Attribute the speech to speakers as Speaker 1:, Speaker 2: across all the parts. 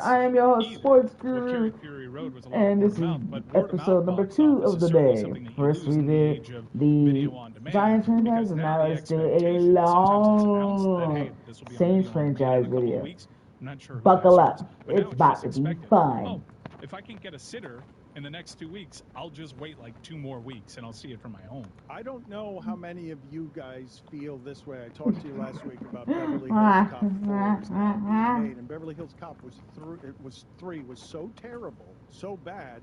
Speaker 1: I am your host,
Speaker 2: either.
Speaker 1: Sports
Speaker 2: What Fury
Speaker 1: Guru,
Speaker 2: Fury Road was a lot of
Speaker 1: and
Speaker 2: word
Speaker 1: this
Speaker 2: of
Speaker 1: is
Speaker 2: mouth, but word of mouth
Speaker 1: episode number
Speaker 2: box
Speaker 1: 2
Speaker 2: office
Speaker 1: of
Speaker 2: is
Speaker 1: the
Speaker 2: certainly
Speaker 1: day.
Speaker 2: something that you
Speaker 1: First,
Speaker 2: lose
Speaker 1: we
Speaker 2: in the
Speaker 1: did
Speaker 2: age of
Speaker 1: the
Speaker 2: video on demand
Speaker 1: Giants franchise,
Speaker 2: because
Speaker 1: and
Speaker 2: now
Speaker 1: now
Speaker 2: the
Speaker 1: let's do a
Speaker 2: expectation, sometimes it's announced that,
Speaker 1: long
Speaker 2: hey, this will be on
Speaker 1: Saints
Speaker 2: video on demand
Speaker 1: franchise
Speaker 2: in a couple of
Speaker 1: video.
Speaker 2: weeks. I'm not sure who that
Speaker 1: Buckle
Speaker 2: serves,
Speaker 1: up,
Speaker 2: but now
Speaker 1: it's
Speaker 2: it's just
Speaker 1: about to be
Speaker 2: expected.
Speaker 1: fun.
Speaker 2: Oh, if I can get a sitter in the next 2 weeks, I'll just wait like 2 more weeks and I'll see it from my home.
Speaker 3: I don't know how many of you guys feel this way. I talked to you last week about Beverly Hills Cop 4 is now being made, and Beverly Hills Cop was 3 was so terrible, so bad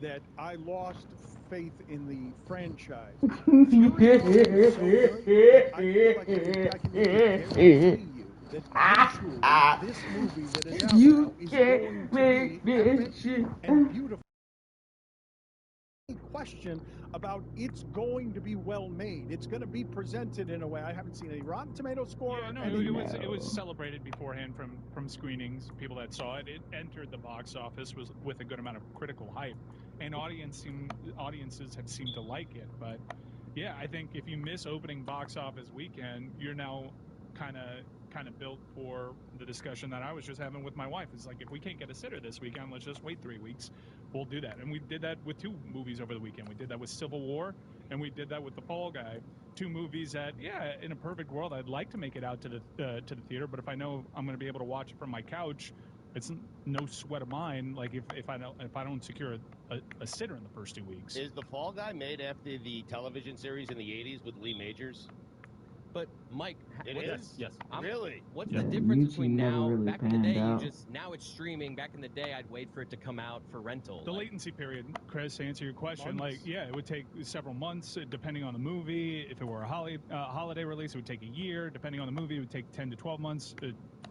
Speaker 3: that I lost faith in the franchise. Fury Road is so good that I feel like I can guarantee you that visually this movie that is out now
Speaker 1: You
Speaker 3: is going
Speaker 1: can't
Speaker 3: to
Speaker 1: make
Speaker 3: be epic
Speaker 1: this shit.
Speaker 3: and beautiful. Question about it's going to be well made. It's going to be presented in a way. I haven't seen any Rotten Tomato score.
Speaker 2: Yeah, no, it was celebrated beforehand from screenings. People that saw it, it entered the box office was with a good amount of critical hype, and audiences have seemed to like it. But yeah, I think if you miss opening box office weekend, you're now kind of built for the discussion that I was just having with my wife. It's like, if we can't get a sitter this weekend, let's just wait 3 weeks. We'll do that. And we did that with 2 movies over the weekend. We did that with Civil War, and we did that with The Fall Guy. 2 movies that, yeah, in a perfect world, I'd like to make it out to the theater, but if I know I'm going to be able to watch it from my couch, it's no sweat of mine. Like if I don't secure a sitter in the first 2 weeks.
Speaker 4: Is The Fall Guy made after the television series in the 80s with Lee Majors?
Speaker 5: But Mike,
Speaker 4: it is?
Speaker 5: Yes.
Speaker 4: Really?
Speaker 5: What's
Speaker 1: Yeah,
Speaker 5: the difference
Speaker 1: YouTube
Speaker 5: between
Speaker 1: never
Speaker 5: now?
Speaker 1: really
Speaker 5: Back in the
Speaker 1: panned
Speaker 5: day,
Speaker 1: out.
Speaker 5: now it's streaming. Back in the day, I'd wait for it to come out for rental.
Speaker 2: The latency period, Chris, to answer your question,
Speaker 3: Months.
Speaker 2: it would take several months depending on the movie. If it were a holiday release, it would take a year. Depending on the movie, it would take 10 to 12 months.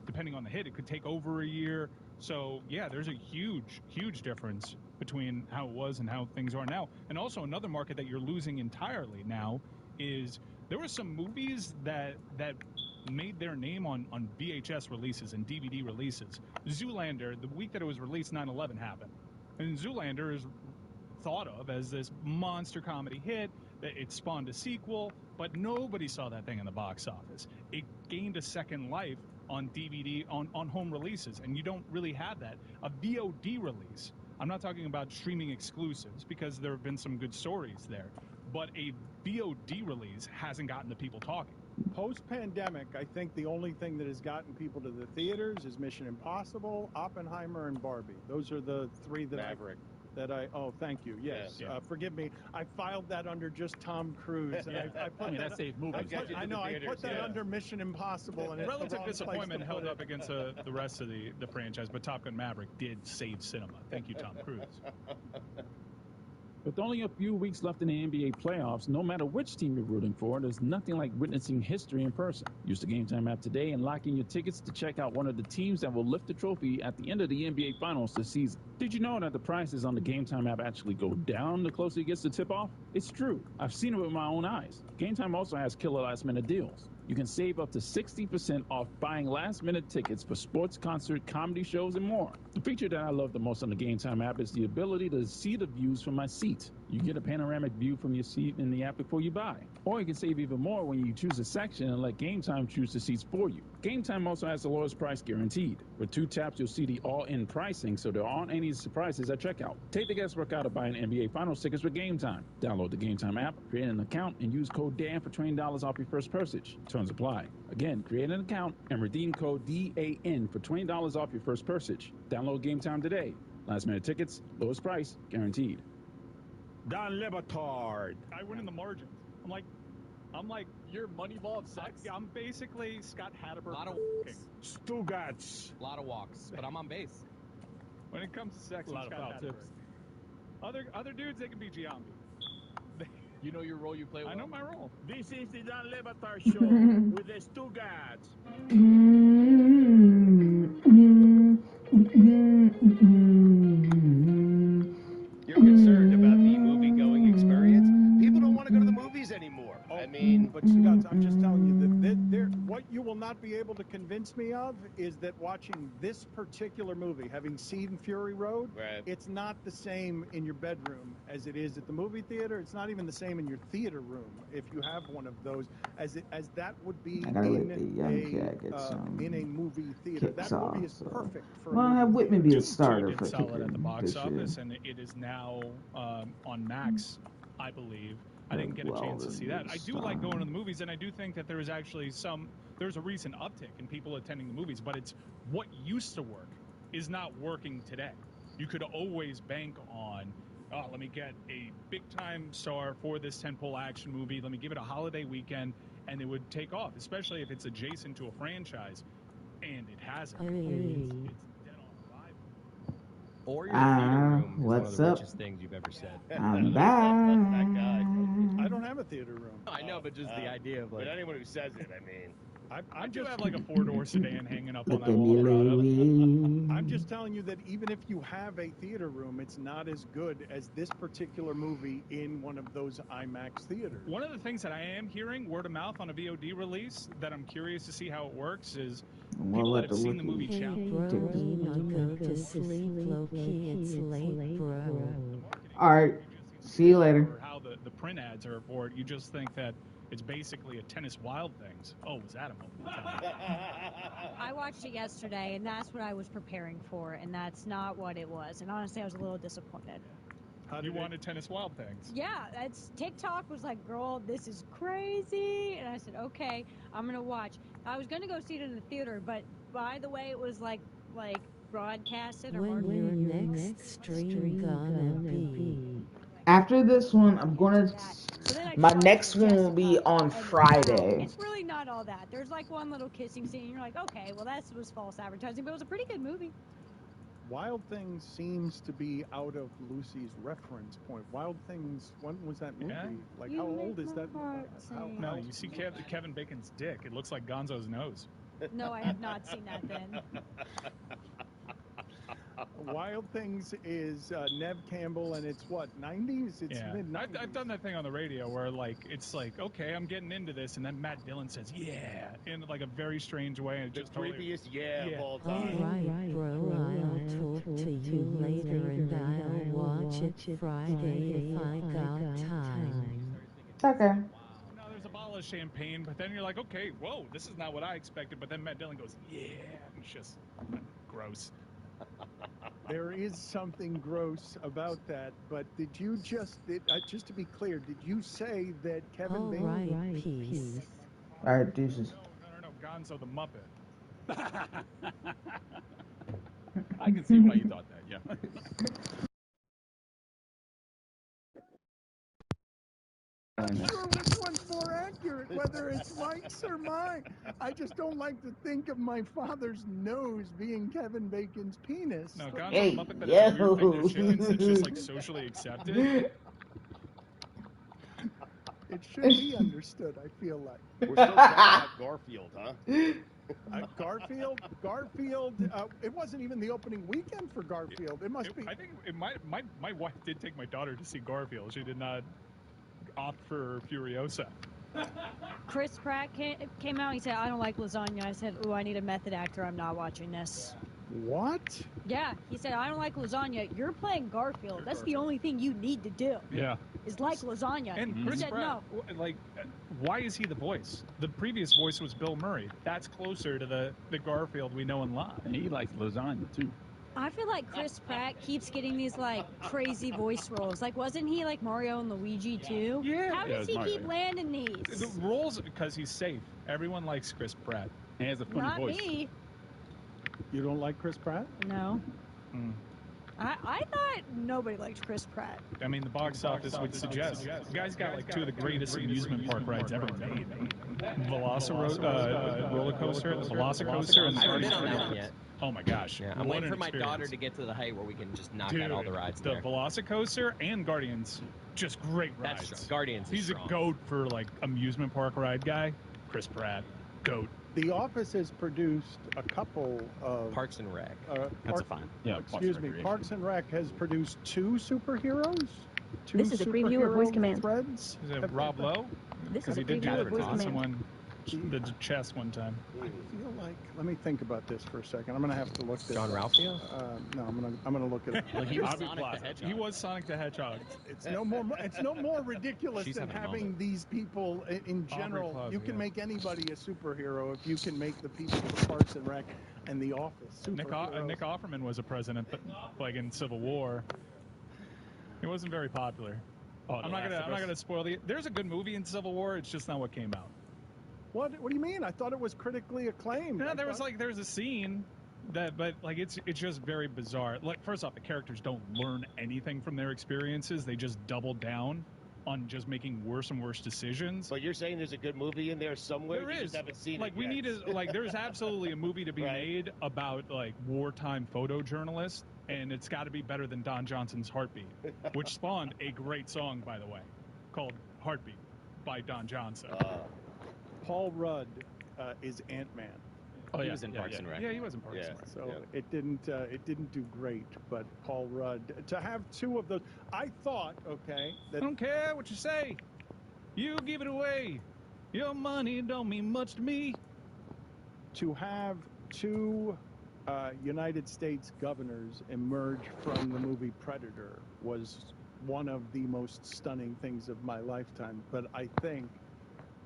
Speaker 2: Depending on the hit, it could take over a year. So, yeah, there's a huge difference between how it was and how things are now. And also another market that you're losing entirely now is there were some movies that made their name on VHS releases and DVD releases. Zoolander, the week that it was released, 9/11 happened. And Zoolander is thought of as this monster comedy hit. It spawned a sequel, but nobody saw that thing in the box office. It gained a second life on DVD, on home releases, and you don't really have that. A VOD release, I'm not talking about streaming exclusives, because there have been some good stories there, but a VOD release hasn't gotten the people talking.
Speaker 3: Post-pandemic, I think the only thing that has gotten people to the theaters is Mission Impossible, Oppenheimer, and Barbie. Those are the 3 that
Speaker 4: Maverick.
Speaker 3: Oh, thank you. Yes.
Speaker 4: Yeah.
Speaker 3: Forgive me. I filed that under just Tom Cruise. And I put
Speaker 6: that's safe movie.
Speaker 3: I know. I put that under Mission Impossible. And
Speaker 2: Relative disappointment held up against the rest of the franchise, but Top Gun Maverick did save cinema. Thank you, Tom Cruise.
Speaker 6: With only a few weeks left in the NBA playoffs, no matter which team you're rooting for, there's nothing like witnessing history in person. Use the Game Time app today and lock in your tickets to check out one of the teams that will lift the trophy at the end of the NBA Finals this season. Did you know that the prices on the Game Time app actually go down the closer it gets to tip-off? It's true. I've seen it with my own eyes. Game Time also has killer last-minute deals. You can save up to 60% off buying last-minute tickets for sports, concert, comedy shows, and more. The feature that I love the most on the Game Time app is the ability to see the views from my seat. You get a panoramic view from your seat in the app before you buy. Or you can save even more when you choose a section and let Game Time choose the seats for you. Game Time also has the lowest price guaranteed. With 2 taps, you'll see the all-in pricing, so there aren't any surprises at checkout. Take the guesswork out of buying NBA Finals tickets with Game Time. Download the Game Time app, create an account, and use code DAN for $20 off your first purchase. Terms apply. Again, create an account and redeem code DAN for $20 off your first purchase. Download Game Time today. Last minute tickets, lowest price, guaranteed.
Speaker 7: Don Lebatard.
Speaker 2: I win in the margins. I'm like
Speaker 5: You're Moneyball of sex.
Speaker 2: I'm basically Scott Hatteberg.
Speaker 5: Lot of
Speaker 2: walking.
Speaker 7: Stugats.
Speaker 5: A lot of walks, but I'm on base.
Speaker 2: When it comes to sex,
Speaker 6: A lot
Speaker 2: I'm
Speaker 6: of
Speaker 2: Scott
Speaker 6: foul
Speaker 2: Hatteberg.
Speaker 6: tips.
Speaker 2: Other dudes, they can be Giambi.
Speaker 5: You know your role you play well?
Speaker 2: I know my role.
Speaker 7: This is the Don Lebatard show with the Stugats.
Speaker 4: You're concerned about the movie-going experience? People don't want to go to the movies anymore. I mean,
Speaker 3: but Scott, I'm just telling you that what you will not be able to what convinced me of is that watching this particular movie, having seen Fury Road,
Speaker 4: Right.
Speaker 3: it's not the same in your bedroom as it is at the movie theater. It's not even the same in your theater room if you have one of those, as that would be
Speaker 1: I gotta let the young cat get
Speaker 3: in a
Speaker 1: some
Speaker 3: movie theater.
Speaker 1: kicks
Speaker 3: That movie
Speaker 1: off.
Speaker 3: is
Speaker 1: So.
Speaker 3: perfect for
Speaker 1: Well,
Speaker 3: a
Speaker 1: have
Speaker 3: movie
Speaker 1: Whitman
Speaker 3: theater.
Speaker 1: be a starter
Speaker 2: did
Speaker 1: for
Speaker 2: solid
Speaker 1: kicker
Speaker 2: at the box
Speaker 1: this
Speaker 2: office,
Speaker 1: year.
Speaker 2: and it is now on Max, I believe. I didn't get a chance to see that. I do like going to the movies, and I do think that there is actually there's a recent uptick in people attending the movies, but it's what used to work is not working today. You could always bank on, oh, let me get a big-time star for this tentpole action movie, let me give it a holiday weekend, and it would take off, especially if it's adjacent to a franchise, and it hasn't. It's dead on arrival.
Speaker 5: Or your theater room is one of
Speaker 1: What's
Speaker 5: the
Speaker 1: up?
Speaker 5: richest things you've ever said.
Speaker 1: I'm back.
Speaker 4: That guy.
Speaker 3: I don't have a theater room.
Speaker 5: I know, but just the idea of like.
Speaker 4: But anyone who says it, I mean.
Speaker 2: I do have like a 4-door sedan hanging up on
Speaker 1: Look
Speaker 2: that
Speaker 1: at
Speaker 2: wall.
Speaker 1: me,
Speaker 2: proud of it.
Speaker 1: lady.
Speaker 3: I'm just telling you that even if you have a theater room, it's not as good as this particular movie in one of those IMAX theaters.
Speaker 2: One of the things that I am hearing word of mouth on a VOD release that I'm curious to see how it works is
Speaker 1: We'll
Speaker 2: people
Speaker 1: let
Speaker 2: that have
Speaker 1: the
Speaker 2: seen the
Speaker 1: wiki
Speaker 2: movie challenge.
Speaker 8: Go to sleep, Loki, it's late, bro.
Speaker 1: All right. See you later.
Speaker 2: Or how the print ads are for it. You just think that it's basically a Tennis Wild Things. Oh, was that a moment?
Speaker 9: I watched it yesterday, and that's what I was preparing for, and that's not what it was. And honestly, I was a little disappointed.
Speaker 2: You wanted Tennis Wild Things.
Speaker 9: Yeah, TikTok was like, girl, this is crazy. And I said, okay, I'm going to watch. I was going to go see it in the theater, but by the way it was like broadcasted or
Speaker 8: When your next stream gonna be?
Speaker 1: After this one, I'm gonna.
Speaker 9: So then I
Speaker 1: My
Speaker 9: just
Speaker 1: next
Speaker 9: watched
Speaker 1: one will be
Speaker 9: Jessica,
Speaker 1: on
Speaker 9: and
Speaker 1: Friday.
Speaker 9: It's really not all that. There's like one little kissing scene, and you're like, okay, well, that was false advertising, but it was a pretty good movie.
Speaker 3: Wild Things seems to be out of Lucy's reference point. Wild Things, when was that movie?
Speaker 2: Yeah.
Speaker 3: Like,
Speaker 9: You
Speaker 3: how
Speaker 9: make
Speaker 3: old is
Speaker 9: my
Speaker 3: that?
Speaker 9: heart sing.
Speaker 2: No, you see Kevin Bacon's dick. It looks like Gonzo's nose.
Speaker 9: No, I have not seen that then.
Speaker 3: Wild Things is Nev Campbell, and it's what, 90s? It's
Speaker 2: Yeah,
Speaker 3: mid-90s.
Speaker 2: I've done that thing on the radio where it's like, okay, I'm getting into this, and then Matt Dillon says, yeah, in like a very strange way, and it
Speaker 4: The
Speaker 2: just totally.
Speaker 4: creepiest of all
Speaker 8: All
Speaker 4: time.
Speaker 8: right, bro, I'll talk to you later, and I'll watch it Friday if I got time.
Speaker 1: Okay.
Speaker 2: No, there's a bottle of champagne, but then you're like, okay, whoa, this is not what I expected. But then Matt Dillon goes, yeah, it's just gross.
Speaker 3: There is something gross about that, but did you just to be clear, did you say that Kevin
Speaker 8: All
Speaker 3: Bacon...
Speaker 8: right, peace.
Speaker 1: All right, deuces.
Speaker 2: No, Gonzo the Muppet.
Speaker 6: I can see why you thought that, yeah.
Speaker 3: I'm sure which one's more accurate, whether it's Mike's or mine. I just don't like to think of my father's nose being Kevin Bacon's penis.
Speaker 2: No, Gonzo
Speaker 1: Hey,
Speaker 2: the Muppet, that is a weird thing to
Speaker 1: yo.
Speaker 2: chickens that's just like socially accepted.
Speaker 3: It should be understood, I feel like.
Speaker 4: We're still talking about Garfield, huh?
Speaker 3: Garfield, it wasn't even the opening weekend for Garfield. It must be.
Speaker 2: I think my wife did take my daughter to see Garfield. She did not opt for Furiosa.
Speaker 9: Chris Pratt came out. He said, I don't like lasagna. I said, ooh, I need a method actor. I'm not watching this.
Speaker 3: What?
Speaker 9: Yeah, he said, I don't like lasagna. You're playing Garfield. That's the only thing you need to do.
Speaker 2: Yeah.
Speaker 9: Is like lasagna.
Speaker 2: And
Speaker 9: He
Speaker 2: Chris
Speaker 9: said
Speaker 2: Pratt,
Speaker 9: no.
Speaker 2: like, why is he the voice? The previous voice was Bill Murray. That's closer to the Garfield we know and love.
Speaker 6: And he likes lasagna, too.
Speaker 9: I feel like Chris Pratt keeps getting these, like, crazy voice roles. Like, wasn't he, like, Mario and Luigi, too?
Speaker 2: Yeah.
Speaker 9: How does he keep landing these?
Speaker 2: The roles, because he's safe. Everyone likes Chris Pratt.
Speaker 6: He has a funny
Speaker 9: Not
Speaker 6: voice.
Speaker 9: me.
Speaker 3: You don't like Chris Pratt?
Speaker 9: No.
Speaker 2: Mm.
Speaker 9: I thought nobody liked Chris Pratt.
Speaker 2: I mean, the box office would suggest. The guy's got, like, two of the greatest amusement park rides ever made. Roller coaster, the Velocicoaster, and the
Speaker 5: I haven't been on that one yet.
Speaker 2: Oh my gosh!
Speaker 5: Yeah, I'm
Speaker 2: what
Speaker 5: waiting
Speaker 2: an
Speaker 5: for my
Speaker 2: experience.
Speaker 5: daughter to get to the height where we can just knock
Speaker 2: Dude,
Speaker 5: out all the rides
Speaker 2: the
Speaker 5: there.
Speaker 2: Velocicoaster and Guardians, just great rides.
Speaker 5: That's strong. Guardians is
Speaker 2: He's
Speaker 5: strong.
Speaker 2: a goat for like amusement park ride guy. Chris Pratt, goat.
Speaker 3: The Office has produced a couple of...
Speaker 5: Parks and Rec.
Speaker 6: That's a fine. Yeah,
Speaker 3: Parks and Rec has produced two superheroes? Two
Speaker 10: This is a preview of Voice
Speaker 3: superhero
Speaker 10: Command.
Speaker 3: Threads?
Speaker 2: Is it Rob Lowe?
Speaker 10: This
Speaker 2: Because
Speaker 10: is a
Speaker 2: he did
Speaker 10: preview of
Speaker 2: Catherine
Speaker 10: Voice
Speaker 2: on
Speaker 10: Command.
Speaker 2: someone the chest one time.
Speaker 3: I feel like? Let me think about this for a second. I'm gonna have to look this
Speaker 5: John
Speaker 3: up.
Speaker 5: Ralphio?
Speaker 3: No, I'm gonna look it up.
Speaker 5: Well, he was
Speaker 6: Aubrey
Speaker 5: Sonic the
Speaker 6: Plaza.
Speaker 5: Hedgehog.
Speaker 2: He was Sonic the Hedgehog.
Speaker 3: It's no more ridiculous
Speaker 5: She's
Speaker 3: than
Speaker 5: having a
Speaker 3: having
Speaker 5: moment.
Speaker 3: these people in
Speaker 2: Aubrey
Speaker 3: general.
Speaker 2: Plaza,
Speaker 3: You can
Speaker 2: yeah.
Speaker 3: make anybody a superhero if you can make the people from Parks and Rec and The Office
Speaker 2: Nick
Speaker 3: superheroes.
Speaker 2: Offerman was a president, but like in Civil War, he wasn't very popular.
Speaker 6: Oh,
Speaker 2: I'm not gonna spoil the. There's a good movie in Civil War. It's just not what came out.
Speaker 3: What do you mean? I thought it was critically acclaimed.
Speaker 2: No,
Speaker 3: I
Speaker 2: there's
Speaker 3: thought-
Speaker 2: a scene but like it's just very bizarre. Like first off, the characters don't learn anything from their experiences. They just double down on just making worse and worse decisions.
Speaker 4: But you're saying there's a good movie in there somewhere?
Speaker 2: There
Speaker 4: You
Speaker 2: is.
Speaker 4: just haven't seen
Speaker 2: Like
Speaker 4: it
Speaker 2: we
Speaker 4: yet.
Speaker 2: need to like there's absolutely a movie to be
Speaker 4: Right.
Speaker 2: made about like wartime photojournalists, and it's got to be better than Don Johnson's Heartbeat, which spawned a great song, by the way, called Heartbeat by Don Johnson.
Speaker 3: Paul Rudd is Ant-Man.
Speaker 6: Oh,
Speaker 5: He was in Parks and Rec.
Speaker 2: Yeah, he was in Parks
Speaker 4: Yeah.
Speaker 2: and Rec.
Speaker 3: So it didn't do great, but Paul Rudd to have two of those. I thought, okay,
Speaker 2: I
Speaker 3: that
Speaker 2: don't care what you say. You give it away. Your money don't mean much to me.
Speaker 3: to have two United States governors emerge from the movie Predator was one of the most stunning things of my lifetime. But I think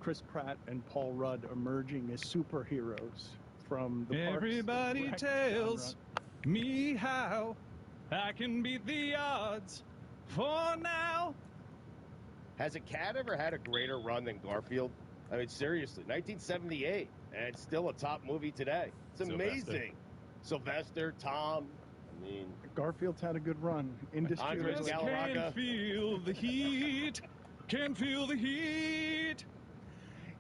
Speaker 3: Chris Pratt and Paul Rudd emerging as superheroes from the Parks and
Speaker 2: Everybody
Speaker 3: Rec
Speaker 2: tells
Speaker 3: genre.
Speaker 2: me how I can beat the odds for now.
Speaker 4: Has a cat ever had a greater run than Garfield? I mean, seriously, 1978, and it's still a top movie today. It's amazing. Sylvester, Tom, I mean...
Speaker 3: Garfield's had a good run.
Speaker 4: Andres
Speaker 3: Indisputably.
Speaker 4: Galarraga.
Speaker 2: Can feel the heat. Can feel the heat.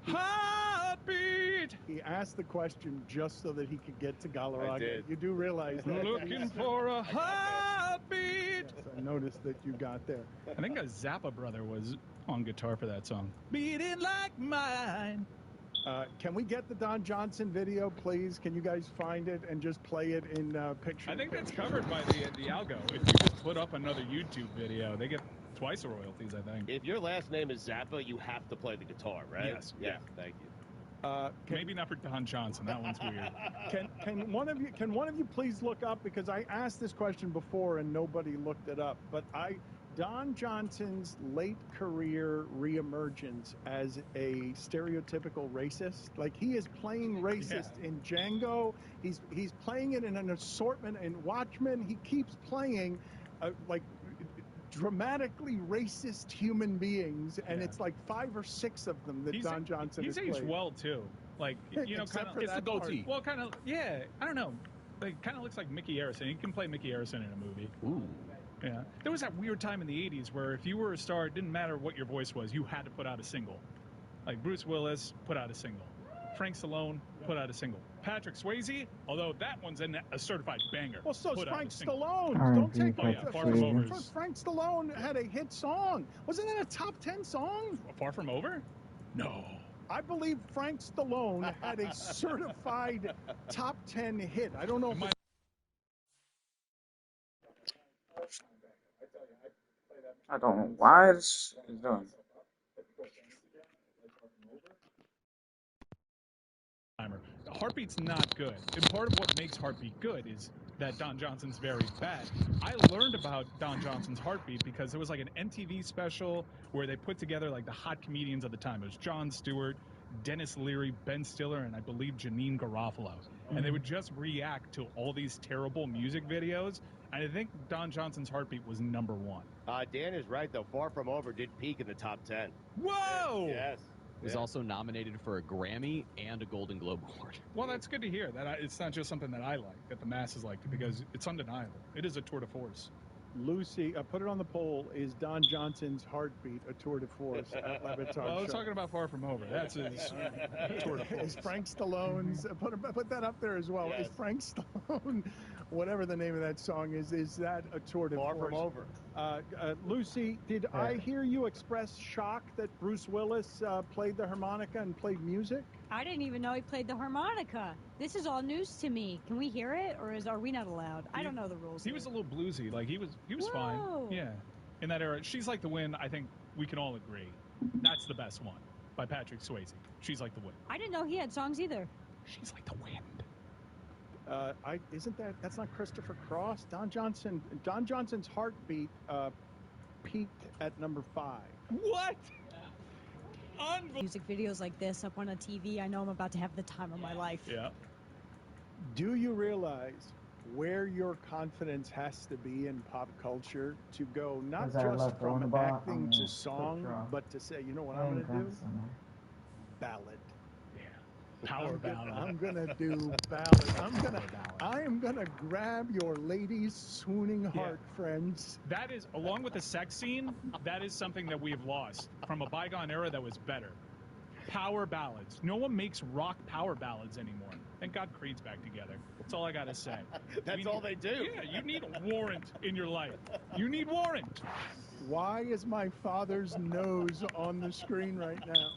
Speaker 2: Heartbeat.
Speaker 3: He asked the question just so that he could get to Galarraga.
Speaker 4: I did.
Speaker 3: You do realize that.
Speaker 2: Looking for a heartbeat.
Speaker 3: Yes, I noticed that you got there.
Speaker 2: I think a Zappa brother was on guitar for that song. Beating like mine.
Speaker 3: Can we get the Don Johnson video, please? Can you guys find it and just play it in picture?
Speaker 2: I think that's covered by the algo. If you just put up another YouTube video, they get twice the royalties, I think.
Speaker 4: If your last name is Zappa, you have to play the guitar, right?
Speaker 2: Yes.
Speaker 4: Yeah, thank you.
Speaker 2: Maybe not for Don Johnson. That one's weird.
Speaker 3: Can one of you please look up, because I asked this question before and nobody looked it up, but Don Johnson's late career reemergence as a stereotypical racist, like he is playing racist in Django, he's playing it in an assortment in Watchmen, he keeps playing like dramatically racist human beings, and it's like 5 or 6 of them that Don Johnson has
Speaker 2: aged
Speaker 3: played.
Speaker 2: well too. Like you know,
Speaker 3: Except
Speaker 2: kind
Speaker 3: for
Speaker 2: of
Speaker 6: It's the
Speaker 3: that part.
Speaker 6: goatee.
Speaker 2: well, kind of yeah. I don't know. Like kind of looks like Mickey Arison. He can play Mickey Arison in a movie.
Speaker 6: Ooh.
Speaker 2: Yeah. There was that weird time in the 80s where if you were a star, it didn't matter what your voice was, you had to put out a single. Like Bruce Willis put out a single. Frank Stallone put out a single. Patrick Swayze, although that one's a certified banger.
Speaker 3: Well, so's
Speaker 2: put out
Speaker 3: Frank
Speaker 2: a single.
Speaker 3: Stallone.
Speaker 1: R&B
Speaker 3: Don't take
Speaker 1: Patrick
Speaker 3: away
Speaker 2: Far From Over.
Speaker 3: Frank Stallone had a hit song. Wasn't that a top 10 song?
Speaker 2: Far From Over? No.
Speaker 3: I believe Frank Stallone had a certified top 10 hit. I don't know if
Speaker 1: I don't know why this is doing.
Speaker 2: Heartbeat's not good. And part of what makes Heartbeat good is that Don Johnson's very bad. I learned about Don Johnson's Heartbeat because it was like an MTV special where they put together like the hot comedians of the time. It was Jon Stewart, Dennis Leary, Ben Stiller, and I believe Janine Garofalo. And they would just react to all these terrible music videos. And I think Don Johnson's Heartbeat was number 1.
Speaker 4: Dan is right, though. Far From Over did peak in the top 10.
Speaker 2: Whoa!
Speaker 4: Yes.
Speaker 5: He was also nominated for a Grammy and a Golden Globe Award.
Speaker 2: Well, that's good to hear. That it's not just something that I like, that the masses like, because it's undeniable. It is a tour de force.
Speaker 3: Lucy, put it on the poll. Is Don Johnson's Heartbeat a tour de force at Levitar
Speaker 2: Well, I was
Speaker 3: Show?
Speaker 2: talking about Far From Over. That's his tour de force.
Speaker 3: Is Frank Stallone's, put that up there as well.
Speaker 4: Yes.
Speaker 3: Is Frank Stallone, whatever the name of that song is that a tour de
Speaker 4: Far
Speaker 3: force?
Speaker 4: From Over.
Speaker 3: Lucy, did I hear you express shock that Bruce Willis played the harmonica and played music?
Speaker 9: I didn't even know he played the harmonica. This is all news to me. Can we hear it, or are we not allowed? I don't know the rules.
Speaker 2: He was a little bluesy. Like, he was fine.
Speaker 9: Whoa.
Speaker 2: Yeah. In that era. She's Like the Wind, I think we can all agree. That's the best one by Patrick Swayze. She's Like the Wind.
Speaker 9: I didn't know he had songs either.
Speaker 2: She's Like the Wind.
Speaker 3: That's not Christopher Cross? Don Johnson's Heartbeat peaked at number 5.
Speaker 2: What?
Speaker 9: Music videos like this up on a TV, I know I'm about to have the time of my life.
Speaker 2: Yeah.
Speaker 3: Do you realize where your confidence has to be in pop culture to go not just from acting to song, but to say, you know what I'm going to do? Ballad.
Speaker 2: Power ballad.
Speaker 3: I'm gonna do ballad. I am gonna grab your lady's swooning heart, friends.
Speaker 2: That is, along with the sex scene, that is something that we have lost from a bygone era that was better. Power ballads. No one makes rock power ballads anymore. Thank God Creed's back together. That's all I gotta say.
Speaker 4: That's all they do.
Speaker 2: Yeah, you need a warrant in your life. You need warrant.
Speaker 3: Why is my father's nose on the screen right now?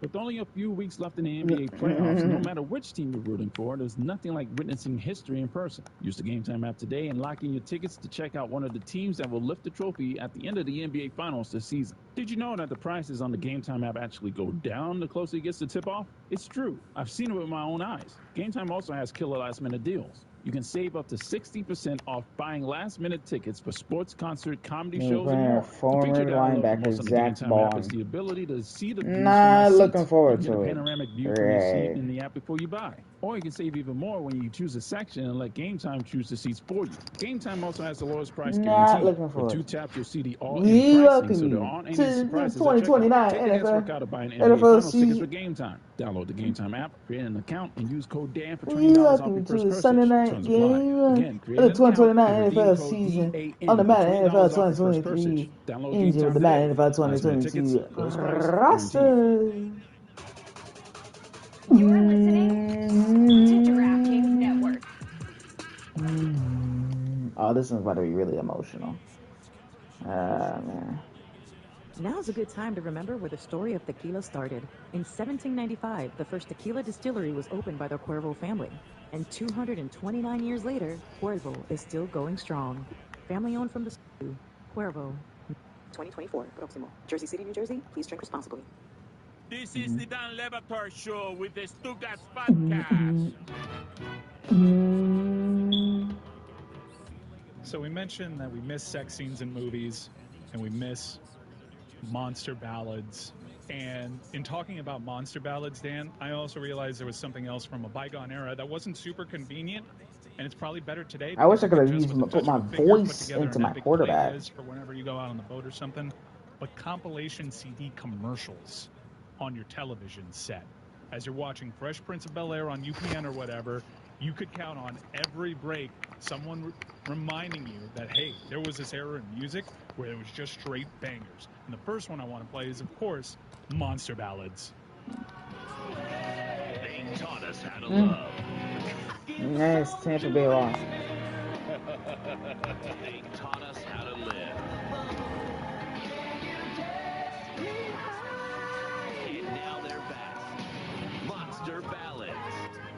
Speaker 6: With only a few weeks left in the NBA playoffs, no matter which team you're rooting for, there's nothing like witnessing history in person. Use the Game Time app today and lock in your tickets to check out one of the teams that will lift the trophy at the end of the NBA Finals this season. Did you know that the prices on the Game Time app actually go down the closer it gets to tip-off? It's true. I've seen it with my own eyes. Game Time also has killer last-minute deals. You can save up to 60% off buying last-minute tickets for sports, concert, comedy shows, and more.
Speaker 1: Former linebacker Zach Bond.
Speaker 6: Is the ability to see the views
Speaker 1: Not
Speaker 6: from
Speaker 1: looking forward
Speaker 6: you get
Speaker 1: to
Speaker 6: a
Speaker 1: it.
Speaker 6: panoramic view from your seat in the app before you buy. Or you can save even more when you choose a section and let Game Time choose the seats for you. Game Time also has the lowest price
Speaker 1: Not
Speaker 6: guarantee.
Speaker 1: looking
Speaker 6: With
Speaker 1: forward.
Speaker 6: 2 taps, you'll see the
Speaker 1: We
Speaker 6: all-in pricing, so there
Speaker 1: welcome
Speaker 6: aren't
Speaker 1: you
Speaker 6: any
Speaker 1: to
Speaker 6: surprises
Speaker 1: the
Speaker 6: at checkout.
Speaker 1: 2029
Speaker 6: Take the guesswork out of buying NBA
Speaker 1: NFL
Speaker 6: Finals tickets
Speaker 1: season.
Speaker 6: with Game Time. Download the Game Time app, create an account, and use code DAN for
Speaker 1: We
Speaker 6: $20 off
Speaker 1: welcome
Speaker 6: your
Speaker 1: you to
Speaker 6: first
Speaker 1: the
Speaker 6: purchase.
Speaker 1: Sunday night
Speaker 6: Terms apply.
Speaker 1: game
Speaker 6: Again,
Speaker 1: of
Speaker 6: create
Speaker 1: the
Speaker 6: an account
Speaker 1: 2029
Speaker 6: and redeem
Speaker 1: NFL
Speaker 6: code
Speaker 1: season
Speaker 6: DAN
Speaker 1: on the
Speaker 6: for
Speaker 1: Madden
Speaker 6: $20
Speaker 1: NFL
Speaker 6: off your first
Speaker 1: 2023
Speaker 6: purchase. Download Game
Speaker 1: into
Speaker 6: Time
Speaker 1: the
Speaker 6: today.
Speaker 1: Madden NFL
Speaker 6: Last minute tickets,
Speaker 1: 2022
Speaker 6: lowest price guaranteed.
Speaker 1: roster.
Speaker 10: You're listening to DraftKings Network.
Speaker 1: Oh, this one's about to be really emotional. Man.
Speaker 11: Now's a good time to remember where the story of tequila started. In 1795, the first tequila distillery was opened by the Cuervo family. And 229 years later, Cuervo is still going strong. Family owned from the Cuervo. 2024, Próximo. Jersey City, New Jersey. Please drink responsibly.
Speaker 7: This is the Dan Levatar Show with the Stugas Podcast.
Speaker 2: So we mentioned that we miss sex scenes in movies and we miss monster ballads. And in talking about monster ballads, Dan, I also realized there was something else from a bygone era that wasn't super convenient, and it's probably better today.
Speaker 1: I wish I could have
Speaker 2: just
Speaker 1: used
Speaker 2: with the
Speaker 1: put
Speaker 2: touch
Speaker 1: my
Speaker 2: of a finger, put
Speaker 1: voice
Speaker 2: together
Speaker 1: into
Speaker 2: an
Speaker 1: my
Speaker 2: epic
Speaker 1: quarterback.
Speaker 2: playlist for whenever you go out on the boat or something. But compilation CD commercials on your television set. As you're watching Fresh Prince of Bel-Air on UPN or whatever, you could count on every break someone reminding you that, hey, there was this era in music where it was just straight bangers. And the first one I want to play is, of course, Monster Ballads.
Speaker 7: They taught us how to love.
Speaker 1: Nice, Tampa Bay lost.
Speaker 7: They taught us how to live. And now they're back. Monster Ballads.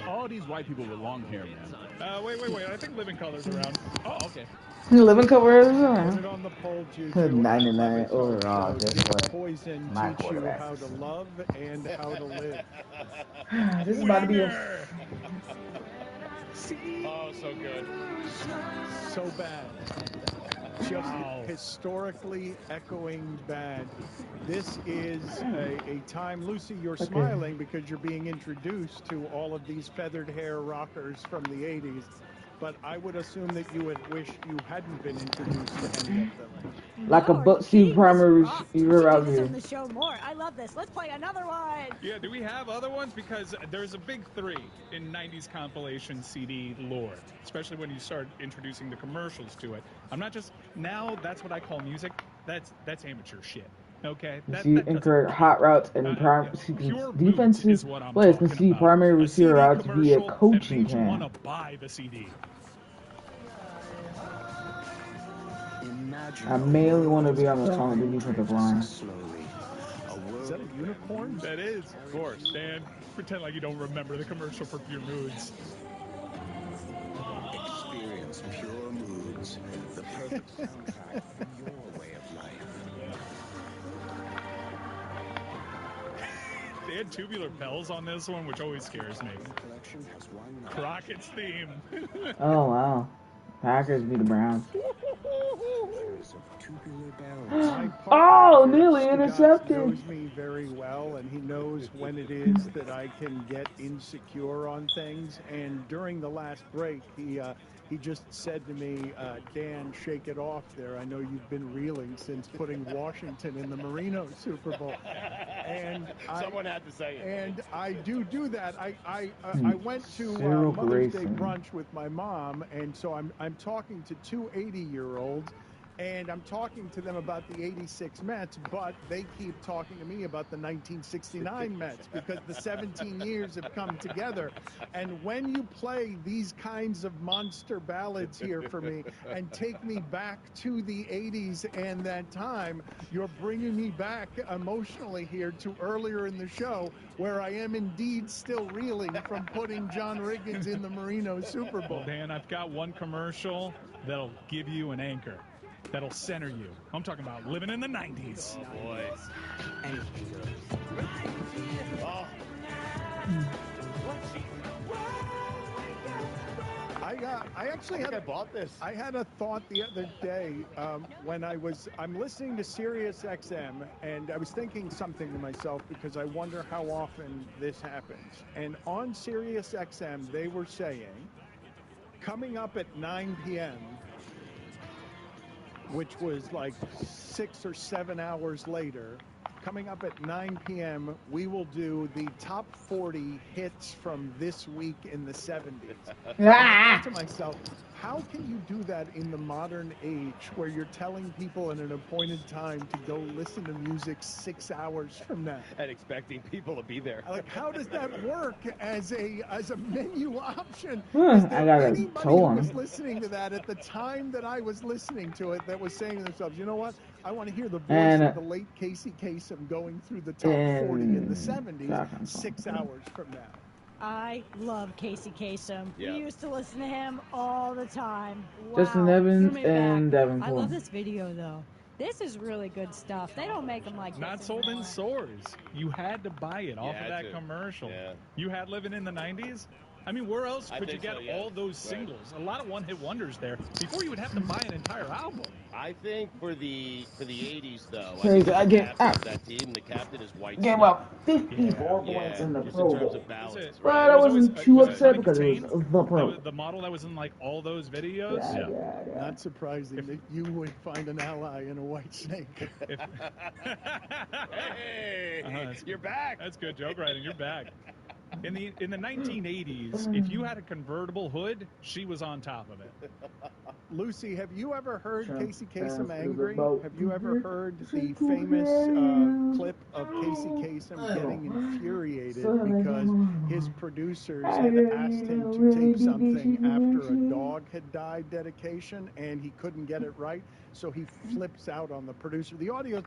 Speaker 6: All these white people with long hair, man.
Speaker 2: Wait. I think Living Color's around. Oh, okay.
Speaker 1: Living covers
Speaker 3: Put it
Speaker 1: around.
Speaker 3: on the poll, Juju.
Speaker 1: 99 overall.
Speaker 3: Did
Speaker 1: Just like
Speaker 3: Poison
Speaker 1: my
Speaker 3: teach you
Speaker 1: quarterback.
Speaker 3: how to love and how to live?
Speaker 1: This is about to be a.
Speaker 4: Oh, so good.
Speaker 3: So bad. Just historically echoing bad. This is a time, Lucy, you're smiling because you're being introduced to all of these feathered hair rockers from the 80s. But I would assume that you would wish you hadn't been introduced to any of them.
Speaker 1: Like a Butsy primary receiver out
Speaker 9: This
Speaker 1: here.
Speaker 9: on the show more. I love this. Let's play another one.
Speaker 2: Yeah, do we have other ones? Because there's a big three in 90s compilation CD lore, especially when you start introducing the commercials to it. I'm not just, now that's what I call music. That's amateur shit. Okay?
Speaker 1: See incorrect hot routes and defensive players can see primary receiver routes via coaching
Speaker 2: can. Want
Speaker 1: can.
Speaker 2: to buy the CD.
Speaker 1: I mainly want to be on the top of the defensive line.
Speaker 3: Is that a unicorn?
Speaker 2: That is, of course. Dan, pretend like you don't remember the commercial for Pure Moods.
Speaker 12: Experience Pure Moods, the perfect soundtrack for your way of life.
Speaker 2: They had tubular bells on this one, which always scares me. Crockett's theme.
Speaker 1: Oh wow, Packers beat the Browns. Oh, nearly intercepted.
Speaker 3: Knows me very well, and he knows when it is that I can get insecure on things. And during the last break, he just said to me, "Dan, shake it off there. I know you've been reeling since putting Washington in the Marino Super Bowl." And
Speaker 4: someone had to say it.
Speaker 3: And I do that. I went to
Speaker 1: Cyril
Speaker 3: Mother's Day
Speaker 1: Grayson.
Speaker 3: brunch with my mom, and so I'm talking to two 80-year-olds. And I'm talking to them about the 86 Mets, but they keep talking to me about the 1969 Mets because the 17 years have come together. And when you play these kinds of monster ballads here for me and take me back to the 80s and that time, you're bringing me back emotionally here to earlier in the show where I am indeed still reeling from putting John Riggins in the Marino Super Bowl.
Speaker 2: Well, Dan, I've got one commercial that'll give you an anchor. That'll center you. I'm talking about living in the 90s.
Speaker 4: Oh, boy.
Speaker 12: Anything goes.
Speaker 4: Oh.
Speaker 3: I actually had
Speaker 4: I bought this.
Speaker 3: I had a thought the other day when I'm listening to Sirius XM, and I was thinking something to myself because I wonder how often this happens. And on Sirius XM, they were saying, coming up at 9 p.m., which was like 6 or 7 hours later, coming up at 9 p.m., we will do the top 40 hits from this week in the 70s. And I thought to myself, how can you do that in the modern age where you're telling people at an appointed time to go listen to music 6 hours from now?
Speaker 4: And expecting people to be there.
Speaker 3: Like, how does that work as a menu option?
Speaker 1: I
Speaker 3: Is there
Speaker 1: got a
Speaker 3: anybody
Speaker 1: toe
Speaker 3: who
Speaker 1: on
Speaker 3: was
Speaker 1: him.
Speaker 3: listening to that at the time that I was listening to it that was saying to themselves, you know what? I want to hear the voice
Speaker 1: And,
Speaker 3: of the late Casey Kasem going through the top 40 in the 70s 6 hours from now.
Speaker 9: I love Casey Kasem.
Speaker 4: Yeah.
Speaker 9: We used to listen to him all the time. Wow.
Speaker 1: Justin Evans
Speaker 9: Threw me
Speaker 1: and
Speaker 9: back.
Speaker 1: Devin
Speaker 9: I
Speaker 1: Cole.
Speaker 9: love this video though. This is really good stuff. They don't make them like
Speaker 2: Not
Speaker 9: this
Speaker 2: sold in
Speaker 9: anymore.
Speaker 2: stores. You had to buy it off of that commercial.
Speaker 4: Yeah.
Speaker 2: You had Living in the 90s. I mean, where else could you get all those singles?
Speaker 4: Right.
Speaker 2: A lot of one-hit wonders there. Before you would have to buy an entire album.
Speaker 4: I think for the 80s though,
Speaker 1: Crazy.
Speaker 4: I
Speaker 1: I
Speaker 4: think
Speaker 1: get
Speaker 4: that team, the captain is White
Speaker 1: gave
Speaker 4: Snake.
Speaker 1: up 54 points in the
Speaker 4: just
Speaker 1: Pro
Speaker 4: in terms
Speaker 1: Bowl.
Speaker 4: of balance,
Speaker 1: But
Speaker 4: right?
Speaker 1: I wasn't too
Speaker 2: was it
Speaker 1: upset
Speaker 2: Tony
Speaker 1: because it
Speaker 2: Katane?
Speaker 1: was the Pro.
Speaker 2: The model that was in like all those videos.
Speaker 1: Yeah.
Speaker 3: Not surprising that you would find an ally in a White Snake.
Speaker 4: Hey, you're back.
Speaker 2: That's good joke writing. You're back. In the 1980s, if you had a convertible hood, she was on top of it.
Speaker 3: Lucy, have you ever heard
Speaker 1: Sure.
Speaker 3: Casey Kasem
Speaker 1: Is
Speaker 3: angry?
Speaker 1: about
Speaker 3: Have you ever heard the
Speaker 1: to
Speaker 3: famous
Speaker 1: prevail.
Speaker 3: clip of Casey Kasem getting infuriated
Speaker 1: So
Speaker 3: because his producers had asked him to tape something after a dog had died dedication and he couldn't get it right, so he flips out on the producer. The audio's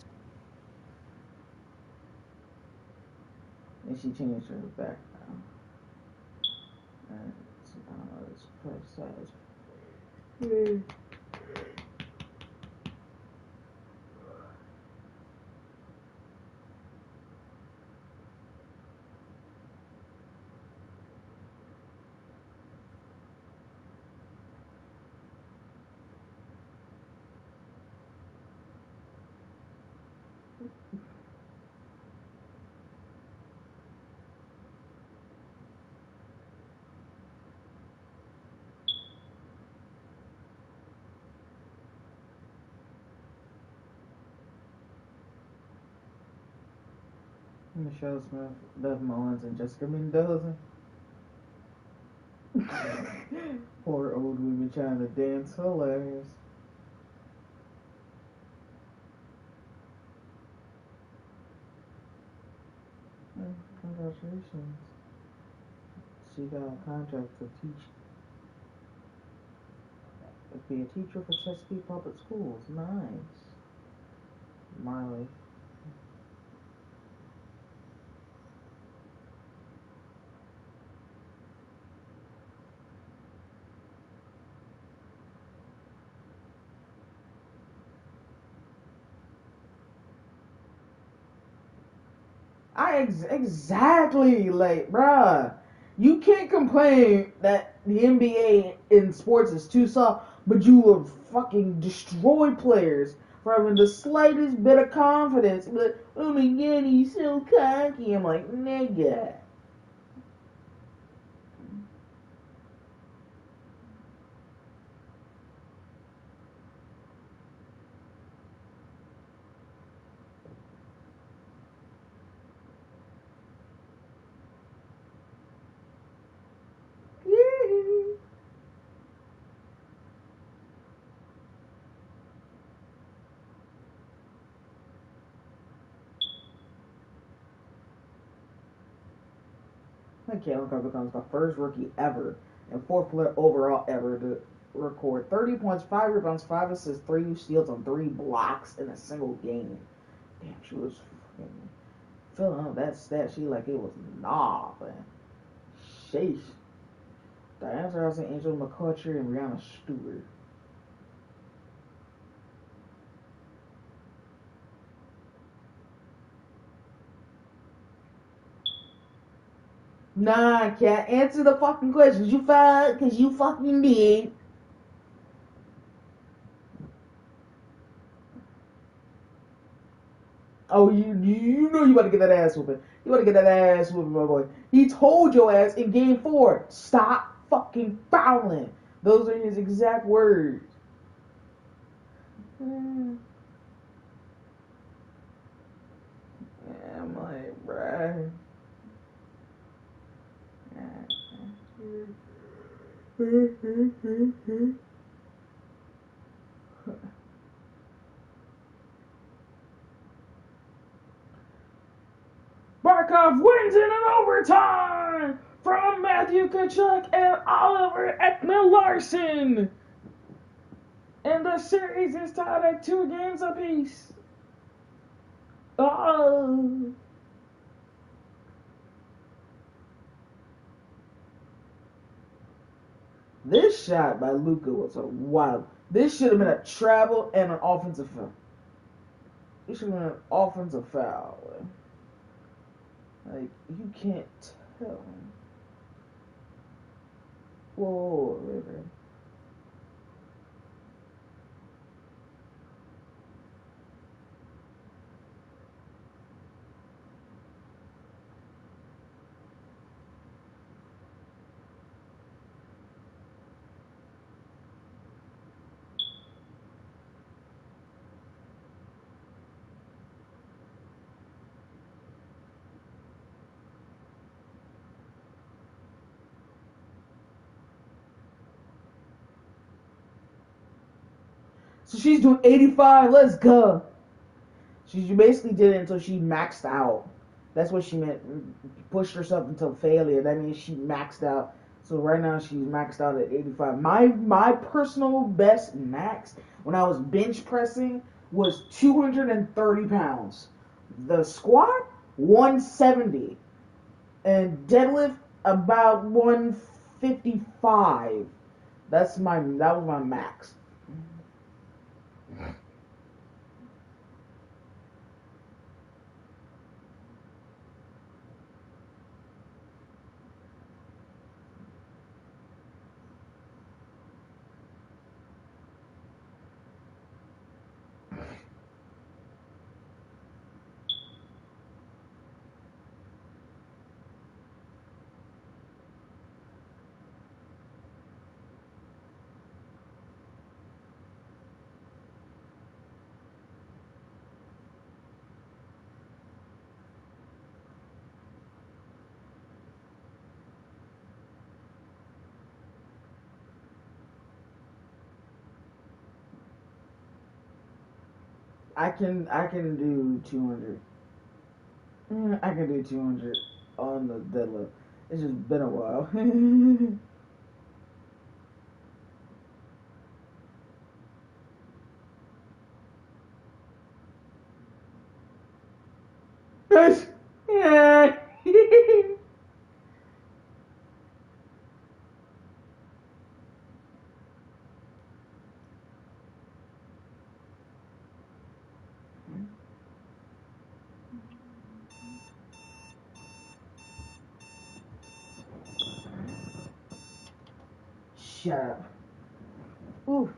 Speaker 1: And she changed her background. It's plus size. Michelle Smith, Bev Mullins, and Jessica Mendoza. Poor old women trying to dance. Hilarious. Congratulations. She got a contract to teach. Be a teacher for Chesapeake Public Schools. Nice. Miley. Exactly, like, bruh. You can't complain that the NBA in sports is too soft, but you will fucking destroy players for having the slightest bit of confidence. But, oh my god, he's so cocky. I'm like, nigga. Kalen Carr becomes the first rookie ever and fourth player overall ever to record 30 points, 5 rebounds, 5 assists, 3 steals, and 3 blocks in a single game. Damn, she was fucking filling up that stat sheet like it was nah, man. Sheesh. Diana Taurasi, Angel McCutcheon, and Brianna Stewart. Nah, cat. Answer the fucking questions. You fuck, cause you fucking did. Oh, you know you about to get that ass whooping. You about to get that ass whooping, my boy. He told your ass in game 4, stop fucking fouling. Those are his exact words. Yeah, I'm like, bruh. Barkov wins in an overtime from Matthew Tkachuk and Oliver Ekman-Larsson. And the series is tied at 2 games apiece. Oh. This shot by Luka was a wild. This should have been a travel and an offensive foul. This should have been an offensive foul. Like, you can't tell. Whoa, wait. So she's doing 85. Let's go. She basically did it until she maxed out. That's what she meant. Pushed herself until failure. That means she maxed out. So right now she's maxed out at 85. My personal best max when I was bench pressing was 230 pounds. The squat 170 and deadlift about 155. That was my max. I can do 200. I can do 200 on the deadlift. It's just been a while. Yeah. Shut up. Ooh.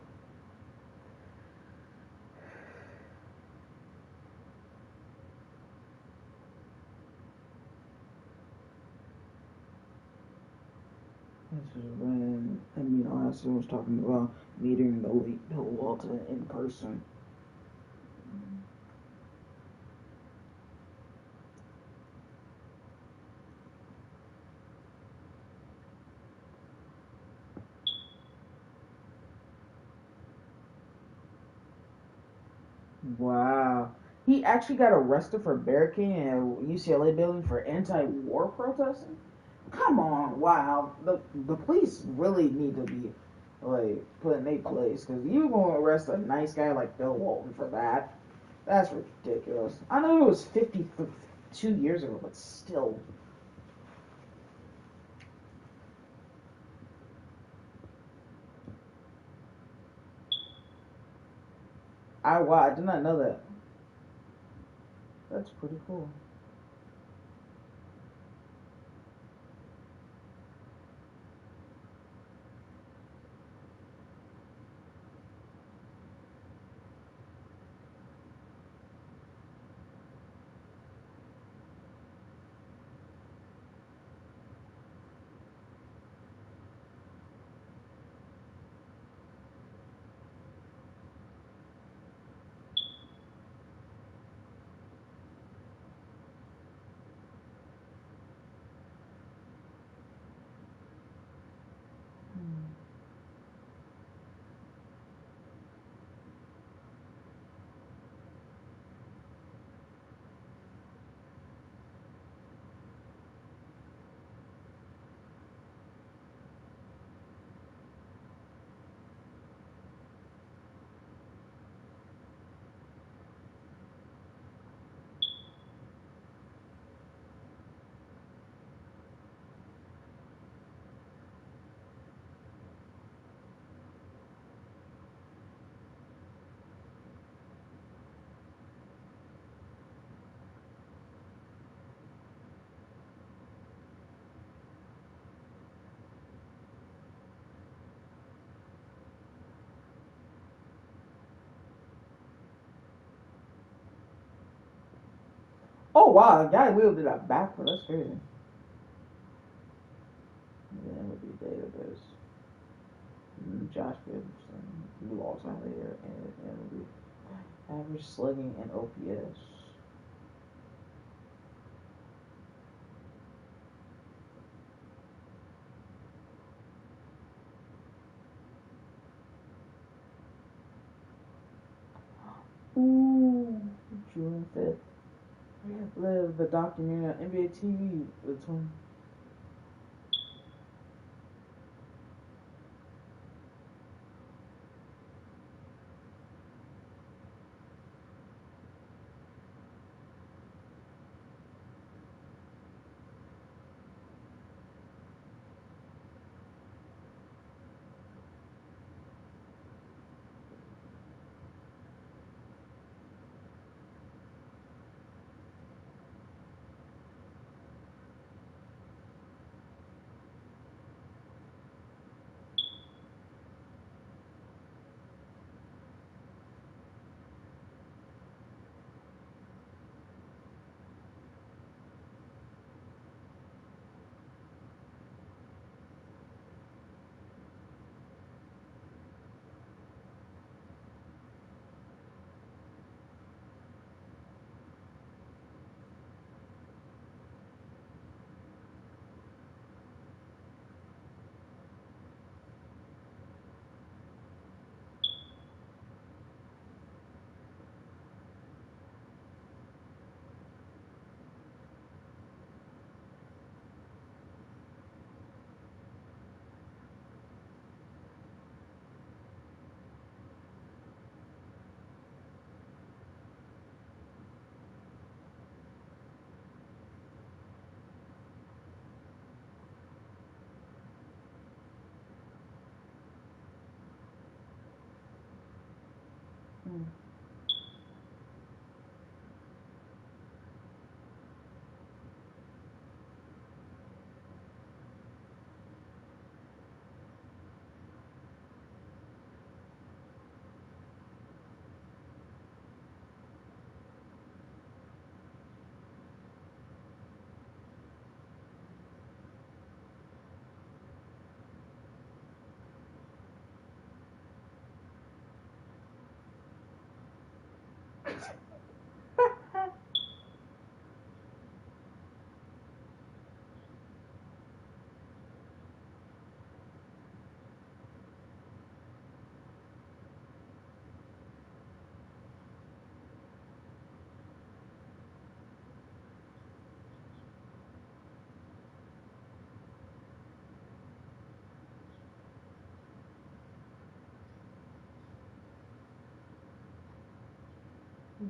Speaker 1: This is when amino acid was talking about meeting the late Bill Walton in person. Wow. He actually got arrested for barricading a UCLA building for anti-war protesting? Come on, wow. The police really need to be like put in their place, because you gonna arrest a nice guy like Bill Walton for that? That's ridiculous. I know it was 52 years ago, but still. Wow, I did not know that. That's pretty cool. Oh wow, the guy wielded a backwards. That's crazy. Yeah, with the database. Josh Gibson, new all-time leader, and average slugging and OPS. Ooh, June 5th. The documentary on NBA TV. It's one.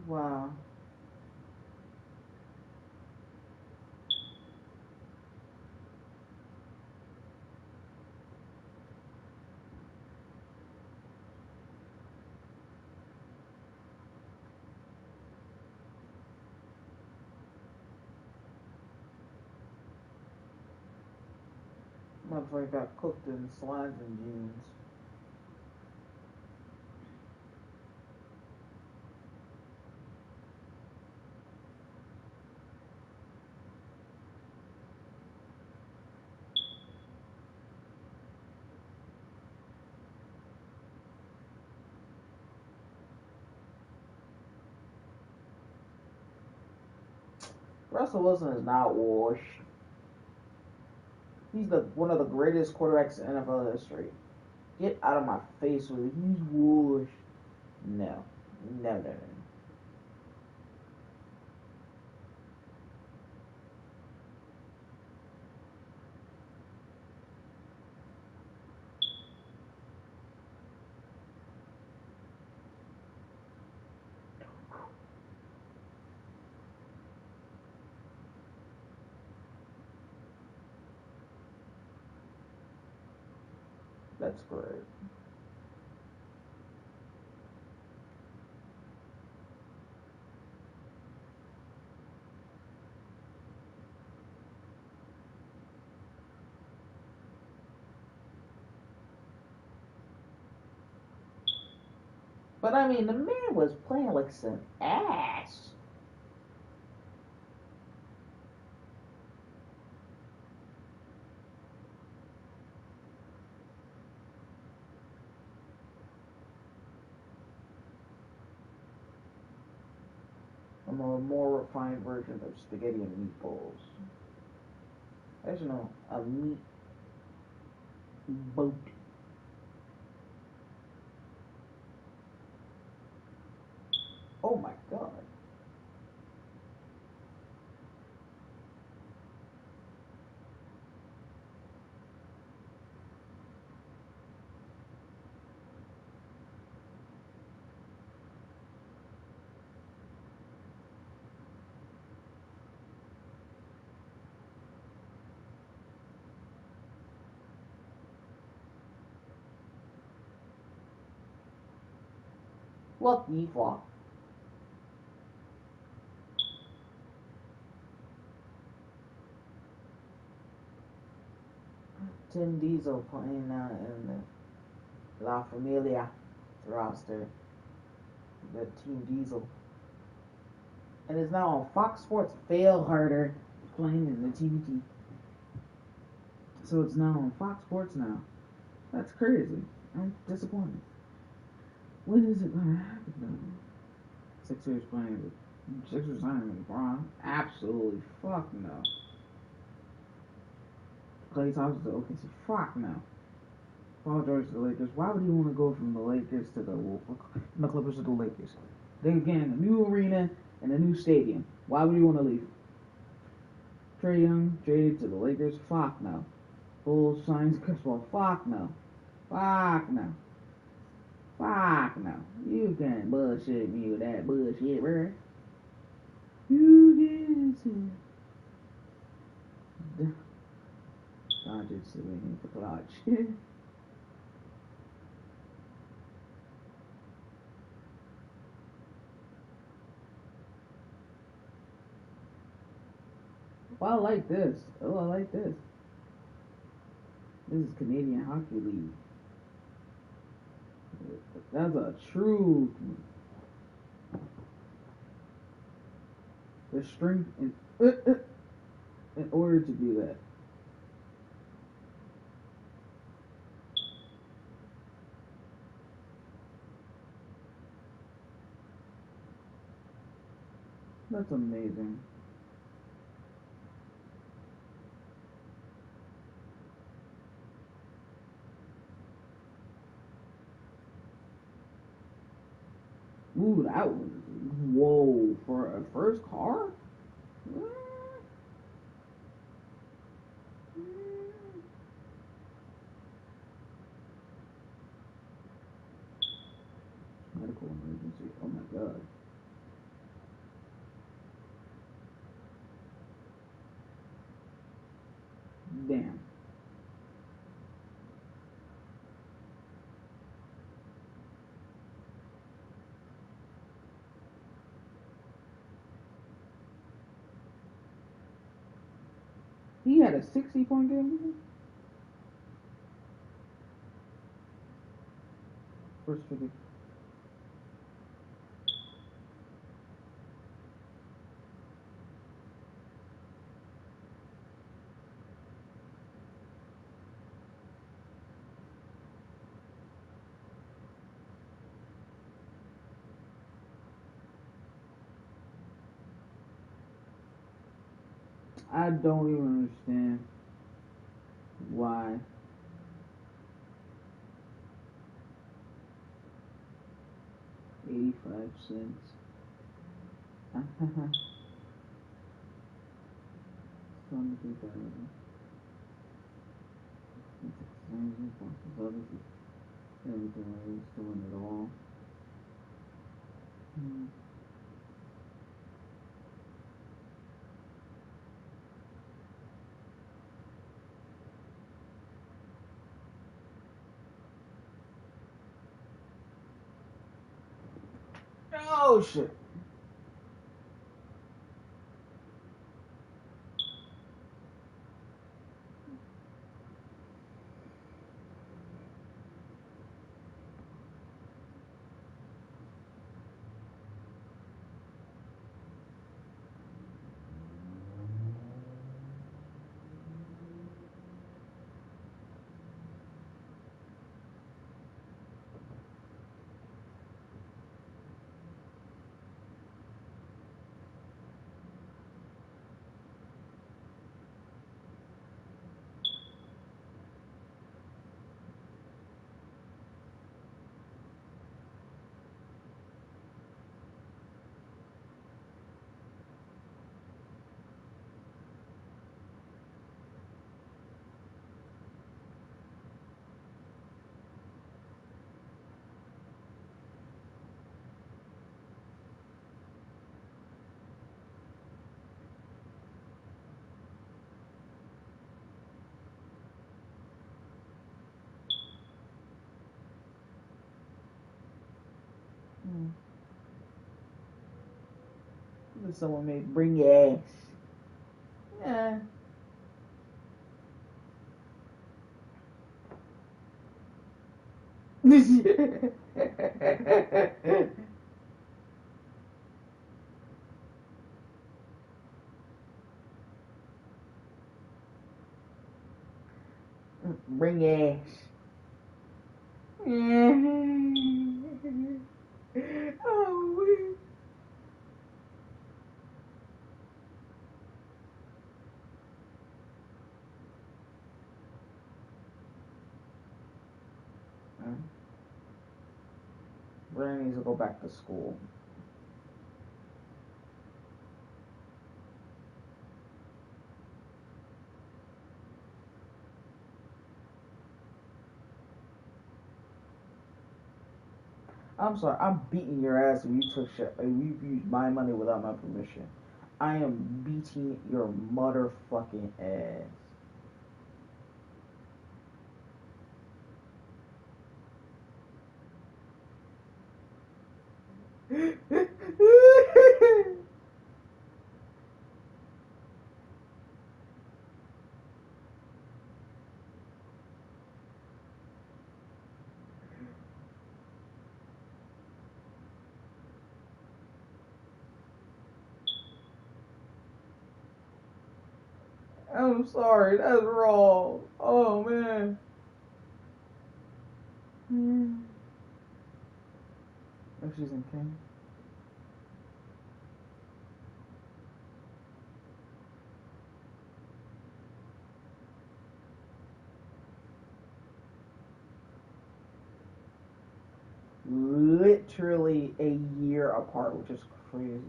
Speaker 1: Wow. Motherfucker got cooked in slides and jeans. Russell Wilson is not washed. He's the one of the greatest quarterbacks in NFL history. Get out of my face with it. He's washed. No. No, no, no. That's great. But I mean, the man was playing like some ass. A more refined version of spaghetti and meatballs. There's no a meat boat. Oh my god. What the fuck? Tim Diesel playing now in the La Familia roster. The Team Diesel. And is now on Fox Sports. Fail harder playing in the TBT. So it's now on Fox Sports now. That's crazy. I'm disappointed. When is it gonna happen though? Sixers playing with Sixers signing LeBron? Absolutely fuck no. Clay Thompson to OKC? Fuck no. Paul George to the Lakers. Why would he want to go from the Lakers to the Clippers to the Lakers? They again a new arena and a new stadium. Why would he want to leave? Trae Young traded to the Lakers? Fuck no. Bulls signs Chris Paul? Fuck no. Fuck no. Fuck no. You can't bullshit me with that bullshit, bro. You can't say. Dodgers sitting for clutch. Well, I like this. Oh, I like this. This is Canadian Hockey League. That's a true. The strength in order to do that. That's amazing. Ooh, that was whoa for a first car. Medical emergency. Oh my god. He had a 60-point game. First 50. I don't even understand why. $0.85. Everything is doing it all. Oh shit. Someone may bring your ass. Yeah. Bring your ass. Oh, Brandon needs to go back to school. I'm sorry, I'm beating your ass if you took shit. If you used my money without my permission. I am beating your motherfucking ass. I'm sorry, that's wrong. Oh man. If she's in pain. Literally a year apart, which is crazy.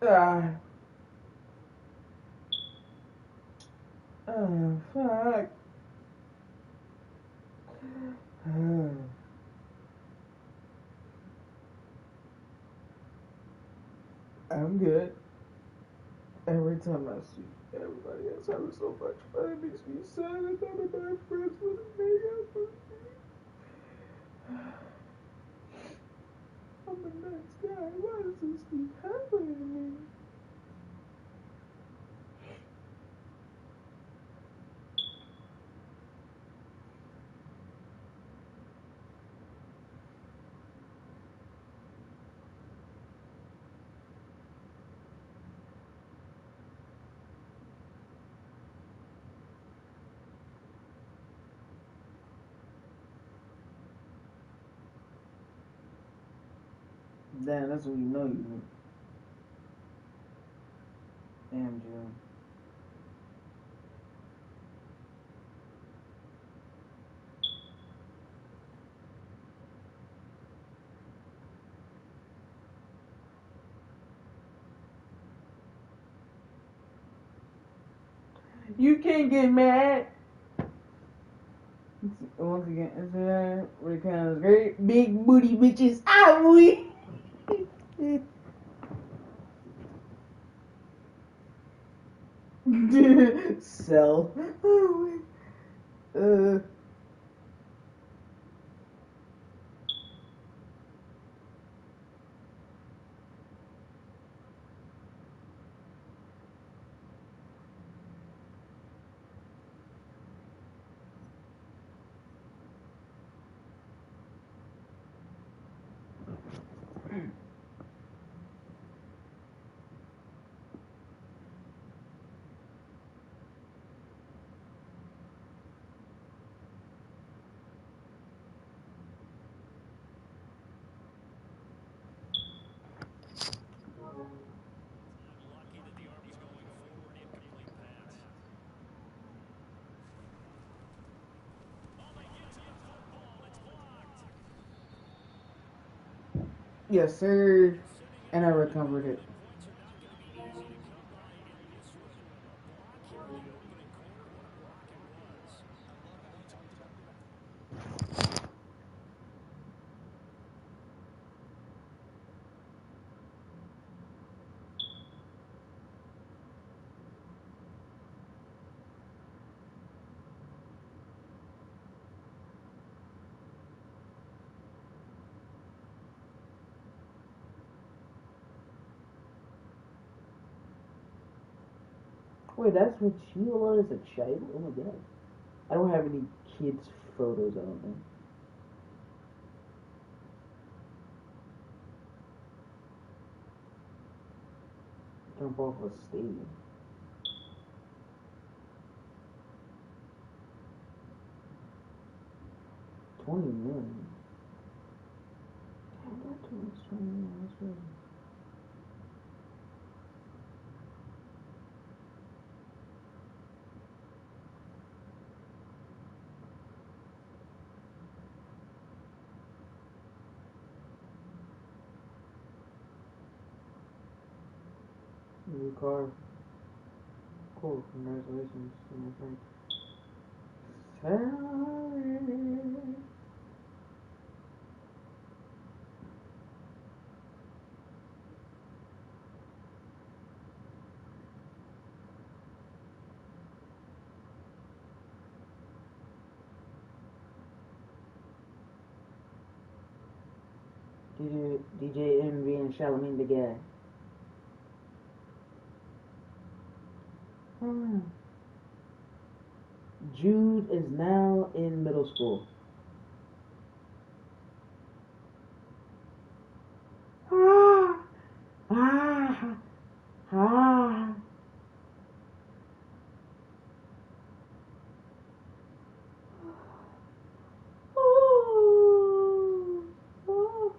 Speaker 1: Ah. Oh, fuck. I'm good. Every time I see everybody else having so much fun, it makes me sad. I thought of my friends would hang out with me. I'm a nice guy. Why does this keep happening to me? Damn, that's what you know you do. Damn, June. You can't get mad. Once again, Instagram recounts great big booty bitches. Ah, we. Sell. Uh. Yes, sir. And I recovered it. Wait, that's what you were as a child? Oh my god. I don't have any kids' photos, I don't think. Jump off a stadium. $20 million. Damn, that too much $20 million. That's crazy. New car. Cool. Congratulations. Sorry. DJ Envy and Charlamagne the guy. Jude is now in middle school. Ah, ah, ah. Oh, oh.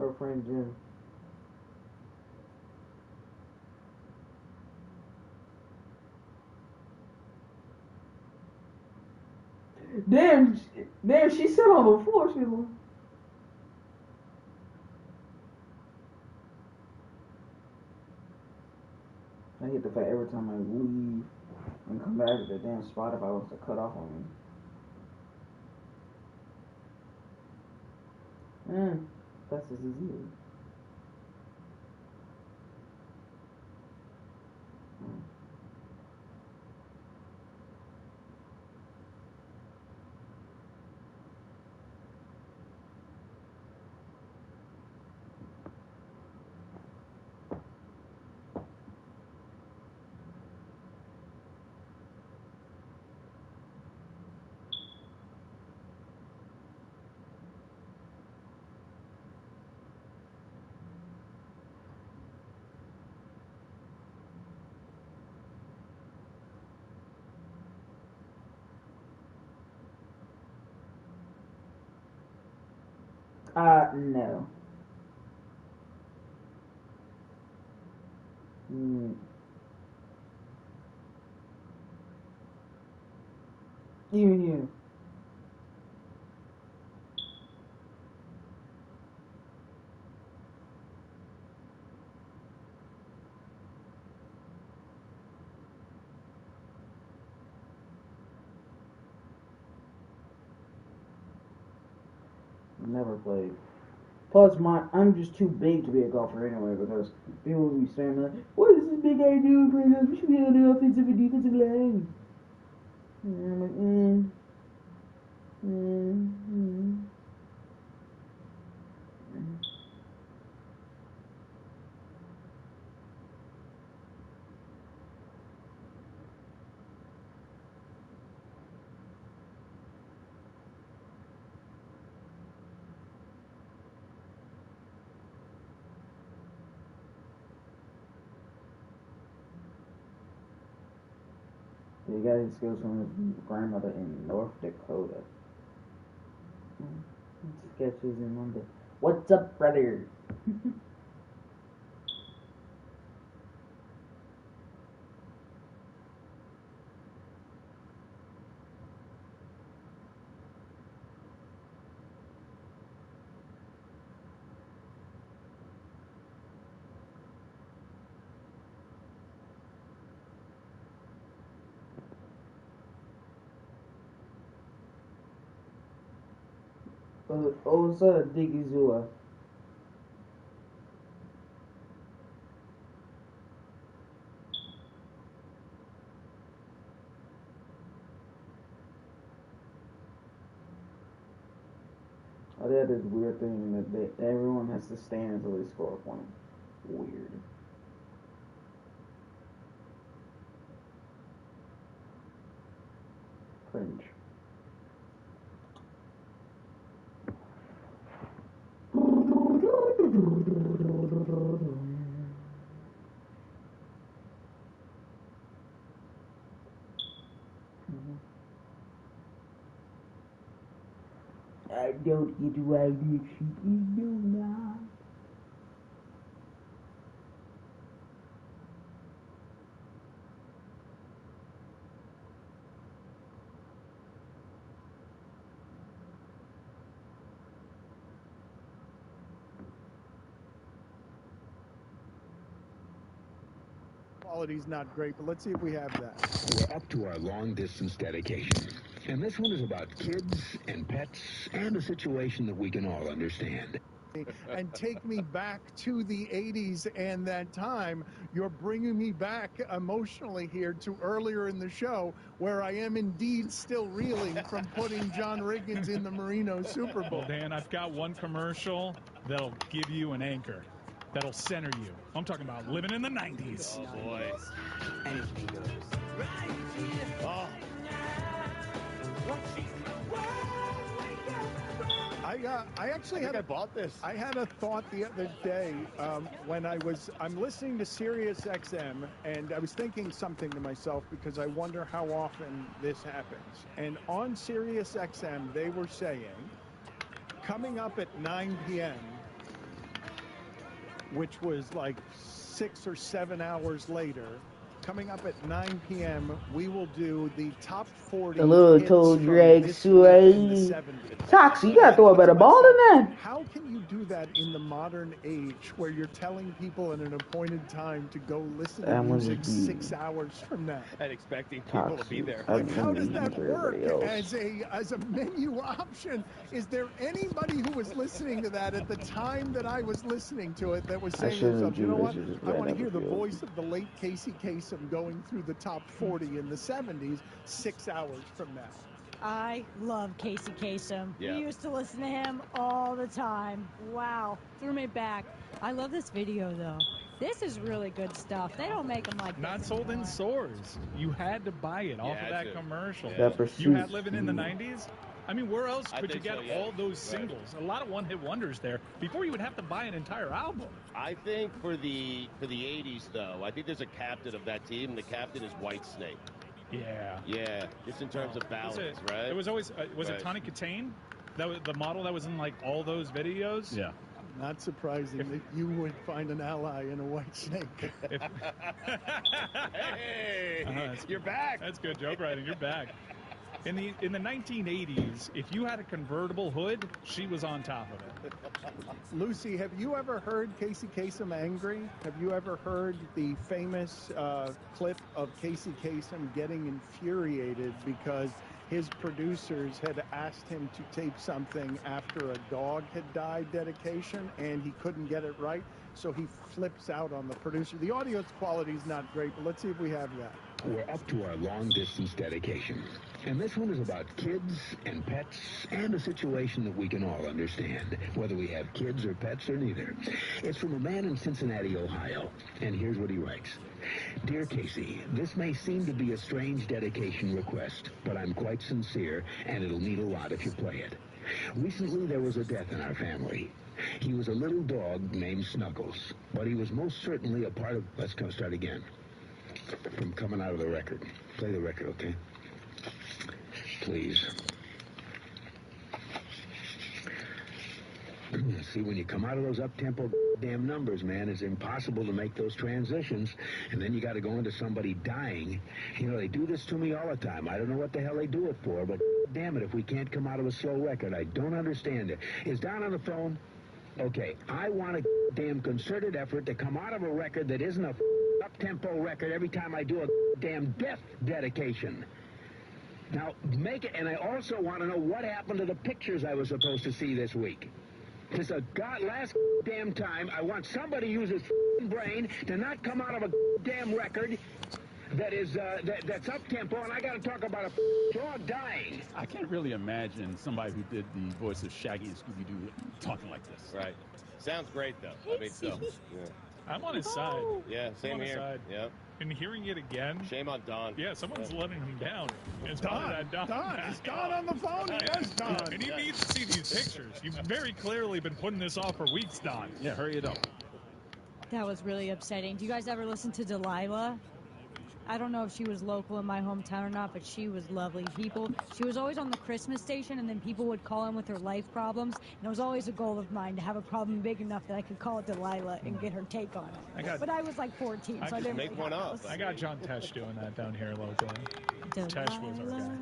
Speaker 1: Her friend Jim. Damn, she sat on the floor. She was like, I hate the fact every time I leave and come back to the damn spot if I was to cut off on me. That's his disease. No. You. Never played. Plus, I'm just too big to be a golfer anyway, because people will be saying like, "What is this big guy doing playing golf? We should be on the offensive and defensive line." And I'm like, He got his skills from his grandmother in North Dakota. Sketches in Monday. What's up, brother? Also, Diggy Zua. Oh, they had this weird thing that everyone has to stand until they score a point. Weird. Cringe. I don't get why this shit is doing that.
Speaker 3: Quality's not great, but let's see if we have that.
Speaker 12: We're up to our long-distance dedication. And this one is about kids and pets and a situation that we can all understand.
Speaker 3: And take me back to the 80s and that time. You're bringing me back emotionally here to earlier in the show, where I am indeed still reeling from putting John Riggins in the Marino Super Bowl.
Speaker 2: Well, Dan, I've got one commercial that'll give you an anchor, that'll center you. I'm talking about living in the 90s.
Speaker 4: Oh, boy.
Speaker 13: Anything goes.
Speaker 4: Oh.
Speaker 3: I actually
Speaker 4: I bought this.
Speaker 3: I had a thought the other day when I'm listening to Sirius XM, and I was thinking something to myself because I wonder how often this happens. And on Sirius XM, they were saying, coming up at 9 p.m., which was like 6 or 7 hours later. Coming up at 9 p.m., we will do the top 40
Speaker 1: The little
Speaker 3: hits
Speaker 1: toe
Speaker 3: from
Speaker 1: drag
Speaker 3: this week in the
Speaker 1: sway.
Speaker 3: 70s.
Speaker 1: Toxic, you gotta throw a better ball than that.
Speaker 3: How can you do that in the modern age where you're telling people at an appointed time to go listen to music 6 hours from now?
Speaker 4: And expecting people to be there.
Speaker 3: Like, how does that work as a menu option? Is there anybody who was listening to that at the time that I was listening to it that was saying to themselves, you know what, I want to hear the voice of the late Casey Kasem going through the top 40 in the 70s 6 hours from now?
Speaker 9: I love Casey Kasem.
Speaker 4: Yeah.
Speaker 9: We used to listen to him all the time. Wow, threw me back. I love this video though. This is really good stuff. They don't make them like
Speaker 2: Not
Speaker 9: this
Speaker 2: sold
Speaker 9: anymore.
Speaker 2: in stores. You had to buy it off of that commercial.
Speaker 1: Yeah. That
Speaker 2: You had
Speaker 1: Pursuit.
Speaker 2: Living in the 90s. I mean, where else could you get
Speaker 4: so, yeah.
Speaker 2: all those singles? A lot of one-hit wonders there before you would have to buy an entire album.
Speaker 4: I think for the 80s, though, I think there's a captain of that team, and the captain is Whitesnake.
Speaker 2: Yeah.
Speaker 4: Yeah, just in terms of balance, right?
Speaker 2: It was always, was it Tawny Katane? That was the model that was in, like, all those videos?
Speaker 6: Yeah.
Speaker 3: Not surprising that you would find an ally in a white snake.
Speaker 4: Hey, you're back.
Speaker 2: That's good joke writing. You're back. In the 1980s, if you had a convertible hood, she was on top of it.
Speaker 3: Lucy, have you ever heard Casey Kasem angry? Have you ever heard the famous clip of Casey Kasem getting infuriated because his producers had asked him to tape something after a dog had died dedication and he couldn't get it right, so he flips out on the producer. The audio quality is not great, but let's see if we have that.
Speaker 12: We're up to our long-distance dedication. And this one is about kids and pets and a situation that we can all understand, whether we have kids or pets or neither. It's from a man in Cincinnati, Ohio. And here's what he writes. Dear Casey, this may seem to be a strange dedication request, but I'm quite sincere, and it'll mean a lot if you play it. Recently, there was a death in our family. He was a little dog named Snuggles, but he was most certainly a part of... Let's start again. From coming out of the record. Play the record, okay? Please. See, when you come out of those up-tempo damn numbers, man, it's impossible to make those transitions, and then you got to go into somebody dying. You know, they do this to me all the time. I don't know what the hell they do it for, but damn it, if we can't come out of a slow record, I don't understand it. Is Don on the phone? Okay, I want a damn concerted effort to come out of a record that isn't a up-tempo record every time I do a damn death dedication. Now, make it, and I also want to know what happened to the pictures I was supposed to see this week. This is last damn time I want somebody to use his brain to not come out of a damn record that is that's up-tempo, and I got to talk about a dog dying.
Speaker 6: I can't really imagine somebody who did the voice of Shaggy and Scooby-Doo talking like this.
Speaker 4: Right. Sounds great, though. I mean, so. Yeah.
Speaker 2: I'm on his side.
Speaker 4: Yeah, same here.
Speaker 2: Side.
Speaker 4: Yep.
Speaker 2: And hearing it again.
Speaker 4: Shame on Don.
Speaker 2: Yeah, someone's letting him down. It's
Speaker 3: Don. Is Don on the phone? Yes, Don.
Speaker 2: And he needs to see these pictures. You've very clearly been putting this off for weeks, Don.
Speaker 6: Yeah, hurry it up.
Speaker 9: That was really upsetting. Do you guys ever listen to Delilah? I don't know if she was local in my hometown or not, but she was lovely. She was always on the Christmas station, and then people would call in with their life problems. And it was always a goal of mine to have a problem big enough that I could call it Delilah and get her take on it. But I was like 14, so I didn't
Speaker 4: make one up.
Speaker 2: I got John Tesh doing that down here locally. Tesh was our guy.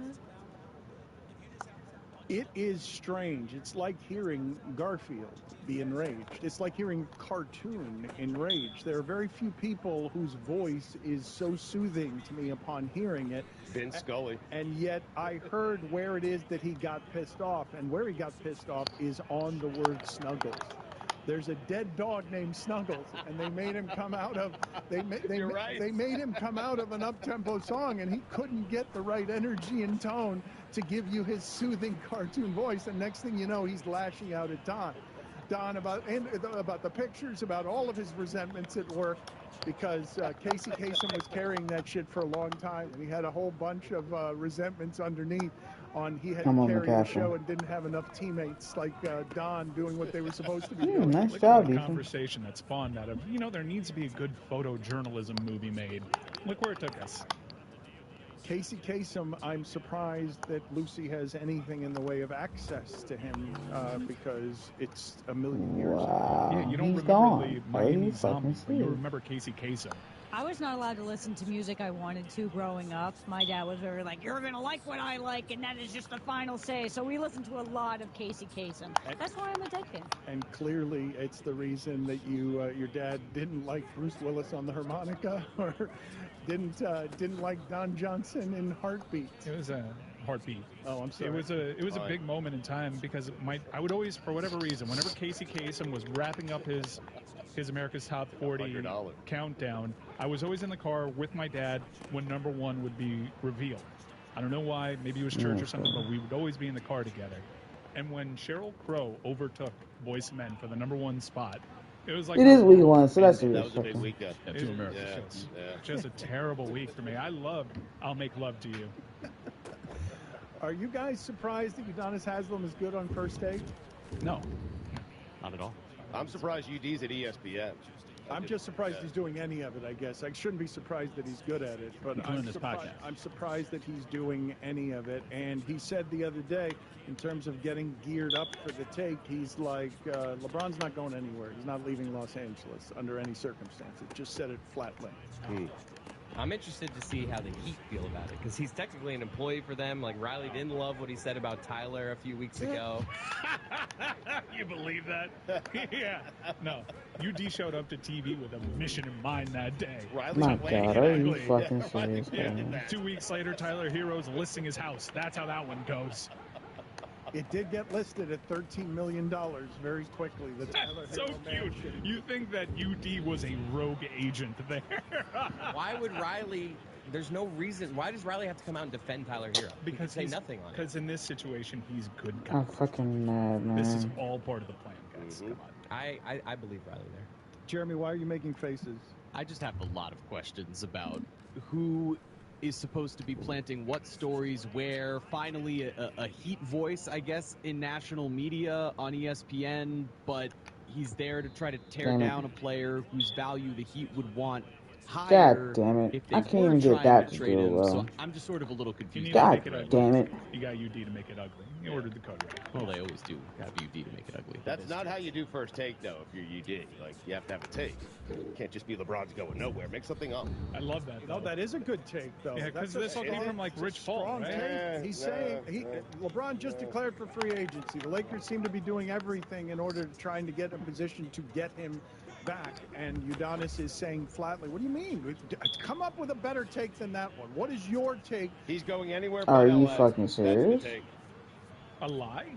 Speaker 3: It is strange. It's like hearing Garfield be enraged. It's like hearing cartoon enraged. There are very few people whose voice is so soothing to me upon hearing it.
Speaker 4: Vince Scully.
Speaker 3: And yet I heard where it is that he got pissed off, and where he got pissed off is on the word Snuggles. There's a dead dog named Snuggles, and they made him come out of they made him come out of an up-tempo song, and he couldn't get the right energy and tone to give you his soothing cartoon voice. And next thing you know, he's lashing out at Don about the pictures, about all of his resentments at work, because Casey Kasem was carrying that shit for a long time, and he had a whole bunch of resentments underneath. He had to carry the show and didn't have enough teammates like Don doing what they were supposed to be doing.
Speaker 1: Nice
Speaker 2: Look
Speaker 1: job,
Speaker 2: at the conversation that spawned out of, there needs to be a good photojournalism movie made. Look where it took us.
Speaker 3: Casey Kasem, I'm surprised that Lucy has anything in the way of access to him because it's a million years ago.
Speaker 1: Wow,
Speaker 2: Yeah, you don't
Speaker 1: he's
Speaker 2: remember
Speaker 1: gone.
Speaker 2: the Miami
Speaker 1: Fucking
Speaker 2: Zombies, but you
Speaker 1: serious.
Speaker 2: remember Casey Kasem.
Speaker 9: I was not allowed to listen to music I wanted to growing up. My dad was very like, you're going to like what I like, and that is just the final say. So we listened to a lot of Casey Kasem. That's why I'm a Dead fan.
Speaker 3: And clearly, it's the reason that your dad didn't like Bruce Willis on the harmonica, or didn't like Don Johnson in Heartbeat.
Speaker 2: It was a Heartbeat.
Speaker 3: Oh, I'm sorry.
Speaker 2: It was a big moment in time because I would always, for whatever reason, whenever Casey Kasem was wrapping up his America's Top 40 countdown, I was always in the car with my dad when number one would be revealed. I don't know why, maybe it was church or something, but we would always be in the car together. And when Sheryl Crow overtook Boyz II Men for the number one spot, it was like
Speaker 1: It is week one, so that's
Speaker 4: that was a big week.
Speaker 2: Two Americans. Just a terrible week for me. I loved I'll Make Love to You.
Speaker 3: Are you guys surprised that Udonis Haslem is good on First Take?
Speaker 2: No, not at all.
Speaker 4: I'm surprised UD's at ESPN.
Speaker 3: I'm just surprised he's doing any of it, I guess. I shouldn't be surprised that he's good at it, but I'm surprised that he's doing any of it. And he said the other day, in terms of getting geared up for the take, he's like, LeBron's not going anywhere. He's not leaving Los Angeles under any circumstances. Just said it flatly.
Speaker 5: I'm interested to see how the Heat feel about it, because he's technically an employee for them. Like, Riley didn't love what he said about Tyler a few weeks ago.
Speaker 2: You believe that? Yeah. No. UD showed up to TV with a mission in mind that day.
Speaker 1: My God, are you fucking serious, man?
Speaker 2: 2 weeks later, Tyler Hero's listing his house. That's how that one goes.
Speaker 3: It did get listed at $13 million very quickly. The Tyler
Speaker 2: so
Speaker 3: Hero
Speaker 2: cute.
Speaker 3: mansion.
Speaker 2: You think that UD was a rogue agent there.
Speaker 5: Why would Riley... There's no reason. Why does Riley have to come out and defend Tyler Hero?
Speaker 2: Because
Speaker 5: say nothing on it.
Speaker 2: Because in this situation, he's good guy.
Speaker 1: I'm fucking mad, man.
Speaker 2: This is all part of the plan, guys. Come on.
Speaker 5: I believe Riley there.
Speaker 3: Jeremy, why are you making faces?
Speaker 13: I just have a lot of questions about who is supposed to be planting what stories where. Finally, a Heat voice, I guess, in national media on ESPN, but he's there to try to tear down a player whose value the Heat would want higher.
Speaker 1: God damn it.
Speaker 13: If they
Speaker 1: I can't
Speaker 13: were
Speaker 1: even get
Speaker 13: trying
Speaker 1: that
Speaker 13: to
Speaker 1: to
Speaker 13: trade
Speaker 1: do
Speaker 13: him,
Speaker 1: well.
Speaker 13: so I'm just sort of a little confused.
Speaker 1: God damn it.
Speaker 2: You got UD to make it ugly. You ordered the code right.
Speaker 13: Well, they always do have UD to make it ugly.
Speaker 4: That's not how you do First Take, though, if you're UD. Like, you have to have a take. You can't just be LeBron's going nowhere. Make something up.
Speaker 2: I love that.
Speaker 3: No, that is a good take, though.
Speaker 2: Yeah, because this all came from, like, Rich Paul, right?
Speaker 3: Take. He's saying LeBron just declared for free agency. The Lakers seem to be doing everything in order to trying to get a position to get him back, and Udonis is saying flatly, what do you mean? Come up with a better take than that one. What is your take?
Speaker 4: He's going anywhere
Speaker 1: Are
Speaker 4: but
Speaker 1: you
Speaker 4: LA.
Speaker 1: fucking serious?
Speaker 4: That's the take.
Speaker 2: A lie?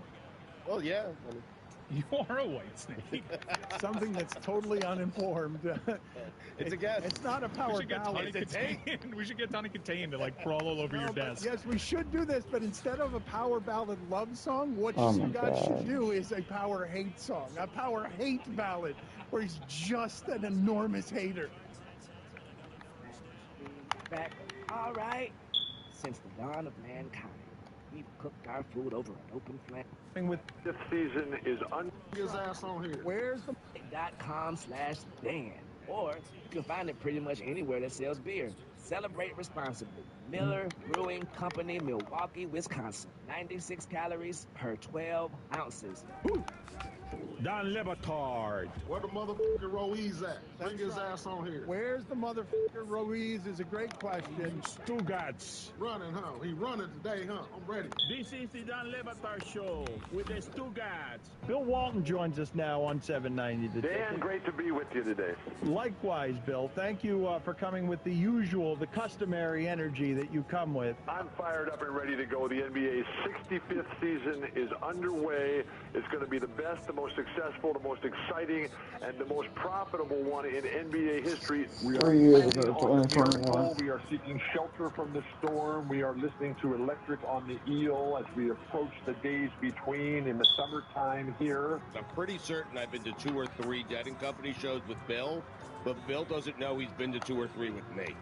Speaker 4: Well, yeah.
Speaker 2: You are a white snake.
Speaker 3: Something that's totally uninformed.
Speaker 4: It's a guess.
Speaker 3: It's not a power ballad.
Speaker 2: We should get Tony Katane to, like, crawl all over your desk.
Speaker 3: Yes, we should do this, but instead of a power ballad love song, what you guys should do is a power hate song, a power hate ballad, where he's just an enormous hater.
Speaker 14: Back, all right. Since the dawn of mankind, we've cooked our food over an open flame.
Speaker 3: With
Speaker 15: this season is his ass on here.
Speaker 14: Where's the .com/Dan? Or you can find it pretty much anywhere that sells beer. Celebrate responsibly. Miller Brewing Company, Milwaukee, Wisconsin. 96 calories per 12 ounces.
Speaker 15: Don Lebatard. Where the motherfucker Ruiz at? Bring his ass on here.
Speaker 3: Where's the motherfucker Ruiz is a great question.
Speaker 15: Stugatz. Running, huh? He running today, huh? I'm ready.
Speaker 7: This is the Don Lebatard Show with the Stugatz.
Speaker 16: Bill Walton joins us now on 790 today.
Speaker 15: Dan, great to be with you today.
Speaker 16: Likewise, Bill. Thank you for coming with the usual, the customary energy that you come with.
Speaker 15: I'm fired up and ready to go. The NBA's 65th season is underway. It's going to be the best, the most successful, the most exciting, and the most profitable one in NBA history. We are
Speaker 1: 3 years ago,
Speaker 15: on the
Speaker 1: 2021.
Speaker 15: miracle. We are seeking shelter from the storm. We are listening to Electric on the Eel as we approach the days between in the summertime here.
Speaker 4: I'm pretty certain I've been to 2 or 3 Dead & Company shows with Bill, but Bill doesn't know he's been to 2 or 3 with me.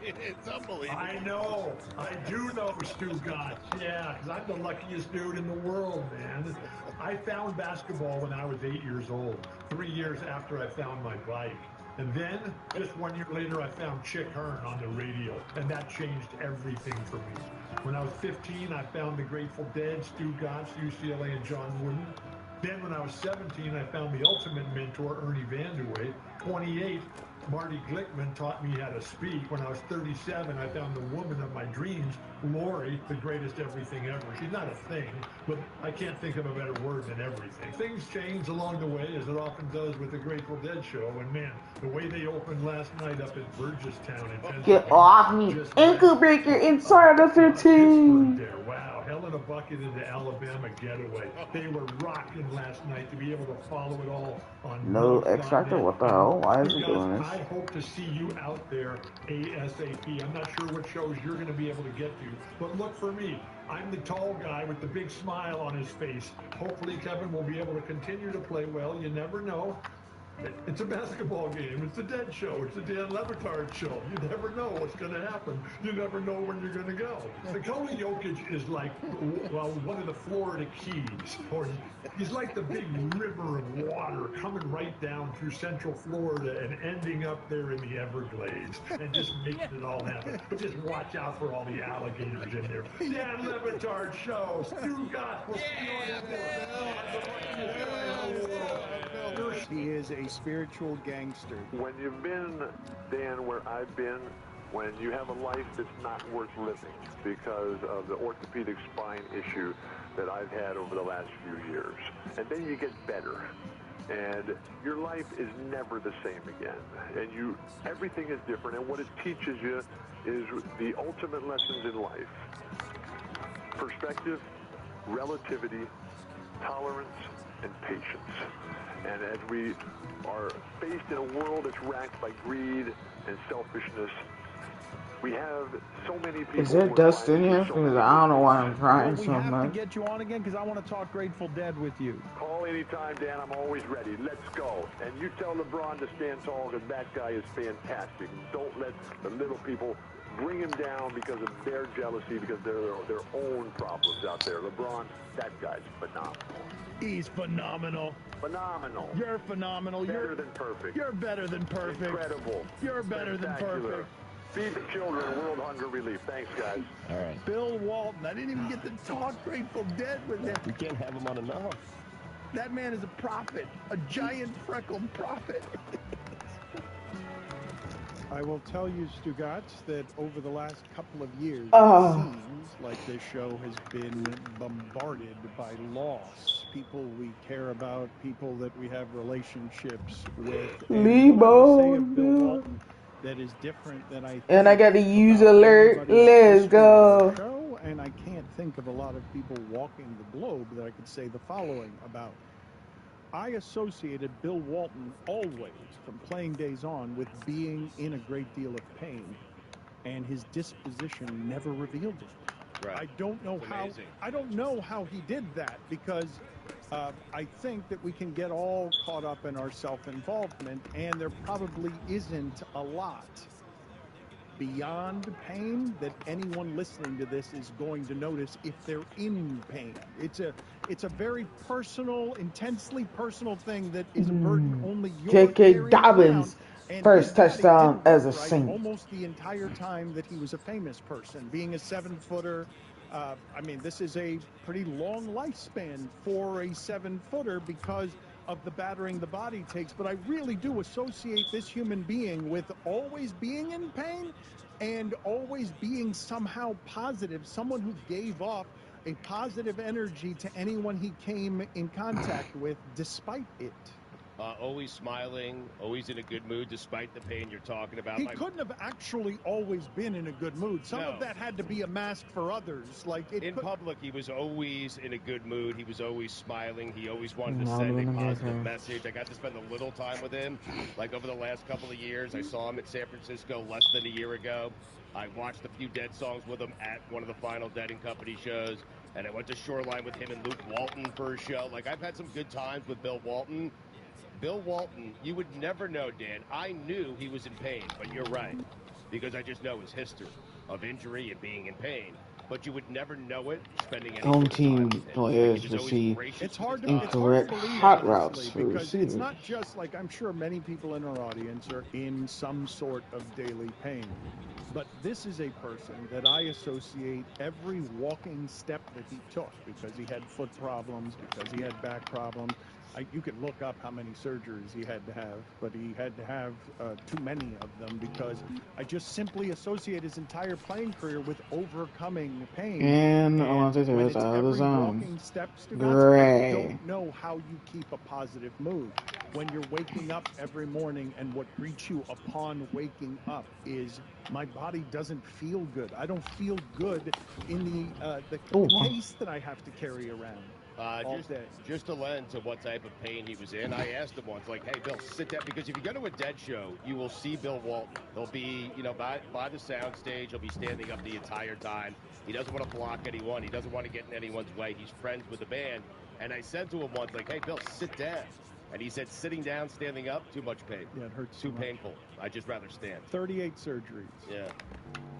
Speaker 4: It's unbelievable.
Speaker 17: I know. I do know Stugatz. Yeah, because I'm the luckiest dude in the world, man. I found basketball when I was 8 years old, 3 years after I found my bike. And then, just 1 year later, I found Chick Hearn on the radio, and that changed everything for me. When I was 15, I found the Grateful Dead, Stu Gotts, UCLA, and John Wooden. Then when I was 17, I found the ultimate mentor, Ernie Vanderway. 28, Marty Glickman taught me how to speak. When I was 37, I found the woman of my dreams, Lori, the greatest everything ever. She's not a thing, but I can't think of a better word than everything. Things change along the way, as it often does with the Grateful Dead show. And man, the way they opened last night up at Burgestown in Pennsylvania.
Speaker 1: Get off me. Ankle breaker inside the 15.
Speaker 17: There. Wow, hell in a bucket in the Alabama getaway. They were rocking last night to be able to follow it all on
Speaker 1: No X Factor? What the hell? Why is he doing this?
Speaker 17: I hope to see you out there ASAP. I'm not sure what shows you're going to be able to get to, but look for me. I'm the tall guy with the big smile on his face. Hopefully Kevin will be able to continue to play well. You never know. It's a basketball game. It's the Dead Show. It's the Dan Levitard Show. You never know what's going to happen. You never know when you're going to go. Nikola Jokic is like, well, one of the Florida Keys. Or he's like the big river of water coming right down through Central Florida and ending up there in the Everglades and just making it all happen. But just watch out for all the alligators in there. Dan Levitard Show. Stu Gotts will see you on
Speaker 3: He is a spiritual gangster.
Speaker 15: When you've been, Dan, where I've been, when you have a life that's not worth living because of the orthopedic spine issue that I've had over the last few years, and then you get better, and your life is never the same again, and everything is different, and what it teaches you is the ultimate lessons in life: perspective, relativity, tolerance, and patience. And as we are faced in a world that's racked by greed and selfishness, we have so many people.
Speaker 1: Is there dust in here? Because I don't know why I'm crying so much.
Speaker 16: We have to get you on again because I want to talk Grateful Dead with you.
Speaker 15: Call anytime, Dan. I'm always ready. Let's go. And you tell LeBron to stand tall because that guy is fantastic. Don't let the little people bring him down because of their jealousy, because their own problems out there. LeBron, that guy's phenomenal.
Speaker 16: He's phenomenal.
Speaker 15: Phenomenal.
Speaker 16: You're phenomenal.
Speaker 15: Better than perfect.
Speaker 16: You're better than perfect.
Speaker 15: Incredible.
Speaker 16: You're better than perfect.
Speaker 15: Feed the children, World Hunger Relief. Thanks, guys.
Speaker 16: All right. Bill Walton. I didn't even get to talk Grateful Dead with him.
Speaker 4: We can't have him on enough.
Speaker 16: That man is a prophet. A giant freckled prophet.
Speaker 3: I will tell you, Stu Gotts, that over the last couple of years,
Speaker 1: Oh.
Speaker 3: it seems like this show has been bombarded by loss. People we care about, people that we have relationships with. And what I will say of Bill Walton that is different than I think
Speaker 1: And I got to use
Speaker 3: about
Speaker 1: alert.
Speaker 3: everybody
Speaker 1: Let's
Speaker 3: else
Speaker 1: go.
Speaker 3: on the show, and I can't think of a lot of people walking the globe that I could say the following about. I associated Bill Walton always, from playing days on, with being in a great deal of pain, and his disposition never revealed it.
Speaker 4: Right.
Speaker 3: I don't know how he did that, because I think that we can get all caught up in our self-involvement, and there probably isn't a lot beyond pain that anyone listening to this is going to notice if they're in pain. It's a very personal, intensely personal thing that is a burden only you're
Speaker 1: J.K. Dobbins, first touchdown as a Saint.
Speaker 3: Almost the entire time that he was a famous person, being a 7-footer. I mean, this is a pretty long lifespan for a 7-footer because of the battering the body takes. But I really do associate this human being with always being in pain and always being somehow positive, someone who gave off a positive energy to anyone he came in contact with despite it.
Speaker 4: Always smiling, always in a good mood despite the pain you're talking about.
Speaker 3: He couldn't have actually always been in a good mood. Some of that had to be a mask for others. Like in
Speaker 4: public, he was always in a good mood. He was always smiling. He always wanted to send a positive message. I got to spend a little time with him, like over the last couple of years. I saw him at San Francisco less than a year ago. I watched a few Dead songs with him at one of the final Dead and Company shows, and I went to Shoreline with him and Luke Walton for a show. Like, I've had some good times with Bill Walton. Bill Walton, you would never know, Dan. I knew he was in pain, but you're right, because I just know his history of injury and being in pain. but you would never know it spending any
Speaker 1: Home
Speaker 4: sort of time
Speaker 1: team
Speaker 4: with him.
Speaker 1: players
Speaker 4: He was always
Speaker 1: receive
Speaker 4: gracious
Speaker 3: It's
Speaker 4: with
Speaker 3: hard
Speaker 4: his
Speaker 3: to
Speaker 4: time.
Speaker 1: incorrect
Speaker 3: believe,
Speaker 1: hot
Speaker 3: honestly,
Speaker 1: routes for
Speaker 3: because it's
Speaker 1: receivers.
Speaker 3: not just like I'm sure many people in our audience are in some sort of daily pain. But this is a person that I associate every walking step that he took because he had foot problems, because he had back problems. You could look up how many surgeries he had to have, but he had to have too many of them because I just simply associate his entire playing career with overcoming pain.
Speaker 1: And
Speaker 3: And
Speaker 1: Alonso
Speaker 3: when
Speaker 1: Davis
Speaker 3: it's
Speaker 1: out of the
Speaker 3: every
Speaker 1: zone.
Speaker 3: walking step, I
Speaker 1: Gray.
Speaker 3: don't know how you keep a positive mood when you're waking up every morning and what greets you upon waking up is my body doesn't feel good. I don't feel good in the case that I have to carry around all day.
Speaker 4: Just to lend to what type of pain he was in, I asked him once, like, hey, Bill, sit down. Because if you go to a Dead show, you will see Bill Walton. He'll be, by the sound stage. He'll be standing up the entire time. He doesn't want to block anyone. He doesn't want to get in anyone's way. He's friends with the band. And I said to him once, like, hey, Bill, sit down. And he said, sitting down, standing up, too much pain.
Speaker 3: Yeah, it hurts
Speaker 4: too painful. I'd just rather stand.
Speaker 3: 38 surgeries.
Speaker 4: Yeah.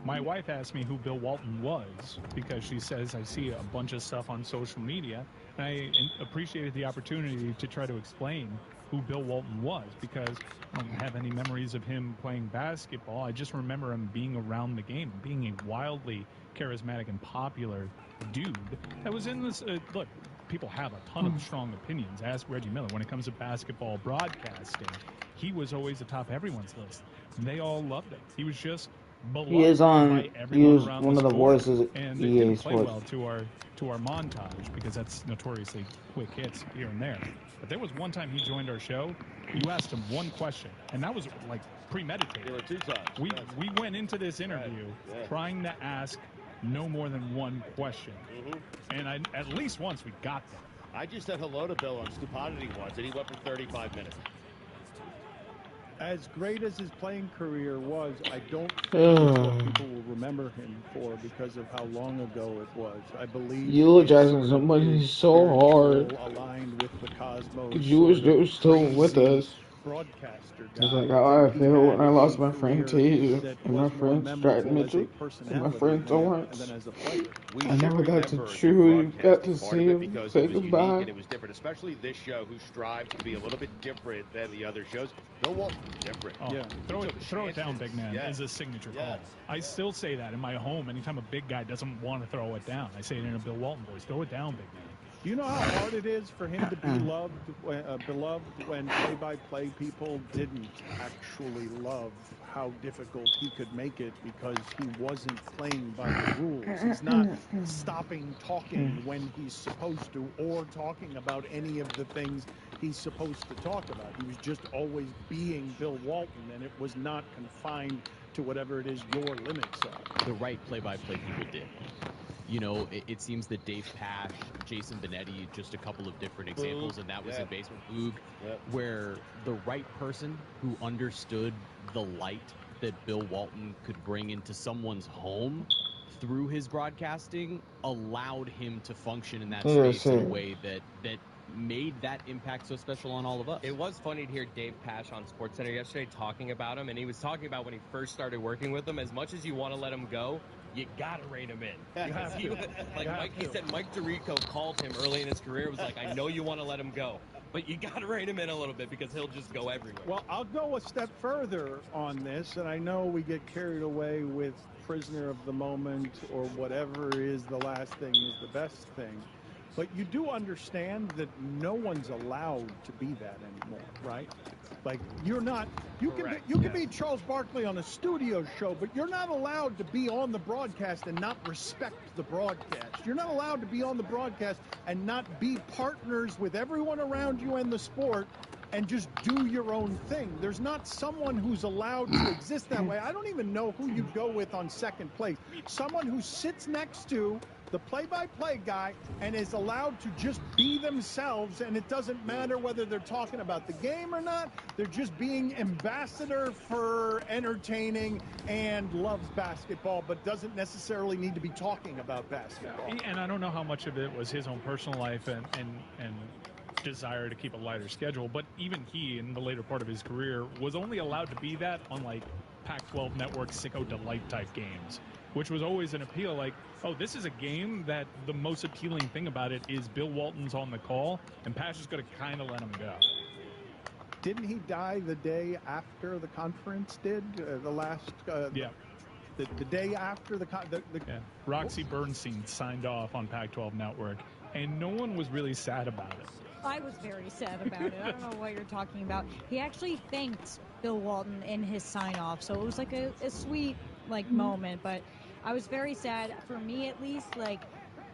Speaker 2: My wife asked me who Bill Walton was because she says I see a bunch of stuff on social media, and I appreciated the opportunity to try to explain who Bill Walton was because I don't have any memories of him playing basketball. I just remember him being around the game, being a wildly charismatic and popular dude that was in this. Look, people have a ton of strong opinions. Ask Reggie Miller. When it comes to basketball broadcasting, he was always atop everyone's list. They all loved him. He was just beloved
Speaker 1: He is on.
Speaker 2: by
Speaker 1: He
Speaker 2: everyone
Speaker 1: is
Speaker 2: around
Speaker 1: one
Speaker 2: the
Speaker 1: of the
Speaker 2: sport.
Speaker 1: voices of
Speaker 2: And it
Speaker 1: EA
Speaker 2: didn't play
Speaker 1: Sports.
Speaker 2: well to our montage because that's notoriously quick hits here and there. But there was one time he joined our show. You asked him one question, and that was like premeditated.
Speaker 4: There were 2 times.
Speaker 2: We went into this interview trying to ask no more than one question, and at least once we got there.
Speaker 4: I just said hello to Bill on Stupidity once, and he went for 35 minutes.
Speaker 3: As great as his playing career was, I don't think it's what people will remember him for because of how long ago it was. I believe
Speaker 1: Eulogizing somebody so hard.
Speaker 3: aligned with the Cosmos.
Speaker 1: Because you was still with us.
Speaker 3: Broadcaster guy.
Speaker 1: It's like how I feel when I lost my friend Tasia
Speaker 3: that
Speaker 1: and my
Speaker 3: was more
Speaker 1: friend Stratton
Speaker 3: memorable as a
Speaker 1: Mitchell and my
Speaker 3: personality
Speaker 1: friend Torrance.
Speaker 3: than as a player.
Speaker 4: We
Speaker 1: I
Speaker 4: should
Speaker 1: never got to
Speaker 4: remember the
Speaker 1: truly got to
Speaker 4: broadcasting part
Speaker 1: see
Speaker 4: of it
Speaker 1: him
Speaker 4: because
Speaker 1: say
Speaker 4: it was unique
Speaker 1: goodbye.
Speaker 4: and it was different, especially this show who strives to be a little bit different than the other shows. Bill Walton's different.
Speaker 2: Oh,
Speaker 3: Yeah.
Speaker 2: Throw it down, big man, is a signature call. I still say that in my home anytime a big guy doesn't want to throw it down. I say it in a Bill Walton voice. Throw it down, big man.
Speaker 3: Do you know how hard it is for him to be beloved when play-by-play people didn't actually love how difficult he could make it because he wasn't playing by the rules. He's not stopping talking when he's supposed to or talking about any of the things he's supposed to talk about. He was just always being Bill Walton, and it was not confined to whatever it is your limits are.
Speaker 13: The right play-by-play people did. You know, it seems that Dave Pash, Jason Benetti, just a couple of different examples, and that was in Basement Boog, where the right person who understood the light that Bill Walton could bring into someone's home through his broadcasting allowed him to function in that space in a way that made that impact so special on all of us.
Speaker 5: It was funny to hear Dave Pash on SportsCenter yesterday talking about him, and he was talking about when he first started working with him, as much as you want to let him go, you gotta rein him in. Because he said Mike Tirico called him early in his career, was like, I know you want to let him go, but you gotta rein him in a little bit because he'll just go everywhere.
Speaker 3: Well, I'll go a step further on this, and I know we get carried away with prisoner of the moment or whatever is the last thing is the best thing. But you do understand that no one's allowed to be that anymore, right? Like, you're not, you can be Charles Barkley on a studio show, but you're not allowed to be on the broadcast and not respect the broadcast. You're not allowed to be on the broadcast and not be partners with everyone around you in the sport and just do your own thing. There's not someone who's allowed to exist that way. I don't even know who you'd go with on second place. Someone who sits next to the play-by-play guy and is allowed to just be themselves, and it doesn't matter whether they're talking about the game or not. They're just being ambassador for entertaining and loves basketball, but doesn't necessarily need to be talking about basketball.
Speaker 2: And I don't know how much of it was his own personal life and desire to keep a lighter schedule, but even he, in the later part of his career, was only allowed to be that on like Pac-12 Network Sicko Delight type games. which was always an appeal. Like, oh, this is a game that the most appealing thing about it is Bill Walton's on the call, and Pash is going to kind of let him go.
Speaker 3: Didn't he die the day after the conference did? The last...
Speaker 2: yeah.
Speaker 3: The day after the
Speaker 2: yeah. Roxy Bernstein signed off on Pac-12 Network, and no one was really sad about it.
Speaker 9: I was very sad about it. I don't know what you're talking about. He actually thanked Bill Walton in his sign-off, so it was like a sweet moment. But I was very sad, for me at least. Like,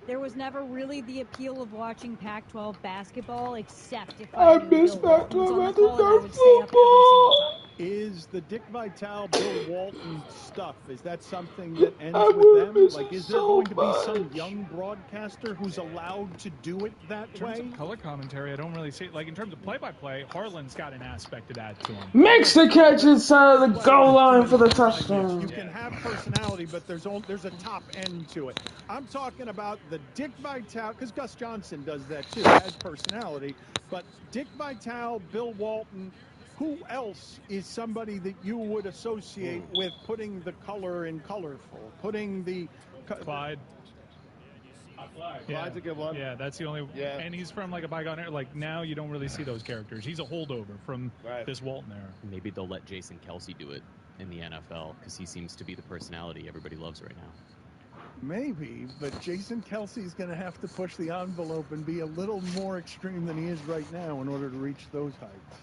Speaker 9: there was never really the appeal of watching Pac-12 basketball, except if I knew Bill Walton was on the call, and I would stay up every single time.
Speaker 3: Is the Dick Vitale, Bill Walton stuff, is that something that ends with them? Like, is there going to be some young broadcaster who's allowed to do it that
Speaker 2: In terms
Speaker 3: way?
Speaker 2: of color commentary, I don't really see it. Like, in terms of play-by-play, Harlan's got an aspect of that to him.
Speaker 1: Makes the catch inside of the goal line for the touchdown.
Speaker 3: You can have personality, but there's a top end to it. I'm talking about the Dick Vitale, because Gus Johnson does that too, has personality. But Dick Vitale, Bill Walton, who else is somebody that you would associate with putting the color in colorful, putting the...
Speaker 2: Clyde.
Speaker 4: Clyde's a good one.
Speaker 2: Yeah, that's the only...
Speaker 4: Yeah.
Speaker 2: And he's from, like, a bygone era. Like, now you don't really see those characters. He's a holdover from this Walton era.
Speaker 13: Maybe they'll let Jason Kelsey do it in the NFL, because he seems to be the personality everybody loves right now.
Speaker 3: Maybe, but Jason Kelsey's going to have to push the envelope and be a little more extreme than he is right now in order to reach those heights.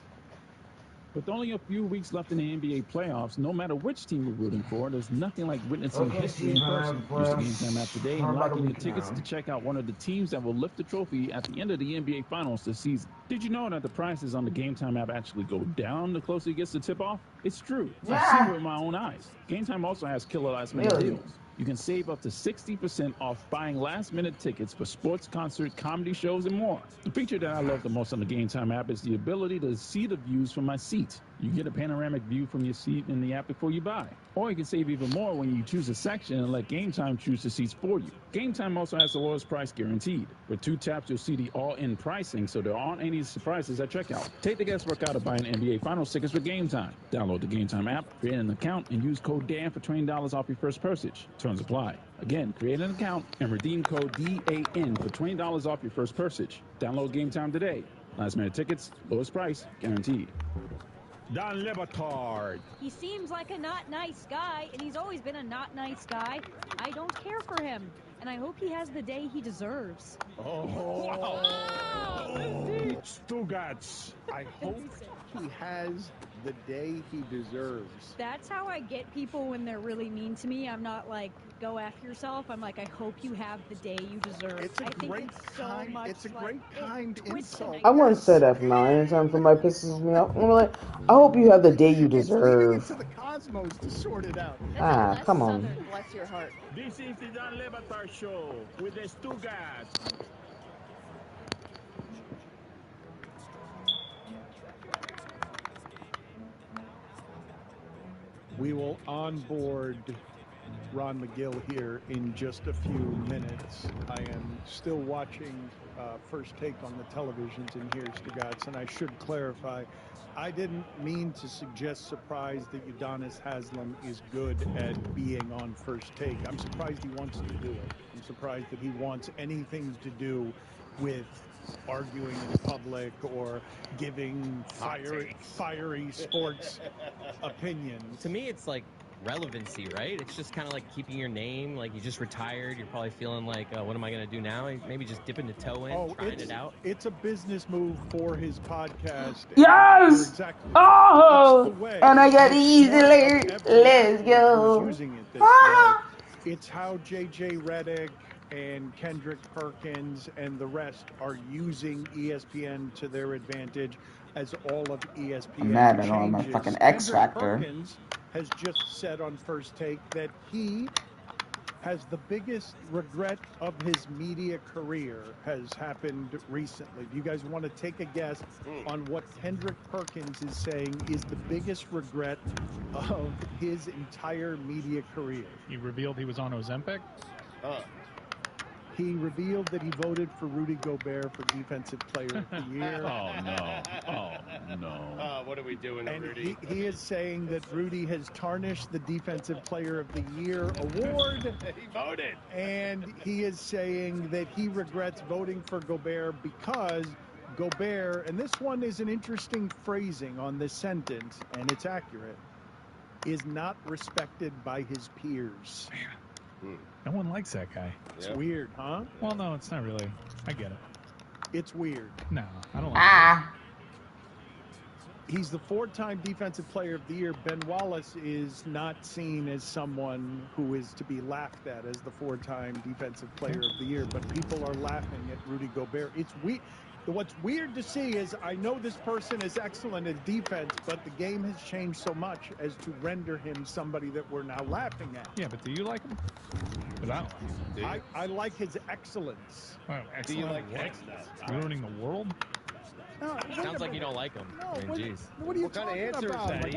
Speaker 6: With only a few weeks left in the NBA playoffs, no matter which team you're rooting for, there's nothing like witnessing history in person. Use the Game Time app today and lock in your tickets to check out one of the teams that will lift the trophy at the end of the NBA Finals this season. Did you know that the prices on the Game Time app actually go down the closer it gets to tip-off? It's true. I've seen it with my own eyes. Game Time also has killer last-minute deals. You can save up to 60% off buying last-minute tickets for sports, concert, comedy shows, and more. The feature that I love the most on the Game Time app is the ability to see the views from my seat. You get a panoramic view from your seat in the app before you buy. Or you can save even more when you choose a section and let Game Time choose the seats for you. Game Time also has the lowest price guaranteed. With 2 taps, you'll see the all-in pricing, so there aren't any surprises at checkout. Take the guesswork out of buying NBA Finals tickets with Game Time. Download the Game Time app, create an account, and use code DAN for $20 off your first purchase. Terms apply. Again, create an account and redeem code DAN for $20 off your first purchase. Download Game Time today. Last minute tickets, lowest price, guaranteed.
Speaker 7: Don Le Batard.
Speaker 9: He seems like a not nice guy, and he's always been a not nice guy. I don't care for him, and I hope he has the day he deserves.
Speaker 3: Stugats. I hope he has the day he deserves.
Speaker 9: That's how I get people when they're really mean to me. I'm not like, go F yourself. I'm like, I hope you have the day you deserve.
Speaker 3: It's a great kind insult.
Speaker 1: I wouldn't say that from now. Anytime somebody pisses me off, I'm like, I hope you have the day you deserve.
Speaker 3: It's leaving it to the cosmos to sort it out.
Speaker 1: Come on.
Speaker 10: Bless your heart.
Speaker 7: This is the Don Le Batard Show with the Stugats.
Speaker 3: We will onboard Ron McGill here in just a few minutes. I am still watching First Take on the televisions in here, Stugats, and I should clarify, I didn't mean to suggest surprise that Udonis Haslem is good at being on First Take. I'm surprised he wants to do it. I'm surprised that he wants anything to do with arguing in public or giving fiery sports opinions.
Speaker 5: To me, it's like relevancy, right? It's just kind of like keeping your name. Like, you just retired, you're probably feeling like, what am I going to do now? Maybe just dipping the toe in, trying it out.
Speaker 3: It's a business move for his podcast.
Speaker 1: Yes!
Speaker 3: Exactly.
Speaker 1: Oh! And I got easy alert. Let's go.
Speaker 3: Using it this way. It's how JJ Redick and Kendrick Perkins and the rest are using ESPN to their advantage as all of ESPN
Speaker 1: Madden on my fucking X Factor.
Speaker 3: Perkins has just said on First Take that he has the biggest regret of his media career has happened recently. Do you guys want to take a guess on what Kendrick Perkins is saying is the biggest regret of his entire media career?
Speaker 2: He revealed he was on Ozempic.
Speaker 3: He revealed that he voted for Rudy Gobert for Defensive Player of the Year.
Speaker 6: Oh, no. Oh, no.
Speaker 4: What are we doing to
Speaker 3: And
Speaker 4: Rudy?
Speaker 3: he is saying that Rudy has tarnished the Defensive Player of the Year award.
Speaker 4: He voted.
Speaker 3: And he is saying that he regrets voting for Gobert because Gobert, and this one is an interesting phrasing on this sentence, and it's accurate, is not respected by his peers.
Speaker 2: No one likes that guy.
Speaker 3: It's weird, huh?
Speaker 2: Well, no, it's not really. I get it.
Speaker 3: It's weird.
Speaker 2: No, I don't like it.
Speaker 3: He's the 4-time Defensive Player of the Year. Ben Wallace is not seen as someone who is to be laughed at as the 4-time Defensive Player of the Year, but people are laughing at Rudy Gobert. It's weird. What's weird to see is I know this person is excellent at defense, but the game has changed so much as to render him somebody that we're now laughing at.
Speaker 2: Yeah, but do you like him? Because I don't like him.
Speaker 3: I like his excellence.
Speaker 2: Oh, excellent. Do you like excellence? Ruining the world?
Speaker 3: No,
Speaker 5: Sounds like you don't like him.
Speaker 3: No,
Speaker 5: I mean, jeez.
Speaker 3: What are you
Speaker 4: What kind of
Speaker 3: talking
Speaker 4: answer
Speaker 3: about?
Speaker 4: is that?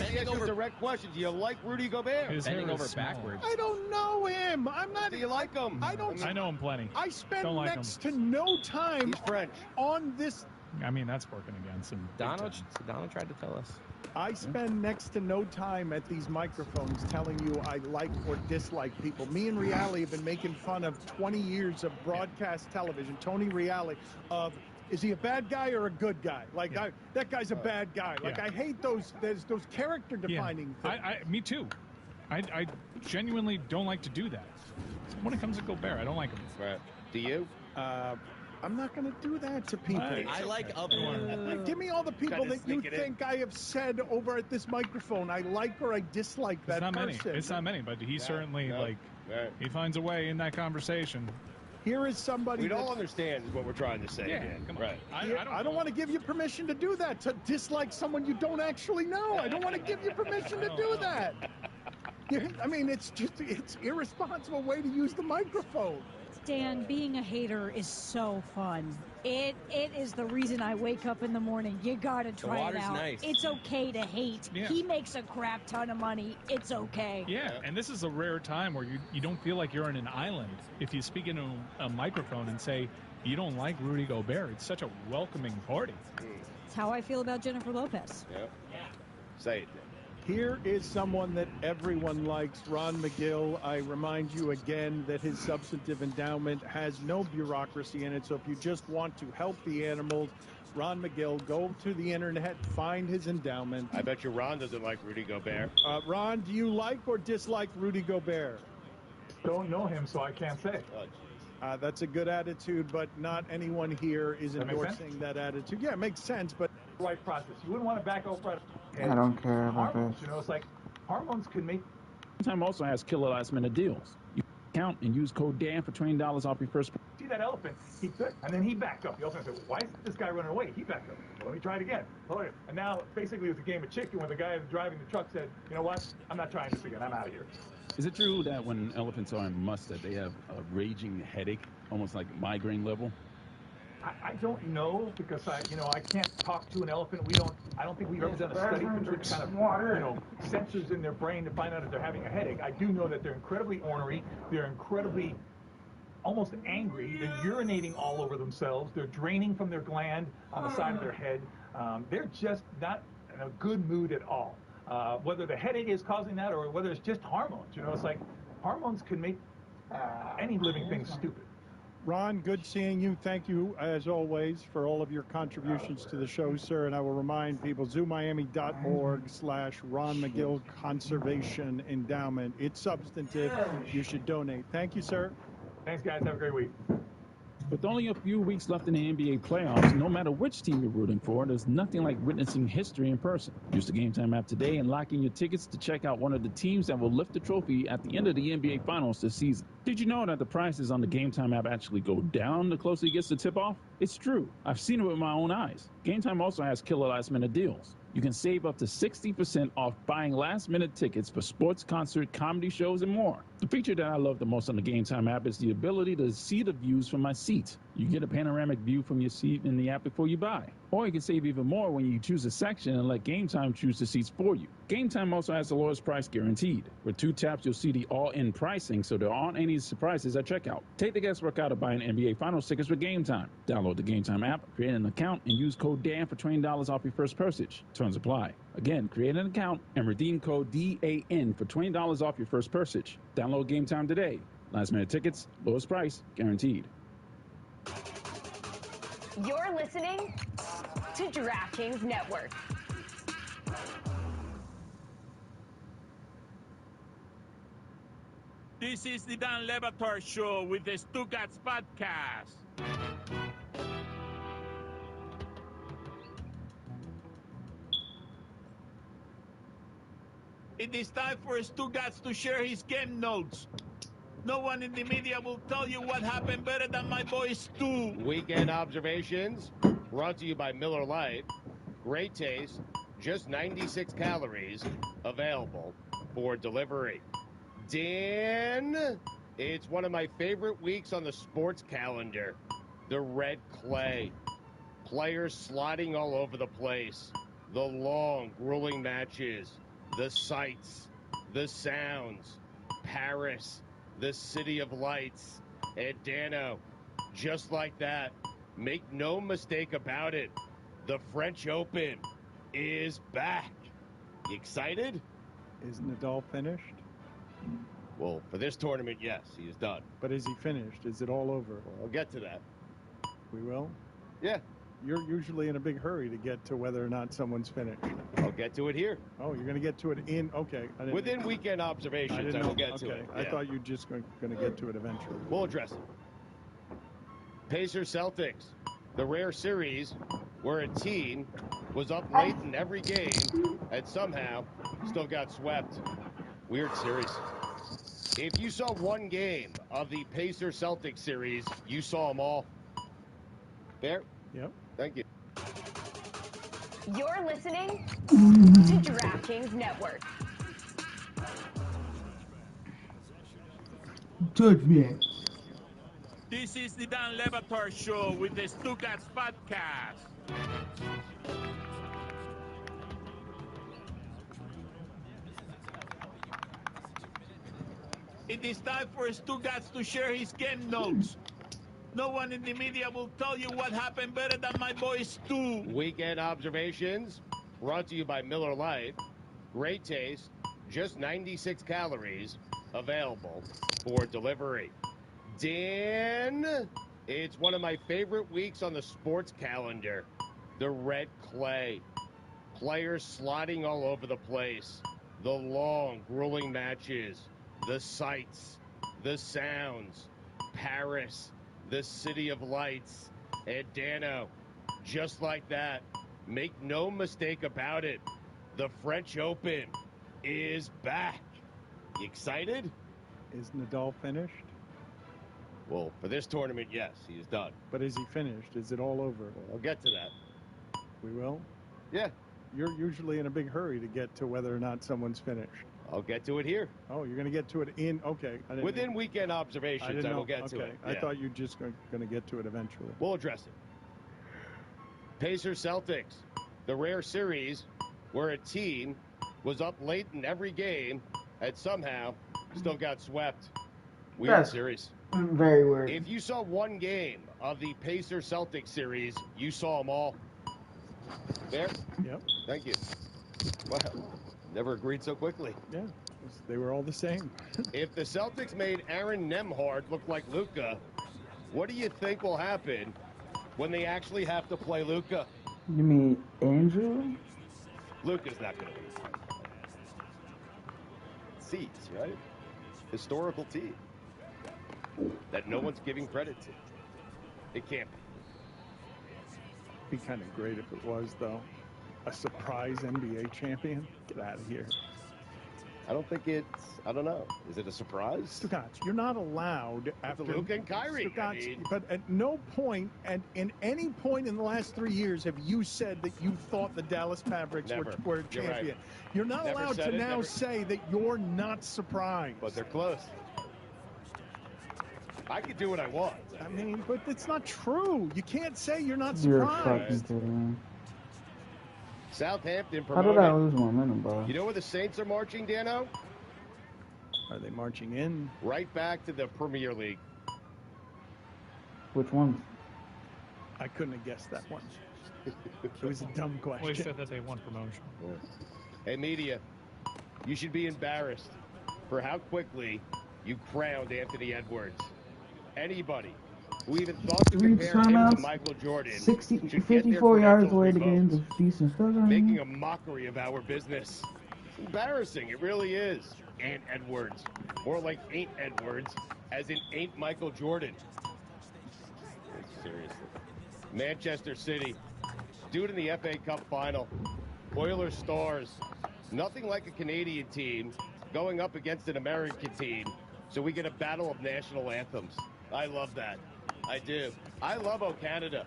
Speaker 4: He asked you a direct question. Do you like Rudy Gobert?
Speaker 2: His
Speaker 5: Bending
Speaker 2: hair
Speaker 5: over
Speaker 2: is small.
Speaker 5: backwards.
Speaker 3: I don't know him. I'm not.
Speaker 4: Do you like him?
Speaker 3: I don't.
Speaker 2: I know him plenty.
Speaker 3: I spend
Speaker 2: Don't like
Speaker 3: next to no time
Speaker 4: He's French.
Speaker 3: on this.
Speaker 2: I mean, that's working against him. big
Speaker 5: Donald
Speaker 2: time.
Speaker 5: tried to tell us.
Speaker 3: I spend next to no time at these microphones telling you I like or dislike people. Me and Reale have been making fun of 20 years of broadcast television. Tony Reale of. Is he a bad guy or a good guy? Like, that guy's a bad guy. Like, I hate those character-defining things.
Speaker 2: Me too. I genuinely don't like to do that. When it comes to Gobert, I don't like him.
Speaker 4: Right. Do you?
Speaker 3: I'm not going to do that to people.
Speaker 5: I like other ones.
Speaker 3: Give me all the people that you think I have said over at this microphone. I like or I dislike that person.
Speaker 2: It's not many, but he certainly, he finds a way in that conversation.
Speaker 3: Here is somebody
Speaker 4: We don't understand is what we're trying to say.
Speaker 2: Yeah,
Speaker 4: again.
Speaker 2: come on.
Speaker 4: Right.
Speaker 3: I don't want to give you permission to do that, to dislike someone you don't actually know. I don't want to give you permission to do that. I mean, it's irresponsible way to use the microphone.
Speaker 9: Dan, being a hater is so fun. It is the reason I wake up in the morning. You gotta try it
Speaker 5: water's
Speaker 9: out.
Speaker 5: nice.
Speaker 9: It's okay to hate.
Speaker 2: Yeah.
Speaker 9: He makes a crap ton of money. It's okay.
Speaker 2: Yeah, and this is a rare time where you don't feel like you're on an island. If you speak into a microphone and say you don't like Rudy Gobert, it's such a welcoming party.
Speaker 9: It's how I feel about Jennifer Lopez.
Speaker 4: Yep. Say it.
Speaker 3: Here is someone that everyone likes, Ron McGill. I remind you again that his substantive endowment has no bureaucracy in it. So if you just want to help the animals, Ron McGill, go to the internet, find his endowment.
Speaker 4: I bet you Ron doesn't like Rudy Gobert.
Speaker 3: Ron, do you like or dislike Rudy Gobert?
Speaker 17: Don't know him, so I can't say.
Speaker 3: That's a good attitude, but not anyone here is
Speaker 17: That makes
Speaker 3: endorsing that attitude. Yeah, it makes sense, but
Speaker 17: Right process. You wouldn't want to back out front.
Speaker 1: I don't care about
Speaker 17: Hormones,
Speaker 1: this.
Speaker 17: you know, it's like hormones can make.
Speaker 6: Time also has killer last minute deals. You count and use code Dan for $20 off your first.
Speaker 17: See that elephant? He took, and then he backed up. The elephant said, "Why is this guy running away?" He backed up. Well, let me try it again. And now, basically, it was a game of chicken when the guy driving the truck said, "You know what? I'm not trying this again. I'm out of here."
Speaker 6: Is it true that when elephants are in mustard, they have a raging headache, almost like migraine level?
Speaker 17: I don't know because I can't talk to an elephant. I don't think we've ever done a study to put kind of, sensors in their brain to find out if they're having a headache. I do know that they're incredibly ornery. They're incredibly almost angry. They're urinating all over themselves. They're draining from their gland on the side of their head. They're just not in a good mood at all. Whether the headache is causing that or whether it's just hormones. It's like hormones can make any living thing stupid.
Speaker 3: Ron, good seeing you. Thank you, as always, for all of your contributions to the show, sir. And I will remind people, zoomiami.org/Ron McGill Conservation Endowment. It's substantive. You should donate. Thank you, sir.
Speaker 17: Thanks, guys. Have a great week.
Speaker 6: With only a few weeks left in the NBA playoffs, no matter which team you're rooting for, there's nothing like witnessing history in person. Use the Game Time app today and lock in your tickets to check out one of the teams that will lift the trophy at the end of the NBA Finals this season. Did you know that the prices on the Game Time app actually go down the closer it gets to tip-off? It's true. I've seen it with my own eyes. Game Time also has killer last-minute deals. You can save up to 60% off buying last-minute tickets for sports, concert, comedy shows, and more. The feature that I love the most on the Game Time app is the ability to see the views from my seat. You get a panoramic view from your seat in the app before you buy. Or you can save even more when you choose a section and let Game Time choose the seats for you. Game Time also has the lowest price guaranteed. With 2 taps, you'll see the all-in pricing, so there aren't any surprises at checkout. Take the guesswork out of buying NBA Finals tickets with Game Time. Download the Game Time app, create an account, and use code DAN for $20 off your first purchase. Terms apply. Again, create an account and redeem code DAN for $20 off your first purchase. Download Game Time today. Last minute tickets, lowest price, guaranteed.
Speaker 10: You're listening to DraftKings Network.
Speaker 7: This is the Dan Levator Show with the Stugatz Podcast. It is time for Stugatz to share his game notes. No one in the media will tell you what happened better than my boy Stu.
Speaker 4: Weekend observations brought to you by Miller Lite. Great taste, just 96 calories, available for delivery. Dan, it's one of my favorite weeks on the sports calendar. The red clay. Players sliding all over the place. The long, grueling matches. The sights. The sounds. Paris. The City of Lights. And Dano, just like that. Make no mistake about it. The French Open is back. You excited?
Speaker 3: Is Nadal finished?
Speaker 4: Well, for this tournament, yes, he is done.
Speaker 3: But is he finished? Is it all over?
Speaker 4: Well, I'll get to that.
Speaker 3: We will?
Speaker 4: Yeah.
Speaker 3: You're usually in a big hurry to get to whether or not someone's finished.
Speaker 4: I'll get to it here.
Speaker 3: Oh, you're going to get to it in... Okay.
Speaker 4: Within weekend observations, I will get to it.
Speaker 3: I
Speaker 4: Yeah.
Speaker 3: thought you were just going to get to it eventually.
Speaker 4: We'll address it. Pacers Celtics, the rare series where a team was up late in every game and somehow still got swept. Weird series. If you saw one game of the Pacers Celtics series, you saw them all. Fair?
Speaker 3: Yep.
Speaker 4: Thank you.
Speaker 10: You're listening to DraftKings Network.
Speaker 1: Judgment.
Speaker 7: This is the Dan Levator Show with the Stugatz Podcast. It is time for Stugatz to share his game notes. No one in the media will tell you what happened better than my boy Stu.
Speaker 4: Weekend observations brought to you by Miller Lite. Great taste, just 96 calories, available for delivery. Dan, it's one of my favorite weeks on the sports calendar. The red clay. Players sliding all over the place. The long, grueling matches. The sights. The sounds. Paris. The City of Lights. And Dano, just like that. Make no mistake about it. The French Open is back. You excited?
Speaker 3: Is Nadal finished?
Speaker 4: Well, for this tournament, yes, he is done.
Speaker 3: But is he finished? Is it all over?
Speaker 4: Well, I'll get to that.
Speaker 3: We will?
Speaker 4: Yeah.
Speaker 3: You're usually in a big hurry to get to whether or not someone's finished.
Speaker 4: I'll get to it here.
Speaker 3: Oh, you're going to get to it in... Okay.
Speaker 4: Within weekend observations, I will get to it.
Speaker 3: I
Speaker 4: Yeah.
Speaker 3: thought you were just going to get to it eventually.
Speaker 4: We'll address it. Pacers Celtics, the rare series where a team was up late in every game and somehow still got swept. Weird
Speaker 1: Yes.
Speaker 4: series.
Speaker 1: Very weird.
Speaker 4: If you saw one game of the Pacers Celtics series, you saw them all. There?
Speaker 3: Yep.
Speaker 4: Thank you. Wow. Never agreed so quickly.
Speaker 3: Yeah. They were all the same.
Speaker 4: If the Celtics made Aaron Nemhard look like Luka, what do you think will happen when they actually have to play Luka?
Speaker 1: You mean Andrew?
Speaker 4: Luka's not going to lose. Seeds, right? Historical team that no one's giving credit to. It can't
Speaker 3: Be kind of great if it was, though. A surprise NBA champion? Get out of here.
Speaker 4: I don't think it's, I don't know. Is it a surprise?
Speaker 3: Stugatz, you're not allowed after
Speaker 4: Luke and Kyrie.
Speaker 3: Stugatz, but at no point, and in any point in the last 3 years, have you said that you thought the Dallas Mavericks were a champion.
Speaker 4: You're right.
Speaker 3: You're not
Speaker 4: Never
Speaker 3: allowed
Speaker 4: said
Speaker 3: to
Speaker 4: it,
Speaker 3: now
Speaker 4: never-
Speaker 3: say that you're not surprised.
Speaker 4: But they're close. I can do what I want.
Speaker 3: I mean, but it's not true. You can't say you're not
Speaker 1: You're a
Speaker 3: surprised.
Speaker 1: fucking kid, man.
Speaker 4: Southampton
Speaker 1: How
Speaker 4: promoted.
Speaker 1: did I lose momentum, bro?
Speaker 4: You know where the Saints are marching, Dano?
Speaker 3: Are they marching in?
Speaker 4: Right back to the Premier League.
Speaker 1: Which ones?
Speaker 3: I couldn't have guessed that one. It was a dumb question.
Speaker 2: Well, he said that they won promotion.
Speaker 4: Hey, media, you should be embarrassed for how quickly you crowned Anthony Edwards. Anybody who even thought to
Speaker 1: 3
Speaker 4: compare him to
Speaker 1: timeouts,
Speaker 4: Michael Jordan
Speaker 1: 60,
Speaker 4: should get
Speaker 1: 54
Speaker 4: their
Speaker 1: yards away to
Speaker 4: credentials
Speaker 1: gain
Speaker 4: revoked.
Speaker 1: the decent score.
Speaker 4: Making a mockery of our business. It's embarrassing. It really is. Ant Edwards. More like Ain't Edwards, as in Ain't Michael Jordan. Seriously. Manchester City. Dude in the FA Cup final. Oilers Stars. Nothing like a Canadian team going up against an American team. So we get a battle of national anthems. I love that. I do. I love O Canada.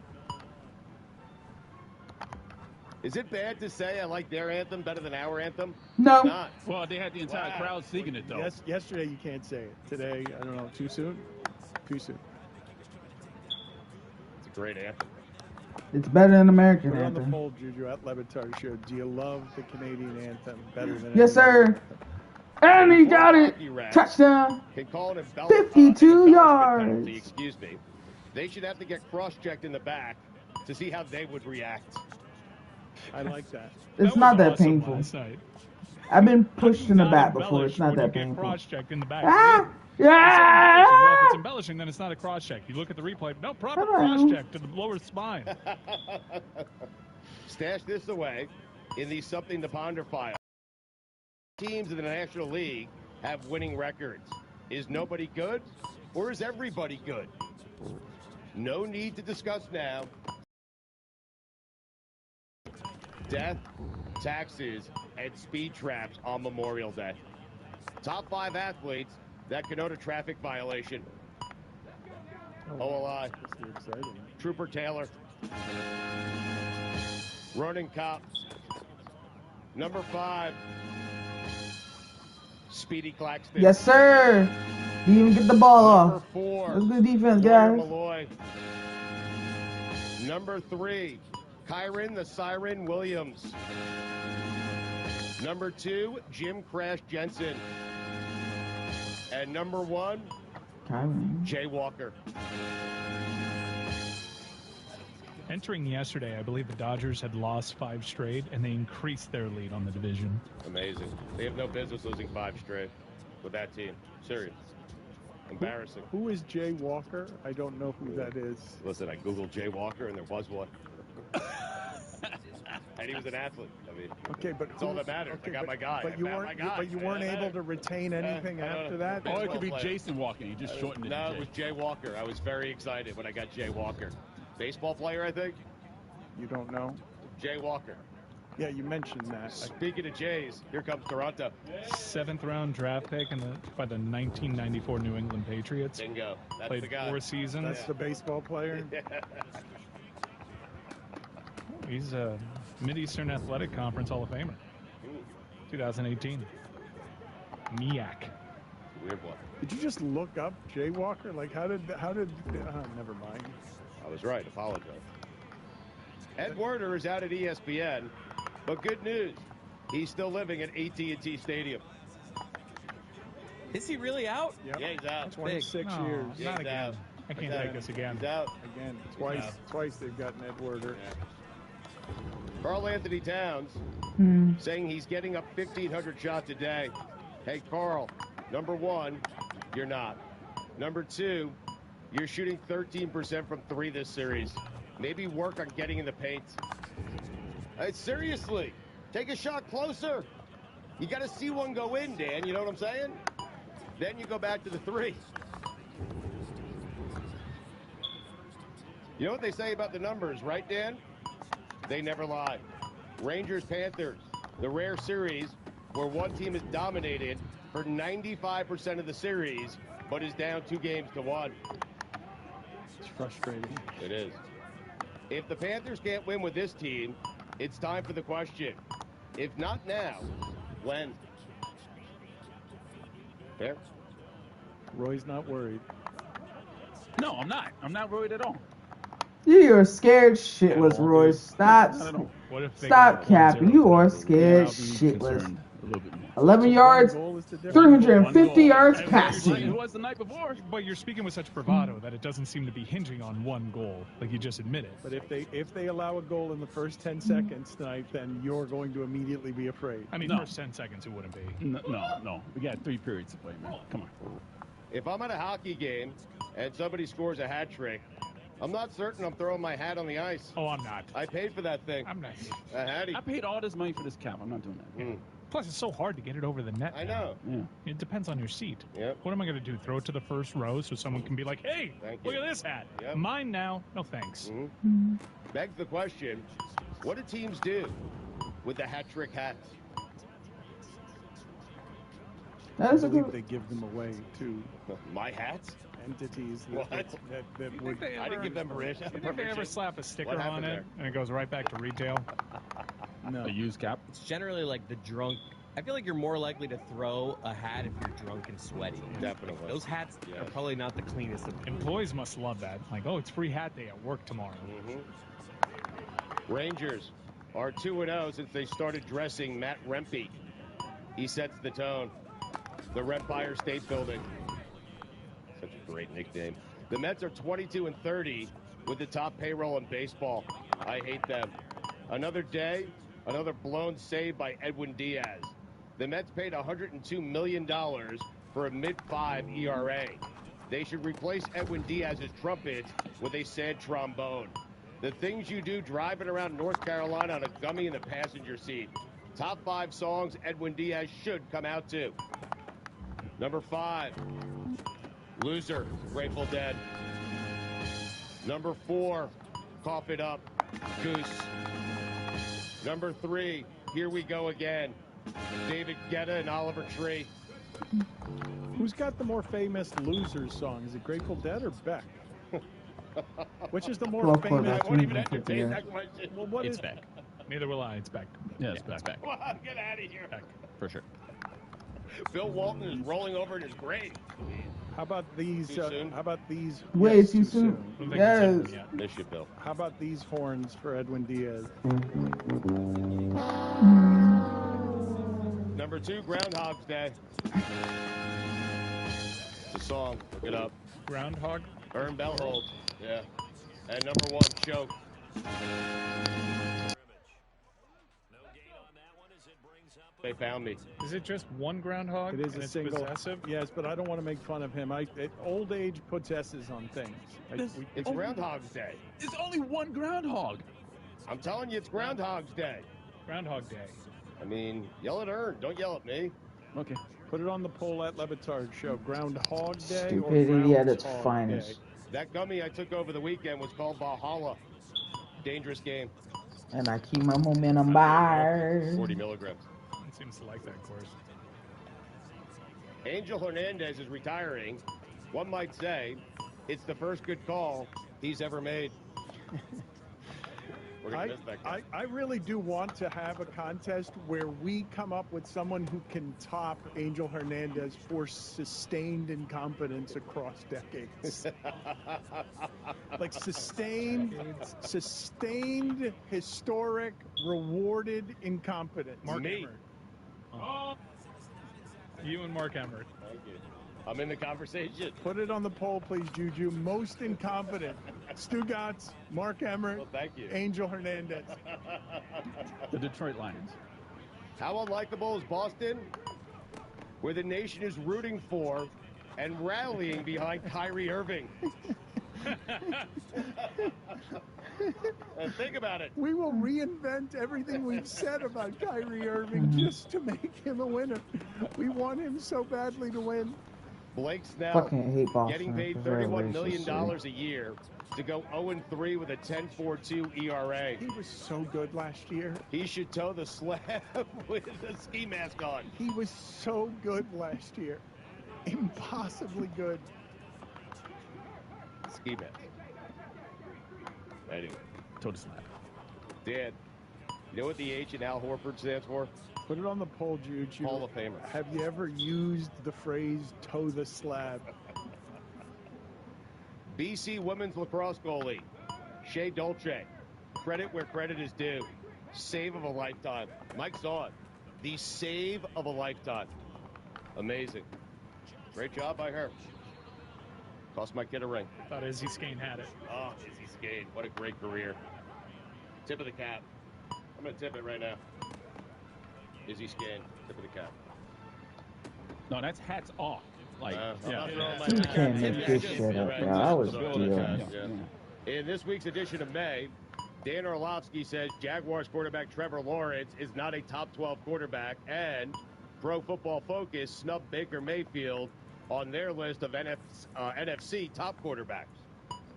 Speaker 4: Is it bad to say I like their anthem better than our anthem?
Speaker 1: No.
Speaker 4: Not.
Speaker 6: Well, they had the entire crowd singing it, though.
Speaker 3: Yes, yesterday you can't say it. Today, I don't know, too soon? Too soon.
Speaker 4: It's a great anthem.
Speaker 1: It's better than American
Speaker 3: We're on the
Speaker 1: anthem.
Speaker 3: poll, Juju, at Levitar Show. Do you love the Canadian anthem better than
Speaker 1: Yes,
Speaker 3: any other
Speaker 1: sir.
Speaker 3: anthem?
Speaker 1: And he got it.
Speaker 4: Hockey rats
Speaker 1: Touchdown.
Speaker 4: Can call an
Speaker 1: 52
Speaker 4: an
Speaker 1: yards.
Speaker 4: penalty, excuse me. They should have to get cross-checked in the back to see how they would react.
Speaker 3: I like that.
Speaker 1: It's not that
Speaker 2: awesome
Speaker 1: painful.
Speaker 2: last night.
Speaker 1: I've been pushed in the
Speaker 2: Not
Speaker 1: back before.
Speaker 2: embellish
Speaker 1: It's not
Speaker 2: when
Speaker 1: that
Speaker 2: you get
Speaker 1: painful.
Speaker 2: cross-checked in the back.
Speaker 1: Ah!
Speaker 2: Well, if it's
Speaker 1: Yeah!
Speaker 2: embellishing, then it's not a cross-check. You look at the replay. No, proper
Speaker 1: Hello.
Speaker 2: cross-check to the lower spine.
Speaker 4: Stash this away in the Something to Ponder file. Teams in the National League have winning records. Is nobody good, or is everybody good? No need to discuss now. Death, taxes, and speed traps on Memorial Day. Top 5 athletes that connote a traffic violation. OLI. Trooper Taylor. Running cop. Number 5. Speedy Claxton.
Speaker 1: Yes, sir. Didn't even get the ball
Speaker 4: Number
Speaker 1: off.
Speaker 4: 4.
Speaker 1: That's good defense,
Speaker 4: Lawyer
Speaker 1: guys.
Speaker 4: Malloy. Number 3. Kyron the Siren Williams. Number 2, Jim Crash Jensen. And number 1,
Speaker 1: Kyron.
Speaker 4: Jay Walker.
Speaker 2: Entering yesterday, I believe the Dodgers had lost 5 straight, and they increased their lead on the division.
Speaker 4: Amazing. They have no business losing 5 straight with that team. Serious. Embarrassing.
Speaker 3: Who is Jay Walker? I don't know who that is.
Speaker 4: Listen, I Googled Jay Walker, and there was one. And he was an athlete. I mean,
Speaker 3: Okay, but
Speaker 4: it's all that matters.
Speaker 3: Okay,
Speaker 4: I got my guy.
Speaker 3: But
Speaker 4: I
Speaker 3: you
Speaker 4: found
Speaker 3: weren't.
Speaker 4: my guy.
Speaker 3: But you weren't able to retain anything after that.
Speaker 6: Or it could be
Speaker 4: Baseball player.
Speaker 6: Jason Walker. You just shortened it.
Speaker 4: No,
Speaker 6: to
Speaker 4: it
Speaker 6: Jay.
Speaker 4: was Jay Walker. I was very excited when I got Jay Walker. Baseball player, I think.
Speaker 3: You don't know.
Speaker 4: Jay Walker.
Speaker 3: Yeah, you mentioned that.
Speaker 4: Speaking of Jays, here comes Toronto.
Speaker 2: 7th round draft pick by the 1994 New England Patriots.
Speaker 4: Bingo. That's
Speaker 2: Played
Speaker 4: the guy.
Speaker 2: 4 seasons.
Speaker 3: That's the baseball player.
Speaker 2: He's a Mid-Eastern Athletic Conference Hall of Famer. 2018. MEAC.
Speaker 4: Weird one.
Speaker 3: Did you just look up Jay Walker? Like, how did? Never mind.
Speaker 4: I was right. Apologize. Ed Werder is out at ESPN, but good news. He's still living at AT&T Stadium.
Speaker 5: Is he really out?
Speaker 3: Yep.
Speaker 4: Yeah, he's out.
Speaker 3: 26
Speaker 2: Oh,
Speaker 3: years.
Speaker 2: not
Speaker 4: He's
Speaker 2: again.
Speaker 4: out.
Speaker 2: I can't take this again.
Speaker 4: He's out.
Speaker 3: Again, twice they've gotten Ed Werder.
Speaker 4: Carl Anthony Towns saying he's getting up 1,500 shots a day. Hey, Carl, number 1, you're not. Number 2, you're shooting 13% from 3 this series. Maybe work on getting in the paint. Seriously, take a shot closer. You got to see one go in, Dan. You know what I'm saying? Then you go back to the 3. You know what they say about the numbers, right, Dan? They never lie. Rangers, Panthers, the rare series where one team is dominated for 95% of the series, but is down 2-1.
Speaker 3: It's frustrating.
Speaker 4: It is. If the Panthers can't win with this team, it's time for the question. If not now, when? Fair?
Speaker 3: Roy's not worried.
Speaker 6: No, I'm not. I'm not worried at all.
Speaker 1: You are scared shitless, Roy. Stop.
Speaker 6: Not at all.
Speaker 2: What if they
Speaker 1: Stop
Speaker 2: go
Speaker 1: capping.
Speaker 2: 1-0
Speaker 1: You
Speaker 2: for
Speaker 1: are
Speaker 2: the
Speaker 1: scared
Speaker 6: I'll be
Speaker 1: shitless.
Speaker 6: concerned a little bit more.
Speaker 1: 11 yards, 350 yards
Speaker 2: And
Speaker 1: passing.
Speaker 6: It was the night before.
Speaker 2: But you're speaking with such bravado that it doesn't seem to be hinging on one goal, like you just admitted.
Speaker 3: But if they allow a goal in the first 10 seconds tonight, then you're going to immediately be afraid.
Speaker 2: I mean,
Speaker 6: No.
Speaker 2: first 10 seconds it wouldn't be.
Speaker 6: No. We got 3 periods to play, man. Come on.
Speaker 4: If I'm at a hockey game and somebody scores a hat trick, I'm not certain I'm throwing my hat on the ice.
Speaker 2: Oh, I'm not.
Speaker 4: I paid for that thing.
Speaker 2: I'm not.
Speaker 4: A hattie.
Speaker 6: I paid all this money for this cap. I'm not doing that.
Speaker 2: Plus, it's so hard to get it over the net.
Speaker 4: I
Speaker 2: now.
Speaker 4: know.
Speaker 6: Yeah.
Speaker 2: It depends on your seat.
Speaker 4: Yep.
Speaker 2: What am I going to do? Throw it to the first row so someone can be like, hey,
Speaker 4: Thank
Speaker 2: look
Speaker 4: you.
Speaker 2: at this hat.
Speaker 4: Yep.
Speaker 2: Mine now. No thanks.
Speaker 4: Begs the question, what do teams do with the hat trick hats?
Speaker 1: That
Speaker 3: I
Speaker 1: is a
Speaker 3: believe
Speaker 1: good.
Speaker 3: they give them away to
Speaker 4: My hats?
Speaker 3: entities
Speaker 4: What?
Speaker 3: that would.
Speaker 4: I didn't give them permission.
Speaker 2: You think they ever slap a sticker
Speaker 4: What
Speaker 2: on
Speaker 4: happened
Speaker 2: it
Speaker 4: there?
Speaker 2: and it goes right back to retail?
Speaker 3: No.
Speaker 6: A used cap.
Speaker 5: It's generally like the drunk. I feel like you're more likely to throw a hat if you're drunk and sweaty.
Speaker 4: Definitely.
Speaker 5: Those hats are probably not the cleanest of them.
Speaker 2: Employees must love that. Like, oh, it's free hat day at work tomorrow.
Speaker 4: Rangers are 2-0 since they started dressing Matt Rempe. He sets the tone. The Empire State Building. Such a great nickname. The Mets are 22-30 with the top payroll in baseball. I hate them. Another day, another blown save by Edwin Diaz. The Mets paid $102 million for a mid-5 ERA. They should replace Edwin Diaz's trumpet with a sad trombone. The things you do driving around North Carolina on a gummy in the passenger seat. Top 5 songs Edwin Diaz should come out to. Number 5, Loser, Grateful Dead. Number 4, Cough It Up, Goose. Number 3, Here We Go Again, David Guetta and Oliver Tree.
Speaker 3: Who's got the more famous Losers song? Is it Grateful Dead or Beck? Which is the more famous?
Speaker 4: I won't even entertain that question.
Speaker 3: Well, what
Speaker 2: It's
Speaker 3: is
Speaker 2: Beck. Neither will I. It's Beck.
Speaker 6: Yeah, it's back.
Speaker 2: Beck.
Speaker 4: Come on, get out of here.
Speaker 2: Beck.
Speaker 6: For sure.
Speaker 4: Bill Walton is rolling over in his grave.
Speaker 3: How about these?
Speaker 4: Too soon?
Speaker 3: How about these?
Speaker 1: Way
Speaker 3: yes,
Speaker 1: too soon.
Speaker 2: Don't think
Speaker 1: Yes.
Speaker 2: it's in yet.
Speaker 4: Miss you, Bill.
Speaker 3: How about these horns for Edwin Diaz?
Speaker 4: Number 2, Groundhog's Day. It's a song. Look it up.
Speaker 2: Groundhog?
Speaker 4: Ern Bellhold. Yeah. And number 1, Choke. They found me.
Speaker 2: Is it just one groundhog?
Speaker 3: It is
Speaker 2: and
Speaker 3: a
Speaker 2: it's
Speaker 3: single.
Speaker 2: possessive?
Speaker 3: Yes, but I don't want to make fun of him. Old age puts S's on things.
Speaker 4: It's Groundhog's Day.
Speaker 6: It's only one groundhog.
Speaker 4: I'm telling you, it's Groundhog's Day.
Speaker 2: Groundhog Day.
Speaker 4: I mean, yell at Ern. Don't yell at me.
Speaker 6: Okay.
Speaker 3: Put it on the poll at Levitard Show. Groundhog Day or
Speaker 1: Stupidity at its
Speaker 3: Groundhog
Speaker 1: finest.
Speaker 3: Day?
Speaker 4: That gummy I took over the weekend was called Valhalla. Dangerous game.
Speaker 1: And I keep my momentum by.
Speaker 4: 40 milligrams.
Speaker 2: It seems to like that course.
Speaker 4: Angel Hernandez is retiring. One might say it's the first good call he's ever made. We're gonna miss that guy.
Speaker 3: I really do want to have a contest where we come up with someone who can top Angel Hernandez for sustained incompetence across decades. Like sustained, historic, rewarded incompetence.
Speaker 2: Mark
Speaker 4: Me.
Speaker 2: Emmert. Oh. You and Mark Emmert.
Speaker 4: Thank you. I'm in the conversation.
Speaker 3: Put it on the poll, please, Juju. Most incompetent. Stu Gatz, Mark Emmert,
Speaker 4: Well, thank you.
Speaker 3: Angel Hernandez.
Speaker 6: The Detroit Lions.
Speaker 4: How unlikable is Boston? Where the nation is rooting for and rallying behind Kyrie Irving. And think about it.
Speaker 3: We will reinvent everything we've said about Kyrie Irving just to make him a winner. We want him so badly to win.
Speaker 4: Blake Snell
Speaker 1: Fucking hate Boston
Speaker 4: getting paid
Speaker 1: because they're
Speaker 4: $31
Speaker 1: racist,
Speaker 4: million
Speaker 1: see.
Speaker 4: a year to go 0-3 with a 10.42 ERA.
Speaker 3: He was so good last year.
Speaker 4: He should tow the slab with a ski mask on.
Speaker 3: He was so good last year. Impossibly good.
Speaker 4: Ski mask. Anyway.
Speaker 13: Tow the slab.
Speaker 4: Dan, you know what the H in Al Horford stands for?
Speaker 3: Put it on the poll, Jude.
Speaker 4: Hall of Famer.
Speaker 3: Have you ever used the phrase "toe the slab"?
Speaker 4: BC women's lacrosse goalie, Shea Dolce. Credit where credit is due. Save of a lifetime. Mike saw it. The save of a lifetime. Amazing. Great job by her. Cost my kid a ring.
Speaker 2: Thought Izzy Skane had it.
Speaker 4: Oh, Izzy Skane. What a great career. Tip of the cap. I'm going to tip it right now. Izzy Skane. Tip of the cap.
Speaker 6: No, that's hats off. Like,
Speaker 1: You can't make this shit up, bro. I was dealing.
Speaker 4: In this week's edition of May, Dan Orlovsky says Jaguars quarterback Trevor Lawrence is not a top 12 quarterback, and Pro Football Focus snubbed Baker Mayfield on their list of NFC top quarterbacks.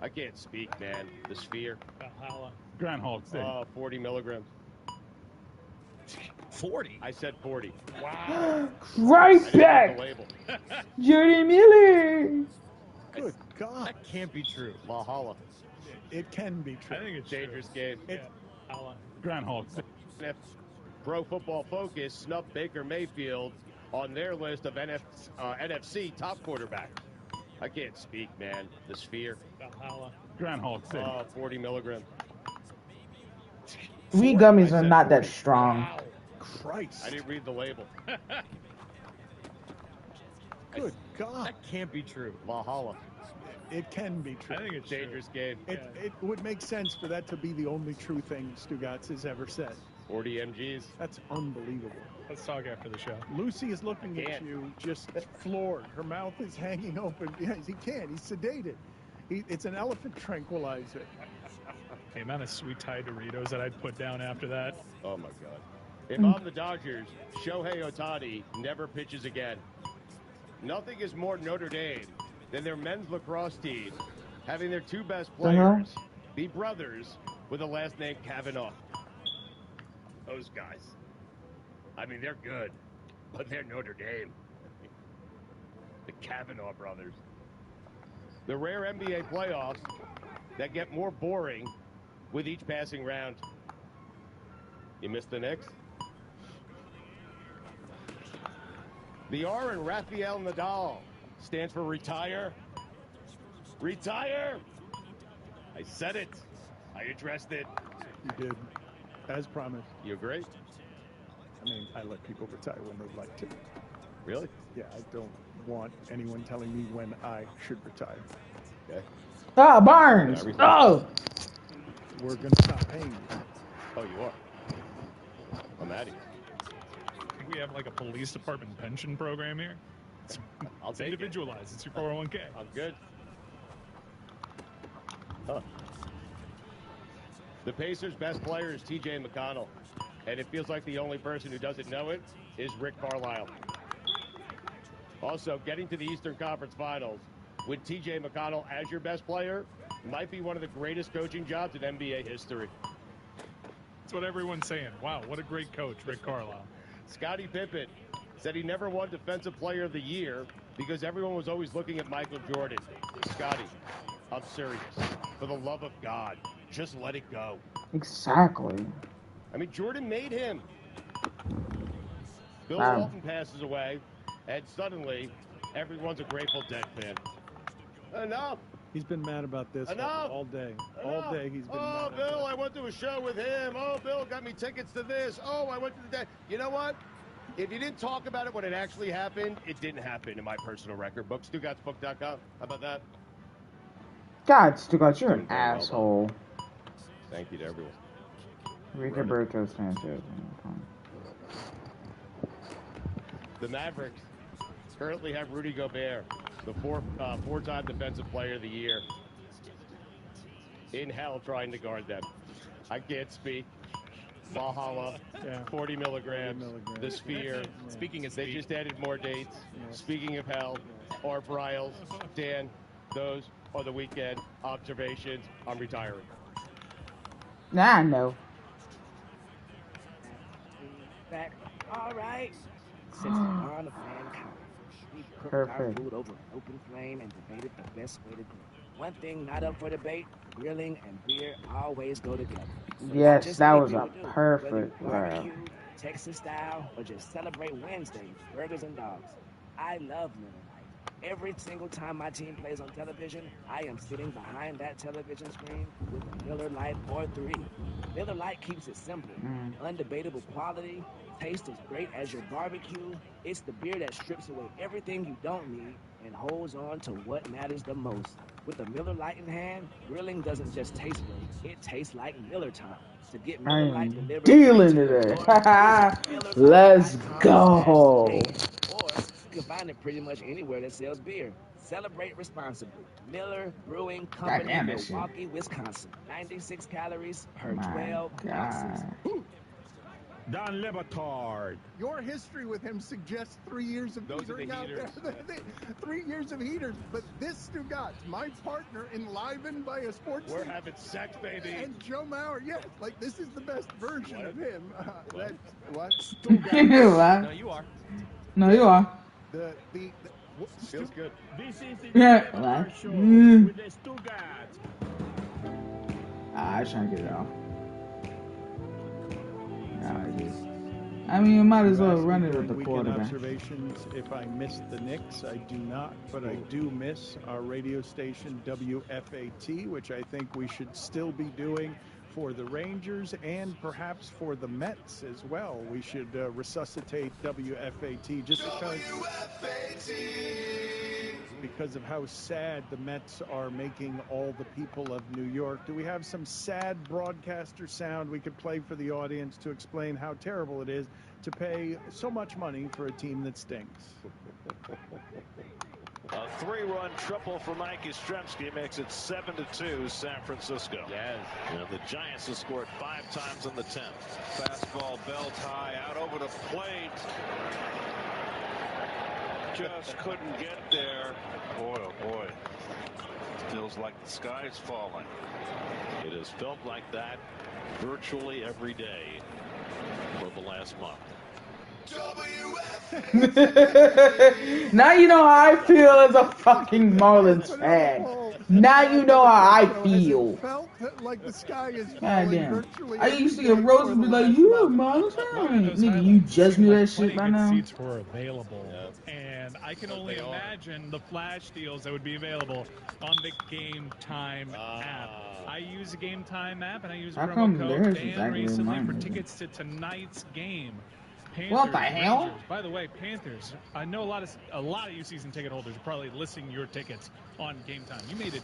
Speaker 4: I can't speak, man. The Sphere.
Speaker 2: Valhalla.
Speaker 6: Groundhog Day.
Speaker 4: 40 milligrams.
Speaker 13: 40?
Speaker 4: I said 40.
Speaker 1: Wow. Right back. Jordan Miller.
Speaker 3: Good God.
Speaker 13: That can't be true.
Speaker 4: Valhalla.
Speaker 3: It can be true.
Speaker 2: I think it's
Speaker 4: dangerous game.
Speaker 6: Groundhog
Speaker 4: Day. Pro Football Focus snubbed Baker Mayfield on their list of NFC top quarterbacks. I can't speak, man. The Sphere.
Speaker 2: Valhalla.
Speaker 6: Groundhog Day.
Speaker 4: 40 milligrams.
Speaker 1: Weed gummies are not that strong.
Speaker 3: Christ.
Speaker 4: I didn't read the label.
Speaker 3: Good God.
Speaker 13: That can't be true.
Speaker 4: Valhalla.
Speaker 3: It can be true.
Speaker 2: I think it's
Speaker 4: dangerous game.
Speaker 3: It would make sense for that to be the only true thing Stugatz has ever said.
Speaker 4: 40 MGs.
Speaker 3: That's unbelievable.
Speaker 2: Let's talk after the show.
Speaker 3: Lucy is looking at you just floored. Her mouth is hanging open. Yes, he can't. He's sedated. It's an elephant tranquilizer.
Speaker 2: The amount of sweet Thai Doritos that I'd put down after that.
Speaker 4: Oh, my God. If I'm the Dodgers, Shohei Ohtani never pitches again. Nothing is more Notre Dame than their men's lacrosse team having their two best players be brothers with the last name Kavanaugh. Those guys. I mean, they're good, but they're Notre Dame. The Kavanaugh brothers. The rare NBA playoffs that get more boring with each passing round. You missed the Knicks? The R in Rafael Nadal stands for retire. Retire! I said it. I addressed it.
Speaker 3: You did. As promised.
Speaker 4: You agree?
Speaker 3: I mean, I let people retire when they'd like to.
Speaker 4: Really?
Speaker 3: Yeah, I don't want anyone telling me when I should retire.
Speaker 4: Okay.
Speaker 1: Ah, Barnes. Oh.
Speaker 3: We're going to stop paying you.
Speaker 4: Oh, you are? I'm out of here.
Speaker 2: I think we have like a police department pension program here.
Speaker 4: I'll take
Speaker 2: individualized. It's your 401k.
Speaker 4: I'm good. Huh. The Pacers' best player is T.J. McConnell, and it feels like the only person who doesn't know it is Rick Carlisle. Also, getting to the Eastern Conference Finals with T.J. McConnell as your best player might be one of the greatest coaching jobs in NBA history.
Speaker 2: That's what everyone's saying. Wow, what a great coach, Rick Carlisle.
Speaker 4: Scottie Pippen said he never won Defensive Player of the Year because everyone was always looking at Michael Jordan. Scottie, I'm serious. For the love of God, just let it go.
Speaker 1: Exactly.
Speaker 4: I mean, Jordan made him. Bill
Speaker 1: Wow.
Speaker 4: Walton passes away, and suddenly, everyone's a Grateful Dead fan. Enough.
Speaker 3: He's been mad about this
Speaker 4: Enough.
Speaker 3: all day.
Speaker 4: Enough.
Speaker 3: All day he's been
Speaker 4: Oh,
Speaker 3: mad.
Speaker 4: Bill, I went to a show with him. Oh, Bill got me tickets to this. Oh, I went to the... You know what? If you didn't talk about it when it actually happened, it didn't happen in my personal record book. StuGotsBook.com. How about that?
Speaker 1: God, Stugatz, you're an asshole.
Speaker 4: Thank you to everyone.
Speaker 1: Roberto Sanchez.
Speaker 4: The Mavericks currently have Rudy Gobert, the four-time Defensive Player of the Year, in hell trying to guard them. I can't speak. Valhalla, 40 milligrams, the Sphere.
Speaker 5: Speaking of
Speaker 4: They
Speaker 5: speed.
Speaker 4: just added more dates. Speaking of hell, Art Briles, Dan, those are the weekend observations. I'm retiring.
Speaker 1: Now I know.
Speaker 14: Back. All right. Since the dawn of mankind, we've cooked our
Speaker 1: Perfect.
Speaker 14: food over an open flame and debated the best way to grill. One thing not up for debate, grilling and beer always go together. So it's
Speaker 1: Yes,
Speaker 14: just
Speaker 1: that
Speaker 14: many
Speaker 1: was a
Speaker 14: people do. Whether
Speaker 1: perfect
Speaker 14: you barbecue, Texas style, or just celebrate Wednesday with burgers and dogs. I love Miller Lite. Every single time my team plays on television, I am sitting behind that television screen with a Miller Lite or 3. Miller Lite keeps it simple. Undebatable quality, taste as great as your barbecue. It's the beer that strips away everything you don't need and holds on to what matters the most. With a Miller Lite in hand, grilling doesn't just taste great, it tastes like Miller time. To get
Speaker 1: I
Speaker 14: Miller Lite
Speaker 1: am
Speaker 14: delivered
Speaker 1: dealing
Speaker 14: straight to your
Speaker 1: today.
Speaker 14: door,
Speaker 1: Let's go.
Speaker 14: or you can find it pretty much anywhere that sells beer. Celebrate responsibly. Miller Brewing Company,
Speaker 1: Goddamn, that shit.
Speaker 14: Milwaukee, Wisconsin. 96 calories per
Speaker 1: My
Speaker 14: 12 ounces.
Speaker 1: God.
Speaker 16: Don Lebitard. Your history with him suggests 3 years of
Speaker 4: Those are the
Speaker 16: heatering out
Speaker 4: heaters.
Speaker 16: there. 3 years of heaters. But this Stugatz, my partner, enlivened by a sports.
Speaker 4: We're having sex, baby.
Speaker 16: And Joe Mauer, yes, like this is the best version of him.
Speaker 4: What?
Speaker 16: What?
Speaker 1: What?
Speaker 5: No, you are.
Speaker 1: No, you are.
Speaker 4: Feels good.
Speaker 6: This is the
Speaker 1: Yeah.
Speaker 6: Lebitard Show
Speaker 1: Mm.
Speaker 6: with the Stugatz.
Speaker 1: I was trying to get it off. I mean, you might as well run it with the
Speaker 16: Weekend
Speaker 1: quarterback.
Speaker 16: observations. If I missed the Knicks, I do not, but I do miss our radio station WFAT, which I think we should still be doing for the Rangers and perhaps for the Mets as well. We should resuscitate WFAT just because of how sad the Mets are making all the people of New York. Do we have some sad broadcaster sound we could play for the audience to explain how terrible it is to pay so much money for a team that stinks?
Speaker 18: A 3-run triple for Mike Yastrzemski makes it 7-2 San Francisco.
Speaker 5: Yes.
Speaker 18: And the Giants have scored 5 times in the 10th. Fastball belt high out over the plate. Just couldn't get there. Boy, oh boy. Feels like the sky is falling. It has felt like that virtually every day for the last month.
Speaker 1: Now you know how I feel as a fucking Marlins fan. Now you know how I feel.
Speaker 16: Felt like the sky is
Speaker 1: God
Speaker 16: falling
Speaker 1: damn.
Speaker 16: virtually
Speaker 1: I used to
Speaker 16: every
Speaker 1: get
Speaker 16: day
Speaker 1: roses
Speaker 16: for
Speaker 1: and be
Speaker 16: the
Speaker 1: like,
Speaker 16: last
Speaker 1: you a
Speaker 16: month.
Speaker 1: Marlins fan? Nigga, you just knew that shit by
Speaker 2: good
Speaker 1: now.
Speaker 2: seats were available, and I can only imagine the flash deals that would be available on the Game Time app. I use the Game Time app, and I use
Speaker 1: How
Speaker 2: promo
Speaker 1: come
Speaker 2: code
Speaker 1: theirs is
Speaker 2: Dan
Speaker 1: activating
Speaker 2: recently
Speaker 1: mine
Speaker 2: for
Speaker 1: isn't?
Speaker 2: tickets to tonight's game. Panthers,
Speaker 1: What the hell?
Speaker 2: Rangers. By the way, Panthers. I know a lot of you season ticket holders are probably listing your tickets on Game Time. You made it.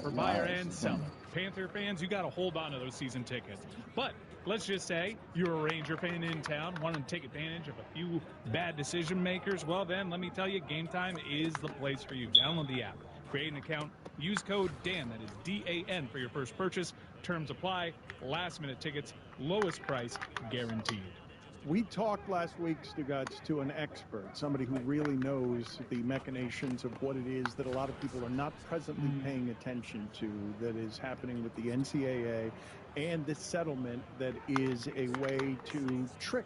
Speaker 2: For buyer and seller. Panther fans, you got to hold on to those season tickets. But let's just say you're a Ranger fan in town, wanting to take advantage of a few bad decision makers. Well, then, let me tell you, Game Time is the place for you. Download the app, create an account, use code DAN, that is D-A-N, for your first purchase. Terms apply, last-minute tickets, lowest price guaranteed.
Speaker 16: We talked last week, Stugatz, to an expert, somebody who really knows the machinations of what it is that a lot of people are not presently paying attention to that is happening with the NCAA and this settlement that is a way to trick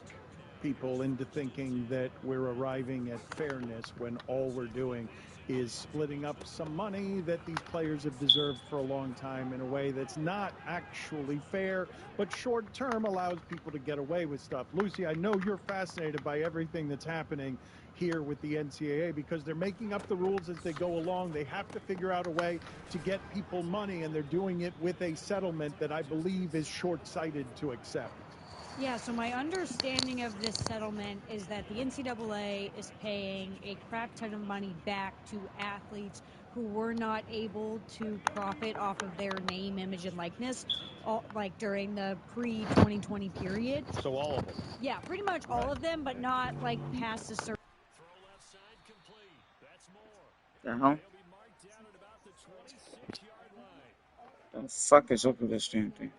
Speaker 16: people into thinking that we're arriving at fairness when all we're doing is splitting up some money that these players have deserved for a long time in a way that's not actually fair, but short term allows people to get away with stuff. Lucy, I know you're fascinated by everything that's happening here with the NCAA because they're making up the rules as they go along. They have to figure out a way to get people money, and they're doing it with a settlement that I believe is short-sighted to accept.
Speaker 9: Yeah, so my understanding of this settlement is that the NCAA is paying a crap ton of money back to athletes who were not able to profit off of their name, image, and likeness, like during the pre-2020 period.
Speaker 4: So all of them.
Speaker 9: Yeah, pretty much all of them, but not like past a certain.
Speaker 1: The hell? The fuck is up with this damn thing?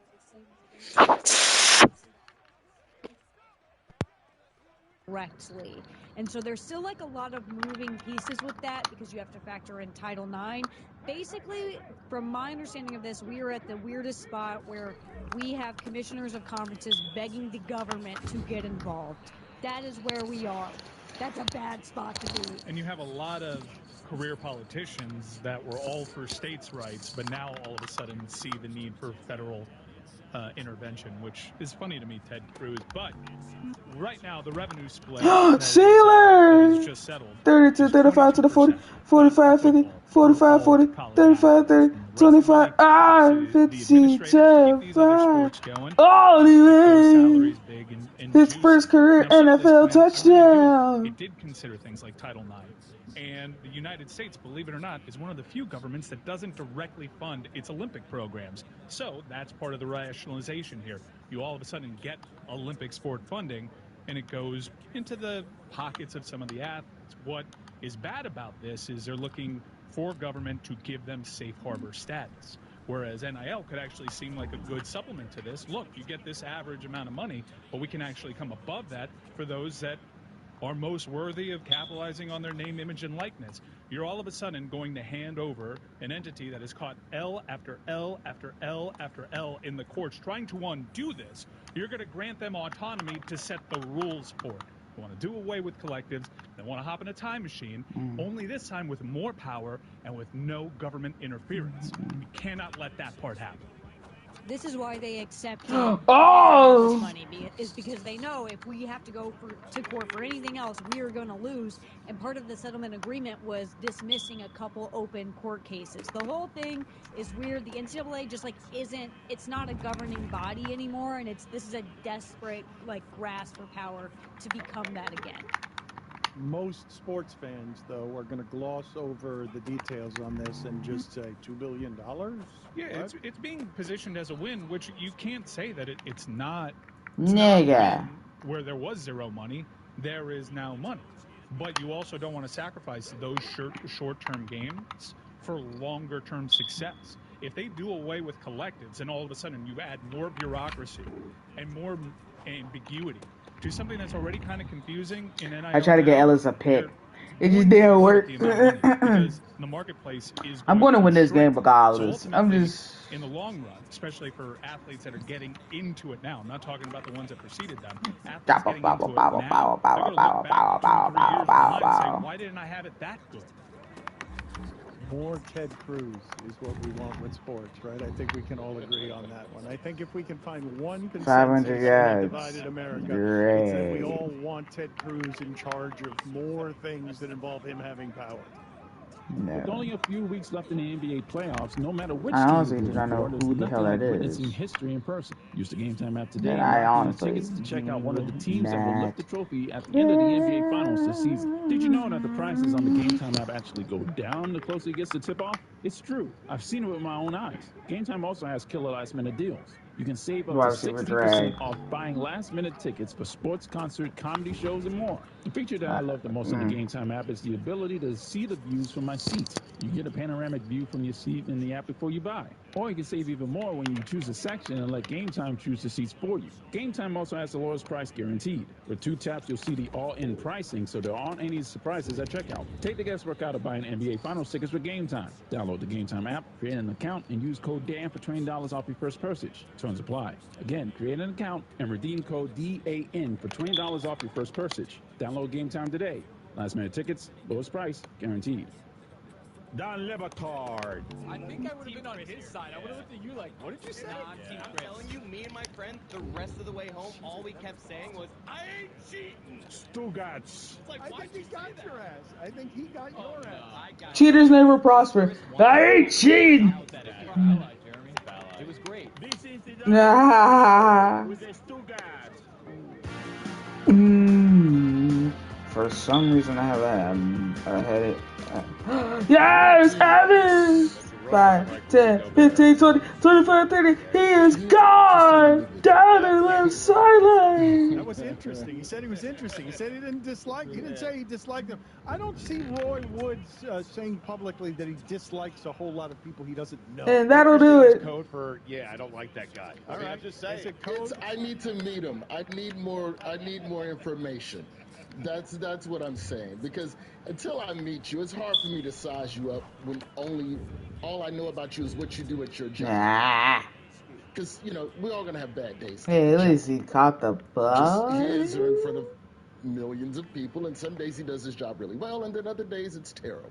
Speaker 9: Correctly. And so there's still like a lot of moving pieces with that because you have to factor in Title IX. Basically, from my understanding of this, we are at the weirdest spot where we have commissioners of conferences begging the government to get involved. That is where we are. That's a bad spot to be.
Speaker 2: And you have a lot of career politicians that were all for states' rights, but now all of a sudden see the need for federal intervention, which is funny to me, Ted Cruz. But right now, the revenue split that is just settled.
Speaker 1: 32, 35 to the 40, 45, 50, 45, 40, 35, 30, 25, 50, 5. Oh, the his first career NFL touchdown.
Speaker 2: It did consider things like Title IX. And the United States, believe it or not, is one of the few governments that doesn't directly fund its Olympic programs. So that's part of the rationalization here. You all of a sudden get Olympic sport funding, and it goes into the pockets of some of the athletes. What is bad about this is they're looking for government to give them safe harbor status, whereas NIL could actually seem like a good supplement to this. Look, you get this average amount of money, but we can actually come above that for those that are most worthy of capitalizing on their name, image, and likeness. You're all of a sudden going to hand over an entity that has caught L after L after L after L in the courts trying to undo this. You're going to grant them autonomy to set the rules for it. They want to do away with collectives. They want to hop in a time machine, only this time with more power and with no government interference. You cannot let that part happen.
Speaker 9: This is why they accepted
Speaker 1: Oh!
Speaker 9: this money, is because they know if we have to go to court for anything else, we are going to lose. And part of the settlement agreement was dismissing a couple open court cases. The whole thing is weird. The NCAA just it's not a governing body anymore, and this is a desperate grasp for power to become that again.
Speaker 16: Most sports fans, though, are going to gloss over the details on this and just say $2 billion?
Speaker 2: Yeah, it's being positioned as a win, which you can't say that it's not.
Speaker 1: Nigga.
Speaker 2: Where there was zero money, there is now money. But you also don't want to sacrifice those short-term gains for longer-term success. If they do away with collectives and all of a sudden you add more bureaucracy and more ambiguity to something that's already kind of confusing in NIL.
Speaker 1: I tried to get Ellis a pick. It just didn't work.
Speaker 2: Because the marketplace is
Speaker 1: I'm going to win this game regardless. I'm just
Speaker 2: in the long run, especially for athletes that are getting into it now. I'm not talking about the ones that preceded them. Athletes getting into it now, they're going to look back 2 or 3 years behind and say, why didn't I have it that good?
Speaker 16: More Ted Cruz is what we want with sports, right? I think we can all agree on that one. I think if we can find one consensus
Speaker 1: 500 yards.
Speaker 16: in divided America,
Speaker 1: Great.
Speaker 16: it's that we all want Ted Cruz in charge of more things that involve him having power.
Speaker 1: No.
Speaker 6: With only a few weeks left in the NBA playoffs, no matter which
Speaker 1: I
Speaker 6: team
Speaker 1: honestly
Speaker 6: you're
Speaker 1: do not know
Speaker 6: rooting for,
Speaker 1: who
Speaker 6: there's
Speaker 1: the hell
Speaker 6: nothing
Speaker 1: that
Speaker 6: like
Speaker 1: is.
Speaker 6: witnessing history in person. Use the Game Time app today
Speaker 1: And
Speaker 6: and
Speaker 1: I
Speaker 6: lock in
Speaker 1: honestly
Speaker 6: tickets to check out one of the teams that will
Speaker 1: not.
Speaker 6: lift the trophy at the end of the NBA Finals this season. Did you know that the prices on the Game Time app actually go down the closer it gets to tip-off? It's true. I've seen it with my own eyes. Game Time also has killer last-minute deals. You can save up to 60% off buying last-minute tickets for sports, concert, comedy shows, and more. The feature that I love the most on the Game Time app is the ability to see the views from my seats. You get a panoramic view from your seat in the app before you buy. Or you can save even more when you choose a section and let Game Time choose the seats for you. Game Time also has the lowest price guaranteed. With 2 taps, you'll see the all-in pricing, so there aren't any surprises at checkout. Take the guesswork out of buying NBA Finals tickets with Game Time. Download the Game Time app, create an account, and use code DAN for $20 off your first purchase. Terms apply. Again, create an account and redeem code DAN for $20 off your first purchase. Download Game Time today. Last-minute tickets, lowest price, guaranteed.
Speaker 19: Don Lebatard.
Speaker 5: I think I would have been on his side. I would have looked at you like, what did you say? I'm telling you, me and my friend, the rest of the way home, all we kept saying was, I ain't cheating.
Speaker 19: Stugats.
Speaker 5: Like,
Speaker 16: I think he got your ass. I think he got your ass.
Speaker 1: Cheaters never prosper. I ain't cheating.
Speaker 5: It was great.
Speaker 19: This is the
Speaker 1: Nah.
Speaker 19: with the Stugats.
Speaker 1: For some reason, I have that. I had it. Yes, Evan. 5, 10, 15, 20, 25, 30. He is gone down the left sideline.
Speaker 16: That was interesting. He said he was interesting. He said he didn't dislike. He didn't say he disliked them. I don't see Roy Woods saying publicly that he dislikes a whole lot of people he doesn't know.
Speaker 1: And that'll do it.
Speaker 4: Code for I don't like that guy.
Speaker 16: All right.
Speaker 4: I'm just saying.
Speaker 16: Is it code?
Speaker 20: I need to meet him. I need more information. That's what I'm saying. Because until I meet you, it's hard for me to size you up when all I know about you is what you do at your job.
Speaker 1: Nah.
Speaker 20: Because we're all gonna have bad days.
Speaker 1: Hey, at least he caught the
Speaker 20: Just
Speaker 1: ball.
Speaker 20: his or in front of millions of people, and some days he does his job really well, and then other days it's terrible.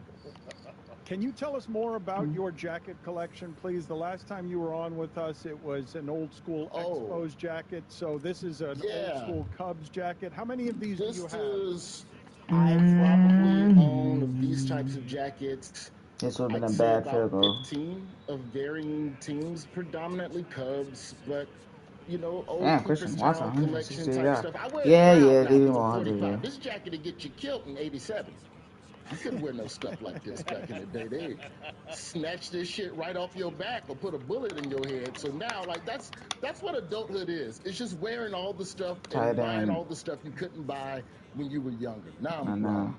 Speaker 16: Can you tell us more about your jacket collection, please? The last time you were on with us, it was an old school Expos jacket. So this is an old school Cubs jacket. How many of these do you have?
Speaker 20: I probably own of these types of jackets.
Speaker 1: This would have been
Speaker 20: I'd
Speaker 1: a
Speaker 20: say
Speaker 1: bad
Speaker 20: about
Speaker 1: field goal.
Speaker 20: 15 of varying teams, predominantly Cubs, but old
Speaker 1: Damn,
Speaker 20: Cooperstown
Speaker 1: Christian Watson,
Speaker 20: collection
Speaker 1: 160
Speaker 20: type
Speaker 1: yards.
Speaker 20: stuff. I wear
Speaker 1: Yeah,
Speaker 20: it
Speaker 1: yeah,
Speaker 20: now
Speaker 1: give him
Speaker 20: with the
Speaker 1: 100.
Speaker 20: 45. This jacket would get you killed in '87. You couldn't wear no stuff like this back in the day. They snatch this shit right off your back or put a bullet in your head. So now, that's what adulthood is. It's just wearing all the stuff and buying all the stuff you couldn't buy when you were younger. Now I'm grown.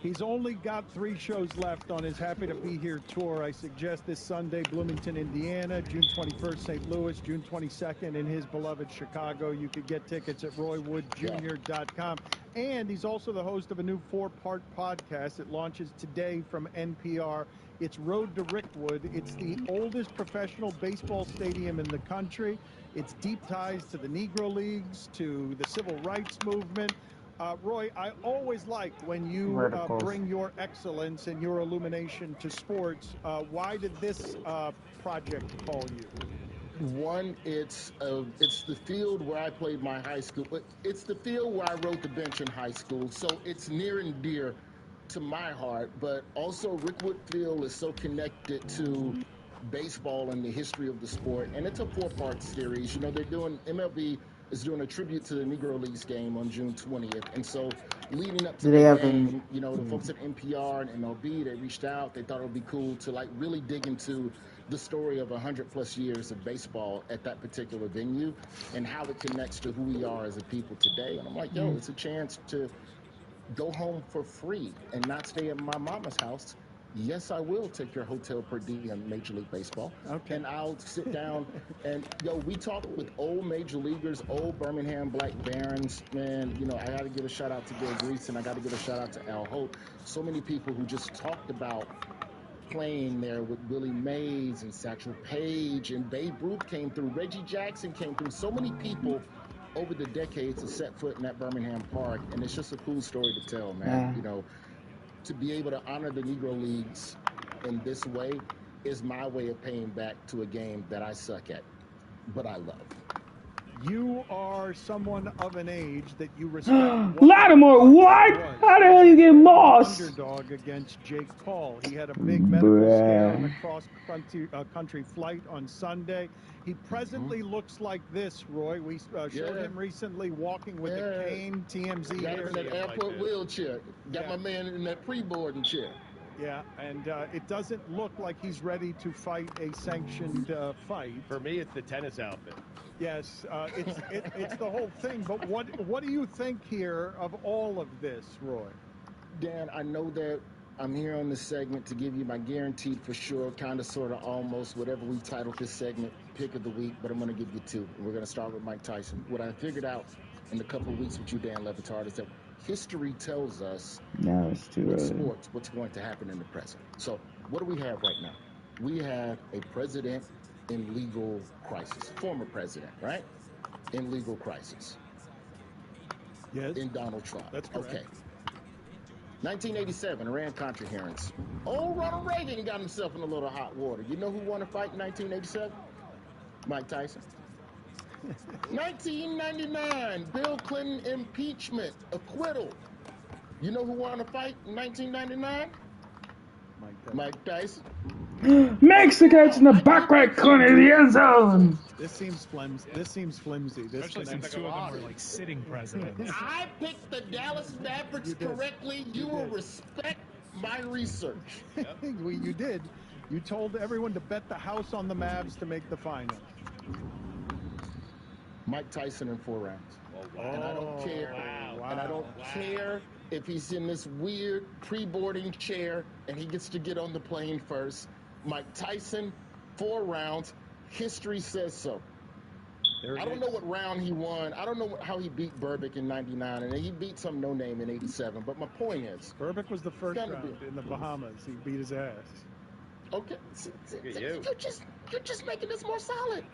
Speaker 16: He's only got 3 shows left on his Happy to Be Here tour. I suggest this Sunday, Bloomington, Indiana, June 21st, St. Louis, June 22nd in his beloved Chicago. You could get tickets at roywoodjr.com. And he's also the host of a new 4-part podcast. It launches today from NPR. It's Road to Rickwood. It's the oldest professional baseball stadium in the country. It's deep ties to the Negro Leagues, to the Civil Rights Movement. Roy, I always like when you bring your excellence and your illumination to sports. Why did this project call you?
Speaker 20: One, it's the field where I played my high school. It's the field where I rode the bench in high school, so it's near and dear to my heart. But also, Rickwood Field is so connected to baseball and the history of the sport, and it's a 4-part series. They're doing MLB is doing a tribute to the Negro Leagues game on June 20th. And so leading up to the game, the folks at NPR and MLB, they reached out. They thought it would be cool to really dig into the story of 100+ years of baseball at that particular venue and how it connects to who we are as a people today. And I'm like, yo, it's a chance to go home for free and not stay at my mama's house. Yes, I will take your hotel per diem, Major League Baseball. Okay. And I'll sit down and, we talk with old major leaguers, old Birmingham Black Barons. Man, I got to give a shout out to Bill Greason. I got to give a shout out to Al Holt. So many people who just talked about playing there with Willie Mays and Satchel Paige, and Babe Ruth came through. Reggie Jackson came through. So many people over the decades to set foot in that Birmingham Park, and it's just a cool story to tell, man. To be able to honor the Negro Leagues in this way is my way of paying back to a game that I suck at, but I love.
Speaker 16: You are someone of an age that you respect.
Speaker 1: Lattimore, what? How the hell you get moss?
Speaker 16: Underdog against Jake Paul. He had a big medical scare on the cross-country flight on Sunday. He presently looks like this, Roy. We showed him recently walking with a cane. TMZ
Speaker 20: got him in that airport wheelchair. Got my man in that pre-boarding chair.
Speaker 16: Yeah, and it doesn't look like he's ready to fight a sanctioned fight.
Speaker 4: For me, it's the tennis outfit.
Speaker 16: Yes, it's the whole thing. But what do you think here of all of this, Roy?
Speaker 20: Dan, I know that I'm here on this segment to give you my guaranteed for sure, kind of, sort of, almost, whatever we titled this segment, pick of the week, but I'm going to give you 2. And we're going to start with Mike Tyson. What I figured out in a couple of weeks with you, Dan Le Batard, is that history tells us with sports what's going to happen in the present. So what do we have right now? We have a president in legal crisis. Former president, right? In legal crisis.
Speaker 16: Yes.
Speaker 20: In Donald Trump.
Speaker 16: That's correct.
Speaker 20: Okay. 1987, Iran-Contra hearings. Old Ronald Reagan got himself in a little hot water. You know who won a fight in 1987? Mike Tyson. 1999, Bill Clinton impeachment, acquittal. You know who won a fight in 1999? Mike Tyson.
Speaker 1: Mexicans in the back right corner of the end zone.
Speaker 16: This seems flimsy.
Speaker 2: Especially since 2 of them were like sitting presidents.
Speaker 20: I picked the Dallas Mavericks correctly. You will respect my research.
Speaker 16: You did. You told everyone to bet the house on the Mavs to make the finals.
Speaker 20: Mike Tyson in 4 rounds. And I don't care. And I don't care if he's in this weird pre-boarding chair and he gets to get on the plane first. Mike Tyson, 4 rounds. History says so. I don't know what round he won. I don't know how he beat Burbick in 99, and he beat some no-name in 87. But my point is,
Speaker 16: Burbick was the first round in the Bahamas. He beat his ass.
Speaker 20: Okay, you're just making this more solid.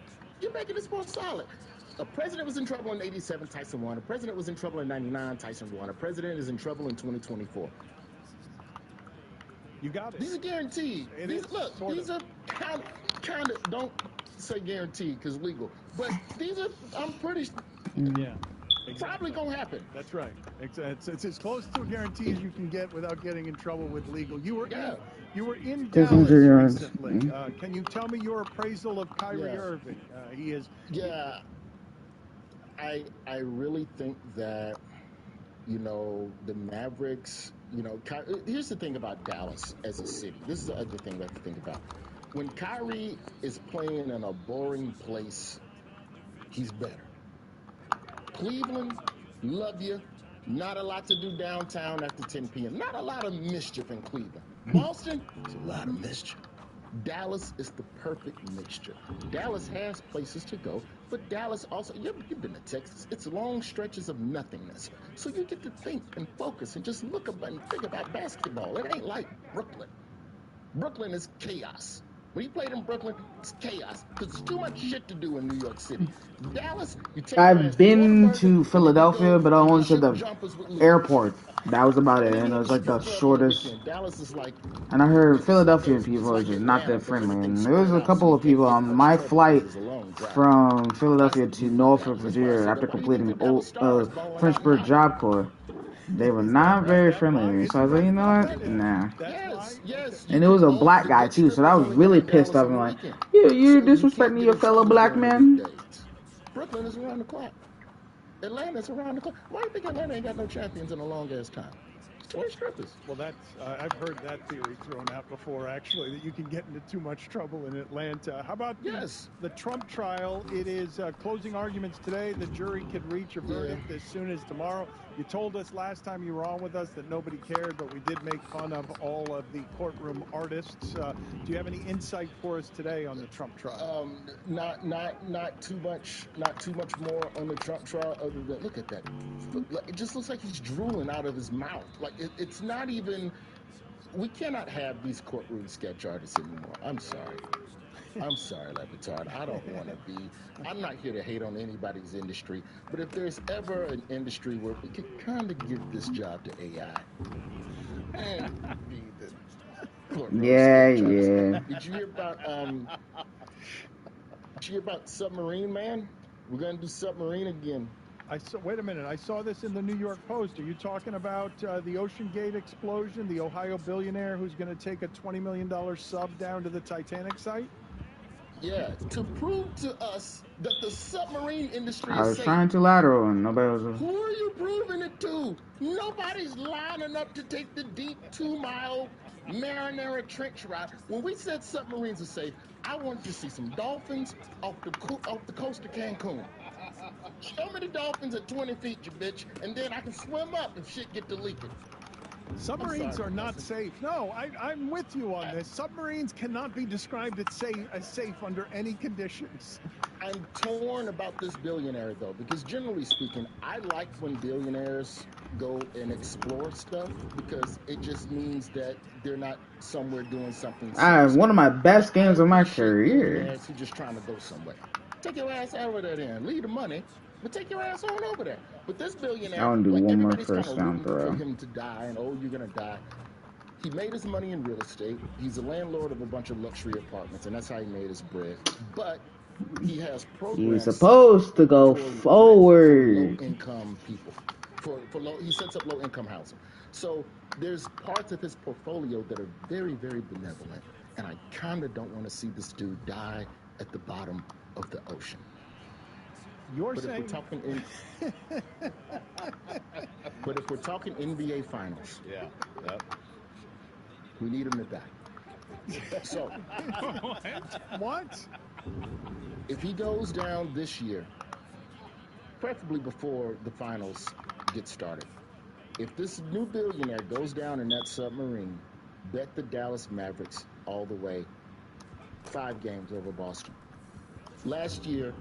Speaker 20: You're making this more solid. A president was in trouble in 87, Tyson won. A president was in trouble in 99, Tyson won. A president is in trouble in 2024.
Speaker 16: You got it.
Speaker 20: These are guaranteed. These are kind of, don't say guaranteed because legal. But these are, I'm pretty
Speaker 16: Yeah.
Speaker 20: Probably gonna happen.
Speaker 16: That's right. It's as close to a guarantee as you can get without getting in trouble with legal. You were in Dallas recently. Can you tell me your appraisal of Kyrie Irving? He is.
Speaker 20: Yeah. I really think that, you know, the Mavericks, you know, here's the thing about Dallas as a city. This is the other thing we have to think about. When Kyrie is playing in a boring place, he's better. Cleveland, love you. Not a lot to do downtown after 10 p.m. Not a lot of mischief in Cleveland. Boston, there's a lot of mischief. Dallas is the perfect mixture. Dallas has places to go, but Dallas also, you've been to Texas. It's long stretches of nothingness. So you get to think and focus and just look up and think about basketball. It ain't like Brooklyn. Brooklyn is chaos. When you played in Brooklyn, it's chaos because there's too much shit to do in New York City. Dallas, you take
Speaker 1: I've been to Philadelphia, but I only to the airport. That was about it, and it was like the shortest.
Speaker 20: Dallas is like,
Speaker 1: and I heard Philadelphian people are just not that friendly. And there was a couple of people on my flight from Philadelphia to Norfolk, Virginia, after completing Frenchburg Job Corps. They were not very friendly to me, so I was like, you know what? Nah. And it was a black guy too, so I was really pissed off. I'm like, you disrespecting your fellow black man?
Speaker 20: Brooklyn is around the clock. Atlanta's around the clock. Why do you think Atlanta ain't got no champions in a long ass time? Tourist strippers.
Speaker 16: Well, that's I've heard that theory thrown out before, actually, that you can get into too much trouble in Atlanta. How about the Trump trial? It is closing arguments today. The jury could reach a verdict as soon as tomorrow. You told us last time you were on with us that nobody cared, but we did make fun of all of the courtroom artists. Do you have any insight for us today on the Trump trial?
Speaker 20: Not too much more on the Trump trial other than look at that. It just looks like he's drooling out of his mouth. Like it's not even. We cannot have these courtroom sketch artists anymore. I'm sorry. I'm sorry, Levitard. I don't want to be. I'm not here to hate on anybody's industry, but if there's ever an industry where we could kind of give this job to AI, and be the courtroom sketch artist. Did you hear about Submarine Man? We're gonna do Submarine again.
Speaker 16: Wait a minute. I saw this in the New York Post. Are you talking about the Ocean Gate explosion, the Ohio billionaire who's going to take a $20 million sub down to the Titanic site?
Speaker 20: Yeah, to prove to us that the submarine industry is
Speaker 1: I was
Speaker 20: safe.
Speaker 1: trying to lateral and nobody was.
Speaker 20: Who are you proving it to? Nobody's lining up to take the deep 2-mile Marinara trench ride. When we said submarines are safe, I wanted to see some dolphins off the coast of Cancun. Show me the dolphins at 20 feet, you bitch, and then I can swim up if shit get to leaking.
Speaker 16: Submarines are not safe. No, I'm with you on this. Submarines cannot be described as safe under any conditions.
Speaker 20: I'm torn about this billionaire, though, because generally speaking, I like when billionaires go and explore stuff because it just means that they're not somewhere doing something.
Speaker 1: One of my best games of my career.
Speaker 20: Billionaires who just trying to go somewhere. Take your ass over there then. Leave the money, but take your ass on over there. But this billionaire,
Speaker 1: I want to do
Speaker 20: like,
Speaker 1: one more
Speaker 20: everybody's
Speaker 1: first
Speaker 20: kind of
Speaker 1: down
Speaker 20: rooting
Speaker 1: throw.
Speaker 20: for him to die, and oh, you're gonna die. He made his money in real estate. He's a landlord of a bunch of luxury apartments, and that's how he made his bread. But he has programs.
Speaker 1: He's supposed to go forward.
Speaker 20: For low-income people. He sets up low-income housing. So there's parts of his portfolio that are very, very benevolent, and I kind of don't want to see this dude die at the bottom of the ocean.
Speaker 16: You're
Speaker 20: but
Speaker 16: saying.
Speaker 20: But if we're talking NBA Finals, we need him to die. So,
Speaker 16: what?
Speaker 20: If he goes down this year, preferably before the finals get started, if this new billionaire goes down in that submarine, bet the Dallas Mavericks all the way 5 games over Boston. Last year,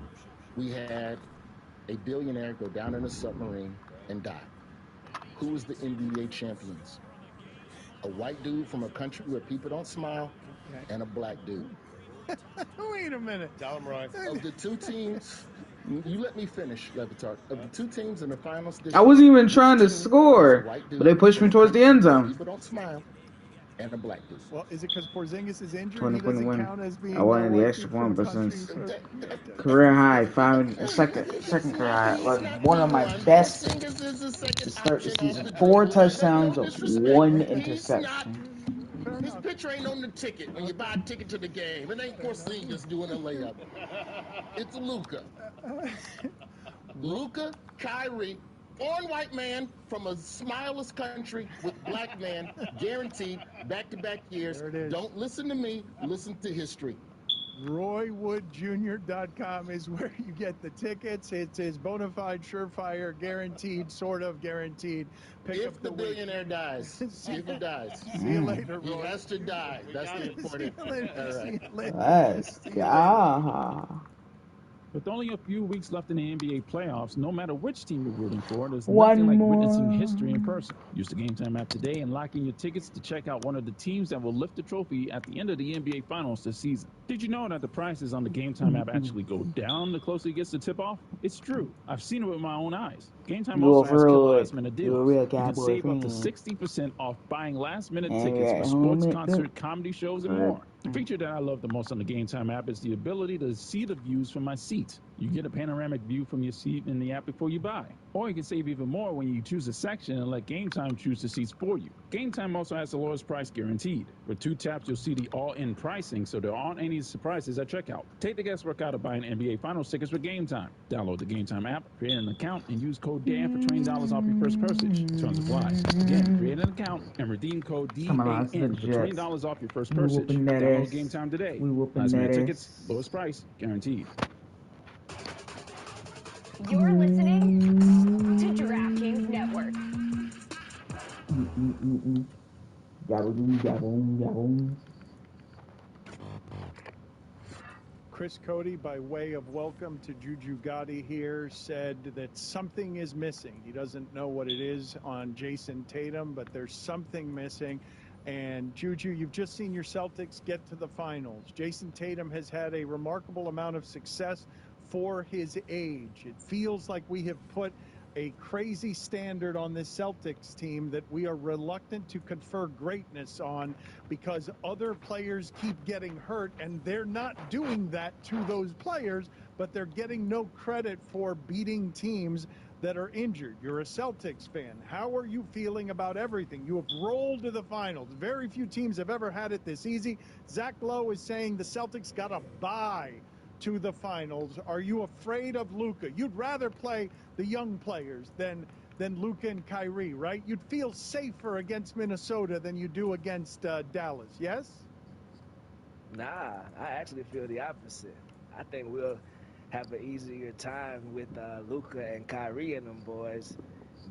Speaker 20: we had a billionaire go down in a submarine and die. Who was the NBA champions? A white dude from a country where people don't smile, and a black dude.
Speaker 16: Wait a minute.
Speaker 4: Tell him, Roy.
Speaker 20: Of the two teams, you let me finish, Levitard. Of the two teams in the finals this
Speaker 1: I
Speaker 20: year,
Speaker 1: wasn't even trying to
Speaker 20: which team has a
Speaker 1: score,
Speaker 20: white
Speaker 1: but they
Speaker 20: dude
Speaker 1: pushed
Speaker 20: from
Speaker 1: me
Speaker 20: a
Speaker 1: towards the
Speaker 20: country
Speaker 1: end
Speaker 20: where
Speaker 1: zone.
Speaker 20: people don't smile, and a black dude?
Speaker 16: Well, is it because Porzingis is injured?
Speaker 1: 20,
Speaker 16: He doesn't
Speaker 1: 21.
Speaker 16: count as being
Speaker 1: I wanted the
Speaker 16: white
Speaker 1: extra
Speaker 16: dude from
Speaker 1: point,
Speaker 16: a
Speaker 1: but
Speaker 16: country.
Speaker 1: since career high, second career high, like one of my best to start the season. 4 touchdowns, 1 interception.
Speaker 20: His picture ain't on the ticket when you buy a ticket to the game. It ain't Porzingis doing a layup. It's Luka. Luka, Kyrie, foreign white man from a smileless country with black man, guaranteed back-to-back years.
Speaker 16: There it is.
Speaker 20: Don't listen to me, listen to history.
Speaker 16: RoyWoodJr.com is where you get the tickets. It's his bona fide, surefire, guaranteed, sort of guaranteed. Pick up
Speaker 20: If the billionaire dies, if he dies.
Speaker 16: See you later,
Speaker 20: He
Speaker 16: Roy.
Speaker 20: has to die. That's the important.
Speaker 16: See you later.
Speaker 20: All right.
Speaker 16: See you later.
Speaker 1: Let's
Speaker 16: See you
Speaker 1: go.
Speaker 6: With only a few weeks left in the NBA playoffs, no matter which team you're rooting for, there's
Speaker 1: One
Speaker 6: nothing like
Speaker 1: more.
Speaker 6: witnessing history in person. Use the Game Time app today and lock in your tickets to check out one of the teams that will lift the trophy at the end of the NBA Finals this season. Did you know that the prices on the Game Time app actually go down the closer it gets to tip-off? It's true. I've seen it with my own eyes. Game Time
Speaker 1: You
Speaker 6: also has killer
Speaker 1: a
Speaker 6: last-minute
Speaker 1: real
Speaker 6: deals. You can
Speaker 1: Cowboy
Speaker 6: save up to
Speaker 1: fan.
Speaker 6: 60% off buying last-minute
Speaker 1: And
Speaker 6: tickets
Speaker 1: we're
Speaker 6: for
Speaker 1: at home
Speaker 6: sports,
Speaker 1: at
Speaker 6: concert, comedy shows, and
Speaker 1: Right.
Speaker 6: more. The feature that I love the most on the Game Time app is the ability to see the views from my seat. You get a panoramic view from your seat in the app before you buy. Or you can save even more when you choose a section and let Game Time choose the seats for you. Game Time also has the lowest price guaranteed. With 2 taps, you'll see the all-in pricing, so there aren't any surprises at checkout. Take the guesswork out of buying NBA Finals tickets with Game Time. Download the Game Time app, create an account, and use code DAN for $20 off your first purchase. Terms apply. Again, create an account and redeem code
Speaker 1: Come on, it's the
Speaker 6: DAN for
Speaker 1: Jets.
Speaker 6: $20 off your first
Speaker 1: We
Speaker 6: purchase.
Speaker 1: whooping that
Speaker 6: Download
Speaker 1: ass.
Speaker 6: Game Time today.
Speaker 1: We whooping
Speaker 6: Last minute
Speaker 1: that
Speaker 6: tickets,
Speaker 1: ass.
Speaker 6: lowest price, guaranteed.
Speaker 10: You're listening to DraftKings Network.
Speaker 1: Gabble.
Speaker 16: Chris Cody, by way of welcome to Juju Gotti here, said that something is missing. He doesn't know what it is on Jason Tatum, but there's something missing. And Juju, you've just seen your Celtics get to the finals. Jason Tatum has had a remarkable amount of success for his age. It feels like we have put a crazy standard on this Celtics team that we are reluctant to confer greatness on because other players keep getting hurt, and they're not doing that to those players, but they're getting no credit for beating teams that are injured. You're a Celtics fan. How are you feeling about everything? You have rolled to the finals. Very few teams have ever had it this easy. Zach Lowe is saying the Celtics got a bye to the finals. Are you afraid of Luka? You'd rather play the young players than Luka and Kyrie, right? You'd feel safer against Minnesota than you do against Dallas, yes?
Speaker 14: Nah, I actually feel the opposite. I think we'll have an easier time with Luka and Kyrie and them boys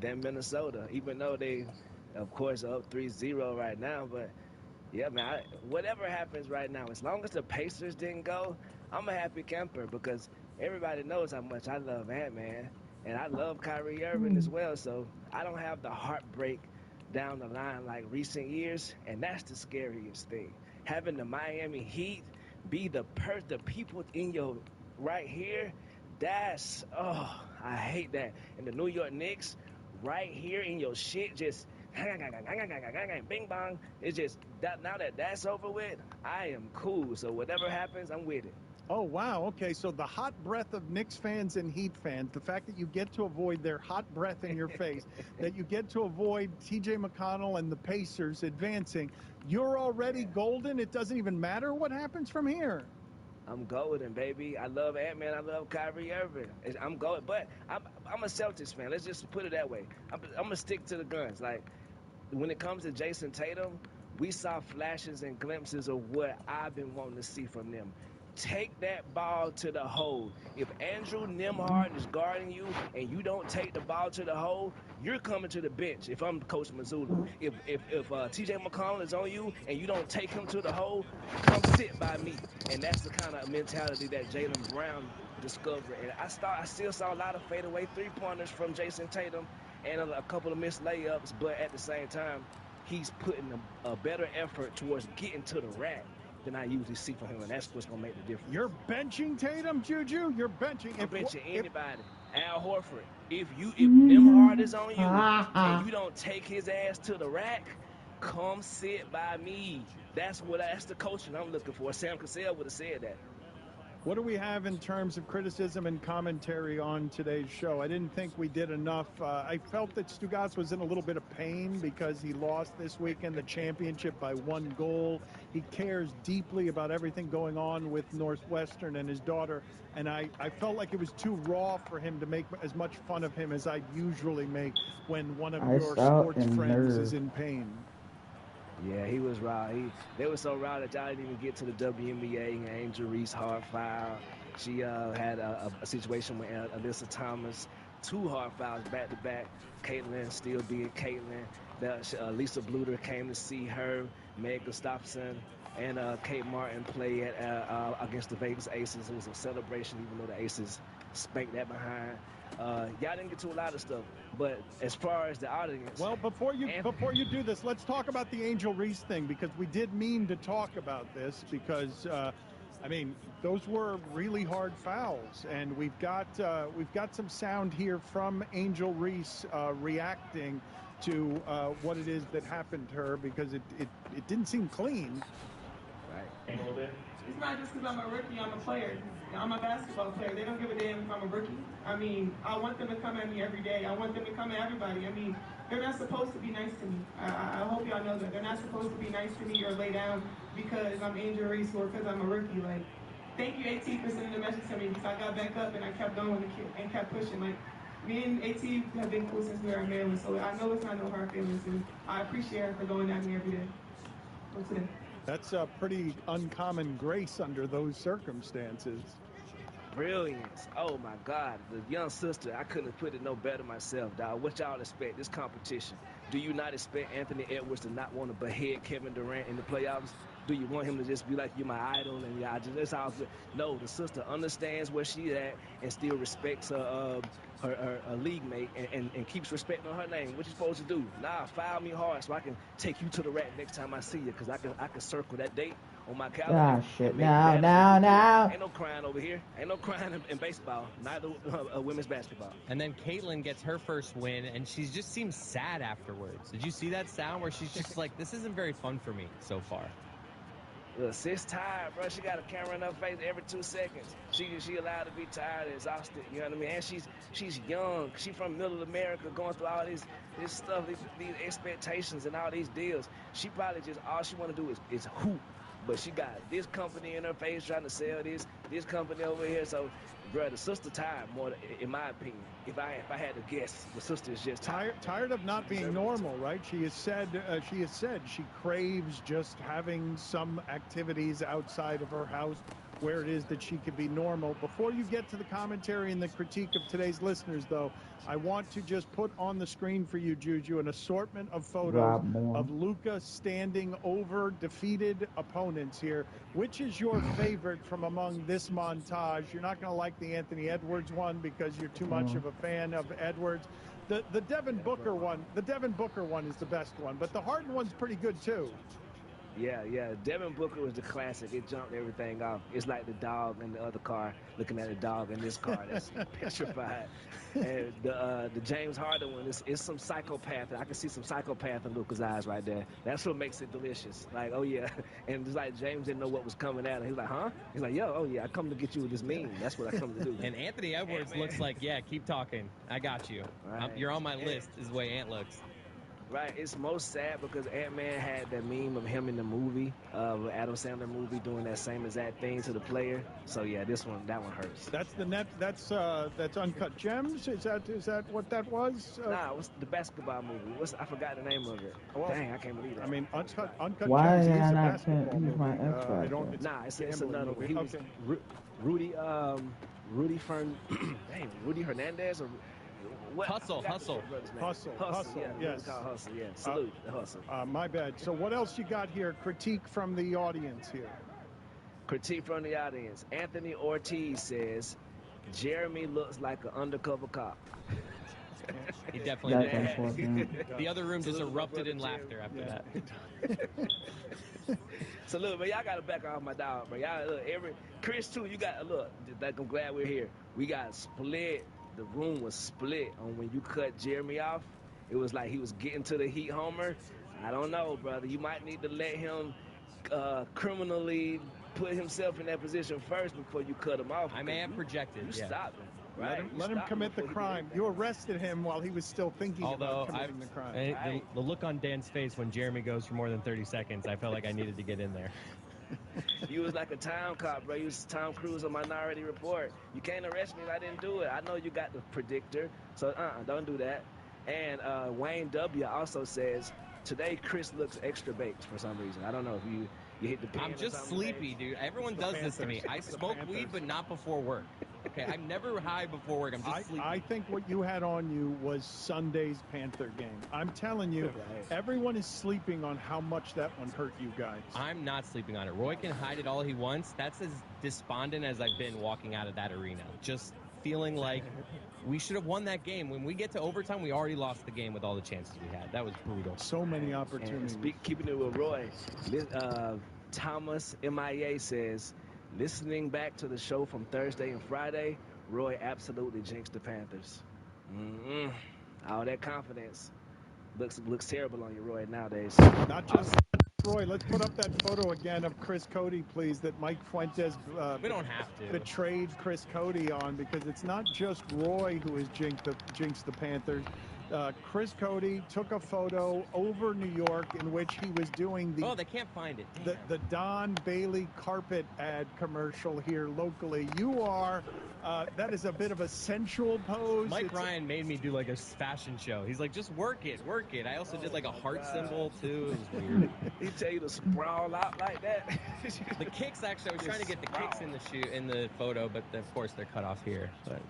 Speaker 14: than Minnesota, even though they, of course, are up 3-0 right now. But, yeah, man, whatever happens right now, as long as the Pacers didn't go, I'm a happy camper because everybody knows how much I love Ant-Man, and I love Kyrie Irving as well, so I don't have the heartbreak down the line like recent years, and that's the scariest thing. Having the Miami Heat be the people in your right here, that's, I hate that. And the New York Knicks right here in your shit, just bing bong. It's just that now that that's over with, I am cool. So whatever happens, I'm with it.
Speaker 16: Oh, wow. Okay, so the hot breath of Knicks fans and Heat fans, the fact that you get to avoid their hot breath in your face, that you get to avoid T.J. McConnell and the Pacers advancing, you're already golden? It doesn't even matter what happens from here?
Speaker 14: I'm golden, baby. I love Ant-Man. I love Kyrie Irving. I'm golden. But I'm a Celtics fan. Let's just put it that way. I'm going to stick to the guns. Like, when it comes to Jason Tatum, we saw flashes and glimpses of what I've been wanting to see from them. Take that ball to the hole. If Andrew Nimhart is guarding you and you don't take the ball to the hole, you're coming to the bench. If I'm Coach Mazzullo, if T.J. McConnell is on you and you don't take him to the hole, come sit by me. And that's the kind of mentality that Jaylen Brown discovered. And I still saw a lot of fadeaway three-pointers from Jason Tatum and a couple of missed layups, but at the same time, he's putting a better effort towards getting to the rack than I usually see from him, and that's what's going to make the difference.
Speaker 16: You're benching Tatum, Juju? You're benching.
Speaker 14: I'm benching anybody. Al Horford. If Nimhart is on you and you don't take his ass to the rack, come sit by me. That's the coaching I'm looking for. Sam Cassell would have said that.
Speaker 16: What do we have in terms of criticism and commentary on today's show? I didn't think we did enough. I felt that Stugotz was in a little bit of pain because he lost this weekend the championship by 1 goal. He cares deeply about everything going on with Northwestern and his daughter, and I felt like it was too raw for him to make as much fun of him as I usually make when one of your sports friends is in pain.
Speaker 14: Yeah, he was raw. They were so raw that y'all didn't even get to the WNBA. Angel Reese hard foul. She had a situation with Alyssa Thomas, 2 hard fouls back to back. Caitlin still being Caitlin. Lisa Bluter came to see her. Meg Gustafson and Kate Martin play against the Vegas Aces. It was a celebration, even though the Aces spanked that behind. Y'all didn't get to a lot of stuff, but as far as the audience,
Speaker 16: well, before you do this, let's talk about the Angel Reese thing, because we did mean to talk about this, because I mean, those were really hard fouls, and we've got some sound here from Angel Reese reacting to what it is that happened to her, because it didn't seem clean.
Speaker 14: Right.
Speaker 21: It's not just because I'm a rookie, I'm a player. I'm a basketball player. They don't give a damn if I'm a rookie. I mean, I want them to come at me every day. I want them to come at everybody. I mean, they're not supposed to be nice to me. I hope y'all know that. They're not supposed to be nice to me or lay down because I'm Angel Reese or because I'm a rookie. Like, thank you, AT, for sending the message to me, because I got back up and I kept going and kept pushing. Like, me and AT have been cool since we were in Maryland, so I know it's not no hard feelings, and I appreciate her for going at me every day. Or today.
Speaker 16: That's a pretty uncommon grace under those circumstances.
Speaker 14: Brilliance. Oh, my God. The young sister, I couldn't have put it no better myself, dog. What y'all expect? This competition. Do you not expect Anthony Edwards to not want to behead Kevin Durant in the playoffs? Do you want him to just be like, you're my idol, and that's all good? No, the sister understands where she's at and still respects her league mate and keeps respecting her name. What you supposed to do? Nah, foul me hard so I can take you to the rack next time I see you, because I can circle that date on my calendar.
Speaker 1: Ah, shit. Now.
Speaker 14: Ain't no crying over here. Ain't no crying in baseball. Neither women's basketball.
Speaker 5: And then Caitlin gets her first win, and she just seems sad afterwards. Did you see that sound where she's just like, this isn't very fun for me so far?
Speaker 14: Look, sis tired, bro. She got a camera in her face every 2 seconds. She allowed to be tired and exhausted. You know what I mean? And she's young. She from middle America, going through all this stuff, these expectations and all these deals. She probably just all she want to do is hoop. But she got this company in her face trying to sell this company over here. So, bro, the sister tired more, in my opinion. If I had to guess, the sister is just
Speaker 16: tired of not being normal, right? She has said she craves just having some activities outside of her house where it is that she could be normal. Before you get to the commentary and the critique of today's listeners, though, I want to just put on the screen for you, Juju, an assortment of photos of Luka standing over defeated opponents here. Which is your favorite from among this montage? You're not going to like the Anthony Edwards one because you're too much of a fan of Edwards. The Devin Booker one is the best one, but the Harden one's pretty good too.
Speaker 14: Yeah. Devin Booker was the classic. It jumped everything off. It's like the dog in the other car looking at the dog in this car that's petrified. And the James Harden one is some psychopath. I can see some psychopath in Luka's eyes right there. That's what makes it delicious. Like, oh yeah. And it's like James didn't know what was coming at him. He's like, huh? He's like, yo, oh yeah, I come to get you with this meme. That's what I come to do.
Speaker 5: And Anthony Edwards looks like, yeah, keep talking. I got you.
Speaker 14: Right.
Speaker 5: You're on my list is the way Ant looks.
Speaker 14: Right, it's most sad because Ant-Man had that meme of him in the movie, Adam Sandler movie, doing that same exact thing to the player. So yeah, that one hurts.
Speaker 16: That's that's Uncut Gems. Is that what that was?
Speaker 14: Nah, what's the basketball movie? I forgot the name of it.
Speaker 16: Well,
Speaker 14: Dang, I can't believe that.
Speaker 16: I mean, Uncut
Speaker 1: Why
Speaker 16: Gems
Speaker 1: did
Speaker 16: is
Speaker 1: I
Speaker 16: a
Speaker 1: not
Speaker 16: basketball
Speaker 1: use
Speaker 16: movie.
Speaker 1: my X
Speaker 16: I don't.
Speaker 1: Factor?
Speaker 16: It's
Speaker 14: It's
Speaker 16: gambling
Speaker 14: another one.
Speaker 16: movie.
Speaker 14: He was Rudy Hernandez or what?
Speaker 5: Hustle.
Speaker 16: Hustle.
Speaker 14: Yeah,
Speaker 16: Yes.
Speaker 14: Hustle. Yeah, salute the Hustle.
Speaker 16: My bad. So what else you got here? Critique from the audience here.
Speaker 14: Critique from the audience. Anthony Ortiz says, Jeremy looks like an undercover cop.
Speaker 5: He definitely did. The other room just erupted in laughter after that.
Speaker 14: So look, man, y'all gotta back off my dog, man. Y'all look, Chris too. You got look. Like, I'm glad we're here. We got split. The room was split on when you cut Jeremy off. It was like he was getting to the Heat homer. I don't know, brother. You might need to let him criminally put himself in that position first before you cut him off.
Speaker 5: I may have projected.
Speaker 14: You
Speaker 5: yeah.
Speaker 14: stopped him. Right?
Speaker 16: Let him commit the crime. You arrested him while he was still thinking about committing the crime.
Speaker 5: The look on Dan's face when Jeremy goes for more than 30 seconds, I felt like I needed to get in there.
Speaker 14: You was like a town cop, bro. You was Tom Cruise on Minority Report. You can't arrest me if I didn't do it. I know you got the predictor, so don't do that. And Wayne W. also says, today Chris looks extra baked for some reason. I don't know if you hit the pin.
Speaker 5: I'm just sleepy, dude. Everyone does this to me. I smoke weed, but not before work. Okay, I'm never high before work. I'm just sleepy.
Speaker 16: I think what you had on you was Sunday's Panther game. I'm telling you, everyone is sleeping on how much that one hurt you guys.
Speaker 5: I'm not sleeping on it. Roy can hide it all he wants. That's as despondent as I've been walking out of that arena. Just feeling like we should have won that game. When we get to overtime, we already lost the game with all the chances we had. That was brutal.
Speaker 16: So many opportunities.
Speaker 14: Keeping it with Roy, Thomas MIA says, listening back to the show from Thursday and Friday, Roy absolutely jinxed the Panthers. All that confidence looks terrible on you, Roy, nowadays.
Speaker 16: Not just Roy. Let's put up that photo again of Chris Cody, please, that Mike Fuentes
Speaker 5: we don't have to.
Speaker 16: betrayed Chris Cody on, because it's not just Roy who has jinxed the Panthers. Chris Cody took a photo over New York in which he was doing the...
Speaker 5: Oh, they can't find it.
Speaker 16: The Don Bailey carpet ad commercial here locally. You are... that is a bit of a sensual pose.
Speaker 5: Mike Ryan made me do like a fashion show. He's like, just work it. I also did like a heart symbol too. It was weird.
Speaker 14: He tell you to sprawl out like that.
Speaker 5: The kicks, actually, I was trying to get the kicks in the photo, but of course they're cut off here. But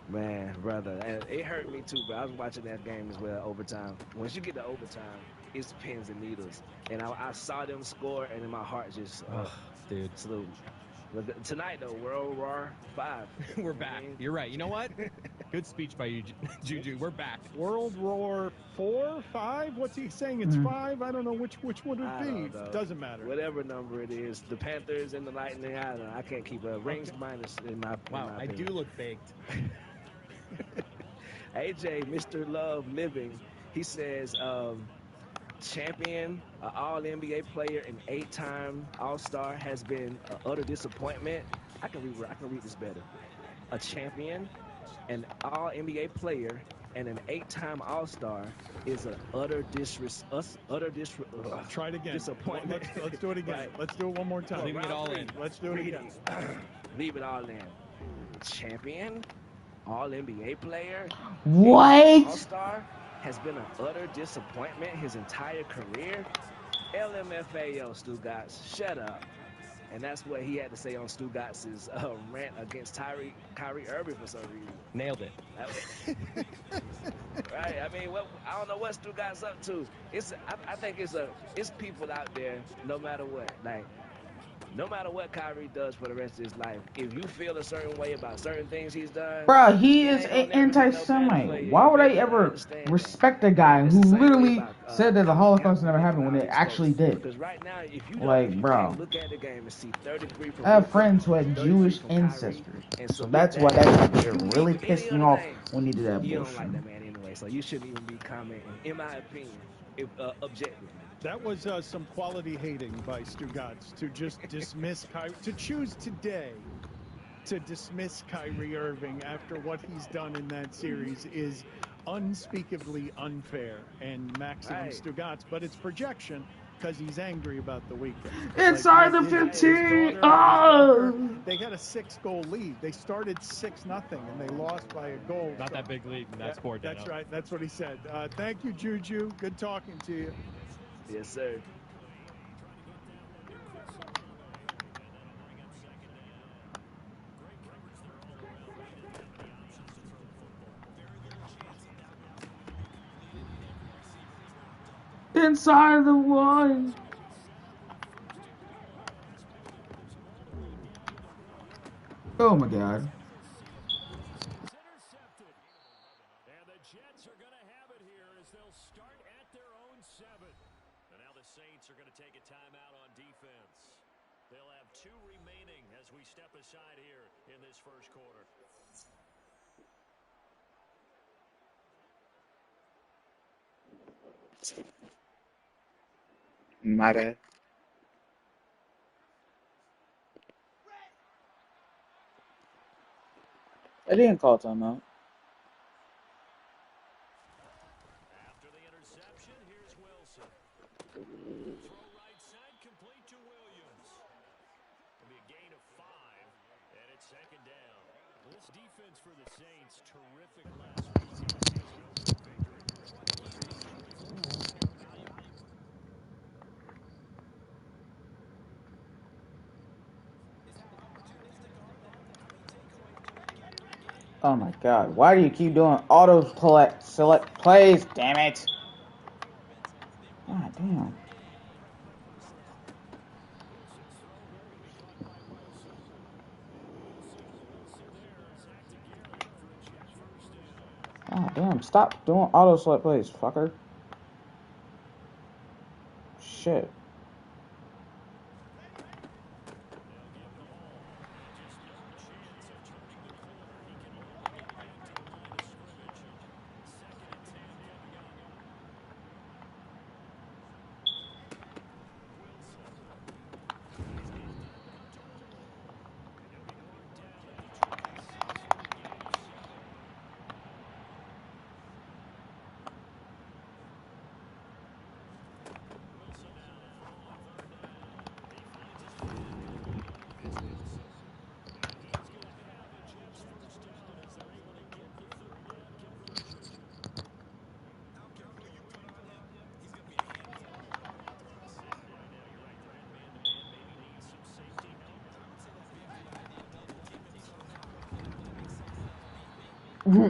Speaker 14: man, brother, and it hurt me too. But I was watching that game as well, overtime. Once you get to overtime, it's pins and needles. And I saw them score, and then my heart just,
Speaker 5: dude,
Speaker 14: salute. But tonight, though, World War 5.
Speaker 5: We're back. You're right. You know what? Good speech by you, Juju. We're back.
Speaker 16: World War 4, 5? What's he saying? It's 5? I don't know which would it be. Doesn't matter.
Speaker 14: Whatever number it is, the Panthers and the Lightning. I don't know. I can't keep a rings minus in my.
Speaker 5: Wow,
Speaker 14: in my
Speaker 5: I do look baked.
Speaker 14: AJ, Mr. Love Living, he says, champion, an all-NBA player, and 8-time All-Star has been an utter disappointment. I can read this better. A champion, an all-NBA player, and an 8-time All-Star is an utter
Speaker 16: Try it again.
Speaker 14: Disappointment.
Speaker 16: Let's do it again.
Speaker 14: Right.
Speaker 16: Let's do it one more time.
Speaker 5: Leaving it all in.
Speaker 16: Let's do it again.
Speaker 14: Leave it all in. Champion, all-NBA player,
Speaker 1: what?
Speaker 14: All-Star has been an utter disappointment his entire career. LMFAO, Stu Gatz, shut up. And that's what he had to say on Stu Gatz's rant against Kyrie Irving for some reason.
Speaker 5: Nailed it.
Speaker 14: Right? I mean, I don't know what Stu Gatz up to. I think it's people out there, no matter what. Like, no matter what Kyrie does for the rest of his life, if you feel a certain way about certain things he's done,
Speaker 1: bro, he is an anti-Semite. Why would I ever respect a guy who literally said that the Holocaust never happened when it actually did?
Speaker 14: Because right now, if you
Speaker 1: like, bro,
Speaker 14: look at the game and see 33 from
Speaker 1: I have friends who had Jewish ancestry, so that's why that shit really pissed me off when he did that
Speaker 14: you
Speaker 1: bullshit.
Speaker 14: don't like that man anyway, so you shouldn't even be commenting, in my opinion, objectively.
Speaker 16: That was some quality hating by Stu Gatz to just dismiss Kyrie, to choose today to dismiss Kyrie Irving after what he's done in that series is unspeakably unfair and maximum
Speaker 14: Right.
Speaker 16: Stugatz, but it's projection because he's angry about the weekend.
Speaker 1: Inside the
Speaker 16: his
Speaker 1: 15.
Speaker 16: daughter, they had a 6-goal lead. They started 6-0 and they lost by a goal.
Speaker 5: Not that big lead in that sport.
Speaker 16: That's right. That's what he said. Thank you, Juju. Good talking to you.
Speaker 14: Yes, sir.
Speaker 1: Inside the 1. Oh my God.
Speaker 8: And the Jets are going to have it here as they'll start at their own 7. And now the Saints are going to take a timeout on defense. They'll have 2 remaining as we step aside here in this first quarter.
Speaker 1: My bad. I didn't call timeout.
Speaker 8: After the interception, here's Wilson. Throw right side, complete to Williams. It'll be a gain of 5, and it's second down. This defense for the Saints, terrific last week.
Speaker 1: Oh my God. Why do you keep doing auto select plays? Damn it. God damn. God damn. Stop doing auto select plays, fucker. Shit.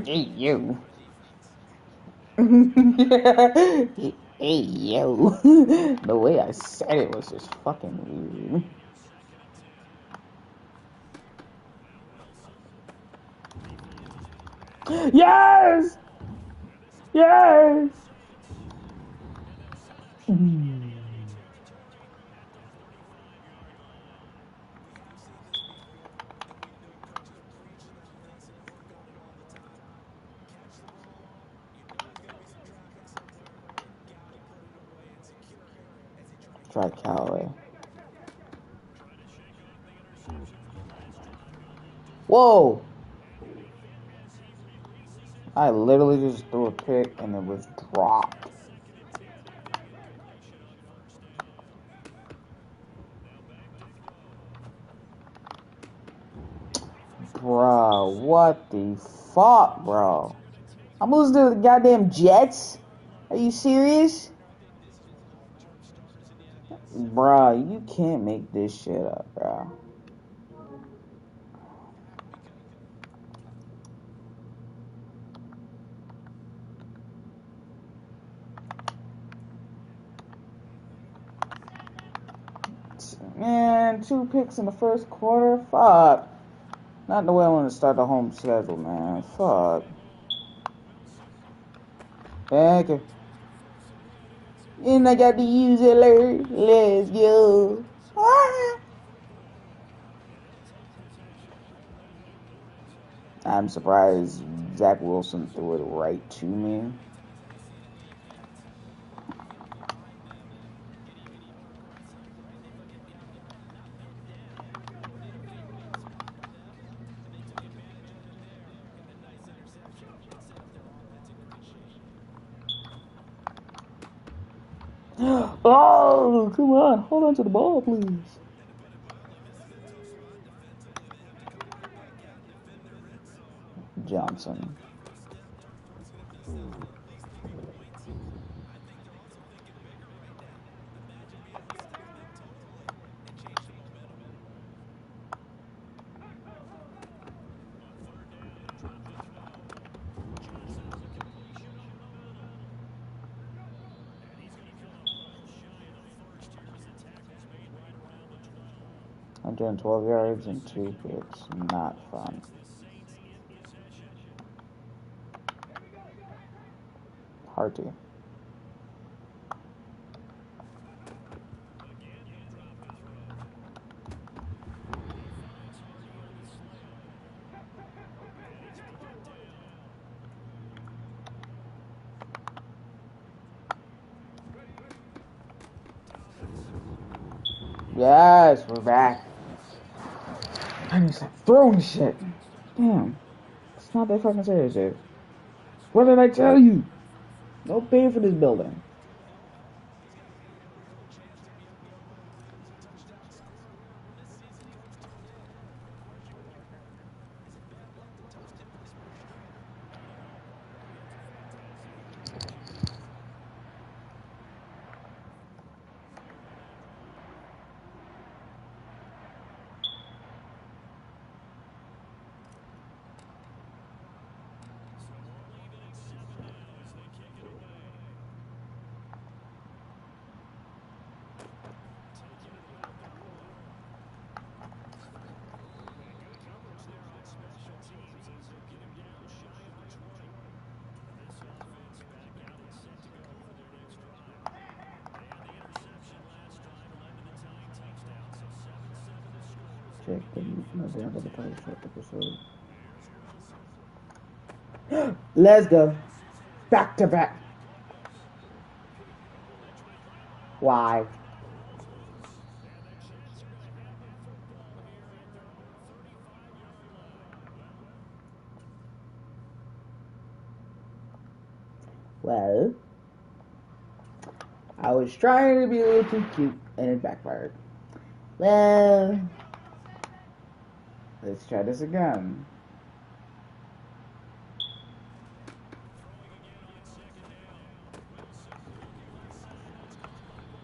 Speaker 1: Hey, you. Hey, yo. The way I said it was just fucking weird. Yes! Yes! Try Callaway. Whoa! I literally just threw a pick and it was dropped. Bro, what the fuck, bro? I'm losing to the goddamn Jets? Are you serious? Bro, you can't make this shit up, bro. Man, 2 picks in the first quarter? Fuck. Not the way I want to start the home schedule, man. Fuck. Thank you. And I got the user alert. Let's go. Ah. I'm surprised Zach Wilson threw it right to me. Oh, come on. Hold on to the ball, please. Johnson. I'm doing 12 yards and 2 hits. Not fun. Hearty. Yes, we're back. I need to stop throwing shit. Damn. It's not that fucking serious, dude. What did I tell you? No pay for this building. Check the end of the first episode. Let's go. Back to back. Why? Well, I was trying to be a little too cute and it backfired. Well, let's try this again.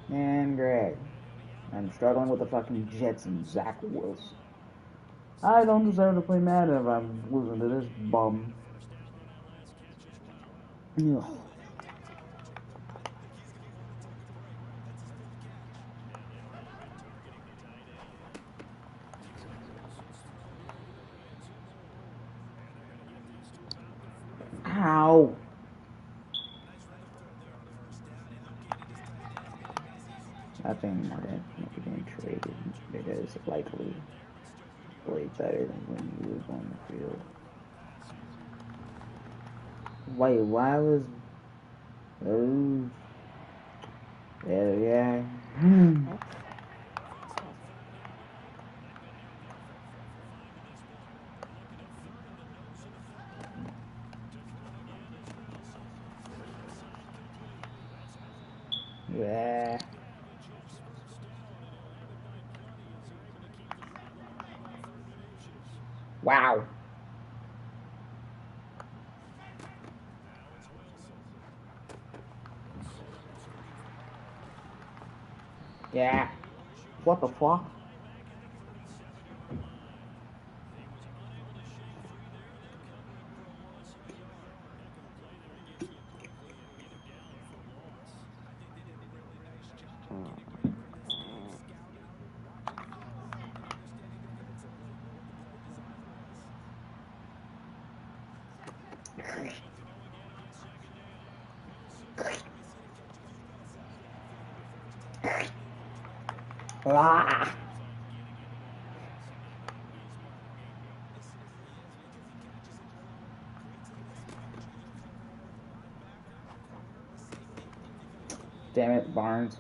Speaker 1: And Greg. I'm struggling with the fucking Jets and Zach Wilson. I don't deserve to play Madden if I'm losing to this bum. Ugh. Ow. I think Madden might be getting traded because likely way better than when he was on the field. Wait, why was... Oh... Yeah. Yeah. Wow. Yeah. What the fuck? Ah. Damn it, Barnes.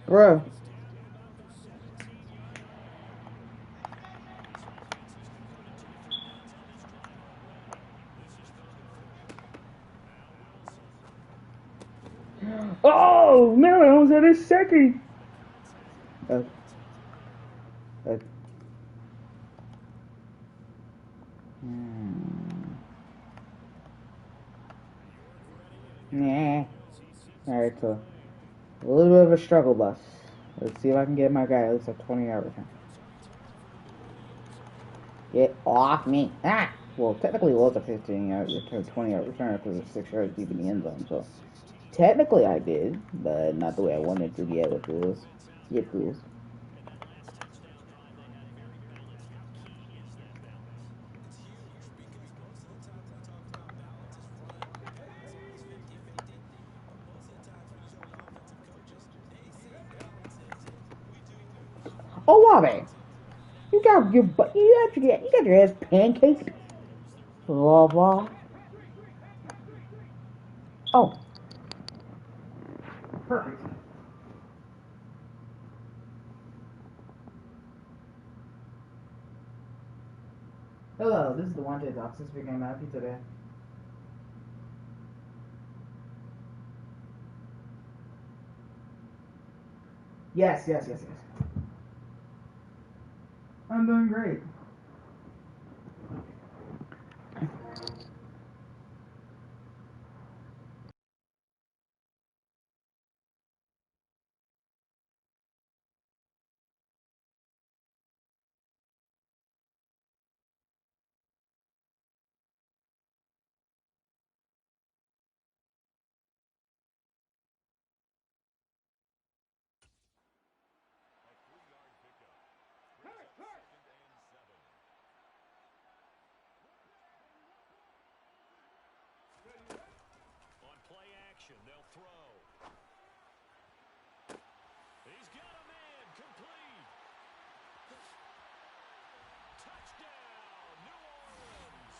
Speaker 1: Bruh. Oh, Miller almost had his second. Nah. Alright, so a little bit of a struggle bus. Let's see if I can get my guy at least a 20-yard return. Get off me. Ah! Well, technically it was a 15-yard return, 20-yard return because it's 6 yards deep in the end zone, so technically I did, but not the way I wanted to get with this. Get this. Olave, you got your butt. You got your ass pancaked. Blah blah. Oh, perfect. Hello, this is the Wanted Doxes speaking. I'm happy today. Yes. I'm doing great.
Speaker 8: On play action, they'll throw. He's got a man, complete. Touchdown, New Orleans.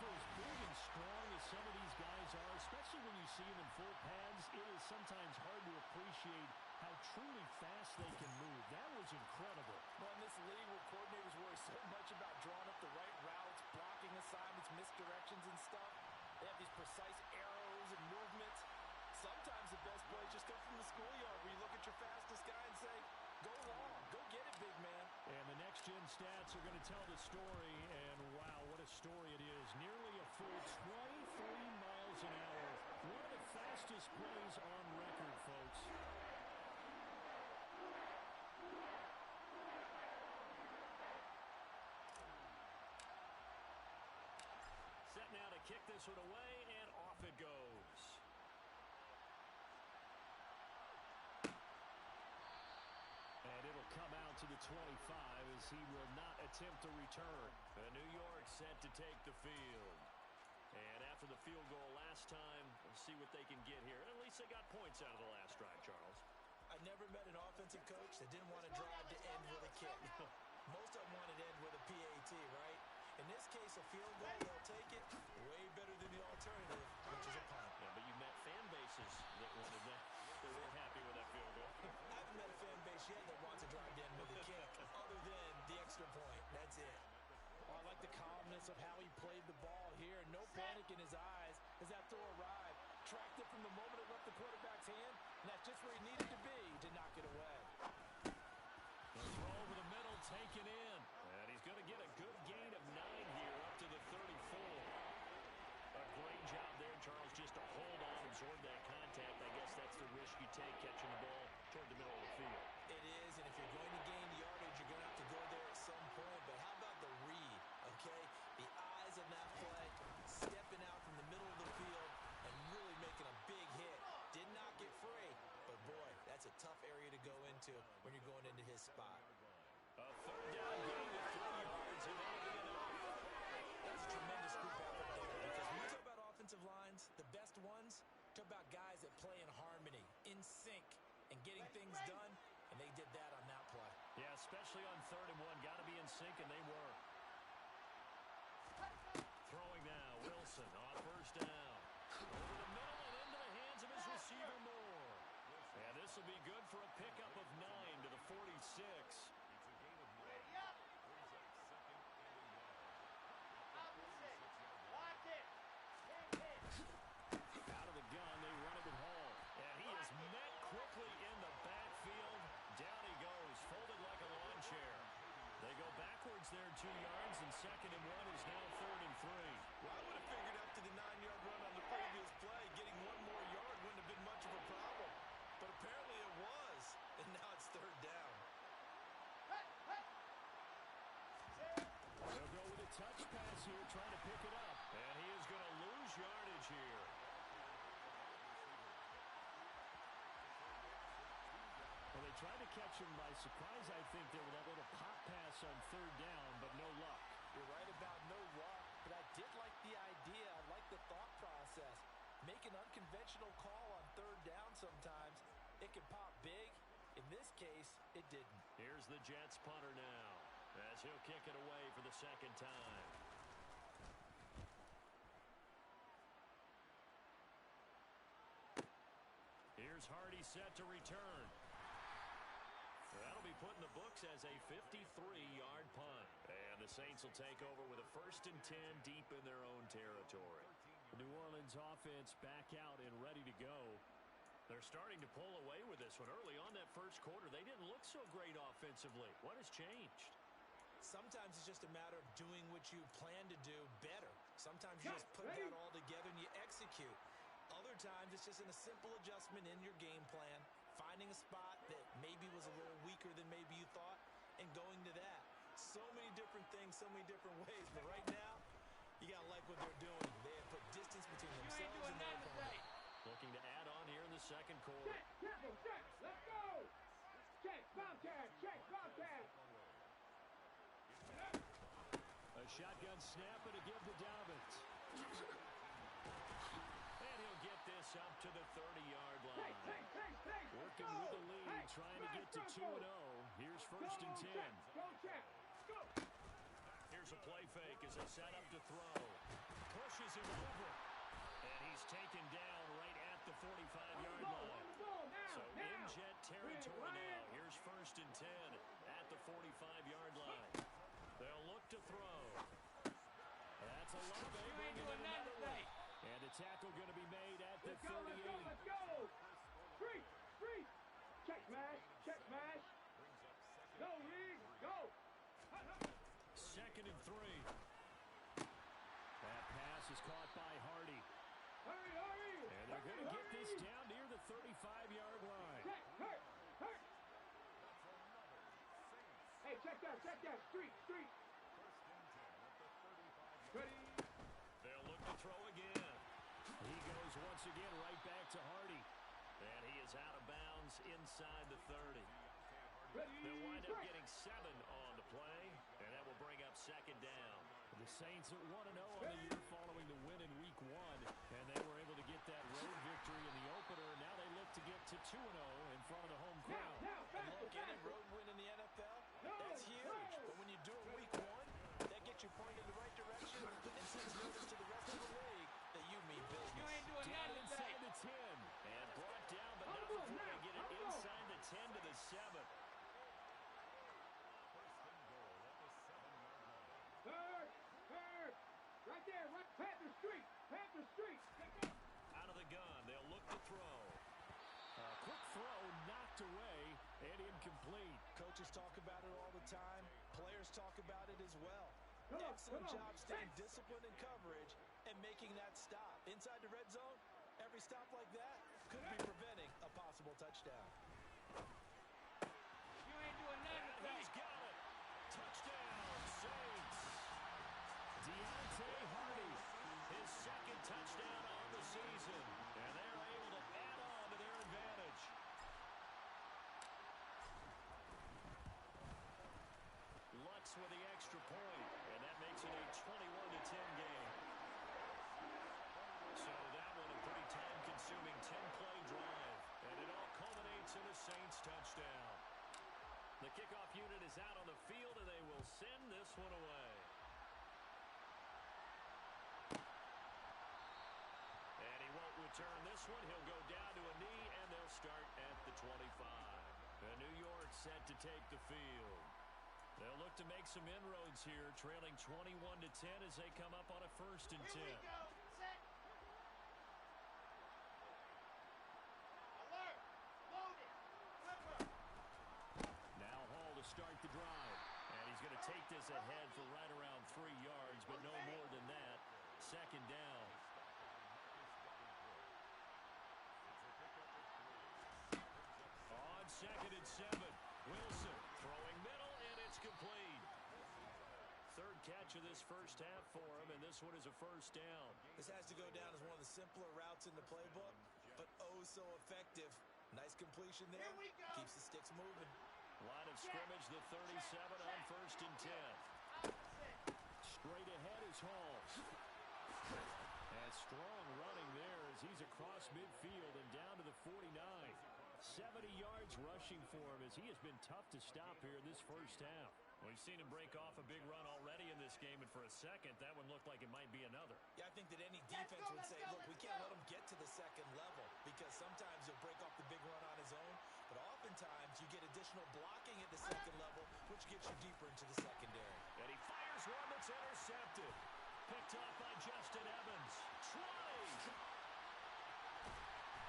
Speaker 8: For as big and strong as some of these guys are, especially when you see them in full pads, it is sometimes hard to appreciate how truly fast they can move. That was incredible.
Speaker 11: Well, in this league where coordinators worry so much about drawing up the right routes, blocking assignments, misdirections and stuff, they have these precise arrows and movements. Sometimes the best plays just come from the schoolyard where you look at your fastest guy and say, go long, go get it, big man.
Speaker 8: And the next-gen stats are going to tell the story, and wow, what a story it is. Nearly a full 23 miles an hour. One of the fastest plays on record, folks. Set now to kick this one away, and off it goes. And it'll come out to the 25 as he will not attempt to return. New York set to take the field. And after the field goal last time, we'll see what they can get here. And at least they got points out of the last drive, Charles.
Speaker 11: I never met an offensive coach that didn't want to drive to end with a kick. Most of them wanted to end with a PAT, right? In this case, a field goal, they'll take it. Way better than the alternative, which is a punt.
Speaker 8: Yeah, but you met fan bases that wanted that. They weren't happy with that field goal.
Speaker 11: I haven't met a fan base yet that wants to drive to end with a kick, other than the extra point. That's it. Oh, I like the calmness of how he played the ball here. No panic in his eyes as that throw arrived. Tracked it from the moment it left the quarterback's hand, and that's just where he needed to be to knock it away.
Speaker 8: The throw over the middle, taken in. And he's going to get a good gain of 9 here, up to the 34. A great job there, Charles, just to hold on, absorb that contact. I guess that's the risk you take catching the ball toward the middle of the field.
Speaker 11: It is, and if you're going to gain yardage, you're going to have to go there at some point. But how about the read, okay? The eyes on that play, stepping out from the middle of the field and really making a big hit. Did not get free, but boy, that's a tough area to go into when you're going into his spot.
Speaker 8: A third down gain of 3 yards, and that'll be enough.
Speaker 11: That's a tremendous group effort there, because when you talk about offensive lines, the best ones, talk about guys that play in harmony, in sync, and getting things done, and they did that on that play.
Speaker 8: Yeah, especially on 3rd and 1. Got to be in sync, and they were. Throwing now, Wilson on 1st down. Over the middle and into the hands of his this will be good for a pickup of 9 to the 46. Out of the gun, they run it with Hall. And he is met quickly in the backfield. Down he goes, folded like a lawn chair. They go backwards there 2 yards, and 2nd and 1 is now 3rd and 3.
Speaker 11: Well, I would have figured after the 9-yard run on the previous play, getting 1 more yard wouldn't have been much of a problem. But apparently it was, and now it's 3rd down.
Speaker 8: They'll go with a touch pass here, trying to pick it up. And he is going to lose yardage here. Well, they tried to catch him by surprise, I think, there with that little pop pass on 3rd down, but no luck.
Speaker 11: You're right about no luck, but I did like the idea. I like the thought process. Make an unconventional call on 3rd down sometimes. It can pop big. In this case, it didn't.
Speaker 8: Here's the Jets punter now, as he'll kick it away for the 2nd time. Here's Hardy set to return. That'll be put in the books as a 53-yard punt. And the Saints will take over with a 1st and 10 deep in their own territory. The New Orleans offense back out and ready to go. They're starting to pull away with this one. Early on that first quarter, they didn't look so great offensively. What has changed?
Speaker 11: Sometimes it's just a matter of doing what you plan to do better. Sometimes you just put that all together and you execute. Other times it's just in a simple adjustment in your game plan, finding a spot that maybe was a little weaker than maybe you thought, and going to that. So many different things, so many different ways. But right now, you got to like what they're doing. They have put distance between themselves and their opponent.
Speaker 8: Looking to add on here in the 2nd quarter.
Speaker 21: Check, let's go. Check, Bobcat.
Speaker 8: A shotgun snap and a give to Dobbins. And he'll get this up to the 30-yard line. Working with the lead, trying to get to 2-0. Here's 1st and 10.
Speaker 21: Go.
Speaker 8: Here's a play fake as they set up to throw. Pushes him over. And he's taken down right at the 45-yard line. So in Jet territory now. Here's 1st and 10 at the 45-yard line. They'll look to throw. That's a lot of bringing in another one. And a tackle going to be made at the 38.
Speaker 21: Let's go. Street. Check smash. Go, Reed, go.
Speaker 8: 2nd and 3. That pass is caught by Hardy.
Speaker 21: Hurry.
Speaker 8: And they're going to get this down near the 35-yard line.
Speaker 21: Hurt. Hey, check that. Street. Ready.
Speaker 8: They'll look to throw again. He goes once again right back to Hardy. And he is out of bounds inside the 30. They'll wind up getting 7 on the play, and that will bring up 2nd down. The Saints at 1-0 on the year following the win in Week 1, and they were able to get that road victory in the opener. Now they look to get to 2-0 in front of the home crowd.
Speaker 11: And look, any road win in the NFL, that's huge. But when you do it Week 1, that gets you pointed in the right direction and sends notice to the rest of the league that you mean business.
Speaker 21: You ain't doing
Speaker 8: Down
Speaker 21: nothing
Speaker 8: inside the 10, and brought down, but not before they get it inside the 10 to the 7.
Speaker 21: Hurt. Right there, Panther Street.
Speaker 8: Out of the gun, they'll look to throw. A quick throw knocked away and incomplete.
Speaker 11: Coaches talk about it all the time. Players talk about it as well. Excellent job staying disciplined in coverage and making that stop. Inside the red zone, every stop like that could be preventing a possible touchdown.
Speaker 21: You ain't doing nothing.
Speaker 8: And he's got it. Touchdown, Saints. Deontay Hardy, his 2nd touchdown on the season. And they're able to add on to their advantage. Lutz with the extra point, and that makes it a 21-10 game. So that one a pretty time-consuming 10-play drive, and it all culminates in a Saints touchdown. The kickoff unit is out on the field, and they will send this one away. And he won't return this one. He'll go down to a knee, and they'll start at the And New York set to take the field. They'll look to make some inroads here, trailing 21-10 as they come up on a 1st and 10. Now Hall to start the drive. And he's going to take this ahead for right around 3 yards, but no more than that. 2nd down. On 2nd and 7, Wilson throwing middle, and it's complete. 3rd catch of this first half for him, and this one is a 1st down.
Speaker 11: This has to go down as one of the simpler routes in the playbook, but oh so effective. Nice completion there. Keeps the sticks moving.
Speaker 8: Line of scrimmage, the 37 on 1st and 10. Straight ahead is Hall. And strong running there as he's across midfield and down to the 49. 70 yards rushing for him as he has been tough to stop here in this first half. We've seen him break off a big run already in this game, and for a second, that one looked like it might be another.
Speaker 11: Yeah, I think that any defense would say, look, we can't let him get to the 2nd level because sometimes he'll break off the big run on his own, but oftentimes you get additional blocking at the 2nd level, which gets you deeper into the secondary.
Speaker 8: And he fires one that's intercepted. Picked off by Justin Evans. 20!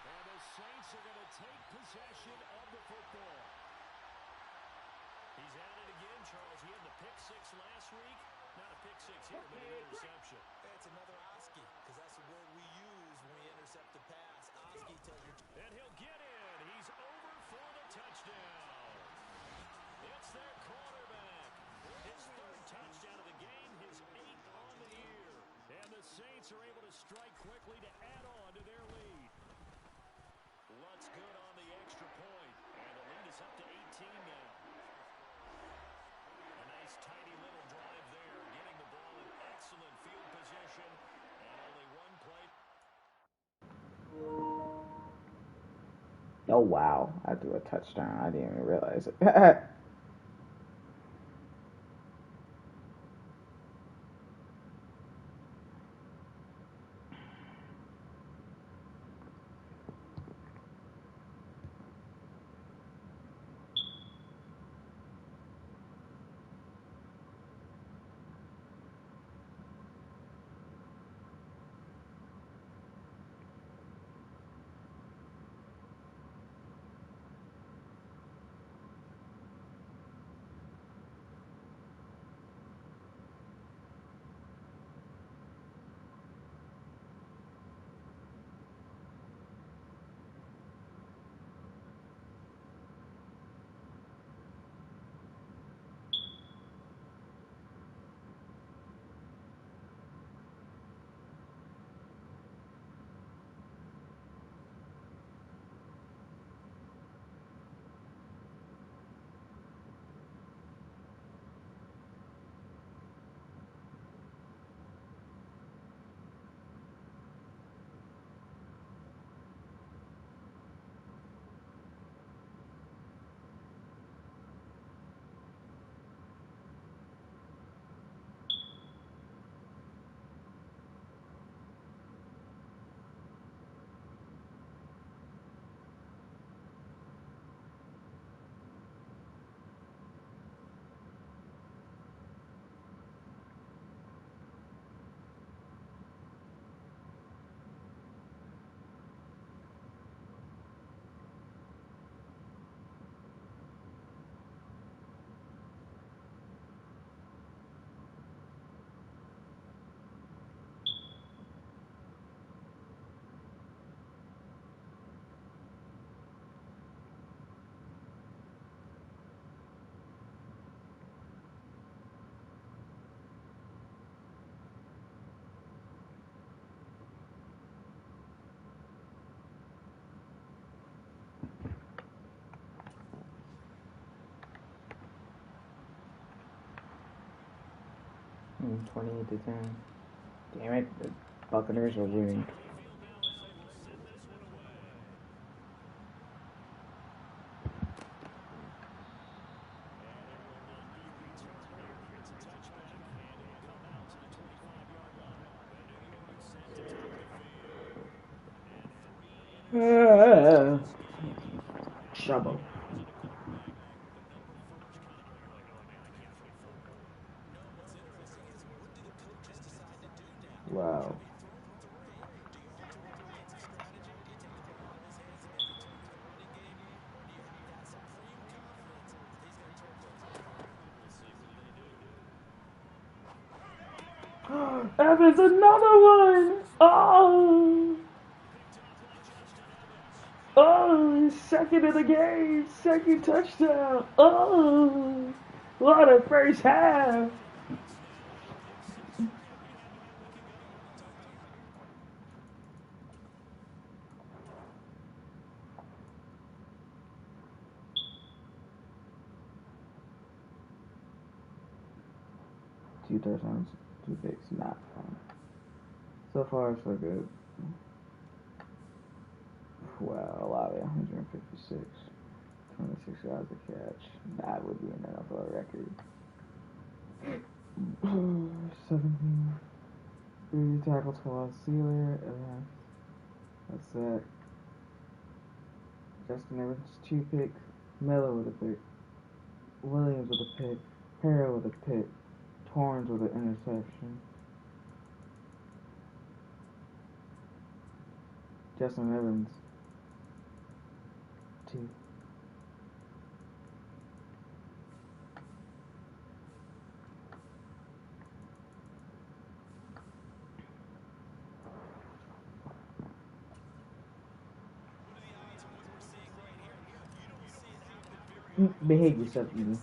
Speaker 8: And the Saints are going to take possession of the football. He's at it again, Charles. He had the pick 6 last week. Not a pick 6 here, but an interception.
Speaker 11: It's another Oski, because that's the word we use when we intercept the pass. Oski tells you.
Speaker 8: And he'll get in. He's over for the touchdown. It's their quarterback. His 3rd touchdown of the game, his 8th on the year. And the Saints are able to strike quickly to add on to their lead. Lutz good on the extra point. And the lead is up to 18 now. A nice tidy little drive there, getting the ball in excellent field position. And only one play.
Speaker 1: Oh, wow. I threw a touchdown. I didn't even realize it. Mm, 28-10. Damn it, the Buccaneers are winning. trouble. Wow. Evans, another one! Oh! Oh, second of the game, second touchdown. Oh, what a first half. Two touchdowns, two picks, not fun. So far, so good. Wow, Olave, 156. 26 yards a catch. That would be an NFL record. 17. 3 tackles for loss. Sealer. That's that. Justin Evans, 2 picks. Miller with a pick. Williams with a pick. Harrell with a pick. Torrance with an interception. Justin Evans, 2. Behave yourself, Edie.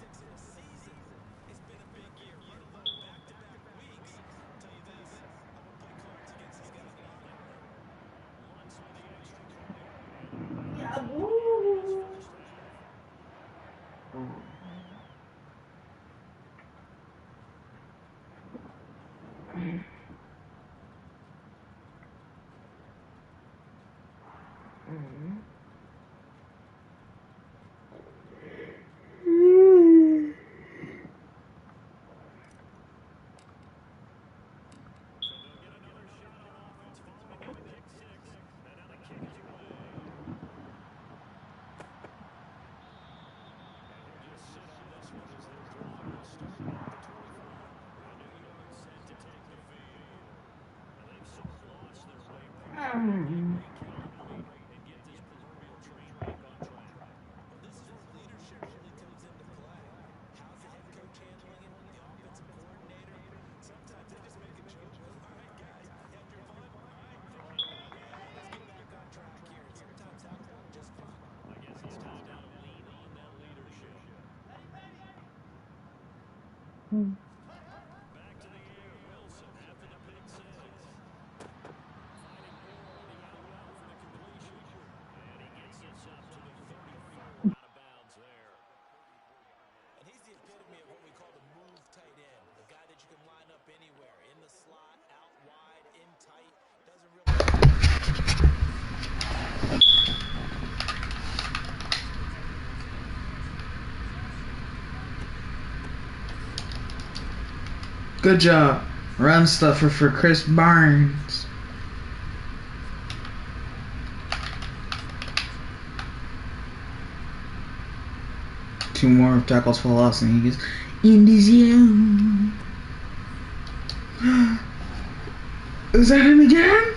Speaker 1: Good job. Run stuffer for Chris Barnes. Two more tackles for loss and he gets in the zone. Is that him again?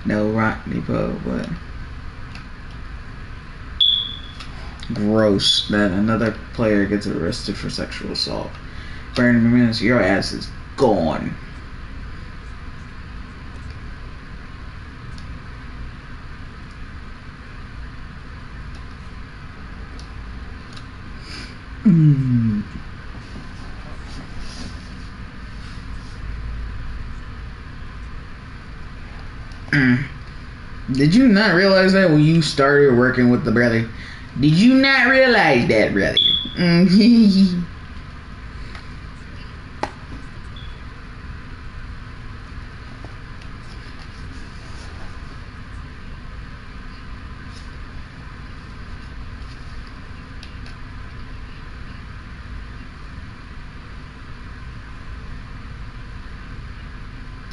Speaker 1: No, Rodney Poe, but gross that another player gets arrested for sexual assault. Brandon McManus, your ass is gone. Did you not realize that when you started working with the brother? Did you not realize that, brother?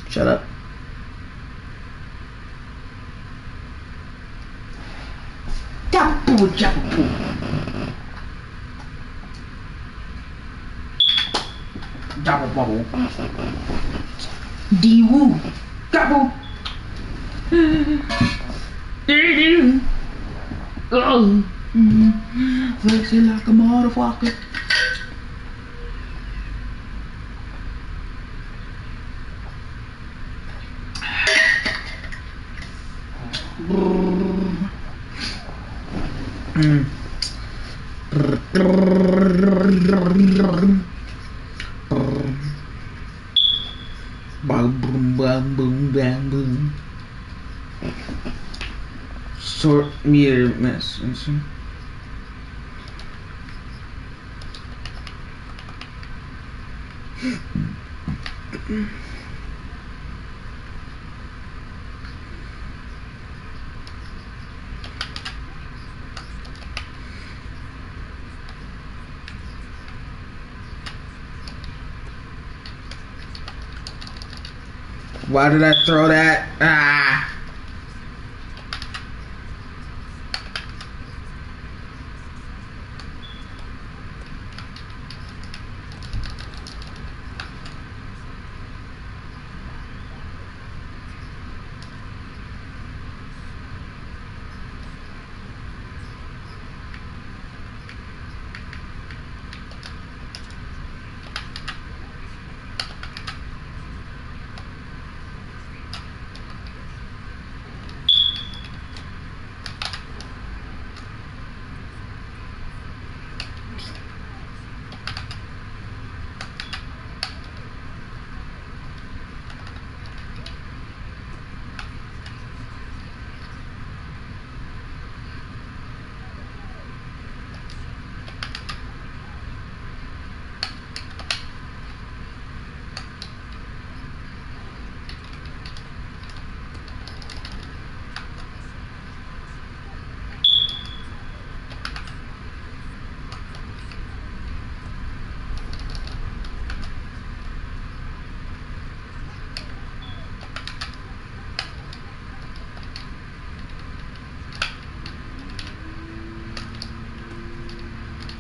Speaker 1: Shut up. with Jackal. Double bubble. D-woo. Double. Oh. Flexing like a motherfucker. Boom, bam, boom, bam, boom. Short meter mess. Why did I throw that? Ah!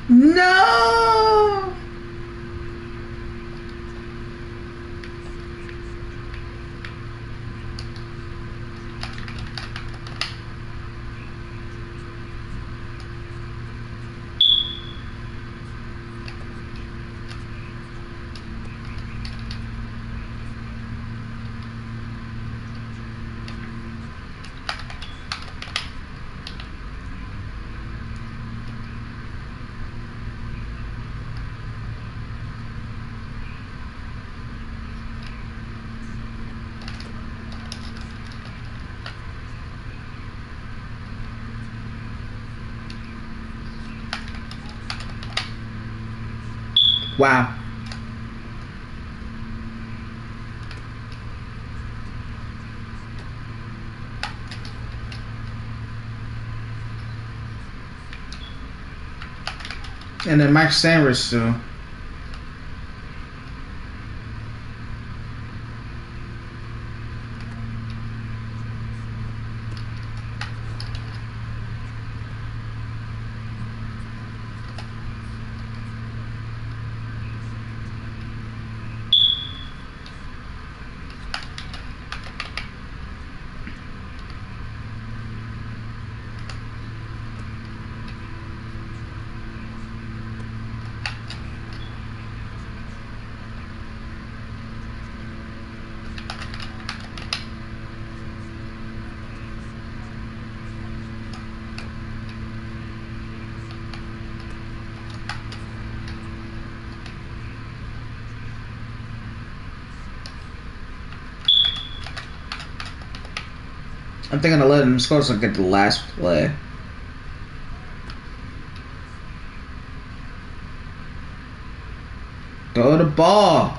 Speaker 1: No! Wow. And then Mike Sanders too. I'm thinking of letting him score so I get the last play. Throw the ball.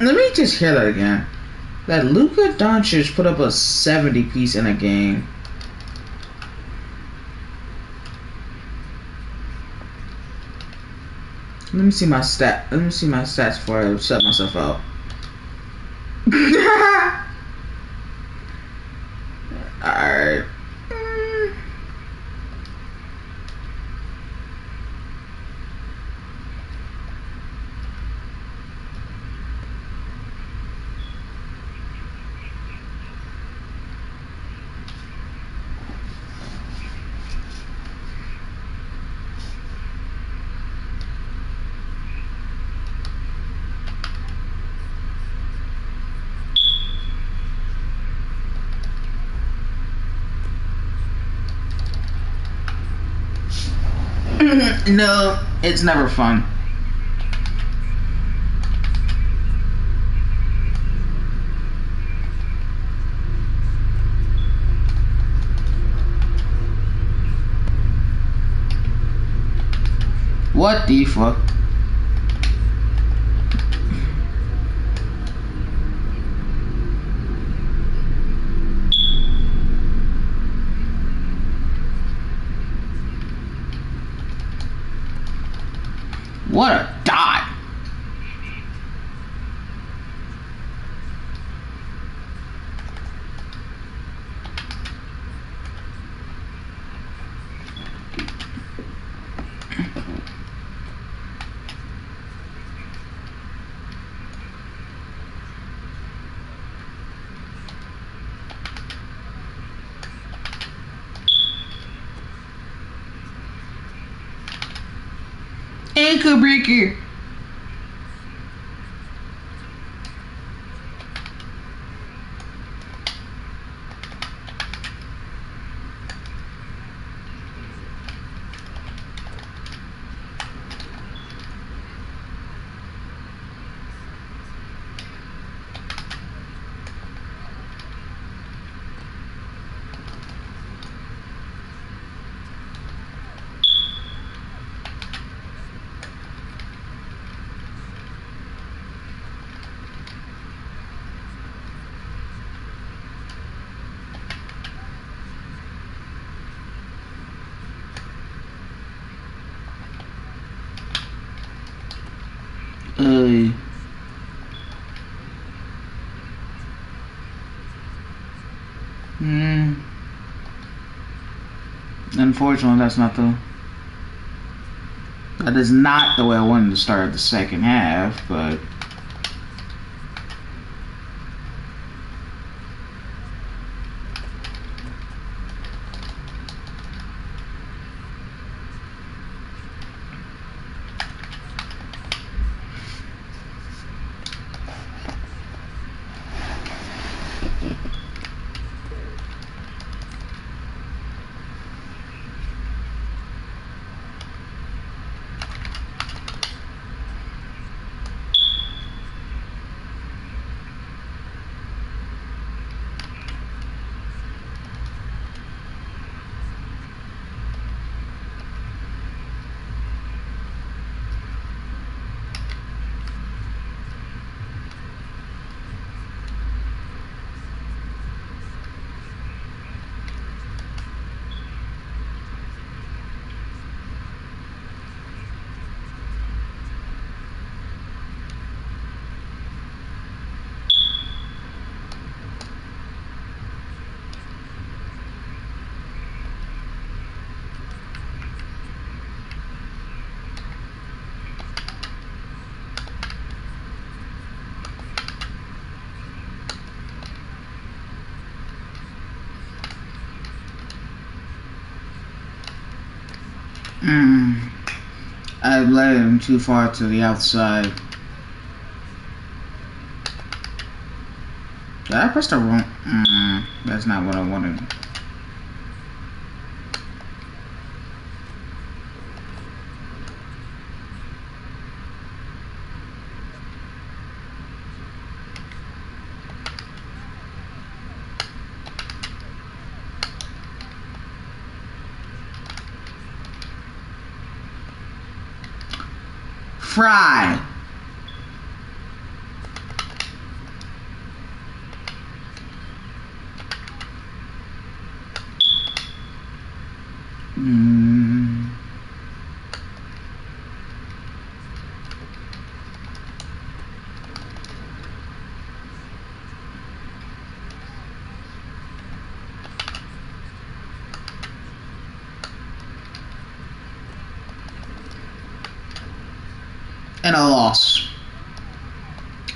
Speaker 1: Let me just hear that again. That Luka Doncic put up a 70 piece in a game. Let me see my stats before I shut myself out. Alright. No, it's never fun. What the fuck? What a dot! Ankle breaker. Unfortunately, that is not the way I wanted to start the second half, but I led him too far to the outside. Did I press the wrong? That's not what I wanted. Fry. And a loss.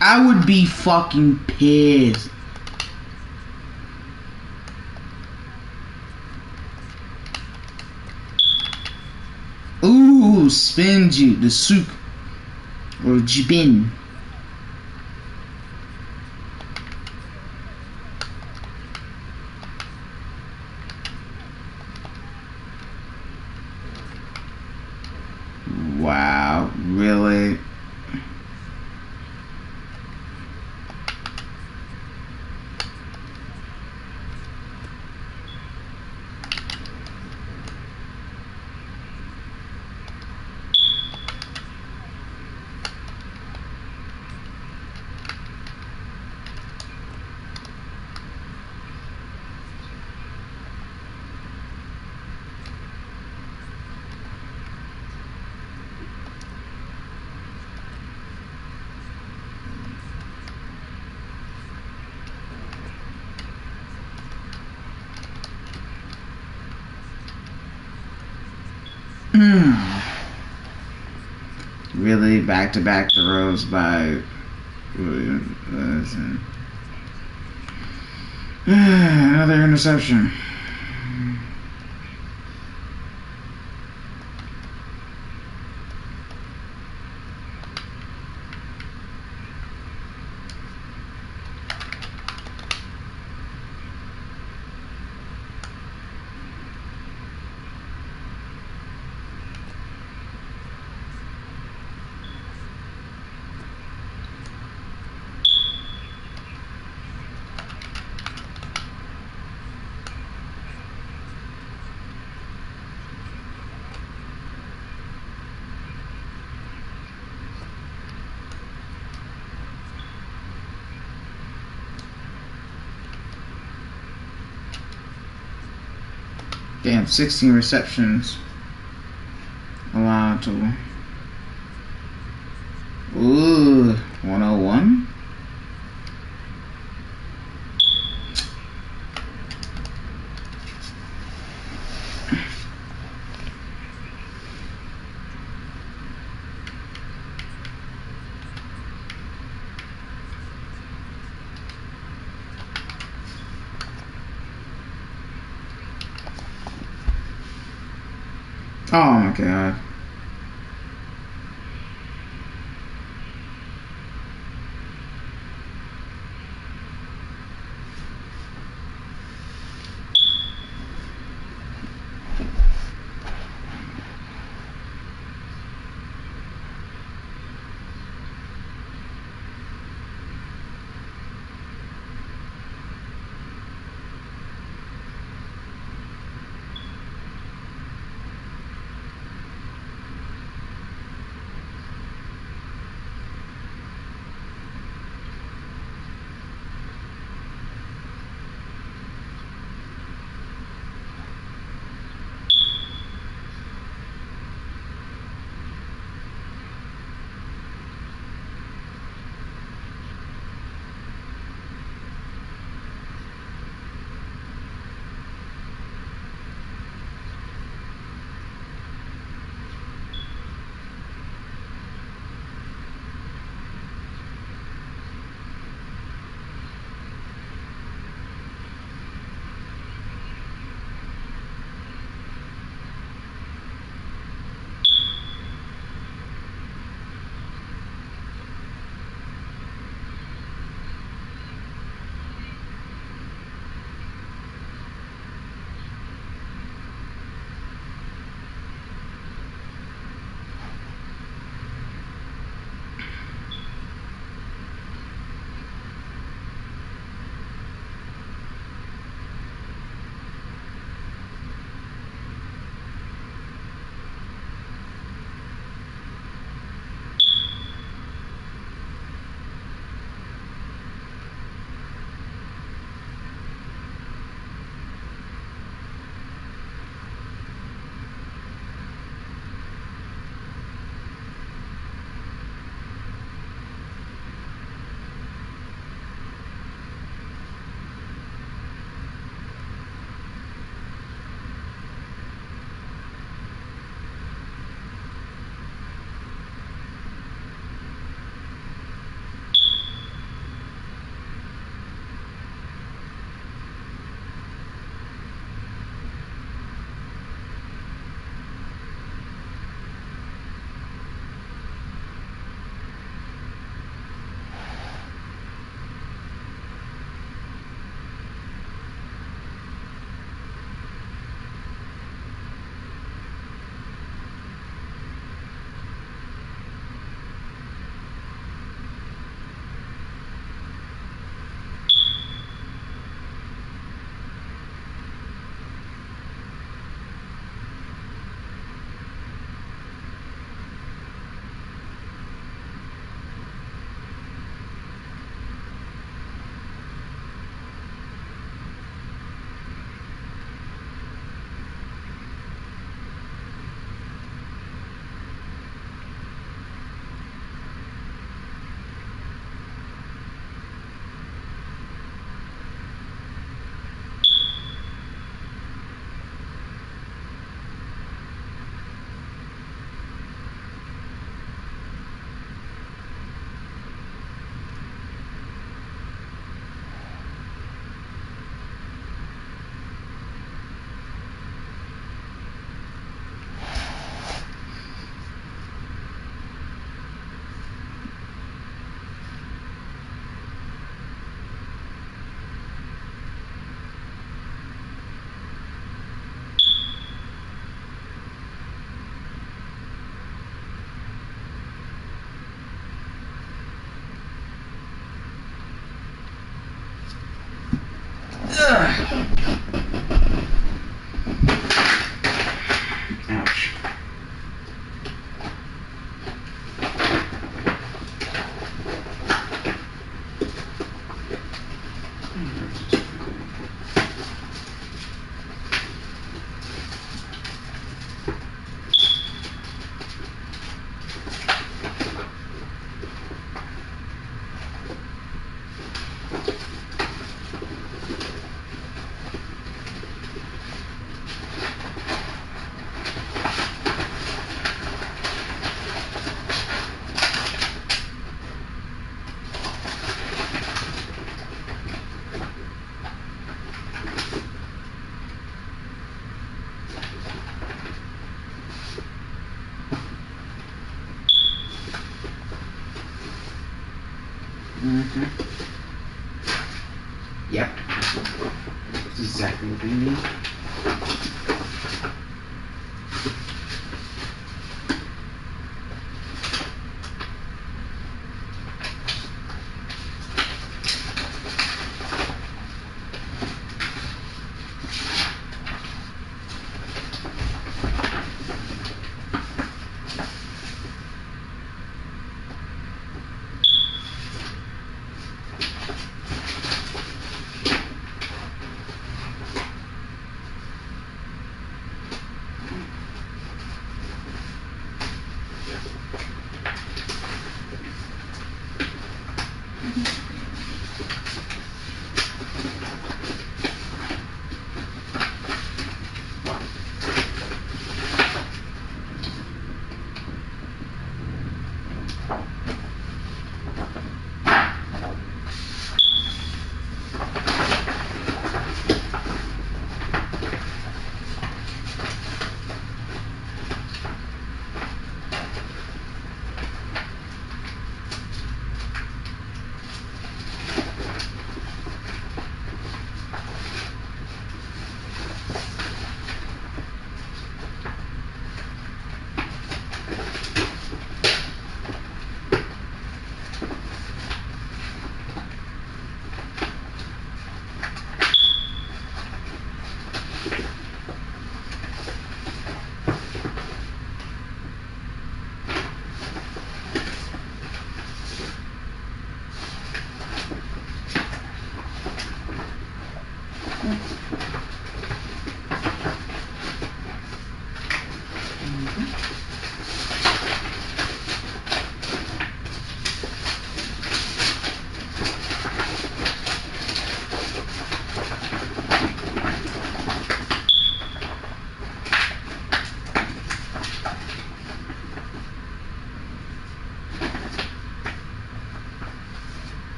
Speaker 1: I would be fucking pissed. Ooh, spin juke, the souk. Or jibin. Wow, really? Really, back-to-back throws by Williams. Another interception. Damn, 16 receptions allowed to. Ooh, 101. Oh my god.
Speaker 12: Yep. That's exactly what we need.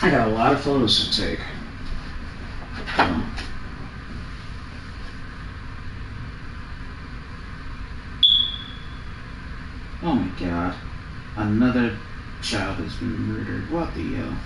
Speaker 12: I got a lot of photos to take. Oh my god. Another child has been murdered. What the hell?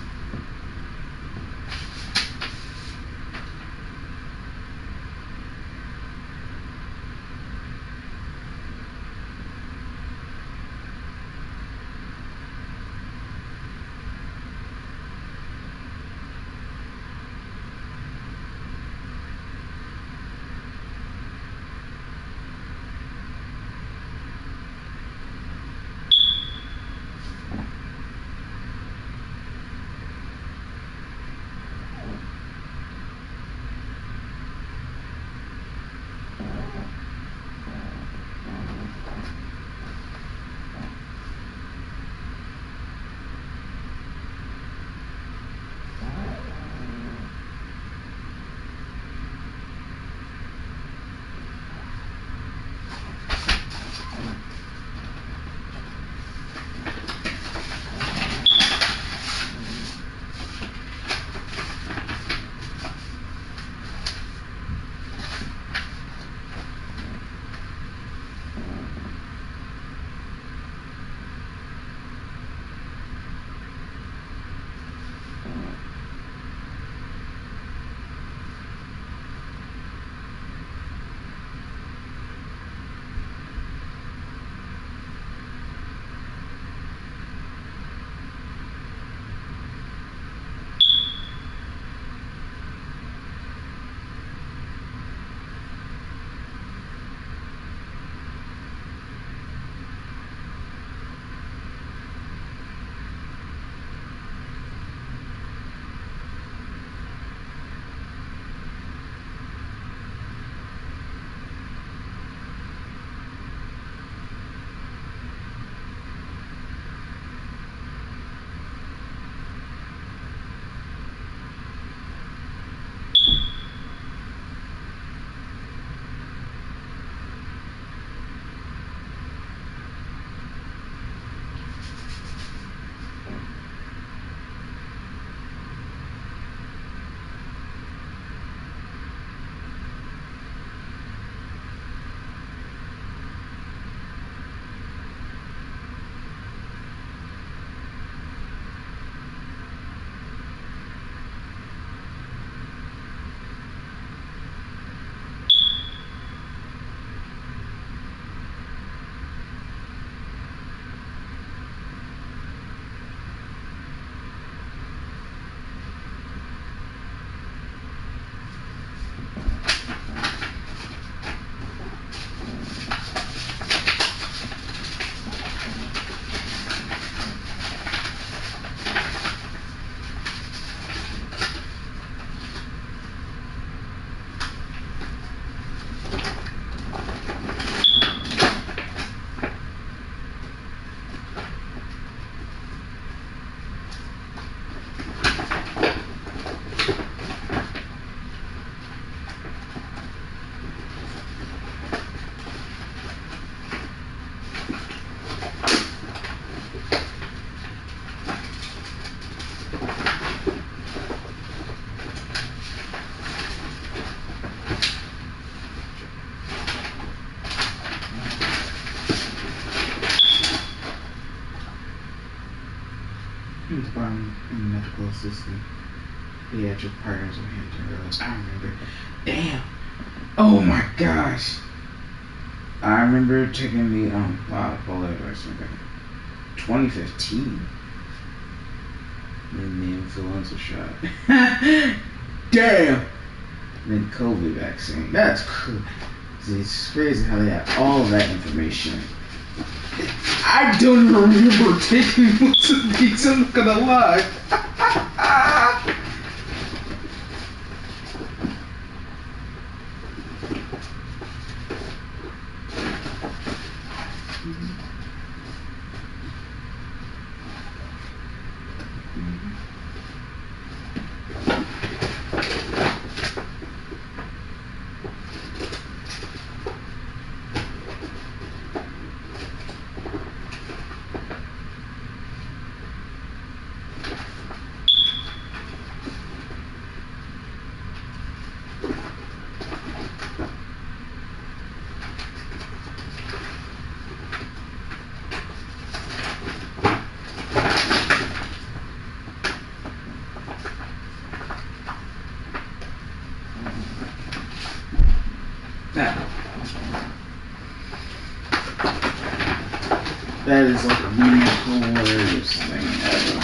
Speaker 12: and medical assistant. Pediatric partners with Hampton Roads. I remember. Damn. Oh my gosh. I remember taking the Polaroid vaccine back in 2015. And the influenza shot. Damn. And then COVID vaccine. That's cool. It's crazy how they have all of that information. I don't even remember taking most of these, I'm not gonna lie. That is like the most hilarious thing ever.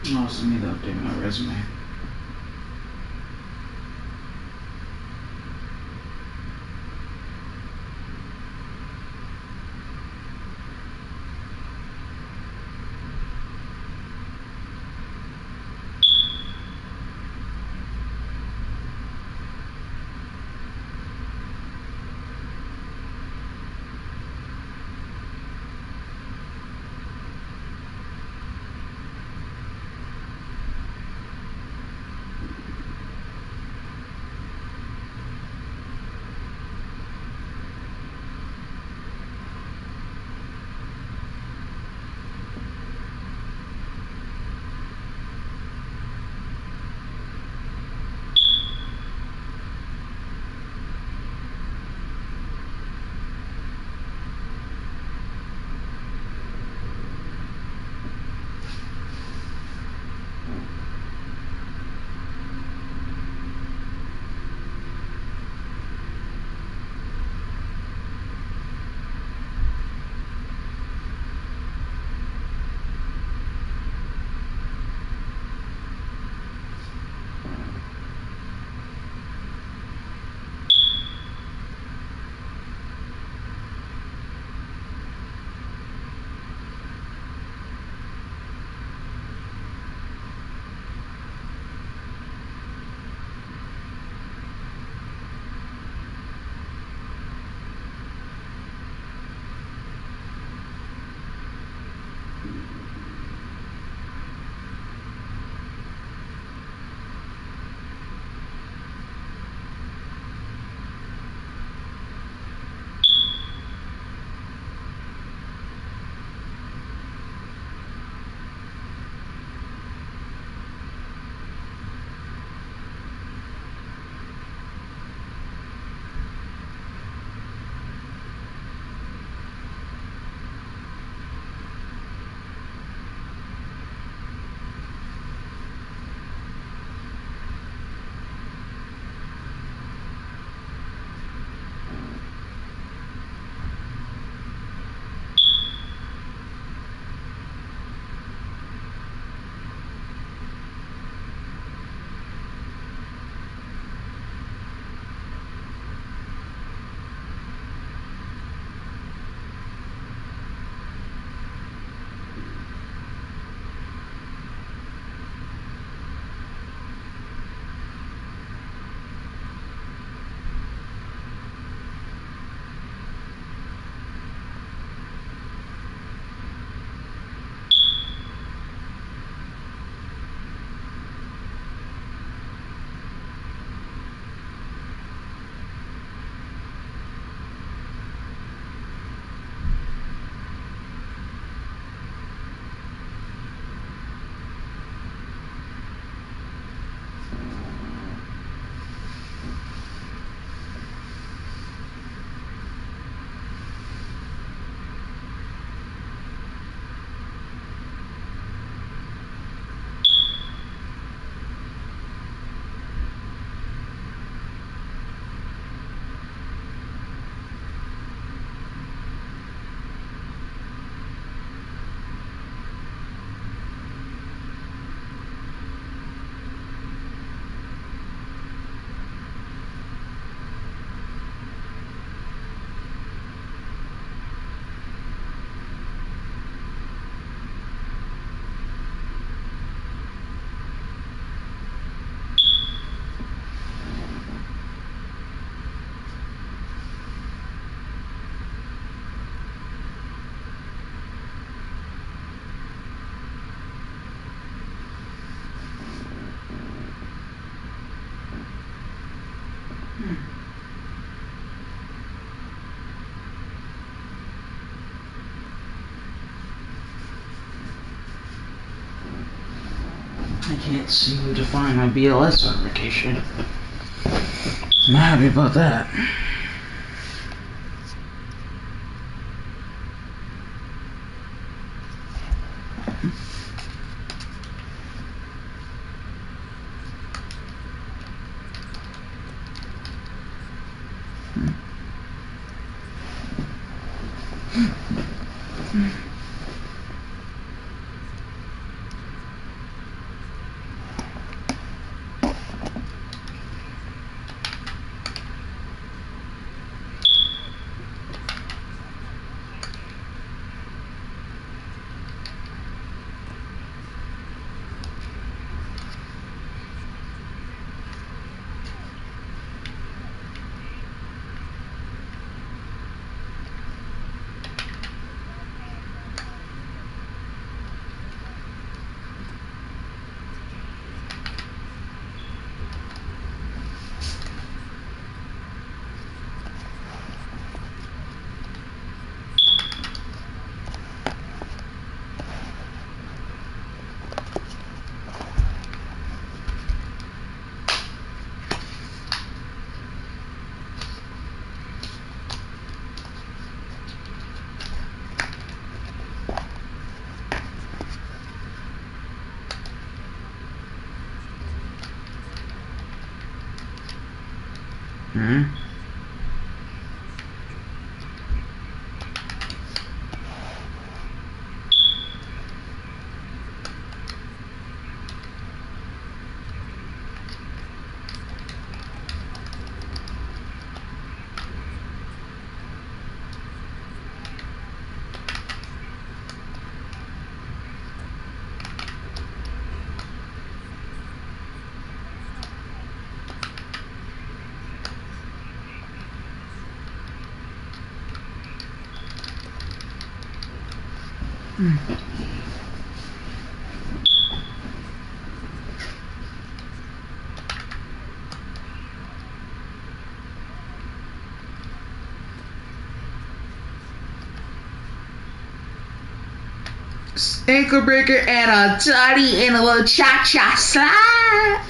Speaker 12: I also need to update my resume. I can't seem to find my BLS certification. I'm happy about that. Hmm? Ankle breaker and a toddy and a little cha-cha slide.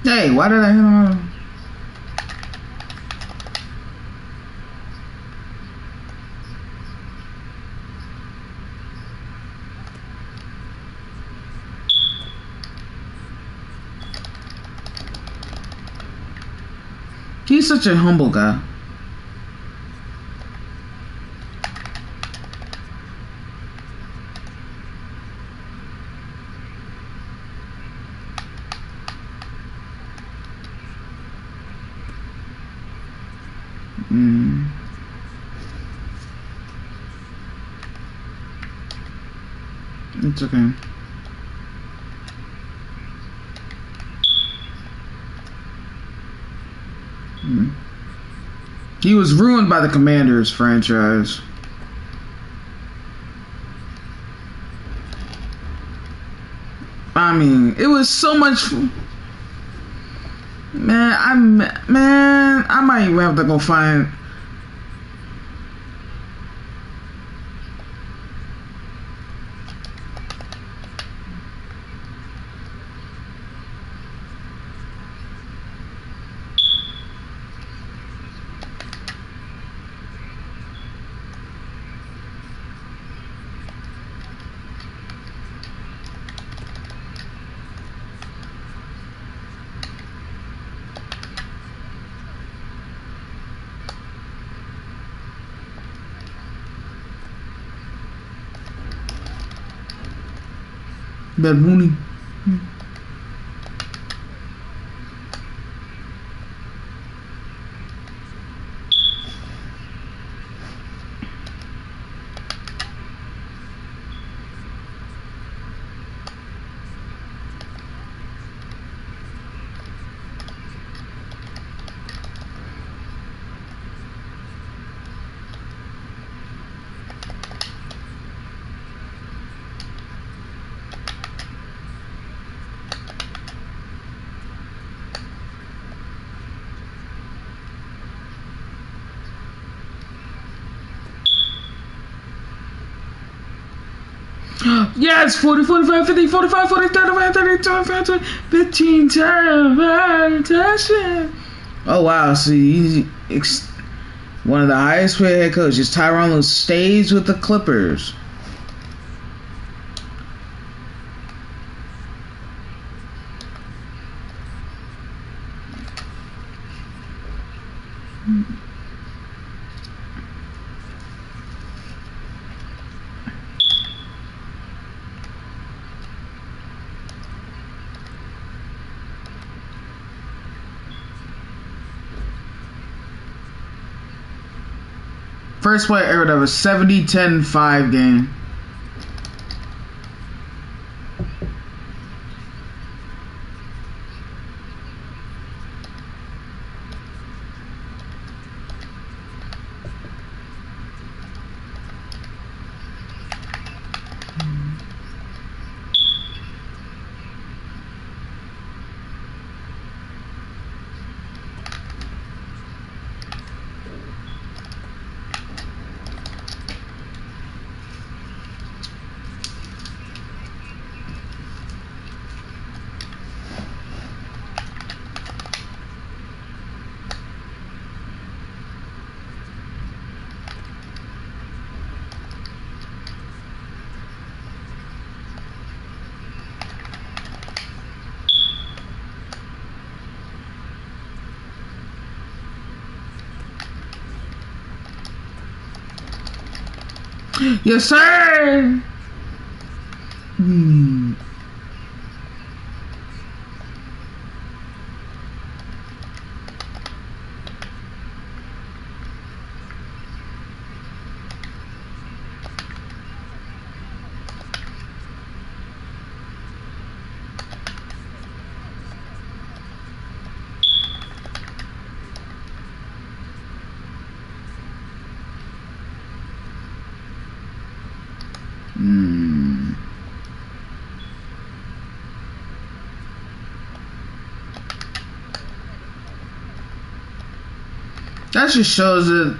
Speaker 12: Hey, why did I hit him? He's such a humble guy. It's okay. He was ruined by the Commanders franchise. I mean, it was so much. Man, I might even have to go find. Bad Mooney. Yes, 40, 45, 50, 45, 40, 35, 30, 25, 20, 15 times. Oh, wow. See, one of the highest paid head coaches, Tyronn Lue, stays with the Clippers. First play ever to have a 70-10-5 game. Yes, sir. That just shows that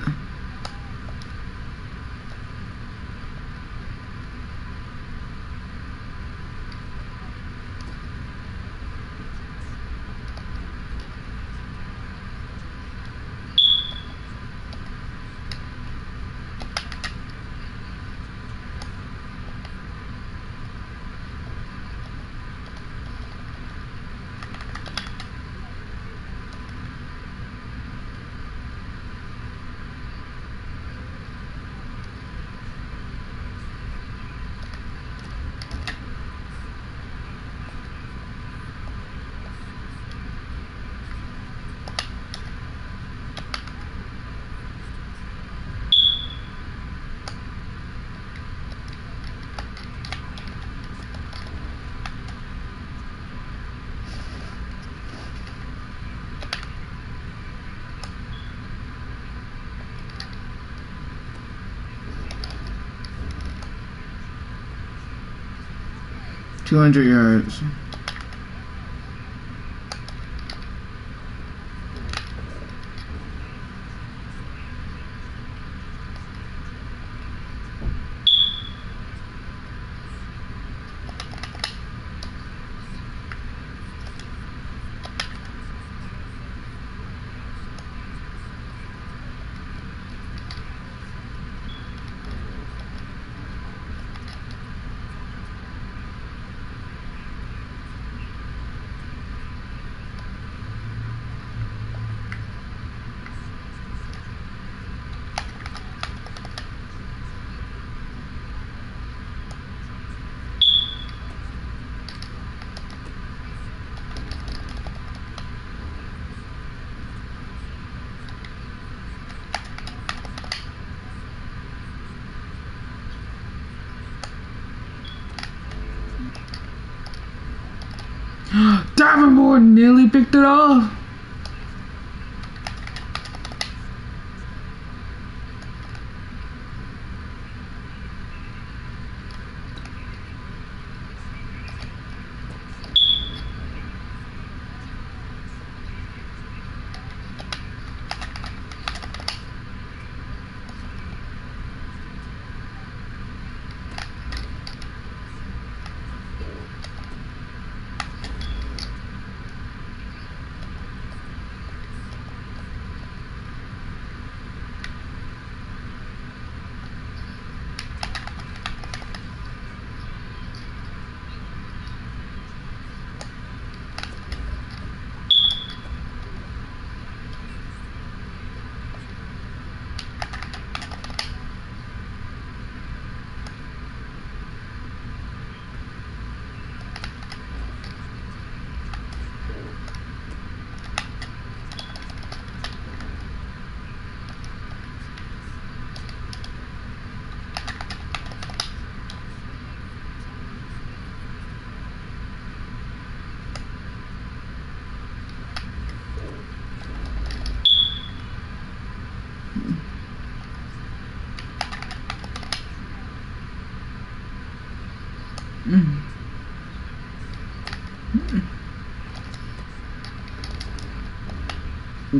Speaker 12: 200 yards. Davenport nearly picked it off.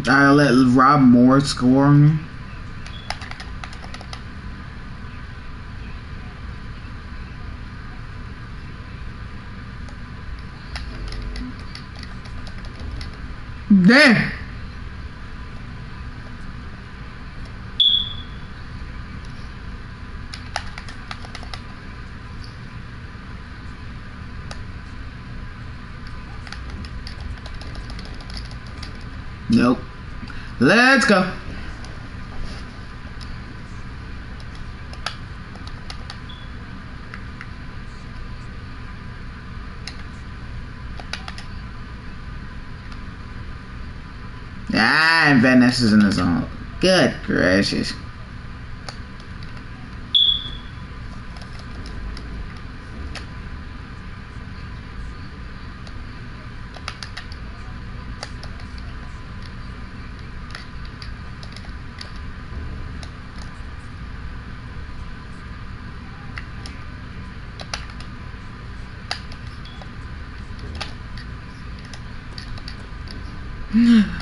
Speaker 12: I let Rob Moore score on me. Damn. Nope. Let's go. Ah, and Van Ness is in the zone. Good gracious.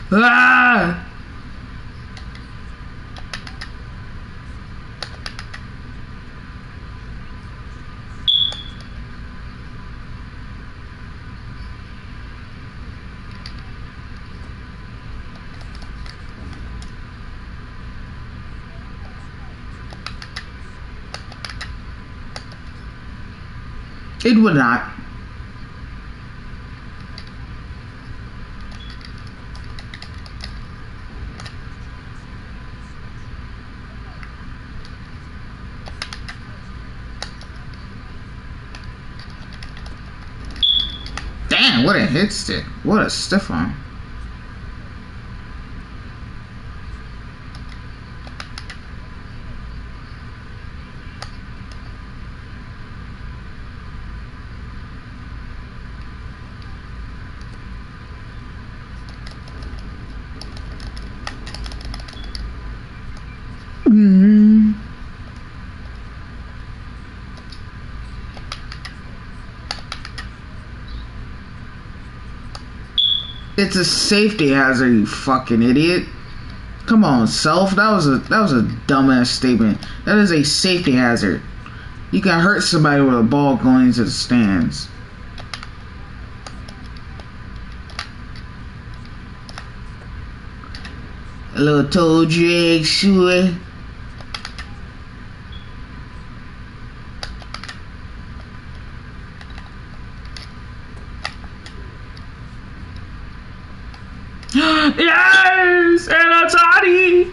Speaker 12: Ah! It would not. Damn, what a hit stick. What a stiff arm. It's a safety hazard, you fucking idiot. Come on, Self. That was a dumbass statement. That is a safety hazard. You can hurt somebody with a ball going into the stands. A little toe drag, sure. Yes! And a toddy!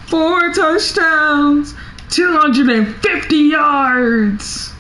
Speaker 12: 4 touchdowns! 250 yards!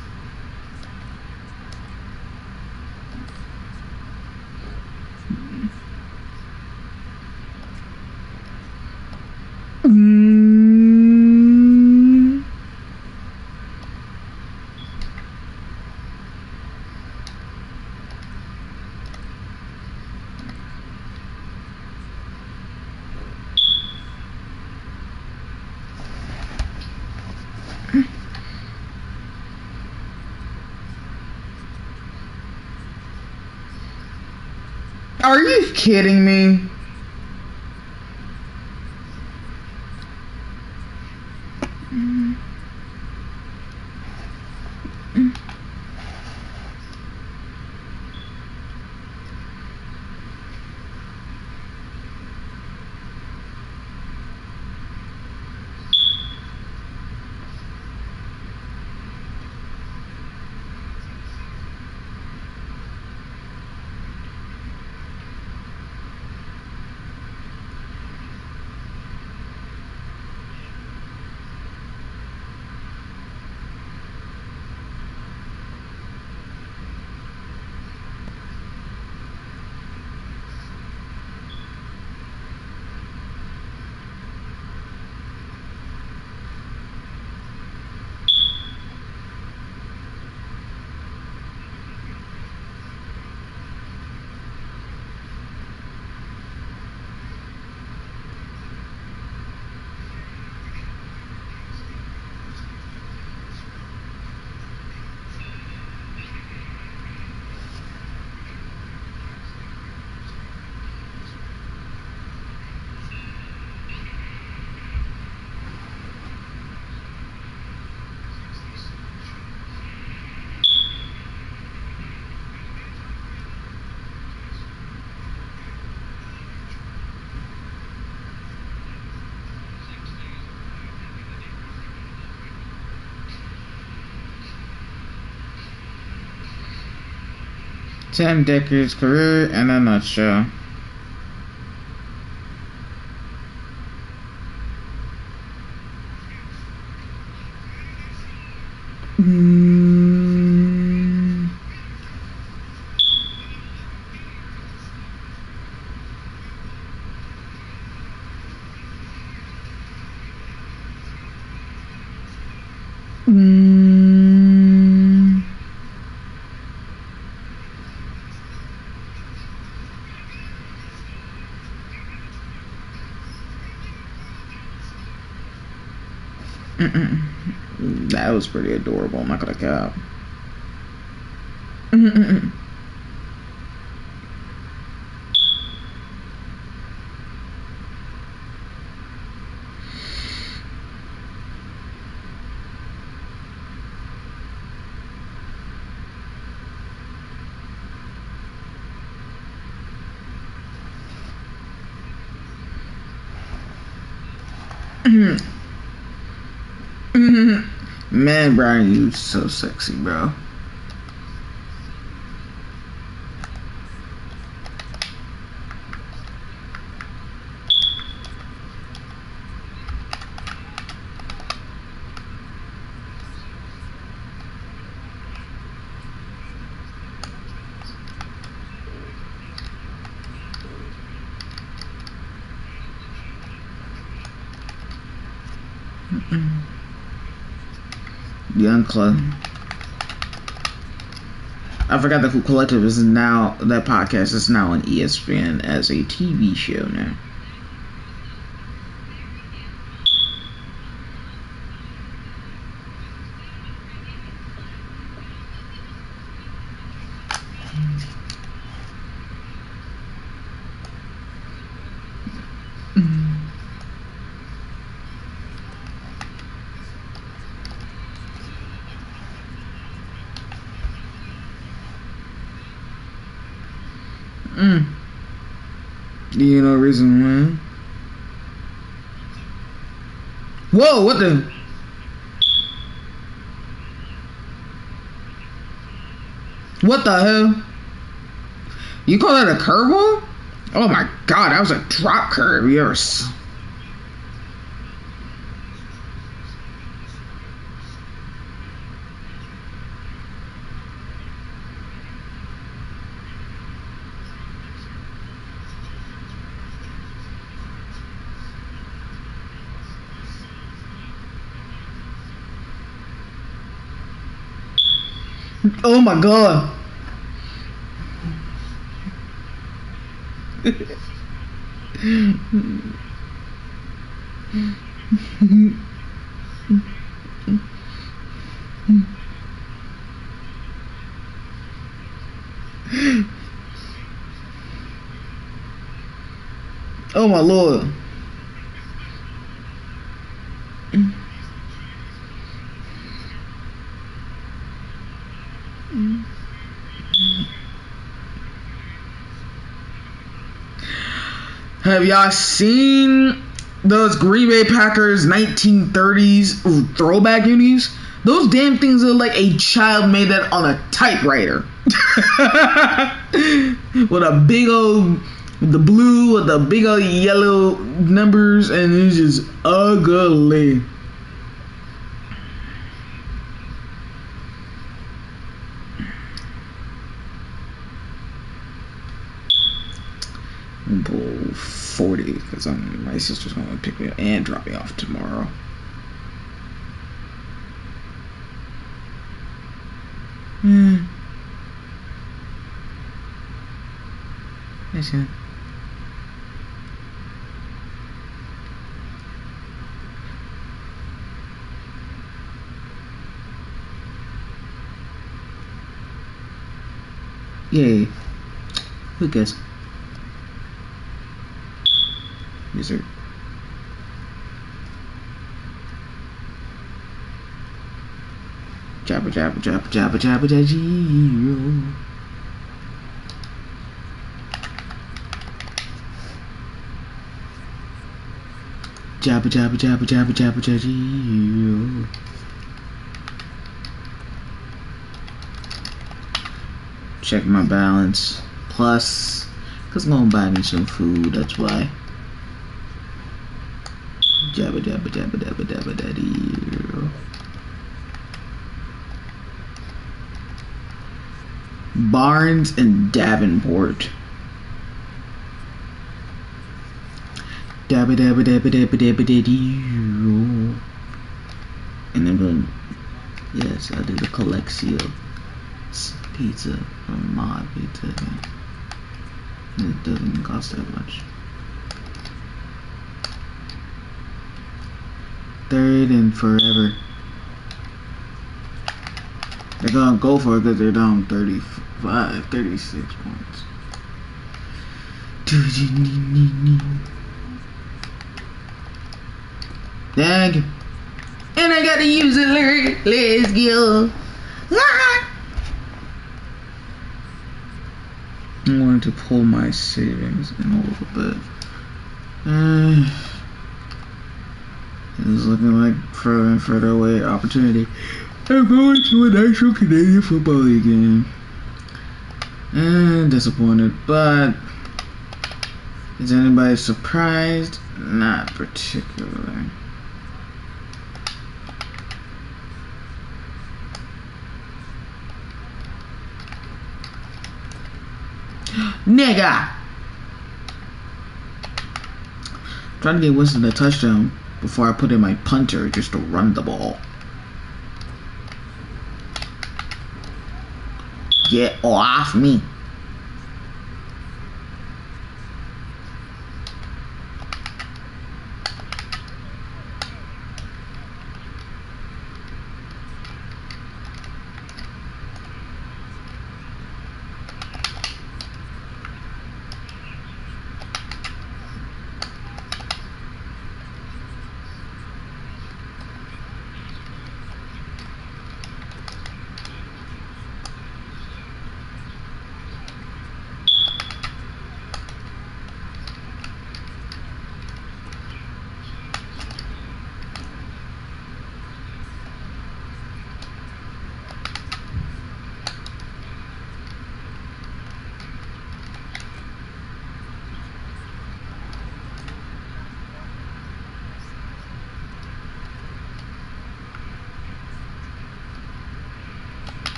Speaker 12: Are you kidding me? Tim Decker's career in a nutshell. That was pretty adorable, I'm not gonna cap. Man, Brian, you so sexy, bro. Young Club. I forgot the Collective is now, that podcast is now on ESPN as a TV show now. You know reason, man. Whoa, what the? What the hell? You call that a curveball? Oh my god, that was a drop curve. You ever Oh my god. Oh my lord. Have y'all seen those Green Bay Packers 1930s throwback unis? Those damn things are like a child made that on a typewriter. With a big old, the blue with the big old yellow numbers, and it's just ugly. Pull 40 because my sister's gonna pick me up and drop me off tomorrow. That's it. Yay. Who cares? Yes, sir. Jabba jabba jabba jabba jabba jabba. Jabba jabba jabba jabba jabba jabba. Check my balance. Plus, cause I'm gonna buy me some food. That's why. Jabba jabba jabba jabba jabba daddy. Barnes and Davenport. Dabba dabba dabba dabba dabba daddy. And then going, yes, I did a Colexio pizza from Mod Pizza. It doesn't cost that much. Third and forever. They're gonna go for it because they're down 35, 36 points. Dang. And I gotta use alert. Let's go. I'm going to pull my savings in a little bit. It's looking like further and further away opportunity. I'm going to an actual Canadian Football League game. And disappointed, but is anybody surprised? Not particularly. Nigga! Trying to get Winston a touchdown before I put in my punter just to run the ball. Get off me.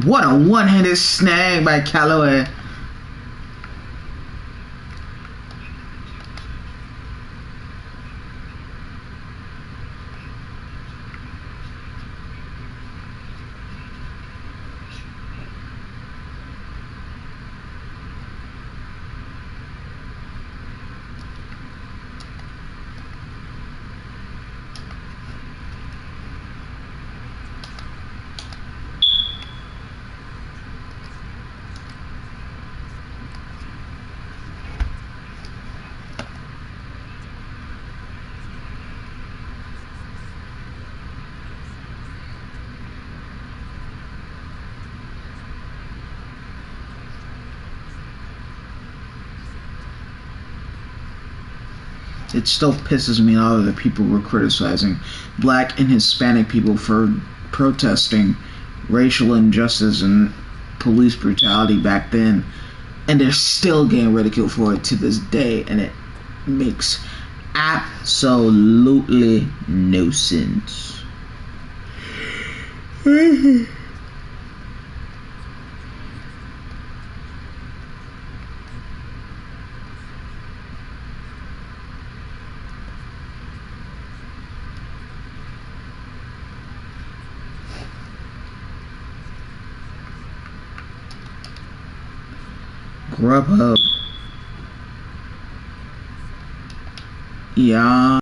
Speaker 12: what a one-handed snag by Callaway. It still pisses me off that people were criticizing black and Hispanic people for protesting racial injustice and police brutality back then, and they're still getting ridiculed for it to this day, and it makes absolutely no sense. Grubhub. Yeah.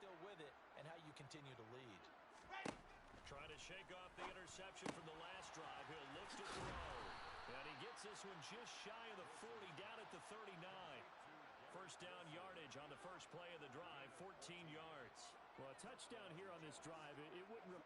Speaker 11: Still with it and how you continue to lead.
Speaker 8: Trying to shake off the interception from the last drive. He'll look to throw. And he gets this one just shy of the 40, down at the 39. First down yardage on the first play of the drive, 14 yards. Well, a touchdown here on this drive, it wouldn't...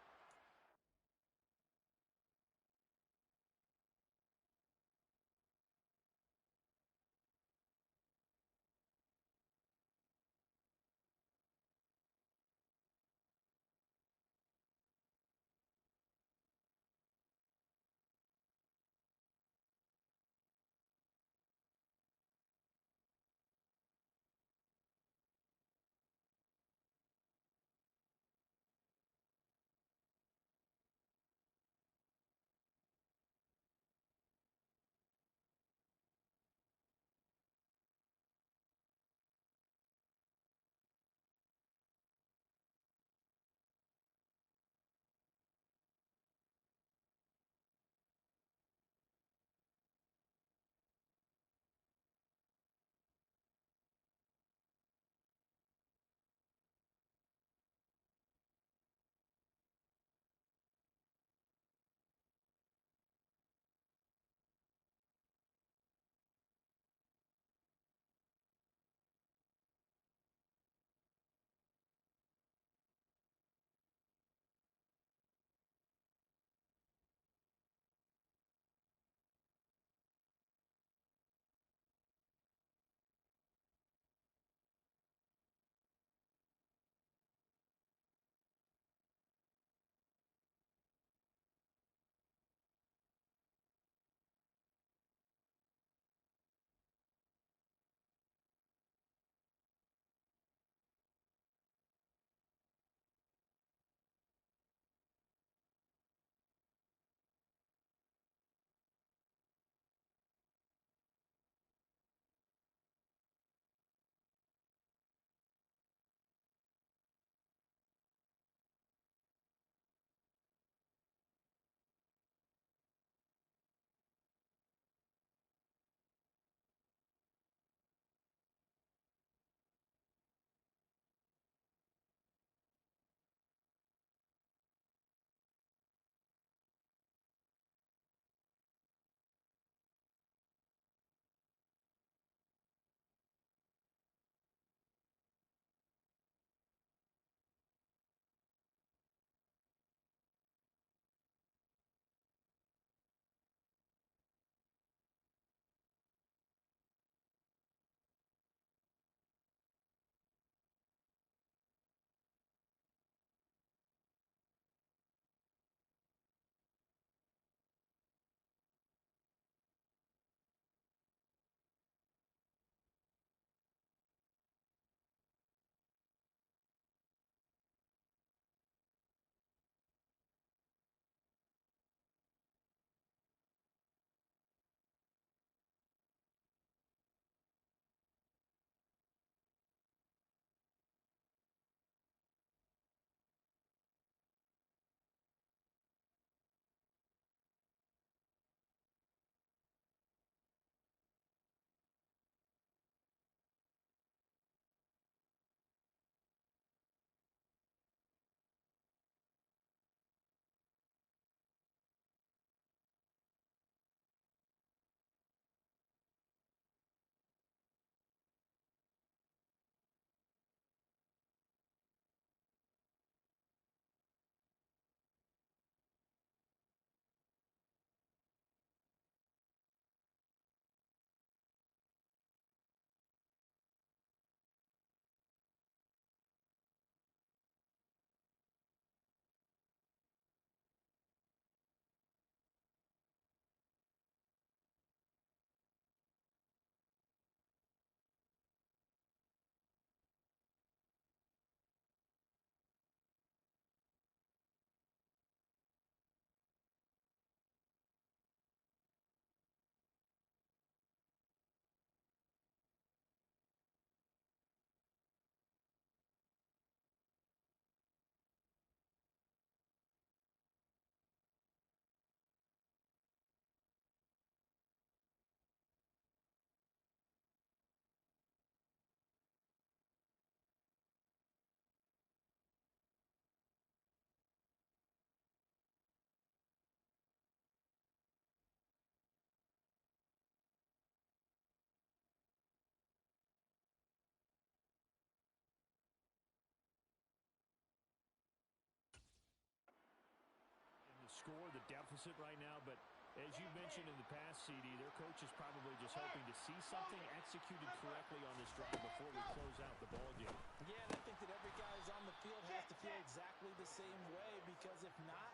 Speaker 8: score, the deficit right now, but as you mentioned in the past, CD, their coach is probably just hoping to see something executed correctly on this drive before we close out the ball game.
Speaker 11: Yeah, and I think that every guy who's on the field has to feel exactly the same way, because if not,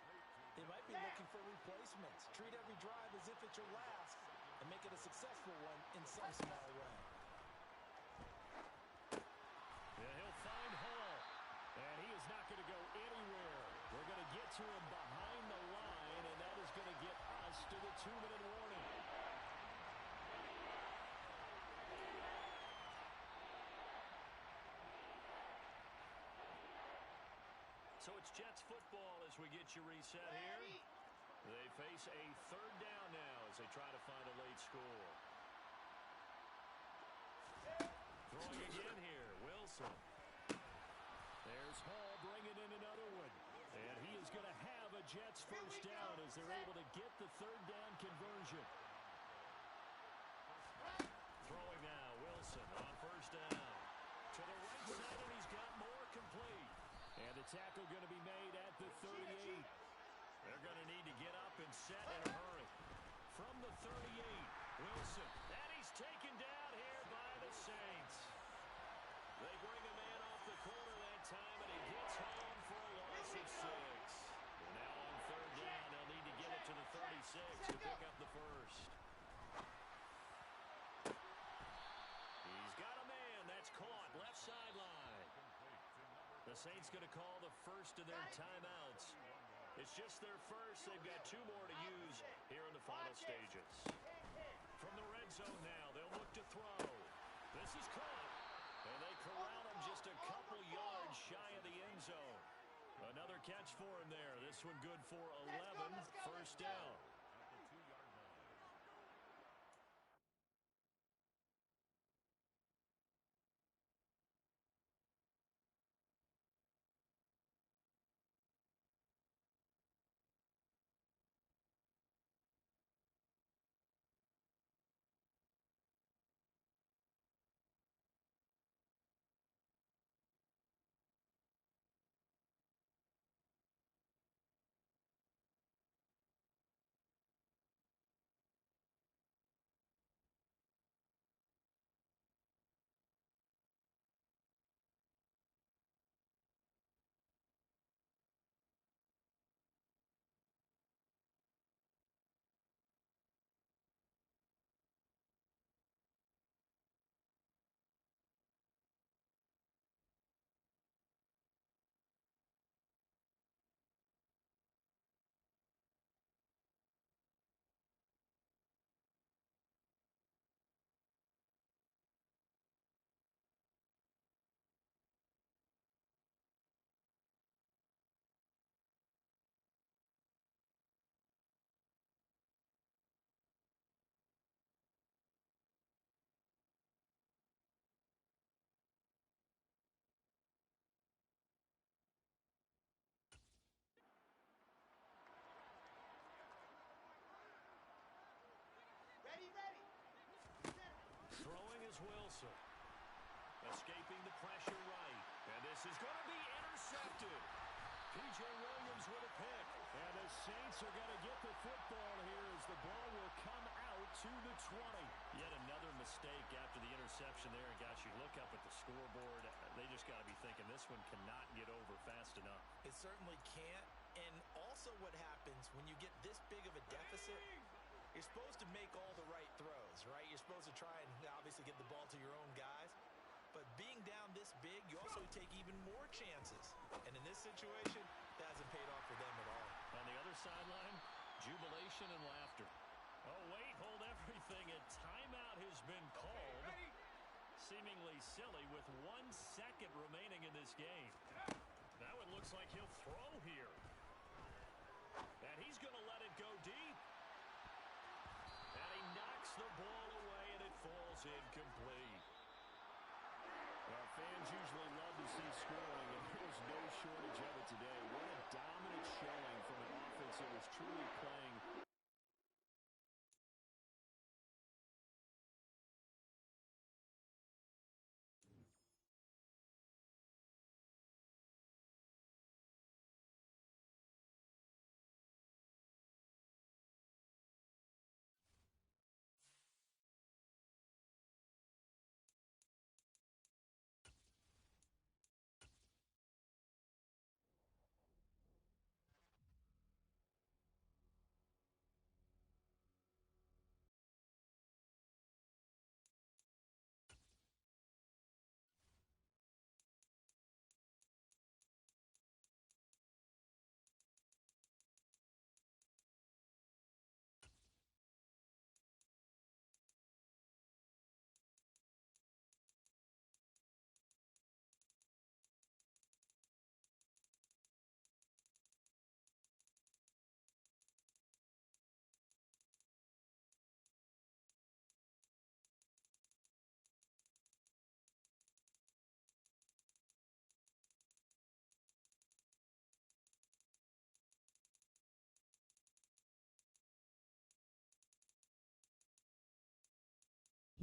Speaker 11: they might be looking for replacements. Treat every drive as if it's your last and make it a successful one in some small way.
Speaker 8: Yeah, he'll find Hall, and he is not going to go anywhere. We're going to get to him behind the line, and that is going to get us to the 2-minute warning. So it's Jets football as we get you reset here. They face a third down now as they try to find a late score. Throwing again here, Wilson. There's Hall bringing in another one. And he is going to have a Jets first down as they're able to get the third down conversion. Throwing now, Wilson on first down. To the right side, and he's got more complete. And the tackle going to be made at the 38. They're going to need to get up and set in a hurry. From the 38, Wilson. And he's taken down here by the Saints. They bring a man off the corner that time, and he gets home for a loss of 6. Now on third down, they'll need to get it to the 36 to pick up the first. He's got a man that's caught left sideline. The Saints going to call the first of their timeouts. It's just their first. They've got 2 more to use here in the final stages. From the red zone now, they'll look to throw. This is caught. And they corral him just a couple yards shy of the end zone. Another catch for him there. This one good for 11. First down. Throwing is Wilson. Escaping the pressure right. And this is going to be intercepted. P.J. Williams with a pick. And the Saints are going to get the football here as the ball will come out to the 20. Yet another mistake after the interception there. And gosh, you look up at the scoreboard, they just got to be thinking this one cannot get over fast enough.
Speaker 11: It certainly can't. And also what happens when you get this big of a deficit, you're supposed to make all the right throws, right? You're supposed to try and obviously get the ball to your own guys. But being down this big, you also take even more chances. And in this situation, that hasn't paid off for them at all.
Speaker 8: On the other sideline, jubilation and laughter. Oh, wait, hold everything. A timeout has been called. Seemingly silly with 1 second remaining in this game. Now it looks like he'll throw here. And he's going to let it go deep. And he knocks the ball away, and it falls incomplete. Well, fans usually love to see scoring, and there was no shortage of it today. What a dominant showing from an offense that was truly playing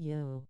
Speaker 15: Yo.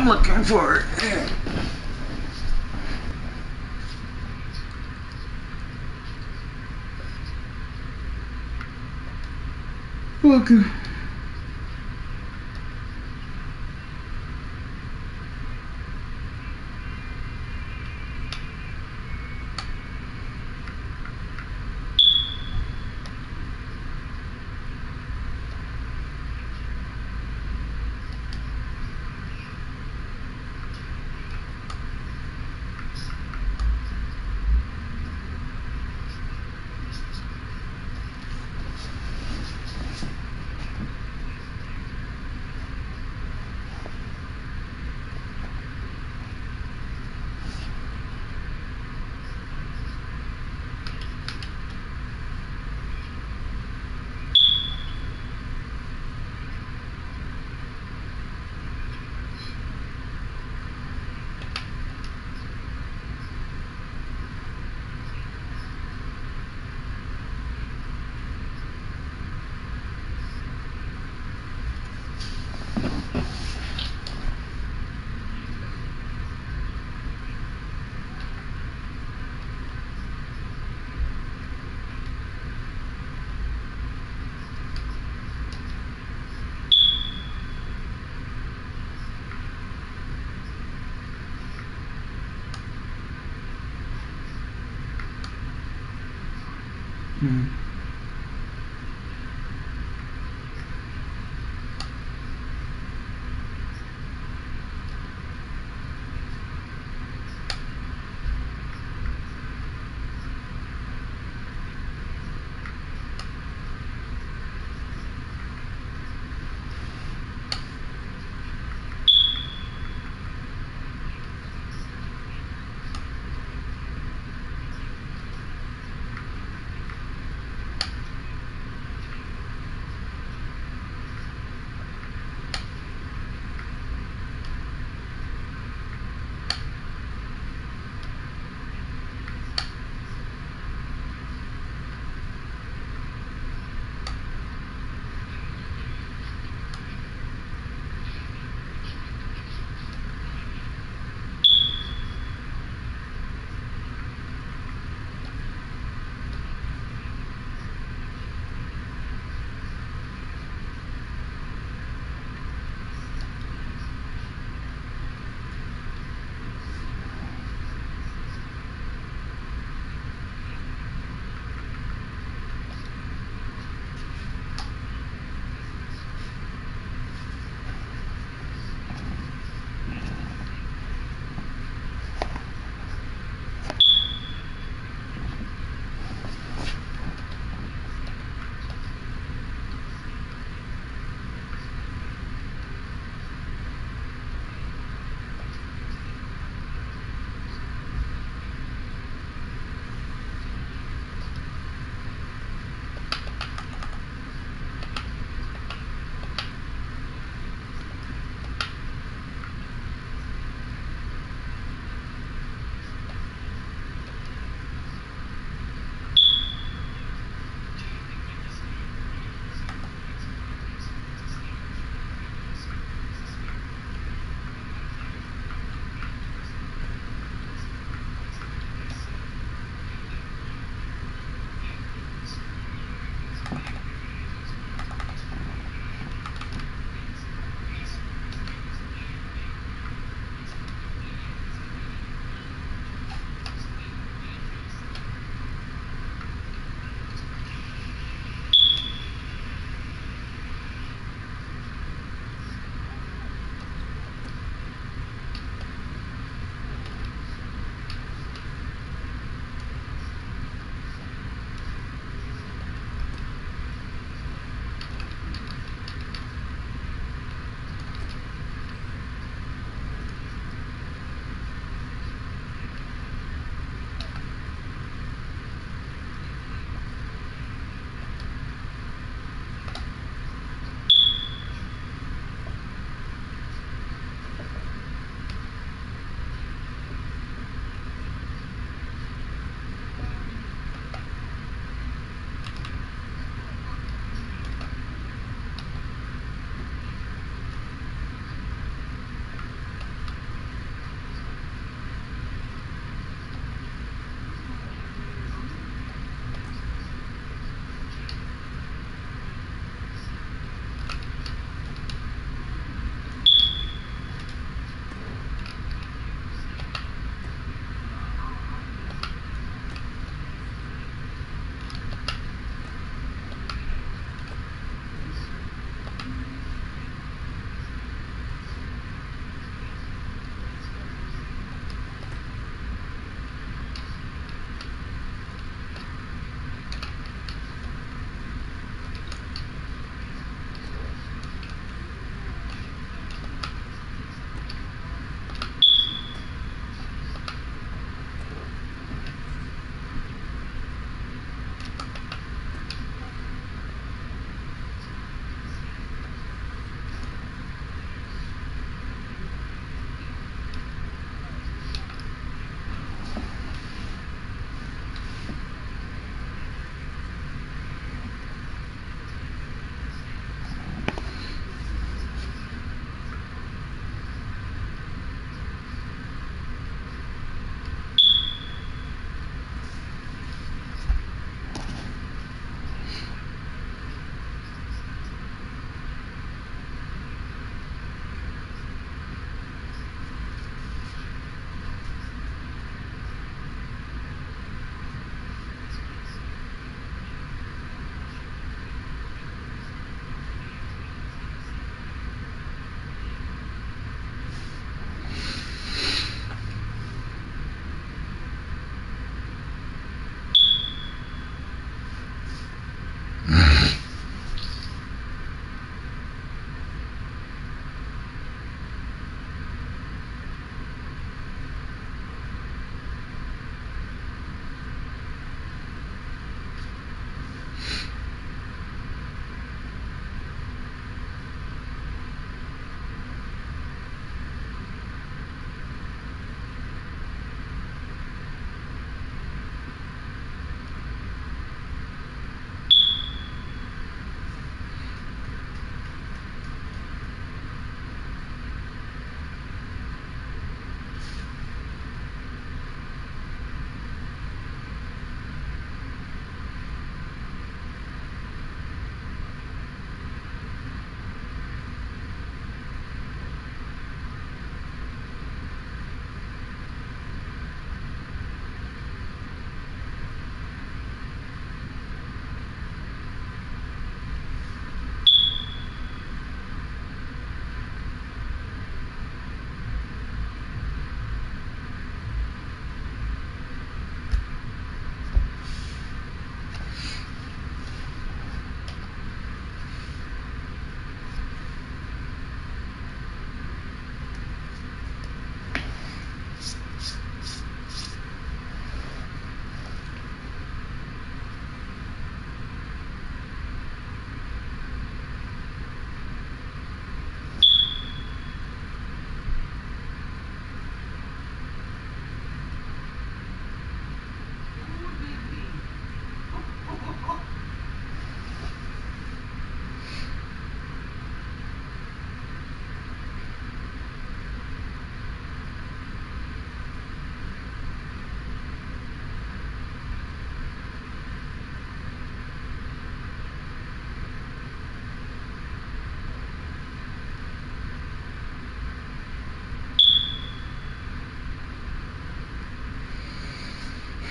Speaker 12: I'm looking for it. Okay.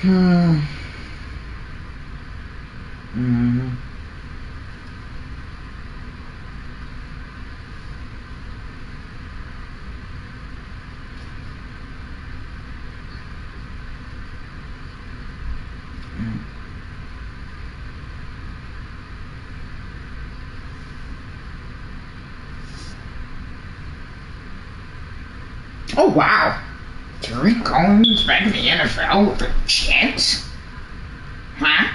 Speaker 12: Mm-hmm. Oh wow! Tariq Cohen's back in the NFL with the Jets? Huh?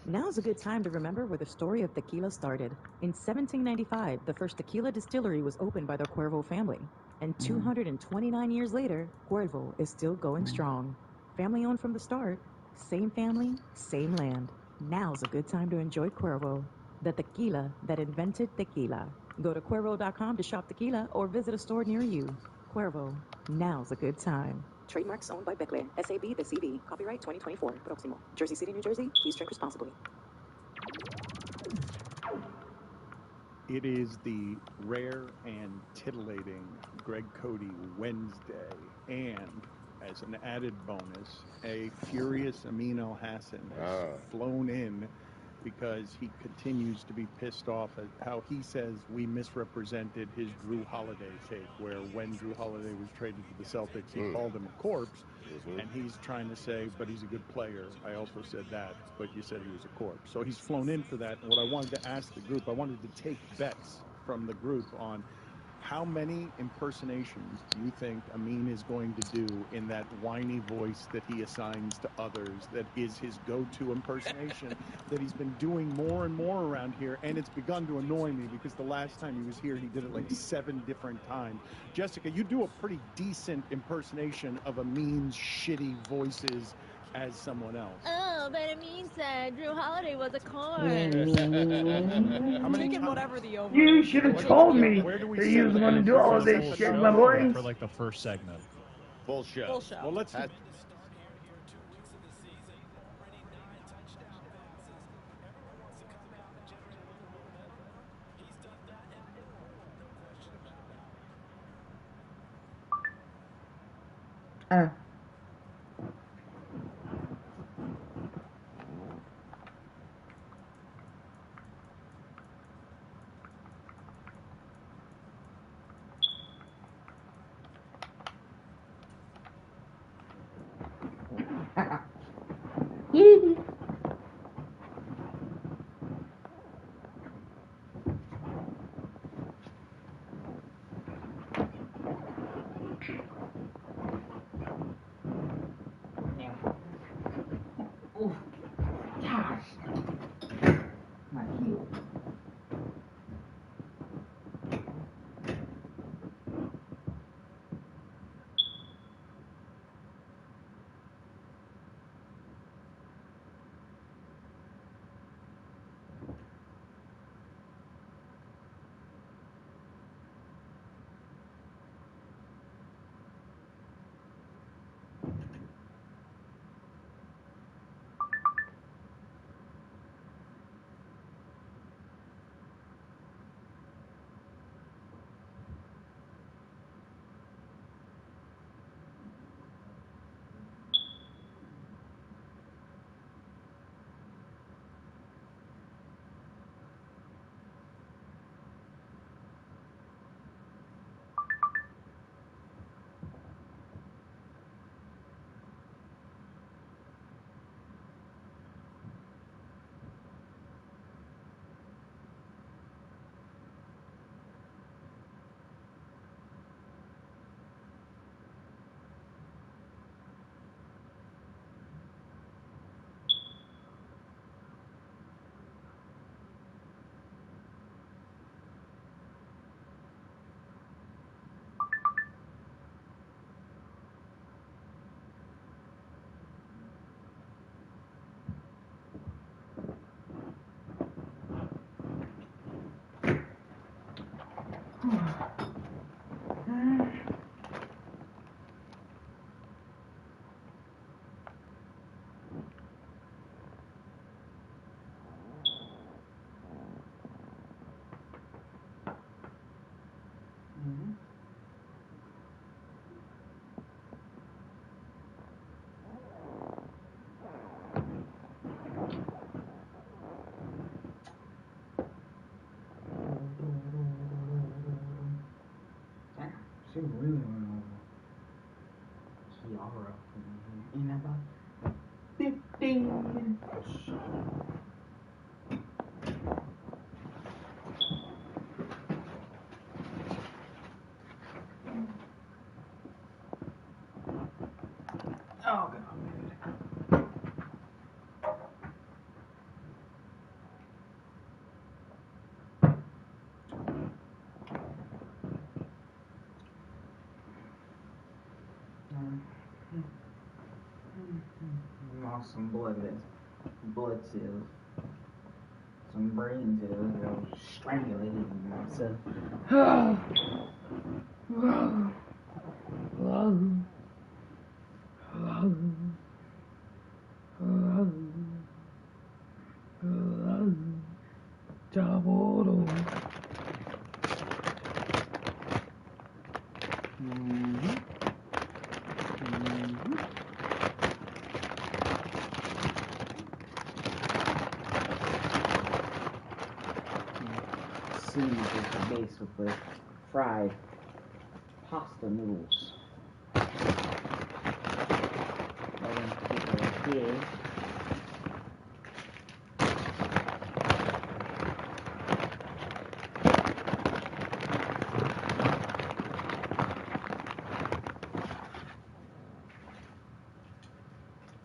Speaker 15: Now's a good time to remember where the story of tequila started. In 1795, the first tequila distillery was opened by the Cuervo family. And 229 years later, Cuervo is still going strong. Family owned from the start, same family, same land. Now's a good time to enjoy Cuervo, the tequila that invented tequila. Go to Cuervo.com to shop tequila or visit a store near you. Cuervo, now's a good time. Trademarks owned by Becle, SAB the CV. Copyright 2024. Proximo. Jersey City, New Jersey. Please drink responsibly.
Speaker 16: It is the rare and titillating Greg Cody Wednesday, and as an added bonus, a furious Amin Al Hassan has flown in because he continues to be pissed off at how he says we misrepresented his Drew Holiday take, where when Drew Holiday was traded to the Celtics, he called him a corpse, and he's trying to say, but he's a good player. I also said that, but you said he was a corpse. So he's flown in for that, and what I wanted to ask the group, I wanted to take bets from the group on how many impersonations do you think Amin is going to do in that whiny voice that he assigns to others, that is his go-to impersonation, that he's been doing more and more around here, and it's begun to annoy me because the last time he was here, he did it like 7 different times. Jessica, you do a pretty decent impersonation of Amin's shitty voices as someone else.
Speaker 22: Oh, but Amin said Drew Holiday was a corpse.
Speaker 16: How many
Speaker 22: Chicken whatever the over.
Speaker 1: You should have told me
Speaker 16: Where do we
Speaker 1: that
Speaker 16: set
Speaker 1: you was
Speaker 16: the
Speaker 1: going to do
Speaker 16: number?
Speaker 1: all
Speaker 16: For
Speaker 1: of
Speaker 16: the
Speaker 1: this
Speaker 16: full
Speaker 1: shit,
Speaker 16: show
Speaker 1: my
Speaker 16: or
Speaker 1: boy.
Speaker 2: For like the first segment.
Speaker 4: Full show.
Speaker 22: Full show.
Speaker 16: Well, let's
Speaker 4: Has-
Speaker 12: She really went over. Kiara. Ain't that about 15? Oh, God. Lost some blood cells, some brain cells. I was strangulating myself. Seems like the base with the fried pasta noodles.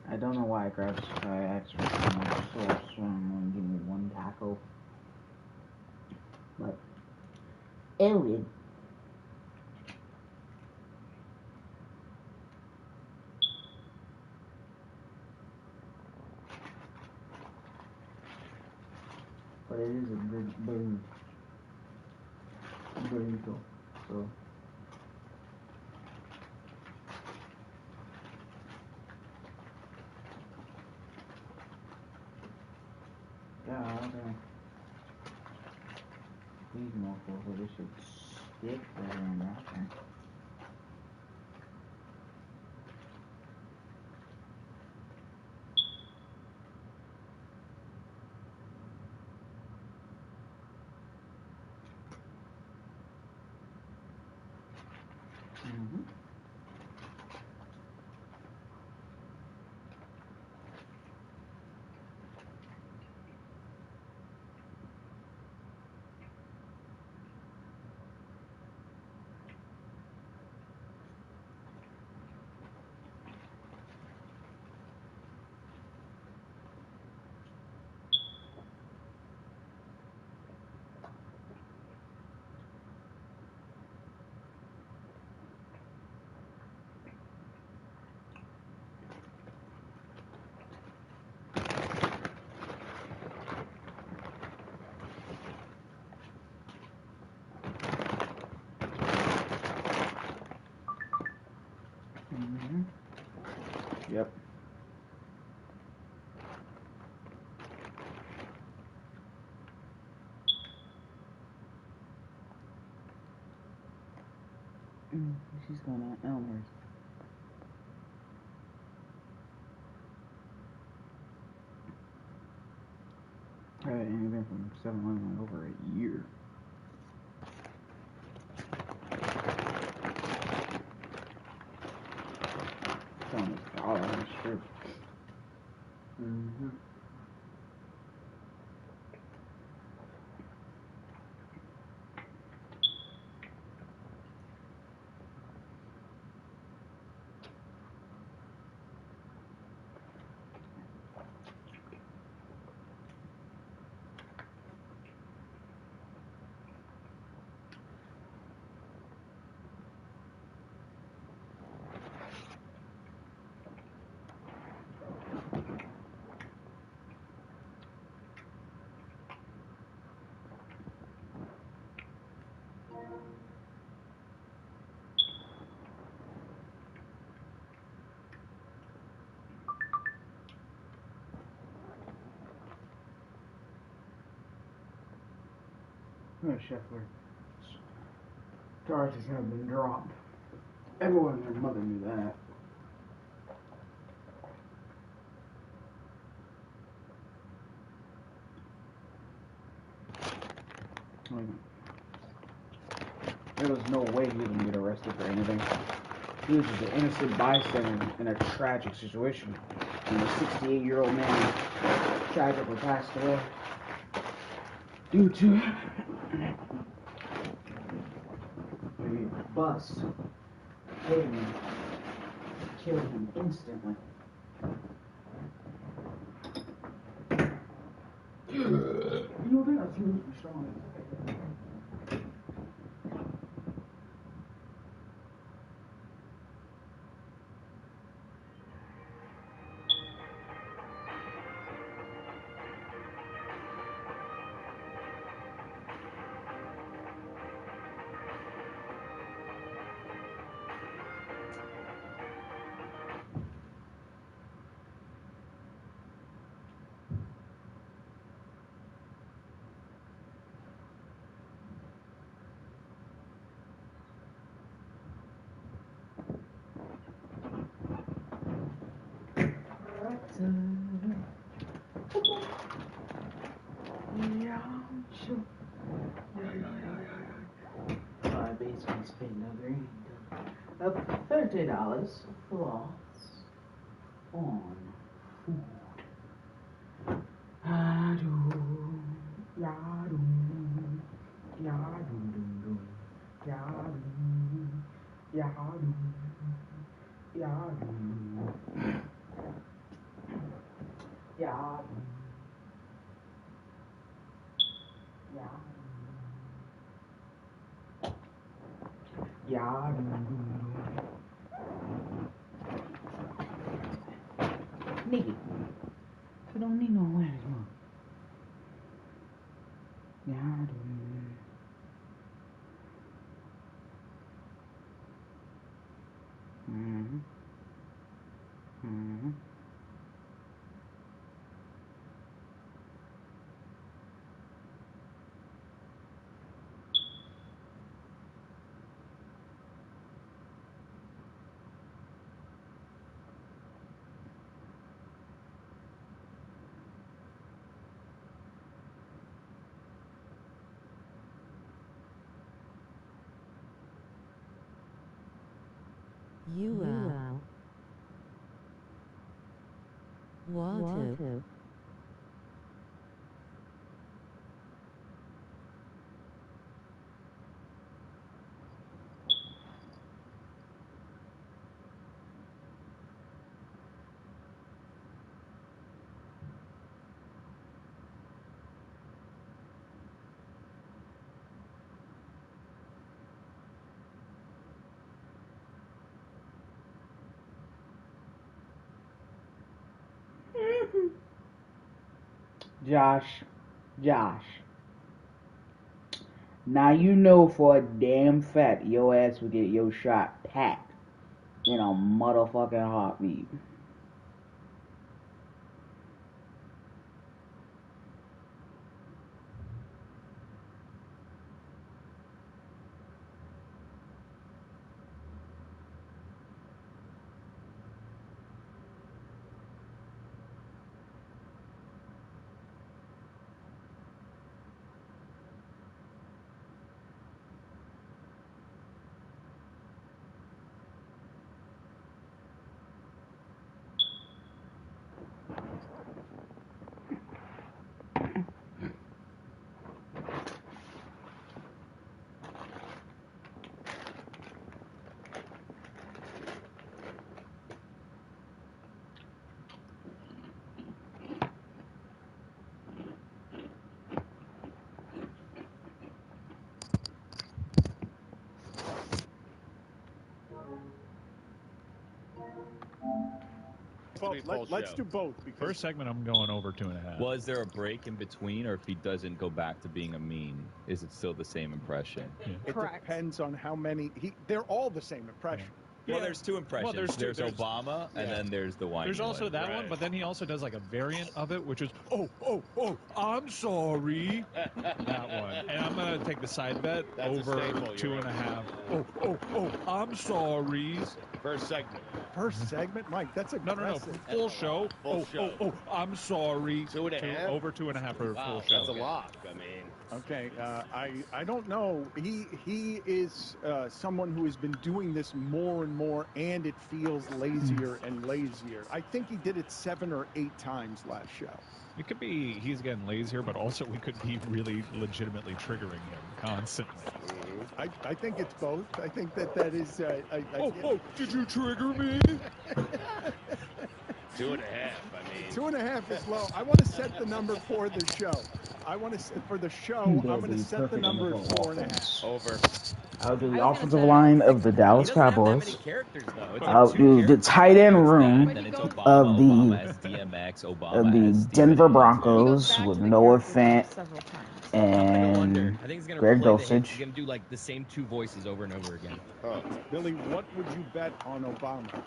Speaker 12: I don't know why I asked for so much sauce when I'm only give me one taco. But Ellen. But it is a good burrito. So yeah, okay. These motherfuckers, so this should stick better than that thing. Yep. She's going on Elmer's. I ain't been from 7-Eleven over a year. Oh my God, that's true. Oh, Scheffler. Charges have been dropped. Everyone and their mother knew that.
Speaker 1: There was no way he was gonna get arrested for anything. He was just an innocent bystander in a tragic situation. And a 68-year-old man tragically passed away due to a bus killing him instantly. You know, they're not too strong. So I basically spent $30 plus on food. Nigga, you don't need no awareness, man.
Speaker 7: You want to.
Speaker 1: Josh. Now you know for a damn fact your ass will get your shot packed in a motherfucking heartbeat.
Speaker 16: Let's do both. Because
Speaker 2: First segment, I'm going over 2.5.
Speaker 17: Was there a break in between, or if he doesn't go back to being a meme, is it still the same impression?
Speaker 16: It depends on how many. They're all the same impression.
Speaker 17: Well, there's two impressions.
Speaker 2: Well,
Speaker 17: there's Obama, and then there's the whiny
Speaker 2: There's also
Speaker 17: one.
Speaker 2: that one, but then he also does like a variant of it, which is, oh, I'm sorry. That one. And I'm going to take the side bet over 2.5. Oh, I'm sorry.
Speaker 4: First segment.
Speaker 16: First segment? Mike, that's aggressive.
Speaker 2: No. Full show.
Speaker 4: Full show.
Speaker 2: I'm sorry.
Speaker 4: 2.5?
Speaker 2: Over 2.5 for
Speaker 4: wow,
Speaker 2: full show.
Speaker 4: That's a lock. I mean,
Speaker 16: Okay, I don't know. He is someone who has been doing this more and more, and it feels lazier and lazier. I think he did it 7 or 8 times last show.
Speaker 2: It could be he's getting lazier, but also we could be really legitimately triggering him constantly.
Speaker 16: I think it's both. I think that is.
Speaker 2: Did you trigger me?
Speaker 4: 2.5. I mean,
Speaker 16: 2.5 is low. I want to set the number for the show. I'm going to set the number at 4.5.
Speaker 4: Over.
Speaker 1: I'll do the
Speaker 5: I was gonna
Speaker 1: offensive
Speaker 5: say,
Speaker 1: line of the Dallas
Speaker 5: He doesn't have that
Speaker 1: Cowboys.
Speaker 5: many characters, though. It's
Speaker 1: I'll
Speaker 5: like 2
Speaker 1: do the
Speaker 5: characters.
Speaker 1: tight end
Speaker 5: It's
Speaker 1: room
Speaker 5: that, then it's Obama,
Speaker 1: of
Speaker 17: Obama
Speaker 1: the
Speaker 17: as DMX,
Speaker 1: of
Speaker 17: Obama
Speaker 1: the
Speaker 17: as Stephen
Speaker 1: Denver
Speaker 17: A.
Speaker 1: Broncos with Noah Fant
Speaker 5: I'm gonna go under.
Speaker 1: and
Speaker 5: I think he's gonna
Speaker 1: Greg
Speaker 5: play the hits. He's
Speaker 1: Dulcich.
Speaker 5: gonna do like the same 2 voices over and over again.
Speaker 16: Billy, what would you bet on Obama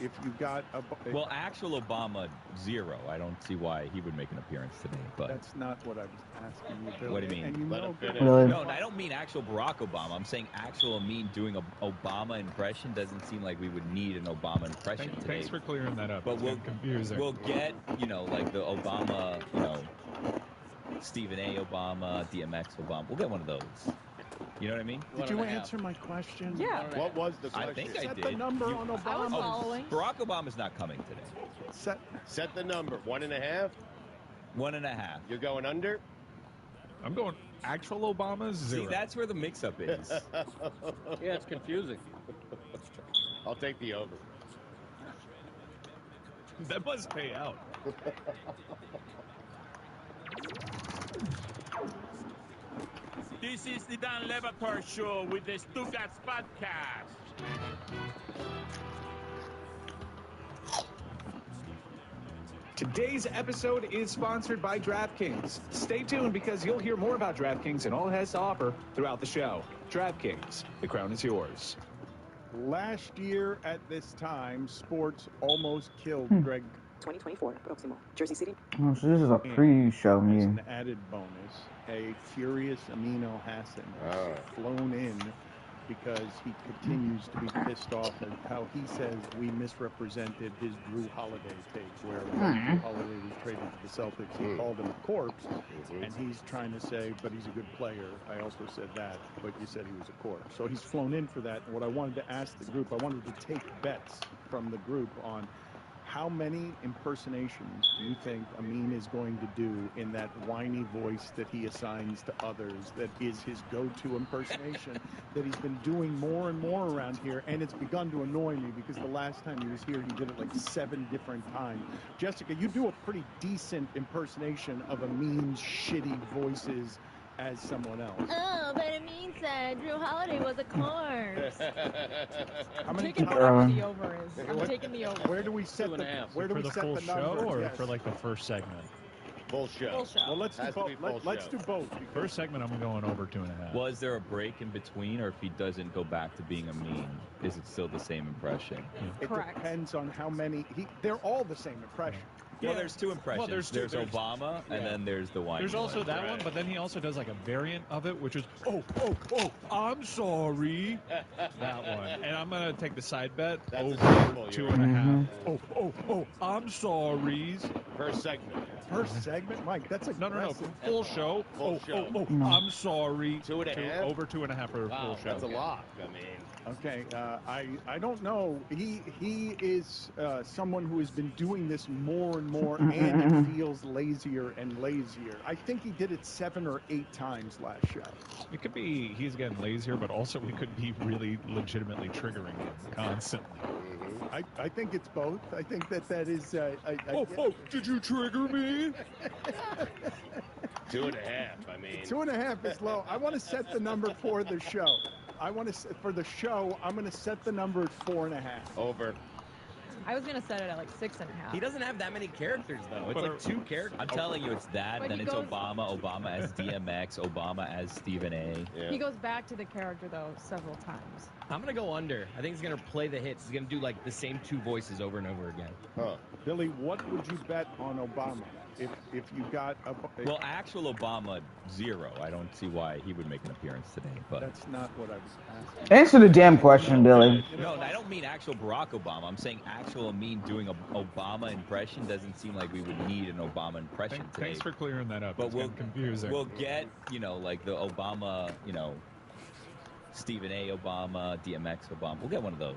Speaker 16: if you got a?
Speaker 17: Well, actual Obama, 0. I don't see why he would make an appearance today. But
Speaker 16: that's not what I was asking you, Billy.
Speaker 17: what do you mean?
Speaker 16: And you know,
Speaker 1: Really?
Speaker 17: No, I don't mean actual Barack Obama. I'm saying actual Amin doing an Obama impression doesn't seem like we would need an Obama impression today.
Speaker 2: Thanks for clearing that up.
Speaker 17: But
Speaker 2: It's confusing.
Speaker 17: We'll get, like the Obama, Stephen A. Obama, DMX Obama. We'll get one of those. You know what I mean?
Speaker 16: Did you answer my question?
Speaker 9: Yeah.
Speaker 4: What was the question?
Speaker 17: I think I
Speaker 16: Set
Speaker 17: did.
Speaker 16: the number on Obama.
Speaker 9: I was following.
Speaker 17: Barack Obama's not coming today.
Speaker 4: Set the number. 1.5.
Speaker 17: 1.5.
Speaker 4: You're going under?
Speaker 2: I'm going actual Obama's 0.
Speaker 17: See, that's where the mix-up is.
Speaker 7: Yeah, it's confusing.
Speaker 4: I'll take the over.
Speaker 2: That must pay out.
Speaker 19: This is the Dan Levator Show with the Stugatz Podcast.
Speaker 13: Today's episode is sponsored by DraftKings. Stay tuned because you'll hear more about DraftKings and all it has to offer throughout the show. DraftKings, the crown is yours.
Speaker 16: Last year at this time, sports almost killed Greg.
Speaker 15: 2024, Proximo, Jersey City.
Speaker 1: Oh, so this is a pre-show
Speaker 16: As
Speaker 1: meeting.
Speaker 16: an added bonus, a furious Amino Hassan flown in because he continues to be pissed off at how he says we misrepresented his Drew Holiday take, where when Drew Holiday was traded to the Celtics, he called him a corpse, and he's trying to say, but he's a good player. I also said that, but you said he was a corpse. So he's flown in for that, and what I wanted to ask the group, I wanted to take bets from the group on how many impersonations do you think Amin is going to do in that whiny voice that he assigns to others, that is his go-to impersonation, that he's been doing more and more around here, and it's begun to annoy me because the last time he was here, he did it like 7 different times. Jessica, you do a pretty decent impersonation of Amin's shitty voices as someone else.
Speaker 22: Oh, but Amin said Drew Holiday was a corpse.
Speaker 16: How many
Speaker 9: Taking
Speaker 16: times?
Speaker 9: whatever the over is. I'm taking the over.
Speaker 16: Where do we set the
Speaker 7: 2.5.
Speaker 16: where do
Speaker 2: for
Speaker 16: we
Speaker 2: the
Speaker 16: set
Speaker 2: full
Speaker 16: the
Speaker 2: show
Speaker 16: number?
Speaker 2: or
Speaker 16: Yes.
Speaker 2: for like the first segment?
Speaker 4: Full show.
Speaker 9: Full show.
Speaker 16: Well, let's do
Speaker 4: Has to be
Speaker 16: both.
Speaker 4: full
Speaker 16: Let's
Speaker 4: show.
Speaker 16: do both.
Speaker 2: First segment, I'm going over 2.5.
Speaker 17: Was there a break in between, or if he doesn't go back to being Amin, is it still the same impression?
Speaker 16: It
Speaker 9: Correct.
Speaker 16: depends on how many. They're all the same impression.
Speaker 17: Well, there's 2 impressions.
Speaker 2: Well, there's
Speaker 17: Obama, and then there's the white.
Speaker 2: There's also that one, but then he also does like a variant of it, which is, I'm sorry. That one. And I'm going to take the side bet
Speaker 4: That's
Speaker 2: over
Speaker 4: a sample,
Speaker 2: 2.5. I'm sorry.
Speaker 4: First segment.
Speaker 16: First segment, Mike. That's a
Speaker 2: No. Full show.
Speaker 4: Full show.
Speaker 2: I'm sorry.
Speaker 4: 2.5?
Speaker 2: Over 2.5 for a full show.
Speaker 4: That's a lot. I mean,
Speaker 16: Okay, I don't know. He is someone who has been doing this more and more, and it feels lazier and lazier. I think he did it 7 or 8 times last show.
Speaker 2: It could be he's getting lazier, but also we could be really legitimately triggering him constantly.
Speaker 16: I think it's both. I think that is.
Speaker 2: Did you trigger me?
Speaker 4: 2.5. I mean,
Speaker 16: 2.5 is low. I want to set the number for the show. For the show, I'm going to set the number at 4.5.
Speaker 4: over.
Speaker 9: I was gonna set it at like 6.5.
Speaker 5: He doesn't have that many characters, though. It's like 2 characters.
Speaker 17: I'm telling you, it's that.
Speaker 9: But
Speaker 17: Then
Speaker 9: he
Speaker 17: it's
Speaker 9: goes-
Speaker 17: Obama as DMX, Obama as Stephen A.
Speaker 4: Yeah.
Speaker 9: He goes back to the character though several times.
Speaker 5: I'm gonna go under. I think he's gonna play the hits. He's gonna do like the same 2 voices over and over again.
Speaker 16: Billy, what would you bet on Obama if you got a...
Speaker 17: Well, actual Obama, 0. I don't see why he would make an appearance today. But
Speaker 16: that's not what I was asking.
Speaker 1: Answer the damn question, Billy.
Speaker 17: No, I don't mean actual Barack Obama. I'm saying actual doing an Obama impression doesn't seem like we would need an Obama impression today.
Speaker 2: Thanks for clearing that up.
Speaker 17: But
Speaker 2: It's getting confusing.
Speaker 17: We'll get, like the Obama, Stephen A. Obama, DMX Obama. We'll get one of those.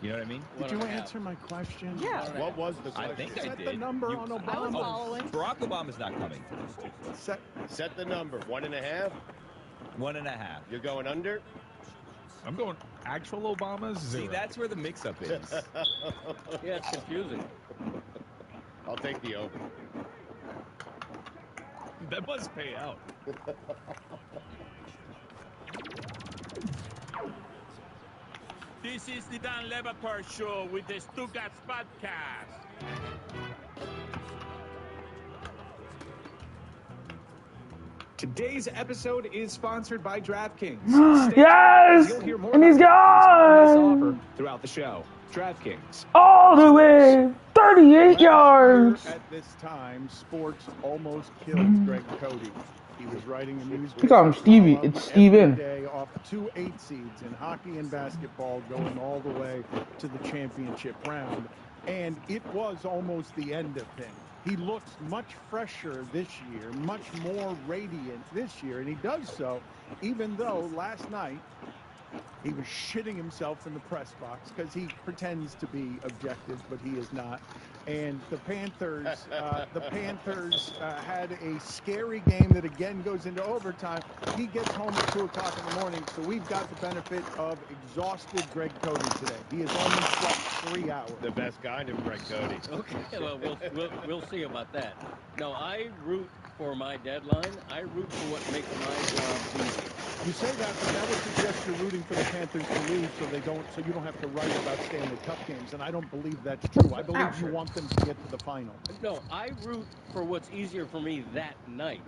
Speaker 17: You know what I mean?
Speaker 16: Did you answer my question?
Speaker 9: Yeah.
Speaker 4: What was the question?
Speaker 17: I think I
Speaker 16: Set
Speaker 17: did.
Speaker 16: the number on Obama.
Speaker 9: I was following.
Speaker 17: Barack Obama's not coming.
Speaker 4: Set the number. 1.5?
Speaker 17: 1.5.
Speaker 4: You're going under?
Speaker 2: I'm going actual Obama's 0.
Speaker 17: See, that's where the mix-up is.
Speaker 7: Yeah, it's confusing.
Speaker 4: I'll take the over.
Speaker 2: That must pay out.
Speaker 19: This is the Dan Levator Show with the Stuttgart Podcast.
Speaker 13: Today's episode is sponsored by DraftKings.
Speaker 1: Yes!
Speaker 13: You'll hear more
Speaker 1: And he's
Speaker 13: about this
Speaker 1: gone!
Speaker 13: offer throughout the show. DraftKings.
Speaker 1: All the way, 38 yards.
Speaker 16: At this time, sports almost killed Greg Cody. He was writing a newspaper.
Speaker 1: You call him Stevie.
Speaker 16: column
Speaker 1: It's Steven.
Speaker 16: every day off 2 8 seeds in hockey and basketball, going all the way to the championship round. And it was almost the end of him. He looks much fresher this year, much more radiant this year, and he does so even though last night he was shitting himself in the press box because he pretends to be objective, but he is not. And the Panthers, had a scary game that again goes into overtime. He gets home at 2 o'clock in the morning, so we've got the benefit of exhausted Greg Cody today. He has only slept 3 hours.
Speaker 4: The best kind of Greg Cody.
Speaker 7: Okay, well, we'll see about that. No, I root for my deadline. I root for what makes my job easy.
Speaker 16: You say that, but that would suggest you're rooting for the Panthers to lose, so you don't have to write about Stanley Cup games, and I don't believe that's true. I believe you want them to get to the final.
Speaker 7: No, I root for what's easier for me that night.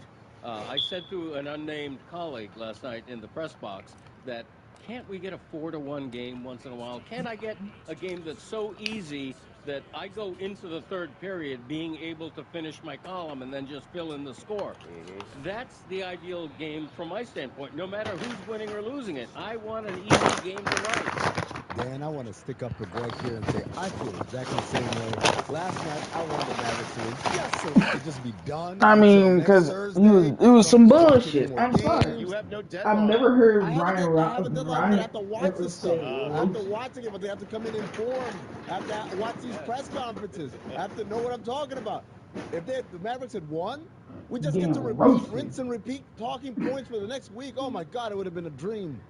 Speaker 7: I said to an unnamed colleague last night in the press box that can't we get a 4-1 game once in a while? Can't I get a game that's so easy that I go into the third period being able to finish my column and then just fill in the score? That's the ideal game from my standpoint. No matter who's winning or losing it, I want an easy game to write.
Speaker 3: Dan, I want to stick up for Greg here and say I feel exactly the same way. Last night, I wanted the Mavericks to win. Yes, so it could just be done.
Speaker 1: I mean, because it was some bullshit. I'm sorry.
Speaker 4: You have no deadline.
Speaker 1: I've never heard
Speaker 3: I have a deadline, but I have to watch
Speaker 1: ever
Speaker 3: this
Speaker 1: say
Speaker 3: stuff. I have to watch it, but they have to come in informed. I have to watch these press conferences. I have to know what I'm talking about. If the Mavericks had won, we just get to repeat, rinse and repeat talking points for the next week. Oh my God, it would have been a dream.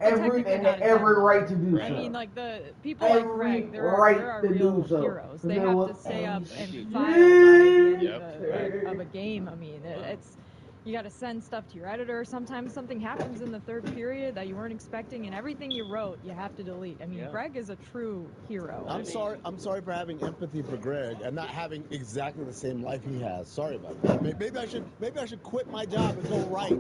Speaker 1: Every right to do so.
Speaker 9: I mean, like the people like Greg, there are real heroes. They have to stay up and file by the end of a game. I mean, it's you got to send stuff to your editor. Sometimes something happens in the third period that you weren't expecting, and everything you wrote, you have to delete. I mean, Greg is a true hero.
Speaker 3: I'm sorry for having empathy for Greg and not having exactly the same life he has. Sorry about that. Maybe I should quit my job and go write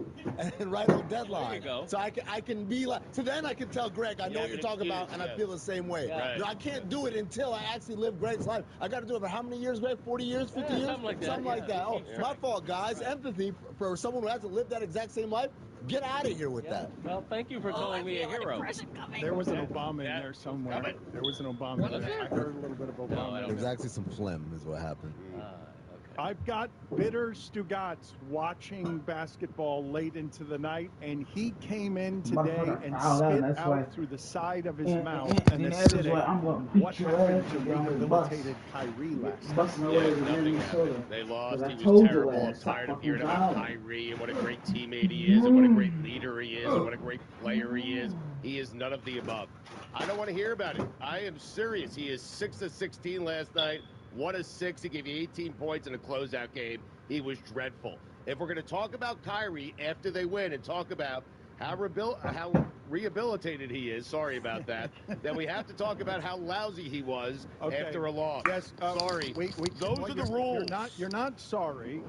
Speaker 3: and write on deadline.
Speaker 7: There you go.
Speaker 3: So I can be like. So then I can tell Greg I know what you're talking about and I feel the same way.
Speaker 7: Yeah.
Speaker 3: No, I can't do it until I actually live Greg's life. I got to do it for how many years, Greg? 40 years, 50 years,
Speaker 7: something like that.
Speaker 3: Something like that. Oh, my fault, guys. Empathy for someone who has to live that exact same life. Get out of here with that.
Speaker 7: Well, thank you for calling me a hero.
Speaker 16: There was an Obama in there somewhere. There was an Obama in there. I heard a little bit of Obama.
Speaker 3: There was actually some phlegm is what happened.
Speaker 16: I've got bitter Stugotz watching basketball late into the night, and he came in today and spit out through the side of his mouth and acidic what happened to rehabilitated Kyrie last night.
Speaker 4: They lost. He was terrible. I'm tired of hearing about Kyrie and what a great teammate he is and what a great leader he is and what a great player he is. He is none of the above. I don't want to hear about it. I am serious. He is 6 of 16 last night. 1 of 6. He gave you 18 points in a closeout game. He was dreadful. If we're going to talk about Kyrie after they win and talk about how rehabilitated he is, sorry about that, then we have to talk about how lousy he was after a loss.
Speaker 16: Yes,
Speaker 4: sorry.
Speaker 16: Those are the rules. You're not sorry.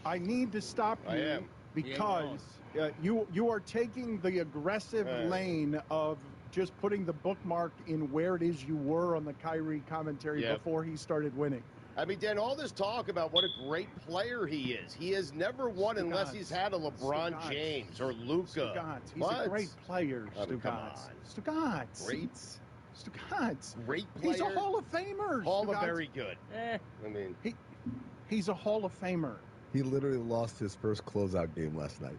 Speaker 16: I need to stop you because you are taking the aggressive lane of just putting the bookmark in where it is you were on the Kyrie commentary before he started winning.
Speaker 4: I mean, Dan, all this talk about what a great player he has never won unless he's had a LeBron James or Luka.
Speaker 16: He's a great player,
Speaker 4: Come on.
Speaker 16: Stugotz.
Speaker 4: Great.
Speaker 16: Stugotz.
Speaker 4: Great player.
Speaker 16: He's a Hall of Famer.
Speaker 4: Hall of very good. I mean,
Speaker 16: he's a Hall of Famer.
Speaker 3: He literally lost his first closeout game last night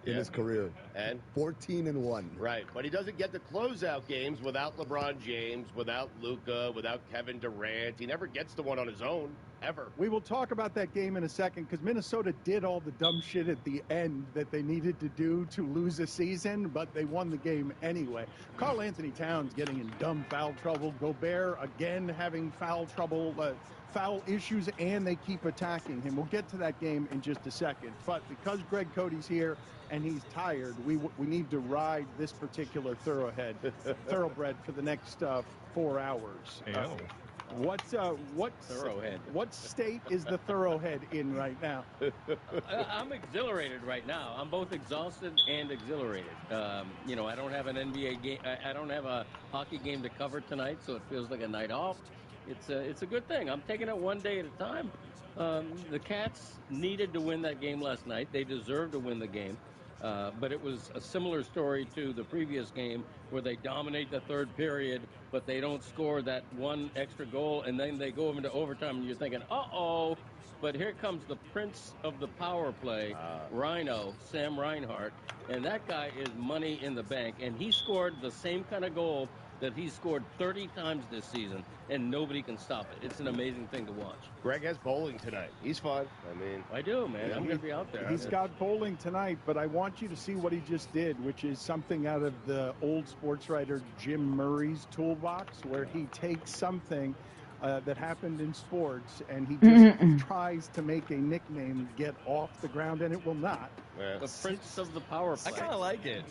Speaker 3: in his career.
Speaker 4: And
Speaker 3: 14-1.
Speaker 4: Right, but he doesn't get the closeout games without LeBron James, without Luka, without Kevin Durant. He never gets the one on his own, ever.
Speaker 16: We will talk about that game in a second because Minnesota did all the dumb shit at the end that they needed to do to lose a season, but they won the game anyway. Karl Anthony Towns getting in dumb foul trouble. Gobert again having foul trouble, foul issues, and they keep attacking him. We'll get to that game in just a second. But because Greg Cody's here and he's tired, we need to ride this particular thoroughbred for the next 4 hours. What
Speaker 7: Thoroughhead.
Speaker 16: What state is the thoroughhead in right now?
Speaker 7: I'm exhilarated right now. I'm both exhausted and exhilarated. You know, I don't have an NBA game. I don't have a hockey game to cover tonight, so it feels like a night off. It's a good thing. I'm taking it one day at a time. The Cats needed to win that game last night. They deserved to win the game. But it was a similar story to the previous game where they dominate the third period, but they don't score that one extra goal, and then they go into overtime, and you're thinking, uh-oh. But here comes the prince of the power play, Rhino, Sam Reinhart, and that guy is money in the bank, and he scored the same kind of goal that he scored 30 times this season, and nobody can stop it. It's an amazing thing to watch.
Speaker 4: Greg has bowling tonight. He's fun. I mean,
Speaker 7: I do, man. I'm going to be out there.
Speaker 16: He's got bowling tonight, but I want you to see what he just did, which is something out of the old sports writer Jim Murray's toolbox, where he takes something that happened in sports and he just tries to make a nickname get off the ground, and it will not.
Speaker 7: The prince of the power play.
Speaker 17: I kind of like it.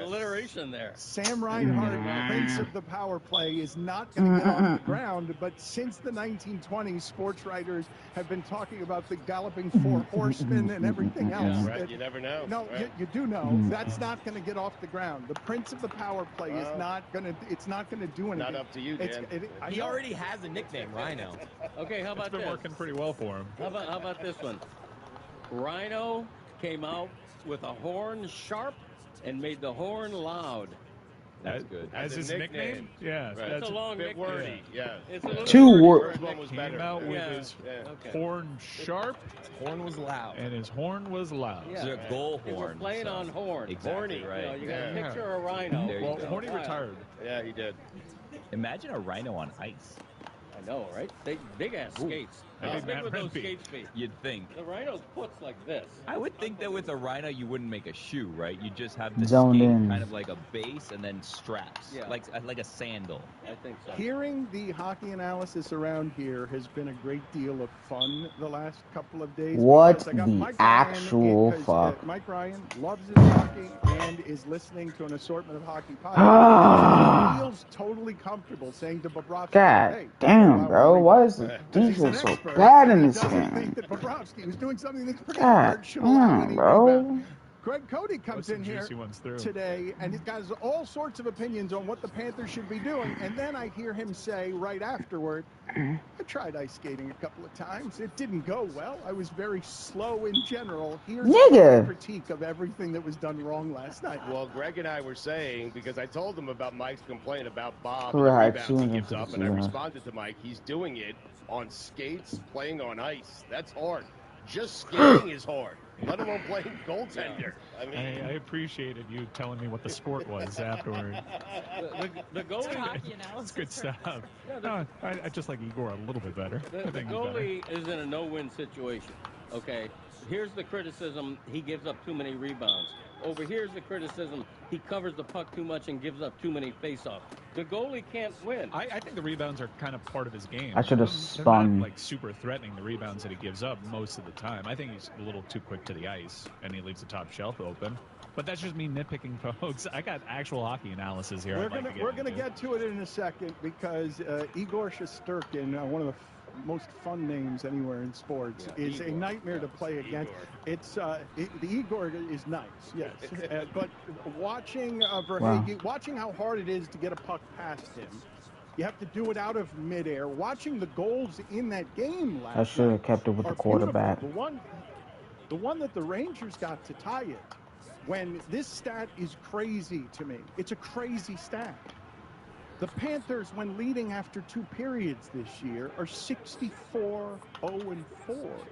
Speaker 7: Alliteration there.
Speaker 16: Sam Reinhart, prince of the power play, is not going to get off the ground, but since the 1920s, sports writers have been talking about the galloping four horsemen and everything else.
Speaker 4: Right, you never know.
Speaker 16: No,
Speaker 4: right?
Speaker 16: you do know. That's not going to get off the ground. The prince of the power play is not going to, it's not going to do anything.
Speaker 4: Not up to you, Dan.
Speaker 17: He already has a nickname, Rhino.
Speaker 7: Okay, how about
Speaker 2: It's been
Speaker 7: this?
Speaker 2: working pretty well for him.
Speaker 7: How about this one? Rhino came out with a horn sharp and made the horn loud.
Speaker 17: That's good.
Speaker 2: As his nickname? Yeah.
Speaker 4: Right.
Speaker 2: That's
Speaker 7: It's a long
Speaker 4: bit
Speaker 7: nickname.
Speaker 4: wordy. Yeah.
Speaker 7: It's a little
Speaker 1: Two
Speaker 7: wordy.
Speaker 1: words.
Speaker 4: First one was
Speaker 2: Came
Speaker 4: better.
Speaker 2: out with
Speaker 7: Yeah.
Speaker 2: his
Speaker 7: Okay.
Speaker 2: horn sharp,
Speaker 17: Horn was loud.
Speaker 2: and his horn was loud.
Speaker 7: Yeah.
Speaker 17: It's a goal
Speaker 7: They were
Speaker 17: horn.
Speaker 7: playing
Speaker 17: so-
Speaker 7: on horn.
Speaker 17: Exactly
Speaker 4: Horny.
Speaker 17: right.
Speaker 7: You know, you got
Speaker 4: Yeah.
Speaker 7: a picture of a rhino.
Speaker 17: There you
Speaker 2: Well,
Speaker 17: go.
Speaker 2: Horny retired.
Speaker 4: Yeah, he did.
Speaker 17: Imagine a rhino on ice.
Speaker 7: I know, right? Big ass skates.
Speaker 2: I
Speaker 7: How
Speaker 2: think
Speaker 7: big
Speaker 2: Matt
Speaker 7: would those
Speaker 2: Renfrey.
Speaker 7: skates be?
Speaker 17: You'd think.
Speaker 7: The rhino's puts like this.
Speaker 17: I would think that with a rhino, you wouldn't make a shoe, right? You just have the
Speaker 1: Zoned
Speaker 17: skate
Speaker 1: in.
Speaker 17: kind of like a base and then straps,
Speaker 7: Yeah.
Speaker 17: like a sandal.
Speaker 7: I think so.
Speaker 16: Hearing the hockey analysis around here has been a great deal of fun the last couple of days.
Speaker 1: What
Speaker 16: because I got
Speaker 1: the
Speaker 16: Mike Ryan
Speaker 1: actual
Speaker 16: because,
Speaker 1: fuck?
Speaker 16: Mike Ryan loves his hockey and is listening to an assortment of hockey
Speaker 1: Ah.
Speaker 16: podcasts. He feels totally comfortable saying to Bobrovsky,
Speaker 1: God
Speaker 16: hey,
Speaker 1: damn, bro. Why is the defense so bad in this
Speaker 16: He doesn't
Speaker 1: game?
Speaker 16: think that Bobrovsky was doing something that's pretty
Speaker 1: God
Speaker 16: hard. Should allow
Speaker 1: damn,
Speaker 16: any
Speaker 1: bro.
Speaker 16: rebound. Greg Cody comes
Speaker 2: Put some
Speaker 16: in here
Speaker 2: juicy ones through.
Speaker 16: today, and he's got all sorts of opinions on what the Panthers should be doing. And then I hear him say right afterward, I tried ice skating a couple of times. It didn't go well. I was very slow in general. Here's
Speaker 1: Nigga.
Speaker 16: a critique of everything that was done wrong last night.
Speaker 4: Well, Greg and I were saying, because I told him about Mike's complaint about Bob
Speaker 1: Correct.
Speaker 4: and the rebounds he gives
Speaker 1: 250
Speaker 4: up, and I
Speaker 1: yards.
Speaker 4: responded to Mike, he's doing it on skates, playing on ice. That's hard. Just skating is hard, let alone playing goaltender. I mean,
Speaker 2: I appreciated you telling me what the sport was afterward.
Speaker 7: The goalie.
Speaker 2: It's good stuff.
Speaker 7: Yeah,
Speaker 2: No, I just like Igor a little bit better. I
Speaker 7: The
Speaker 2: think he's better.
Speaker 7: goalie is in a no-win situation. Okay, here's the criticism: he gives up too many rebounds. Over here's the criticism: he covers the puck too much and gives up too many face-offs. The goalie can't win.
Speaker 2: I think the rebounds are kind of part of his game.
Speaker 1: I should have
Speaker 2: They're
Speaker 1: spun.
Speaker 2: not like super threatening, the rebounds that he gives up most of the time. I think he's a little too quick to the ice, and he leaves the top shelf open. But that's just me nitpicking, folks. I got actual hockey analysis here.
Speaker 16: We're gonna get to it in a second because Igor Shesterkin, one of the most fun names anywhere in sports, is
Speaker 4: Igor.
Speaker 16: a nightmare to play against. It's the Igor is nice, yes, but watching Verhaeghe, watching how hard it is to get a puck past him, You have to do it out of midair. Watching the goals in that game
Speaker 12: I
Speaker 16: last
Speaker 12: should have
Speaker 16: night
Speaker 12: kept it with
Speaker 16: are
Speaker 12: the quarterback.
Speaker 16: beautiful. The one that the Rangers got to tie it, when this stat is crazy to me. It's a crazy stat. The Panthers, when leading after 2 periods this year, are 64-0-4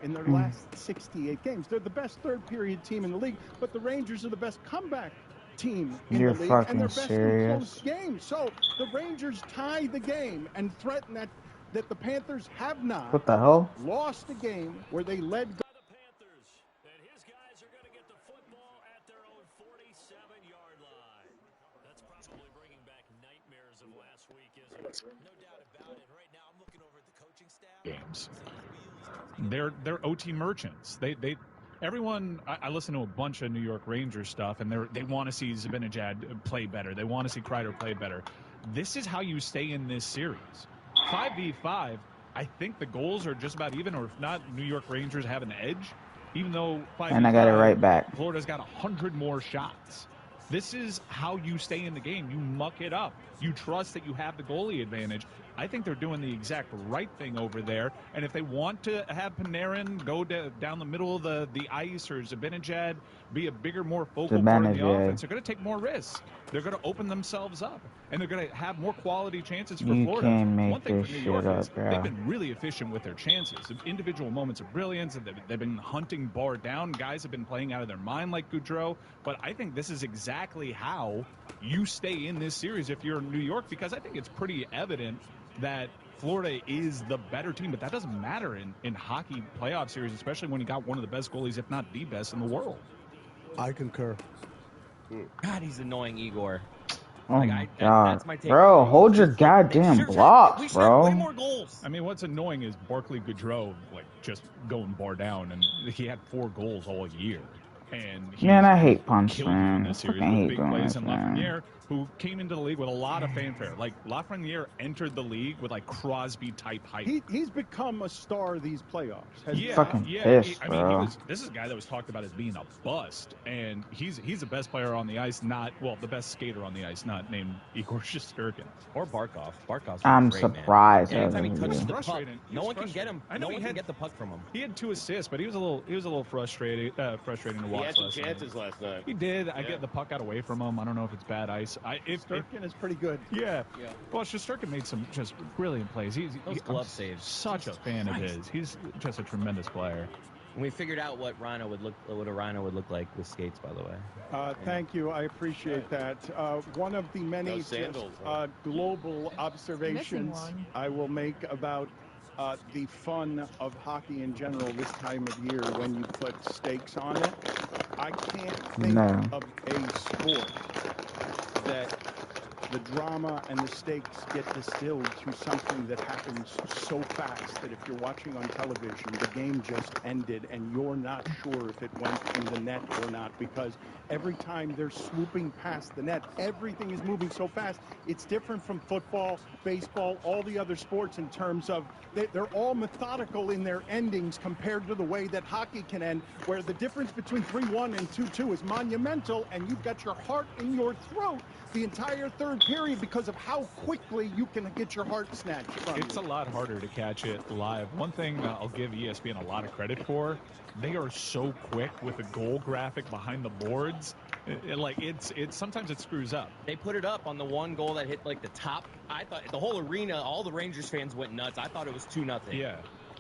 Speaker 16: in their last 68 games. They're the best third-period team in the league, but the Rangers are the best comeback team in
Speaker 12: You're
Speaker 16: the league, and they're
Speaker 12: fucking
Speaker 16: best in close
Speaker 12: serious?
Speaker 16: games. So the Rangers tie the game and threaten that the Panthers have not
Speaker 12: What the hell?
Speaker 16: lost a game where they led.
Speaker 8: And his guys are going to get the football at their own 47-yard line. That's probably bringing back nightmares of last week, isn't it?
Speaker 11: No doubt about it. Right now, I'm looking over at the coaching staff.
Speaker 2: Games. They're OT merchants. Everyone. I listen to a bunch of New York Rangers stuff, and they want to see Zibanejad play better. They want to see Kreider play better. This is how you stay in this series. 5v5. I think the goals are just about even, or if not, New York Rangers have an edge. Even though 5v5,
Speaker 12: And I got it right back.
Speaker 2: Florida's got 100 more shots. This is how you stay in the game. You muck it up. You trust that you have the goalie advantage. I think they're doing the exact right thing over there. And if they want to have Panarin go down the middle of the ice, or Zibanejad be a bigger, more focal part of the offense, they're going to take more risks. They're going to open themselves up, and they're going to have more quality chances for
Speaker 12: You
Speaker 2: Florida.
Speaker 12: can't make
Speaker 2: One thing
Speaker 12: this
Speaker 2: for New
Speaker 12: shit
Speaker 2: York
Speaker 12: up,
Speaker 2: is
Speaker 12: bro.
Speaker 2: they've been really efficient with their chances. Individual moments of brilliance, and they've been hunting bar down. Guys have been playing out of their mind like Goudreau. But I think this is exactly how you stay in this series if you're in New York, because I think it's pretty evident that Florida is the better team, but that doesn't matter in hockey playoff series, especially when you got one of the best goalies, if not the best in the world.
Speaker 3: I concur.
Speaker 5: God, he's annoying, Igor.
Speaker 12: Oh
Speaker 5: Like,
Speaker 12: my god,
Speaker 5: that's my take.
Speaker 12: bro! Hold your goddamn
Speaker 5: We
Speaker 12: blocks,
Speaker 5: should have way
Speaker 12: bro.
Speaker 5: more goals.
Speaker 2: I mean, what's annoying is Barclay Goudreau, like, just going bar down, and he had 4 goals all year. And
Speaker 12: Man, I hate punch,
Speaker 2: killed you in
Speaker 12: man. I
Speaker 2: this series
Speaker 12: fucking
Speaker 2: with
Speaker 12: hate
Speaker 2: big
Speaker 12: doing
Speaker 2: plays.
Speaker 12: this,
Speaker 2: And
Speaker 12: man.
Speaker 2: Lafreniere, who came into the league with a lot of fanfare. Like, Lafreniere entered the league with, like, Crosby-type hype.
Speaker 16: He's become a star these playoffs.
Speaker 12: Pissed,
Speaker 2: I mean,
Speaker 12: bro.
Speaker 2: this is a guy that was talked about as being a bust, and he's the best player on the ice, the best skater on the ice, not named Igor Shesterkin.
Speaker 5: Or Barkov. Barkov's
Speaker 12: I'm
Speaker 5: great,
Speaker 12: surprised.
Speaker 5: Man. Anytime he
Speaker 12: as
Speaker 5: touches
Speaker 12: a-
Speaker 5: the puck,
Speaker 2: frustrating. He
Speaker 5: no
Speaker 2: was
Speaker 5: one can get him.
Speaker 2: I know
Speaker 5: No one
Speaker 2: he
Speaker 5: can get the puck from him.
Speaker 2: He had 2 assists, but he was a little frustrating to
Speaker 4: He
Speaker 2: watch.
Speaker 4: had some chances last night.
Speaker 2: He did. I get the puck out away from him. I don't know if it's bad ice.
Speaker 16: Shesterkin is pretty good.
Speaker 2: Yeah. Well, Shesterkin made some just brilliant plays.
Speaker 5: Those glove saves.
Speaker 2: Such a fan of his. He's just a tremendous player.
Speaker 5: And we figured out what a Rhino would look like with skates, by the way.
Speaker 16: Thank you. I appreciate that. One of the many global observations I will make about the fun of hockey in general this time of year when you put stakes on it. I can't think of a sport that the drama and the stakes get distilled to something that happens so fast that if you're watching on television, the game just ended and you're not sure if it went in the net or not, because every time they're swooping past the net, everything is moving so fast. It's different from football, baseball, all the other sports in terms of they're all methodical in their endings compared to the way that hockey can end, where the difference between 3-1 and 2-2 is monumental, and you've got your heart in your throat the entire third period because of how quickly you can get your heart snatched from
Speaker 2: It's a lot harder to catch it live. One thing I'll give ESPN a lot of credit for, they are so quick with the goal graphic behind the boards. Sometimes it screws up.
Speaker 5: They put it up on the one goal that hit like the top. I thought the whole arena, all the Rangers fans went nuts. I thought it was 2-0.
Speaker 2: Yeah.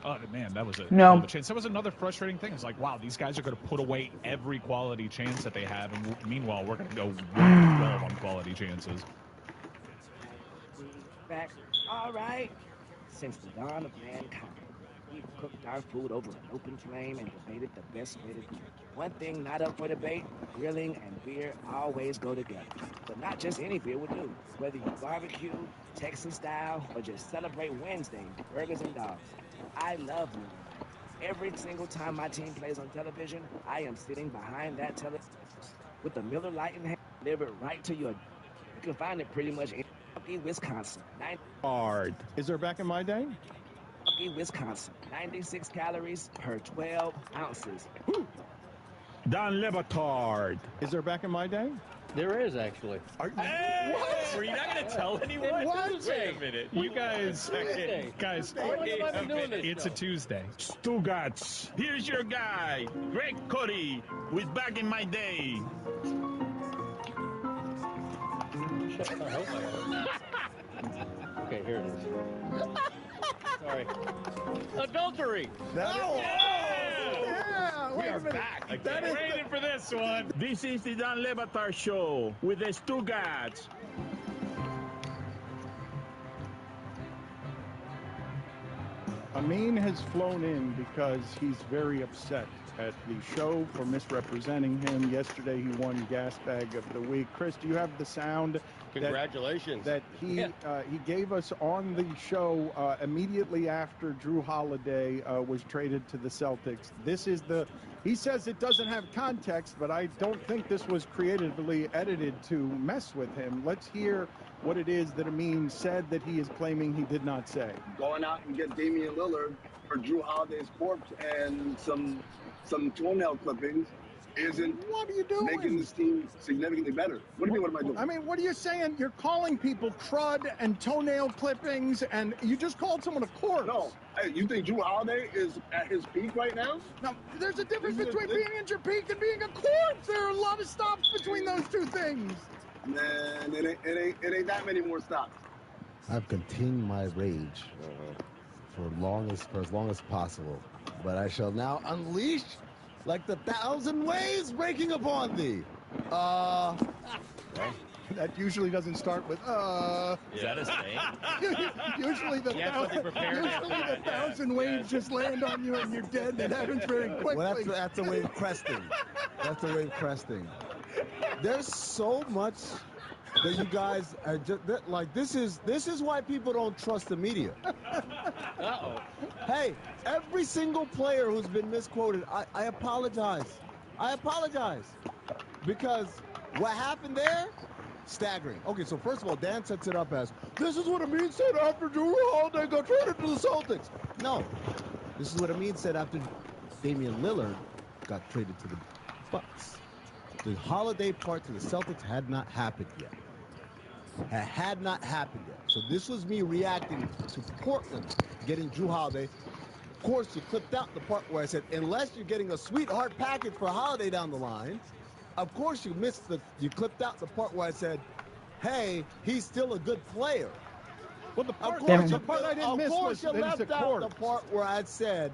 Speaker 2: Oh, man, that was a
Speaker 12: No.
Speaker 2: chance. That was another frustrating thing. It's like, wow, these guys are going to put away every quality chance that they have, and meanwhile, we're going to go 12 on quality chances.
Speaker 14: Back. All right. Since the dawn of mankind, we've cooked our food over an open flame and debated the best way to do it. One thing not up for debate, grilling and beer always go together. But not just any beer will do. Whether you barbecue, Texas style, or just celebrate Wednesday, burgers and dogs. I love Miller Lite. Every single time my team plays on television, I am sitting behind that television with the Miller Lite in hand, delivered right to your. You can find it pretty much in Milwaukee, Wisconsin.
Speaker 16: Hard. Is there back in my day?
Speaker 14: Milwaukee, Wisconsin. 96 calories per 12 ounces.
Speaker 16: Don Lebatard. Is there back in my day?
Speaker 7: There is, actually.
Speaker 17: Hey!
Speaker 7: What?
Speaker 17: Were you not going to tell anyone?
Speaker 7: What?
Speaker 17: Wait a minute.
Speaker 2: You guys,
Speaker 7: Tuesday.
Speaker 2: guys,
Speaker 7: How long have I been doing this
Speaker 2: it's
Speaker 7: show?
Speaker 2: a Tuesday.
Speaker 19: Stugats, here's your guy, Greg Cody, who is back in my day.
Speaker 7: I hope I heard. Okay, here it is. Sorry. Adultery.
Speaker 19: We are back.
Speaker 2: I've been waiting for this one.
Speaker 19: This is the Dan Le Batard Show with the Stugats.
Speaker 16: Amin has flown in because he's very upset at the show for misrepresenting him. Yesterday, he won Gas Bag of the Week. Chris, do you have the sound?
Speaker 4: Congratulations.
Speaker 16: That he gave us on the show immediately after Drew Holiday was traded to the Celtics. This is he says it doesn't have context, but I don't think this was creatively edited to mess with him. Let's hear what it is that Amin said that he is claiming he did not say.
Speaker 18: Going out and get Damian Lillard for Drew Holiday's corpse and some toenail clippings isn't
Speaker 16: what are you doing?
Speaker 18: Making this team significantly better. What do you mean, what am I doing?
Speaker 16: I mean, what are you saying? You're calling people crud and toenail clippings, and you just called someone a corpse.
Speaker 18: No. Hey, you think Drew Holiday is at his peak right now?
Speaker 16: No, there's a difference between being at your peak and being a corpse. There are a lot of stops between those two things.
Speaker 18: Man, it ain't that many more stops.
Speaker 3: I've contained my rage for as long as possible, but I shall now unleash like the 1,000 waves breaking upon thee.
Speaker 16: That usually doesn't start with
Speaker 17: Is that a saying?
Speaker 16: Usually the 1,000 waves just land on you and you're dead. It happens very quickly.
Speaker 3: Well, that's a wave cresting. That's a wave cresting. There's so much that you guys are just like. This is why people don't trust the media. Hey, every single player who's been misquoted, I apologize. I apologize because what happened there. Staggering. Okay, so first of all, Dan sets it up as, this is what Amin said after Drew Holiday got traded to the Celtics. No, this is what Amin said after Damian Lillard got traded to the Bucks. The Holiday part to the Celtics had not happened yet. Had not happened yet. So this was me reacting to Portland getting Drew Holiday. Of course, you clipped out the part where I said, unless you're getting a sweetheart package for Holiday down the line, of course, you clipped out the part where I said, hey, he's still a good player.
Speaker 16: Well, the part I didn't miss was
Speaker 3: you left out the part where I said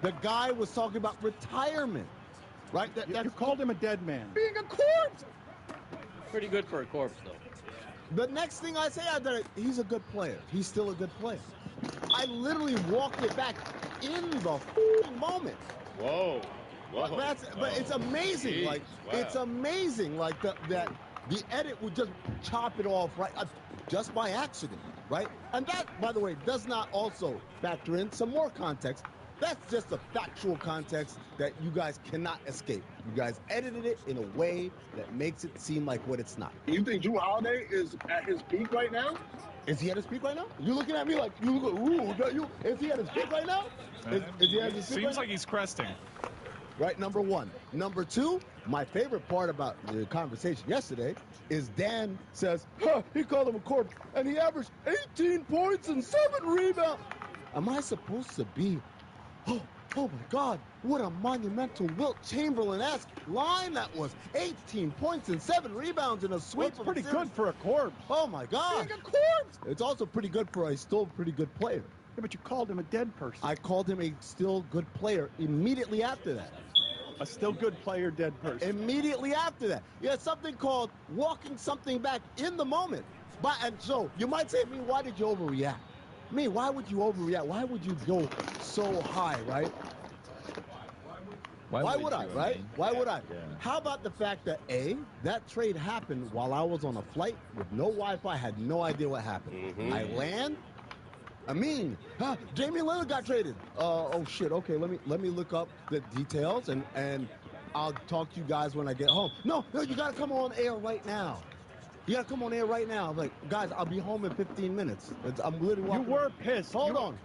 Speaker 3: the guy was talking about retirement, right?
Speaker 16: You called him a dead man.
Speaker 3: Being a corpse.
Speaker 7: Pretty good for a corpse, though.
Speaker 3: The next thing I say after it, he's a good player. He's still a good player. I literally walked it back in the moment.
Speaker 4: Whoa.
Speaker 3: But it's amazing.
Speaker 4: Jeez.
Speaker 3: Like
Speaker 4: Wow.
Speaker 3: it's amazing. Like that the edit would just chop it off right just by accident, right? And that, by the way, does not also factor in some more context. That's just a factual context that you guys cannot escape. You guys edited it in a way that makes it seem like what it's not.
Speaker 18: You think Drew Holiday is at his peak right now?
Speaker 3: Is he at his peak right now? You looking at me like you look? Ooh, is he at his peak right now? Is he at his peak
Speaker 2: Seems
Speaker 3: right
Speaker 2: like he's cresting.
Speaker 3: Right, number one. Number two, my favorite part about the conversation yesterday is Dan says, he called him a corpse, and he averaged 18 points and 7 rebounds. Am I supposed to be, oh my God, what a monumental Wilt Chamberlain-esque line that was. 18 points and 7 rebounds in a sweep.
Speaker 16: That's pretty good for a corpse.
Speaker 3: Oh, my God.
Speaker 16: Being a corpse.
Speaker 3: It's also pretty good for a still pretty good player.
Speaker 16: Yeah, but you called him a dead person.
Speaker 3: I called him a still good player immediately after that.
Speaker 16: A still good player, dead person.
Speaker 3: Immediately after that. You had something called walking something back in the moment. And so you might say to me, why did you overreact? Why would you overreact? Why would you go so high, right? Why would I, right? Why would I?
Speaker 17: Yeah.
Speaker 3: How about the fact that, A, that trade happened while I was on a flight with no Wi-Fi, had no idea what happened. I land. Damian Lillard got traded. Oh shit. Okay, let me look up the details and I'll talk to you guys when I get home. No, you gotta come on air right now. You gotta come on air right now. I'm like, guys, I'll be home in 15 minutes. I'm literally walking.
Speaker 16: You were pissed.
Speaker 3: Hold on.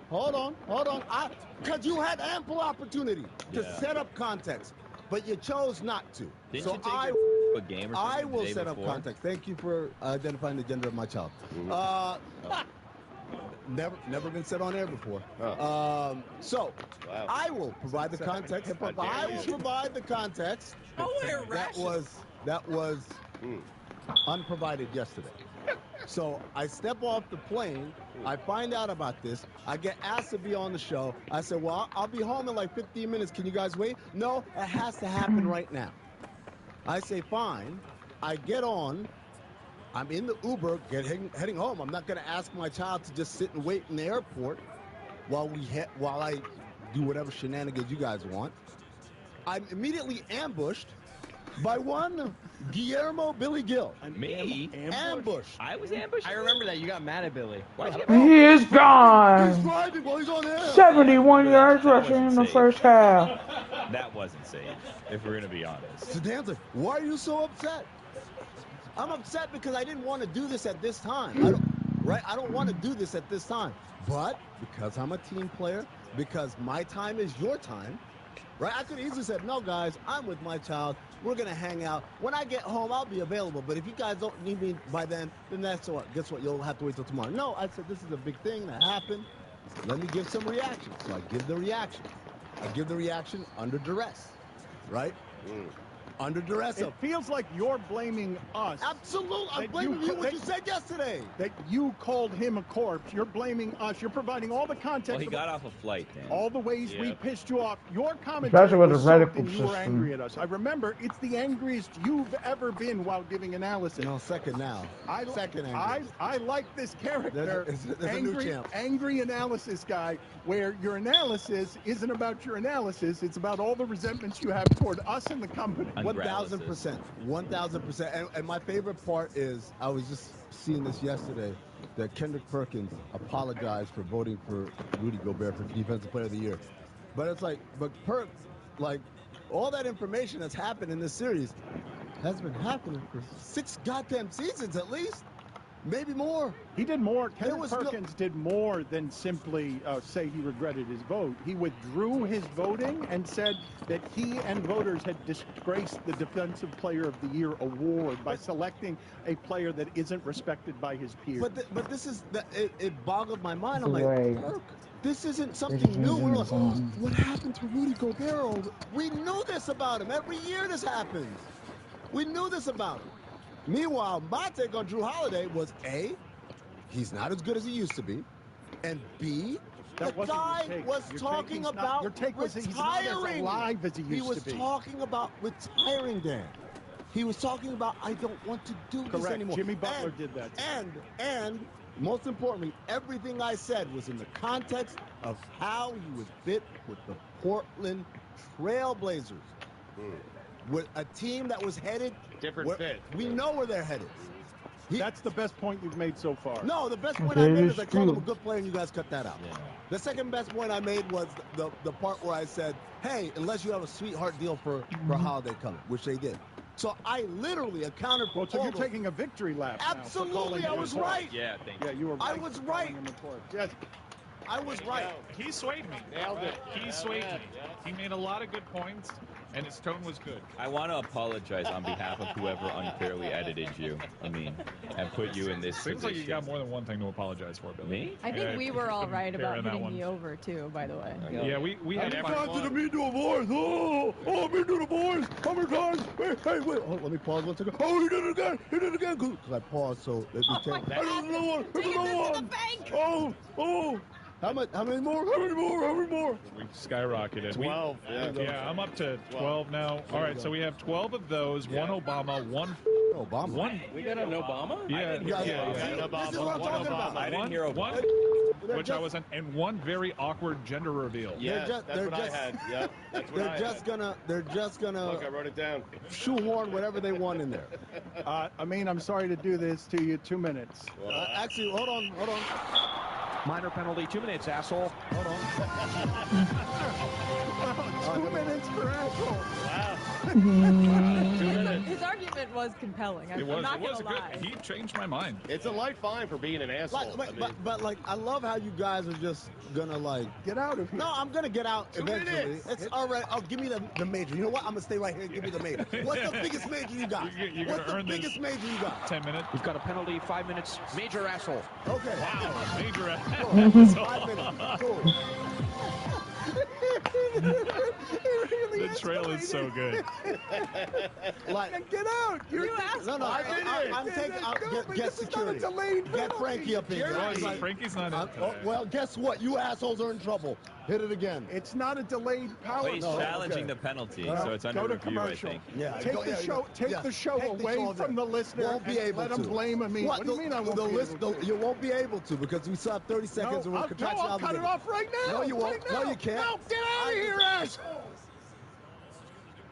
Speaker 3: Because you had ample opportunity to set up context, but you chose not to.
Speaker 17: Didn't
Speaker 3: so
Speaker 17: you take
Speaker 3: I
Speaker 17: your a game or something?
Speaker 3: I
Speaker 17: the
Speaker 3: will
Speaker 17: day
Speaker 3: set up
Speaker 17: before?
Speaker 3: context. Thank you for identifying the gender of my child. Never been said on air before. So I will provide the context. I will provide the context. That was unprovided yesterday. So I step off the plane. I find out about this. I get asked to be on the show. I said, well, I'll be home in like 15 minutes. Can you guys wait? No, it has to happen right now. I say, fine. I get on. I'm in the Uber heading home. I'm not going to ask my child to just sit and wait in the airport while I do whatever shenanigans you guys want. I'm immediately ambushed by one Guillermo Billy Gill.
Speaker 17: Me?
Speaker 3: Ambushed.
Speaker 17: I was ambushed?
Speaker 5: I remember that. You got mad at Billy.
Speaker 17: Why'd you get
Speaker 1: He is gone.
Speaker 3: He's driving while he's on air.
Speaker 1: 71 yards rushing in the first half.
Speaker 17: That wasn't safe, if we're going to be honest.
Speaker 3: So Dan's like, why are you so upset? I'm upset because I didn't want to do this at this time. I don't want to do this at this time. But because I'm a team player, because my time is your time, right? I could easily said, no, guys, I'm with my child. We're going to hang out. When I get home, I'll be available. But if you guys don't need me by then that's what. Guess what? You'll have to wait till tomorrow. No, I said, this is a big thing that happened. Let me give some reaction. So I give the reaction. I give the reaction under duress, right? Under duress.
Speaker 16: It feels like you're blaming us.
Speaker 3: Absolutely. I'm blaming you what you said yesterday.
Speaker 16: That you called him a corpse. You're blaming us. You're providing all the context.
Speaker 17: Well, he got off a flight, Dan.
Speaker 16: All the ways we pissed you off. Your commentary
Speaker 1: Especially with
Speaker 16: was
Speaker 1: the reticle
Speaker 16: soaked and you were
Speaker 1: system.
Speaker 16: angry at us. I remember it's the angriest you've ever been while giving analysis.
Speaker 3: No, second now. Second angriest.
Speaker 16: I like this character.
Speaker 3: There's a new champ.
Speaker 16: Angry analysis guy, where your analysis isn't about your analysis. It's about all the resentments you have toward us and the company.
Speaker 3: 1,000%. 1,000%. And my favorite part is, I was just seeing this yesterday, that Kendrick Perkins apologized for voting for Rudy Gobert for Defensive Player of the Year. But it's like, all that information that's happened in this series has been happening for 6 goddamn seasons at least. Maybe more.
Speaker 16: He did more. Kendrick Perkins did more than simply say he regretted his vote. He withdrew his voting and said that he and voters had disgraced the Defensive Player of the Year award by selecting a player that isn't respected by his peers.
Speaker 3: But this is it boggled my mind. I'm
Speaker 1: Right.
Speaker 3: like, Kirk, this isn't something new. We're like, oh, what happened to Rudy Gobert? We knew this about him. Every year this happens. We knew this about him. Meanwhile, my take on Drew Holiday was A, he's not as good as he used to be, and B, the guy was talking about
Speaker 16: your take was he's not as alive as he used to be.
Speaker 3: He was talking about retiring, Dan. He was talking about, I don't want to do this anymore.
Speaker 16: Jimmy Butler did that.
Speaker 3: And most importantly, everything I said was in the context of how he would fit with the Portland Trail Blazers. With a team that was headed
Speaker 4: different fit.
Speaker 3: We know where they're headed.
Speaker 16: That's the best point you've made so far.
Speaker 3: No, the best point I made is I called him a good player and you guys cut that out. Yeah. The second best point I made was the part where I said, hey, unless you have a sweetheart deal for Holiday coming, which they did. So I literally accounted for
Speaker 16: so you're taking a victory lap.
Speaker 3: Absolutely, I was right.
Speaker 17: Yeah, thank you.
Speaker 16: Yeah, you were right.
Speaker 3: I was right.
Speaker 16: Yes.
Speaker 3: I was right.
Speaker 2: He swayed me.
Speaker 4: Nailed it.
Speaker 2: He swayed me. He made a lot of good points, and his tone was good.
Speaker 17: I want to apologize on behalf of whoever unfairly edited you. And put you in this
Speaker 2: Seems
Speaker 17: position.
Speaker 2: like you got more than one thing to apologize for, Billy.
Speaker 17: Me?
Speaker 6: I think we were all right about
Speaker 2: that
Speaker 6: hitting
Speaker 2: one.
Speaker 6: me over, too, by the way.
Speaker 2: Yeah, we had fun.
Speaker 3: To me to a voice. Oh, me to the voice. How many times? Hey, wait. Oh, let me pause 1 second. Oh, he did it again. He did it again. Because I paused so that we can't. I don't know one. Oh. How many more? How many more?
Speaker 2: We've skyrocketed.
Speaker 4: 12.
Speaker 2: Yeah, I'm up to 12 now. All right, so we have 12 of those. One Obama, one
Speaker 3: Obama.
Speaker 2: One.
Speaker 7: We got an Obama?
Speaker 2: Yeah.
Speaker 3: This is what I'm talking about.
Speaker 17: I didn't hear Obama.
Speaker 2: Which I wasn't, and one very awkward gender reveal.
Speaker 4: Yeah, that's what I had. Yeah, that's what I had.
Speaker 3: They're just gonna.
Speaker 4: Look, I wrote it down.
Speaker 3: Shoehorn whatever they want in there.
Speaker 16: I'm sorry to do this to you. 2 minutes.
Speaker 3: Actually, hold on.
Speaker 13: Minor penalty, 2 minutes, asshole.
Speaker 3: Hold on.
Speaker 16: 2 minutes for asshole.
Speaker 4: Wow.
Speaker 6: 2 minutes. His argument statement was compelling. I'm not going to lie.
Speaker 2: He changed my mind.
Speaker 4: It's a light fine for being an asshole.
Speaker 3: But like, I love how you guys are just gonna like
Speaker 16: get out of here.
Speaker 3: No, I'm gonna get out
Speaker 4: 2
Speaker 3: eventually.
Speaker 4: minutes.
Speaker 3: It's all right. Oh, give me the major. You know what? I'm gonna stay right here and give me the major. What's the biggest major you got?
Speaker 2: You're
Speaker 3: What's
Speaker 2: gonna
Speaker 3: the
Speaker 2: earn
Speaker 3: biggest
Speaker 2: this
Speaker 3: major you got?
Speaker 2: 10 minutes.
Speaker 10: You've got a penalty, 5 minutes. Major asshole.
Speaker 3: Okay.
Speaker 2: Wow, major
Speaker 3: Cool. 5 minutes. Cool.
Speaker 2: The trail is so good.
Speaker 3: Like,
Speaker 16: get out!
Speaker 3: No, I'm taking. Get security. Get Frankie up in here.
Speaker 2: Frankie's not in today.
Speaker 3: Well, guess what? You assholes are in trouble. Hit it again.
Speaker 16: It's not a delayed power.
Speaker 17: Well, he's challenging the penalty, so it's under
Speaker 16: go to
Speaker 17: review,
Speaker 16: commercial.
Speaker 17: I think.
Speaker 3: Yeah,
Speaker 16: Take the show away from the listener.
Speaker 3: Won't be able
Speaker 16: let
Speaker 3: to.
Speaker 16: him blame me. What do you mean I won't be able to?
Speaker 3: You won't be able to because we still have 30 seconds and we're contractually
Speaker 16: I'll cut it off right now.
Speaker 3: No, you won't.
Speaker 16: Right now.
Speaker 3: No, you can't.
Speaker 16: No, get out of here, assholes.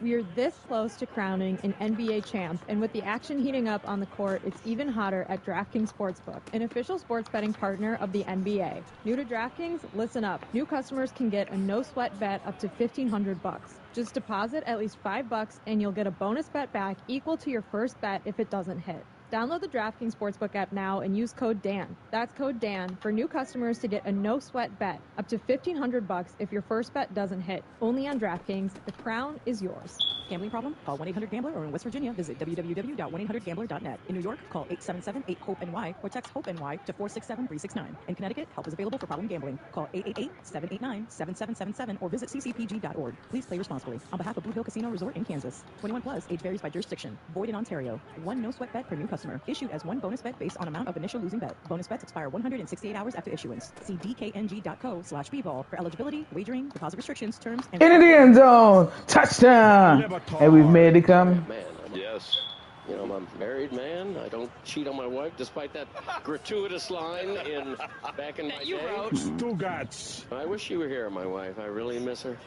Speaker 20: We are this close to crowning an NBA champ, and with the action heating up on the court, it's even hotter at DraftKings Sportsbook, an official sports betting partner of the NBA. New to DraftKings? Listen up. New customers can get a no-sweat bet up to $1,500. Just deposit at least $5 and you'll get a bonus bet back equal to your first bet if it doesn't hit. Download the DraftKings Sportsbook app now and use code DAN. That's code DAN for new customers to get a no-sweat bet up to $1,500 if your first bet doesn't hit. Only on DraftKings. The crown is yours.
Speaker 15: Gambling problem? Call 1-800-GAMBLER or in West Virginia, visit www.1800gambler.net. In New York, call 877-8-HOPE-NY or text HOPE-NY to 467-369. In Connecticut, help is available for problem gambling. Call 888-789-7777 or visit ccpg.org. Please play responsibly. On behalf of Blue Hill Casino Resort in Kansas. 21 plus, age varies by jurisdiction. Void in Ontario. One no-sweat bet per new customer. Issued as one bonus bet based on amount of initial losing bet. Bonus bets expire 168 hours after issuance. See dkng.co/bball for eligibility, wagering, deposit restrictions, terms, and...
Speaker 1: In the end zone. Touchdown. And we've made it come.
Speaker 7: Man, yes. You know, I'm a married man. I don't cheat on my wife, despite that gratuitous line back in my day.
Speaker 19: Stugatz.
Speaker 7: I wish you were here, my wife. I really miss her.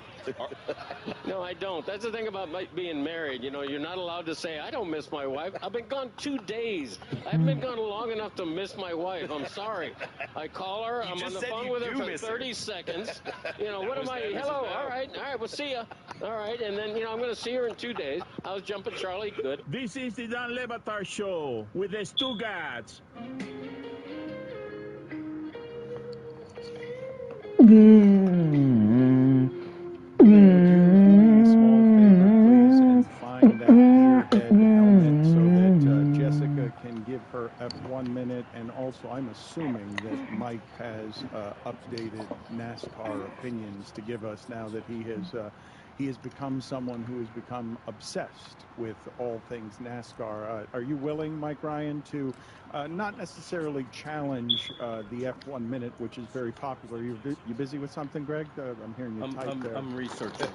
Speaker 7: No, I don't. That's the thing about being married. You know, you're not allowed to say, I don't miss my wife. I've been gone 2 days. I haven't been gone long enough to miss my wife. I'm sorry. I call her. I'm on the phone with her for 30 seconds. You know, what am I? Hello. All right, we'll see ya. All right, and then, you know, I'm going to see her in 2 days. I was jumping Charlie. Good.
Speaker 19: This is the Dan Le Batard Show with the Stugatz.
Speaker 16: Find that gearhead helmet so that Jessica can give her F1 minute, and also I'm assuming that Mike has updated NASCAR opinions to give us now that he has become someone who has become obsessed with all things NASCAR. Are you willing, Mike Ryan, to not necessarily challenge the F1 minute, which is very popular? You busy with something, Greg? I'm hearing you type there.
Speaker 7: I'm researching.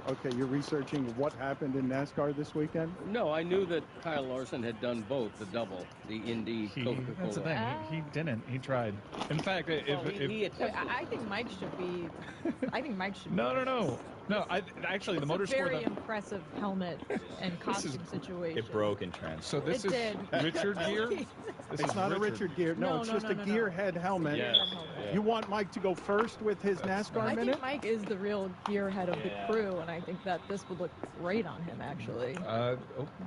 Speaker 16: Okay, you're researching what happened in NASCAR this weekend?
Speaker 7: No, I knew that Kyle Larson had done both, the double, the Indy Coca-Cola.
Speaker 2: That's the thing. He didn't. He tried. In fact,
Speaker 6: Wait, I think Mike should be. I think Mike should.
Speaker 2: No. Actually, the motorsport.
Speaker 6: It's a very impressive helmet and costume situation.
Speaker 17: It broke in trans.
Speaker 2: So this is Richard Gere.
Speaker 16: It's not a Richard Gere. No, it's just a gearhead helmet.
Speaker 2: Yeah.
Speaker 16: You want Mike to go first with his NASCAR
Speaker 6: I
Speaker 16: minute?
Speaker 6: think Mike is the real gearhead of the crew, and I think that this would look great on him, actually.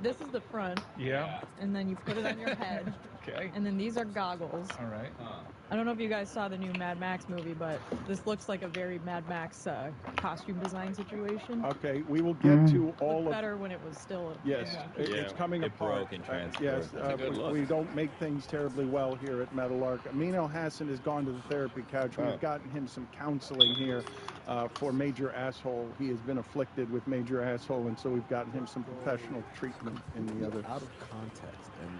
Speaker 6: This is the front.
Speaker 2: Yeah.
Speaker 6: And then you put it on your head.
Speaker 2: Okay.
Speaker 6: And then these are goggles.
Speaker 2: All right.
Speaker 6: I don't know if you guys saw the new Mad Max movie, but this looks like a very Mad Max costume design situation.
Speaker 16: Okay, we will get to all
Speaker 6: Looked
Speaker 16: of...
Speaker 6: better when it was still...
Speaker 16: Yes, it's coming apart.
Speaker 17: Broke in transport.
Speaker 16: Yes, we don't make things terribly well here at Meadowlark. Amino Hassan has gone to the therapy couch. We've gotten him some counseling here for major asshole. He has been afflicted with major asshole, and so we've gotten him some professional treatment in the other...
Speaker 3: Out of context, and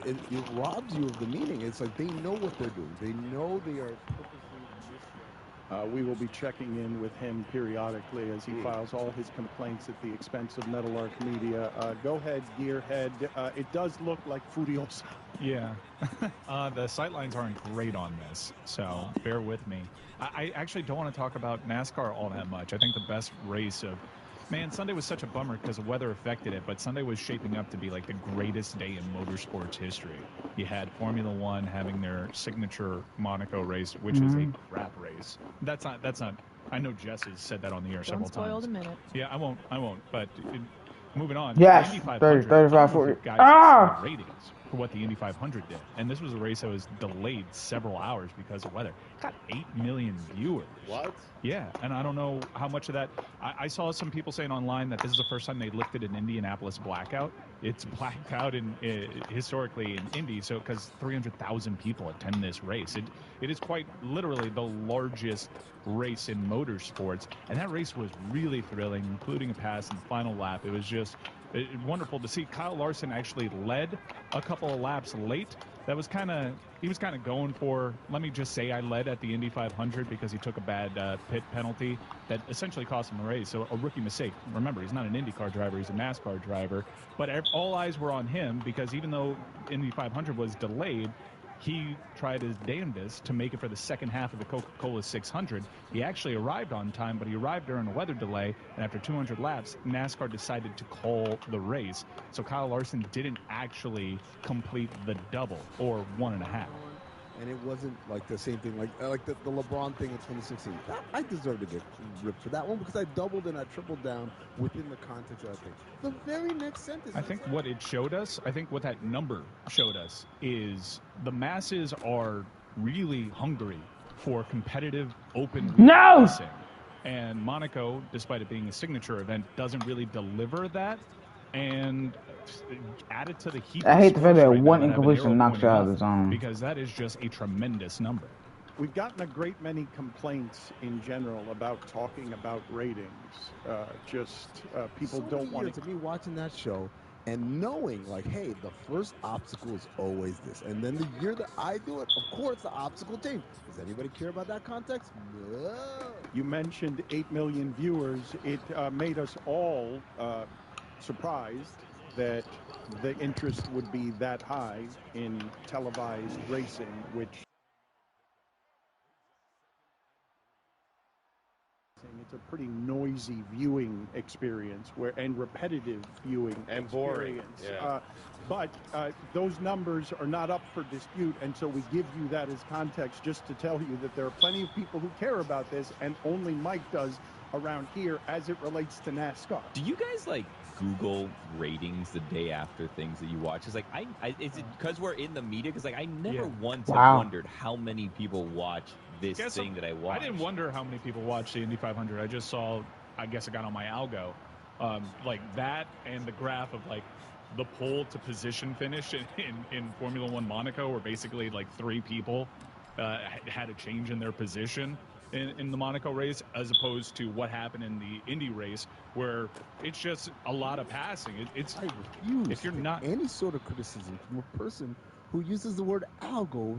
Speaker 3: it robs you of the meaning. It's like they know what they're doing. They know they are purposely...
Speaker 16: We will be checking in with him periodically as he files all his complaints at the expense of Meadowlark Media. Go ahead, Gearhead. It does look like Furiosa.
Speaker 2: Yeah. The sightlines aren't great on this, so bear with me. I actually don't want to talk about NASCAR all that much. I think the best race of... Man, Sunday was such a bummer because the weather affected it, but Sunday was shaping up to be like the greatest day in motorsports history. You had Formula One having their signature Monaco race, which is a crap race. That's not. I know Jess has said that on the air several times.
Speaker 6: Don't spoil the minute.
Speaker 2: Yeah, I won't. But moving on.
Speaker 1: Yes,
Speaker 2: the Indy
Speaker 1: 30,
Speaker 2: 500.
Speaker 1: 35,
Speaker 2: I don't know
Speaker 1: 40.
Speaker 2: if you guys
Speaker 1: Ah!
Speaker 2: saw the ratings for what the Indy 500 did, and this was a race that was delayed several hours because of weather. It got 8 million viewers.
Speaker 4: What?
Speaker 2: Yeah, and I don't know how much of that. I saw some people saying online that this is the first time they lifted an Indianapolis blackout. It's blacked out historically in Indy, so because 300,000 people attend this race, it is quite literally the largest race in motorsports, and that race was really thrilling, including a pass in the final lap. It was just wonderful to see. Kyle Larson actually led a couple of laps late. That was he was kind of going for, let me just say I led at the Indy 500 because he took a bad pit penalty that essentially cost him the race. So a rookie mistake. Remember, he's not an IndyCar driver, he's a NASCAR driver. But all eyes were on him because even though Indy 500 was delayed, he tried his damnedest to make it for the second half of the Coca-Cola 600. He actually arrived on time, but he arrived during a weather delay, and after 200 laps, NASCAR decided to call the race. So Kyle Larson didn't actually complete the double, or 1.5.
Speaker 3: And it wasn't like the same thing, like the LeBron thing in 2016. I deserve to get ripped for that one because I doubled and I tripled down within the context of that thing. The very next sentence.
Speaker 2: I think what it showed us, what that number showed us is the masses are really hungry for competitive open wheel racing. And Monaco, despite it being a signature event, doesn't really deliver that. And added to the heap.
Speaker 1: I hate the fact that
Speaker 2: right
Speaker 1: one
Speaker 2: now that
Speaker 1: incompletion knocks you out of the
Speaker 2: up,
Speaker 1: zone.
Speaker 2: because that is just a tremendous number.
Speaker 16: We've gotten a great many complaints in general about talking about ratings. People
Speaker 3: so
Speaker 16: don't want
Speaker 3: to me watching that show and knowing like, hey, the first obstacle is always this, and then the year that I do it, of course the obstacle changed. Does anybody care about that context? No.
Speaker 16: You mentioned 8 million viewers. It made us all surprised that the interest would be that high in televised racing, which it's a pretty noisy viewing experience and repetitive viewing
Speaker 4: and
Speaker 16: experience.
Speaker 4: boring. Yeah.
Speaker 16: But those numbers are not up for dispute, and so we give you that as context just to tell you that there are plenty of people who care about this, and only Mike does around here as it relates to NASCAR.
Speaker 17: Do you guys Google ratings the day after things that you watch? It's is it because we're in the media? Because I never once have wondered how many people watch this thing that I watch.
Speaker 2: I didn't wonder how many people watch the Indy 500. I just saw, I guess it got on my algo, that and the graph of the pole to position finish in Formula One Monaco, where basically 3 people had a change in their position in the Monaco race, as opposed to what happened in the Indy race, where it's just a lot of passing.
Speaker 3: I refuse
Speaker 2: if you're not
Speaker 3: any sort of criticism from a person who uses the word algo.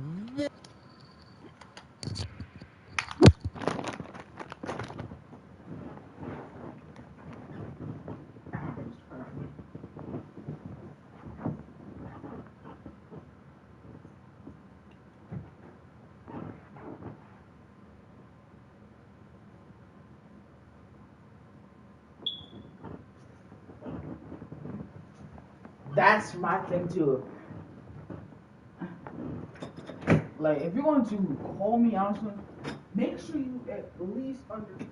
Speaker 1: That's my thing too. If you're going to call me out, make sure you at least understand.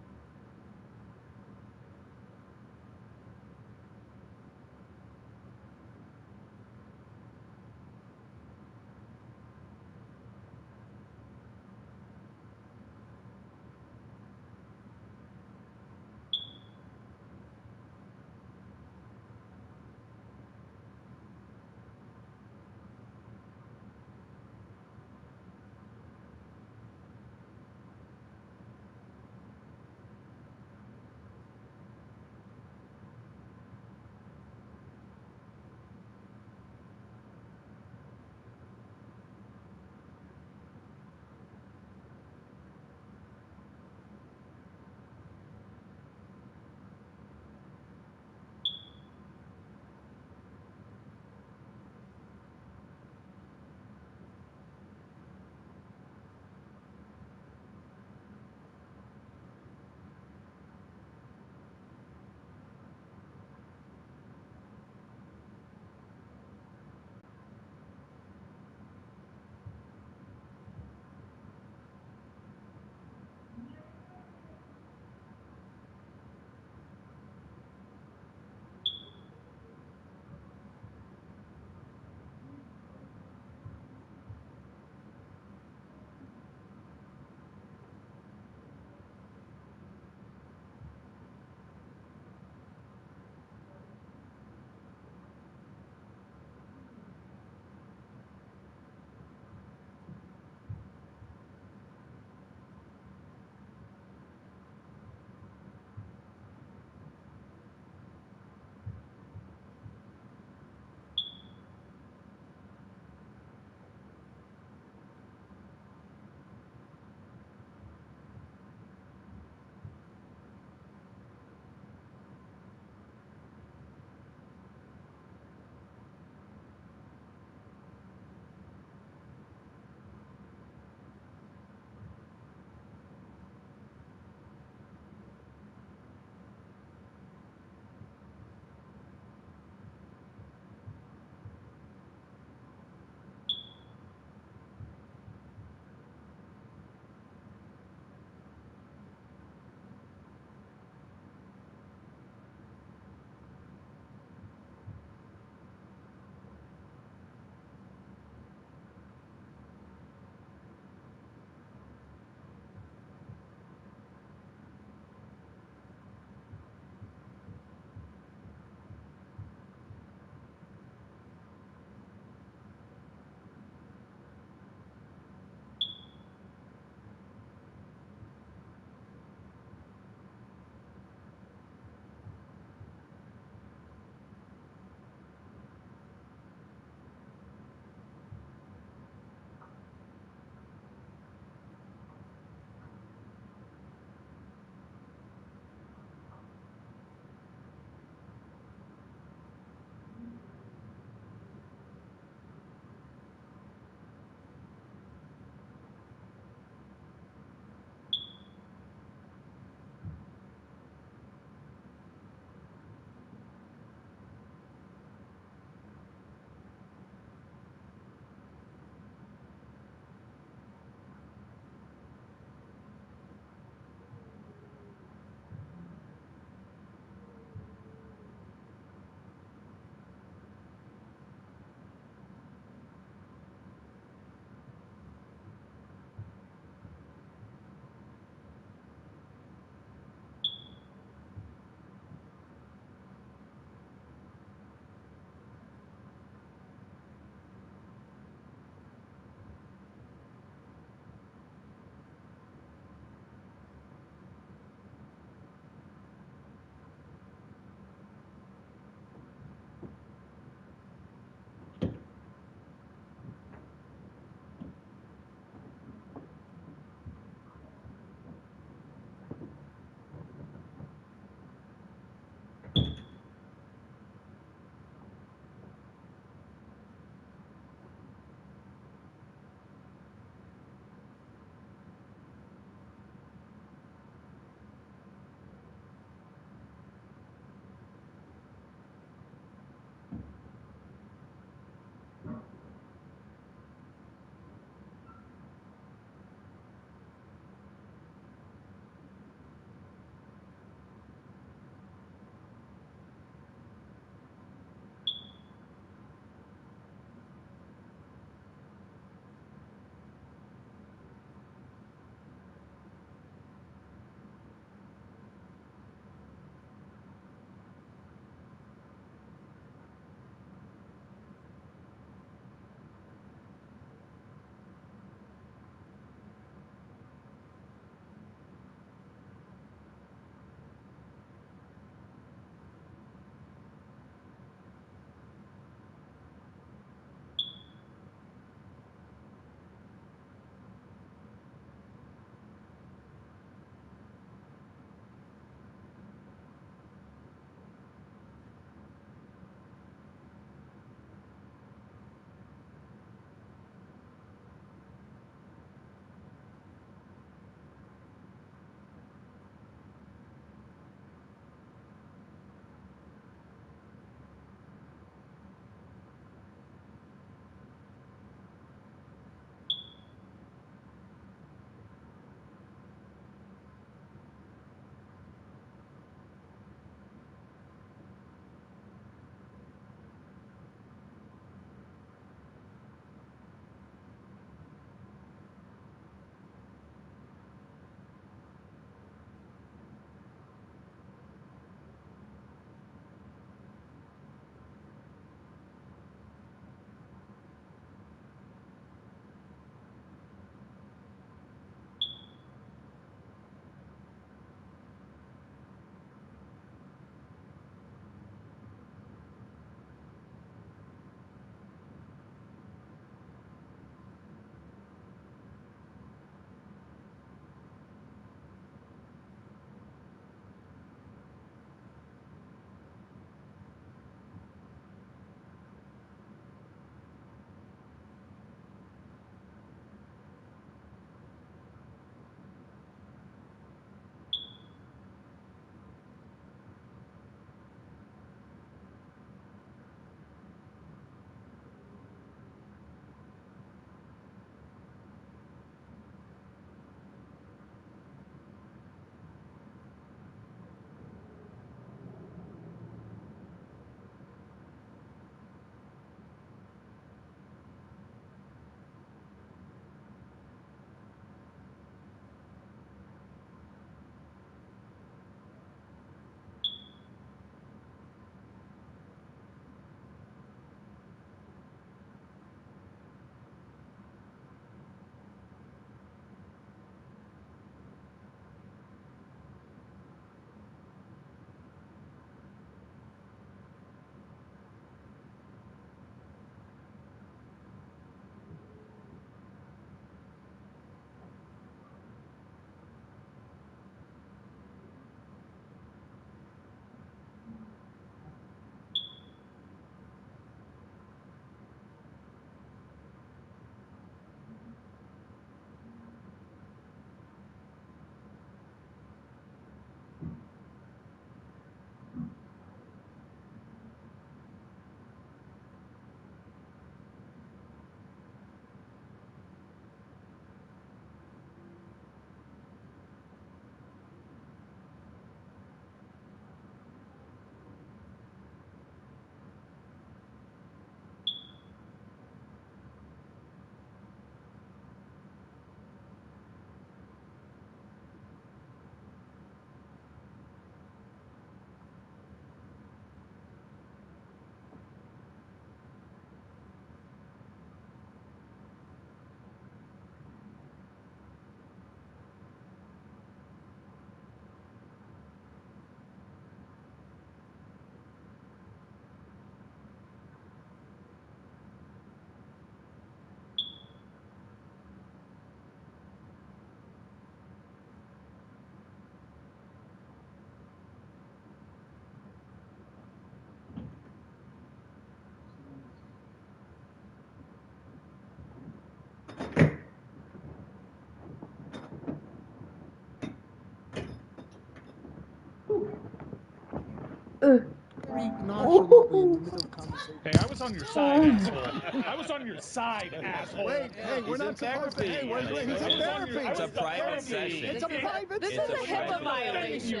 Speaker 3: nonchalantly in the middle of the conversation.
Speaker 2: Hey, I was on your side, asshole. I was on your side, asshole.
Speaker 16: Wait, hey, we're not supposed to. Hey, he's in therapy.
Speaker 17: It's a private session.
Speaker 16: It's a private
Speaker 9: This
Speaker 16: session.
Speaker 9: is a HIPAA violation.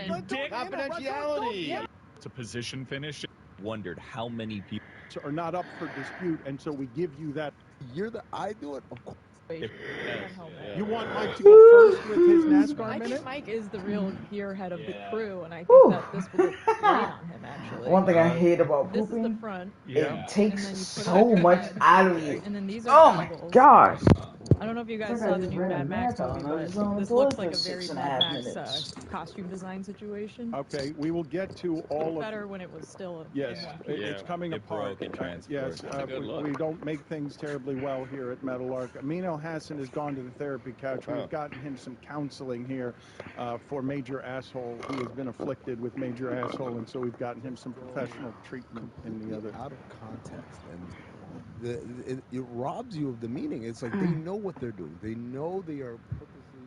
Speaker 2: Confidentiality. It's a position finish.
Speaker 17: Wondered how many people
Speaker 16: are not up for dispute, and so we give you that.
Speaker 3: You're the I do it, of course.
Speaker 16: You want Mike to go first with his NASCAR
Speaker 20: I
Speaker 16: minute?
Speaker 20: think Mike is the real gearhead of the crew, and I think that this would look great on him, actually.
Speaker 1: One thing I hate about
Speaker 20: This is the
Speaker 1: pooping,
Speaker 20: front.
Speaker 1: it takes
Speaker 20: And then you put it
Speaker 1: so
Speaker 20: on your
Speaker 1: much
Speaker 20: head,
Speaker 1: out of you.
Speaker 20: And then these
Speaker 1: Oh
Speaker 20: are
Speaker 1: my
Speaker 20: goggles.
Speaker 1: gosh.
Speaker 20: I don't know if you guys
Speaker 1: It's like
Speaker 20: saw
Speaker 1: I
Speaker 20: the
Speaker 1: just
Speaker 20: new
Speaker 1: ran a
Speaker 20: Mad Max
Speaker 1: marathon.
Speaker 20: movie,
Speaker 1: I was just on
Speaker 20: but
Speaker 1: the
Speaker 20: this
Speaker 1: toilet
Speaker 20: looks
Speaker 1: for
Speaker 20: like a very
Speaker 1: 6.5
Speaker 20: Mad Max
Speaker 1: minutes.
Speaker 20: costume design situation.
Speaker 16: Okay, we will get to all of.
Speaker 20: Better when it was still.
Speaker 16: Yes, it's coming apart.
Speaker 17: Broke in
Speaker 16: Yes, we don't make things terribly well here at Meadowlark. Amin El-Hassan has gone to the therapy couch. We've gotten him some counseling here for major asshole. He has been afflicted with major asshole, and so we've gotten him some professional treatment in the other.
Speaker 3: Out of context, and it robs you of the meaning. It's like they know what they're doing. They know they are purposely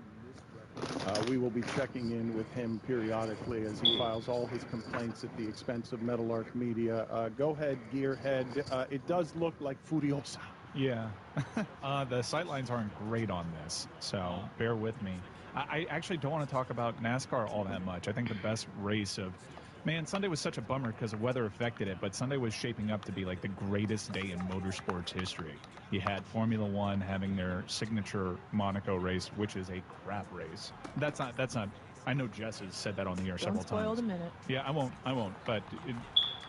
Speaker 3: misrepresenting.
Speaker 16: We will be checking in with him periodically as he files all his complaints at the expense of Meadowlark Media. Go ahead, Gearhead. It does look like Furiosa.
Speaker 2: Yeah. The sightlines aren't great on this, so bear with me. I actually don't want to talk about NASCAR all that much. I think the best race of... Man, Sunday was such a bummer because the weather affected it, but Sunday was shaping up to be like the greatest day in motorsports history. You had Formula One having their signature Monaco race, which is a crap race. That's not... I know Jess has said that on the air several times.
Speaker 20: Don't spoil the minute.
Speaker 2: Yeah, I won't. But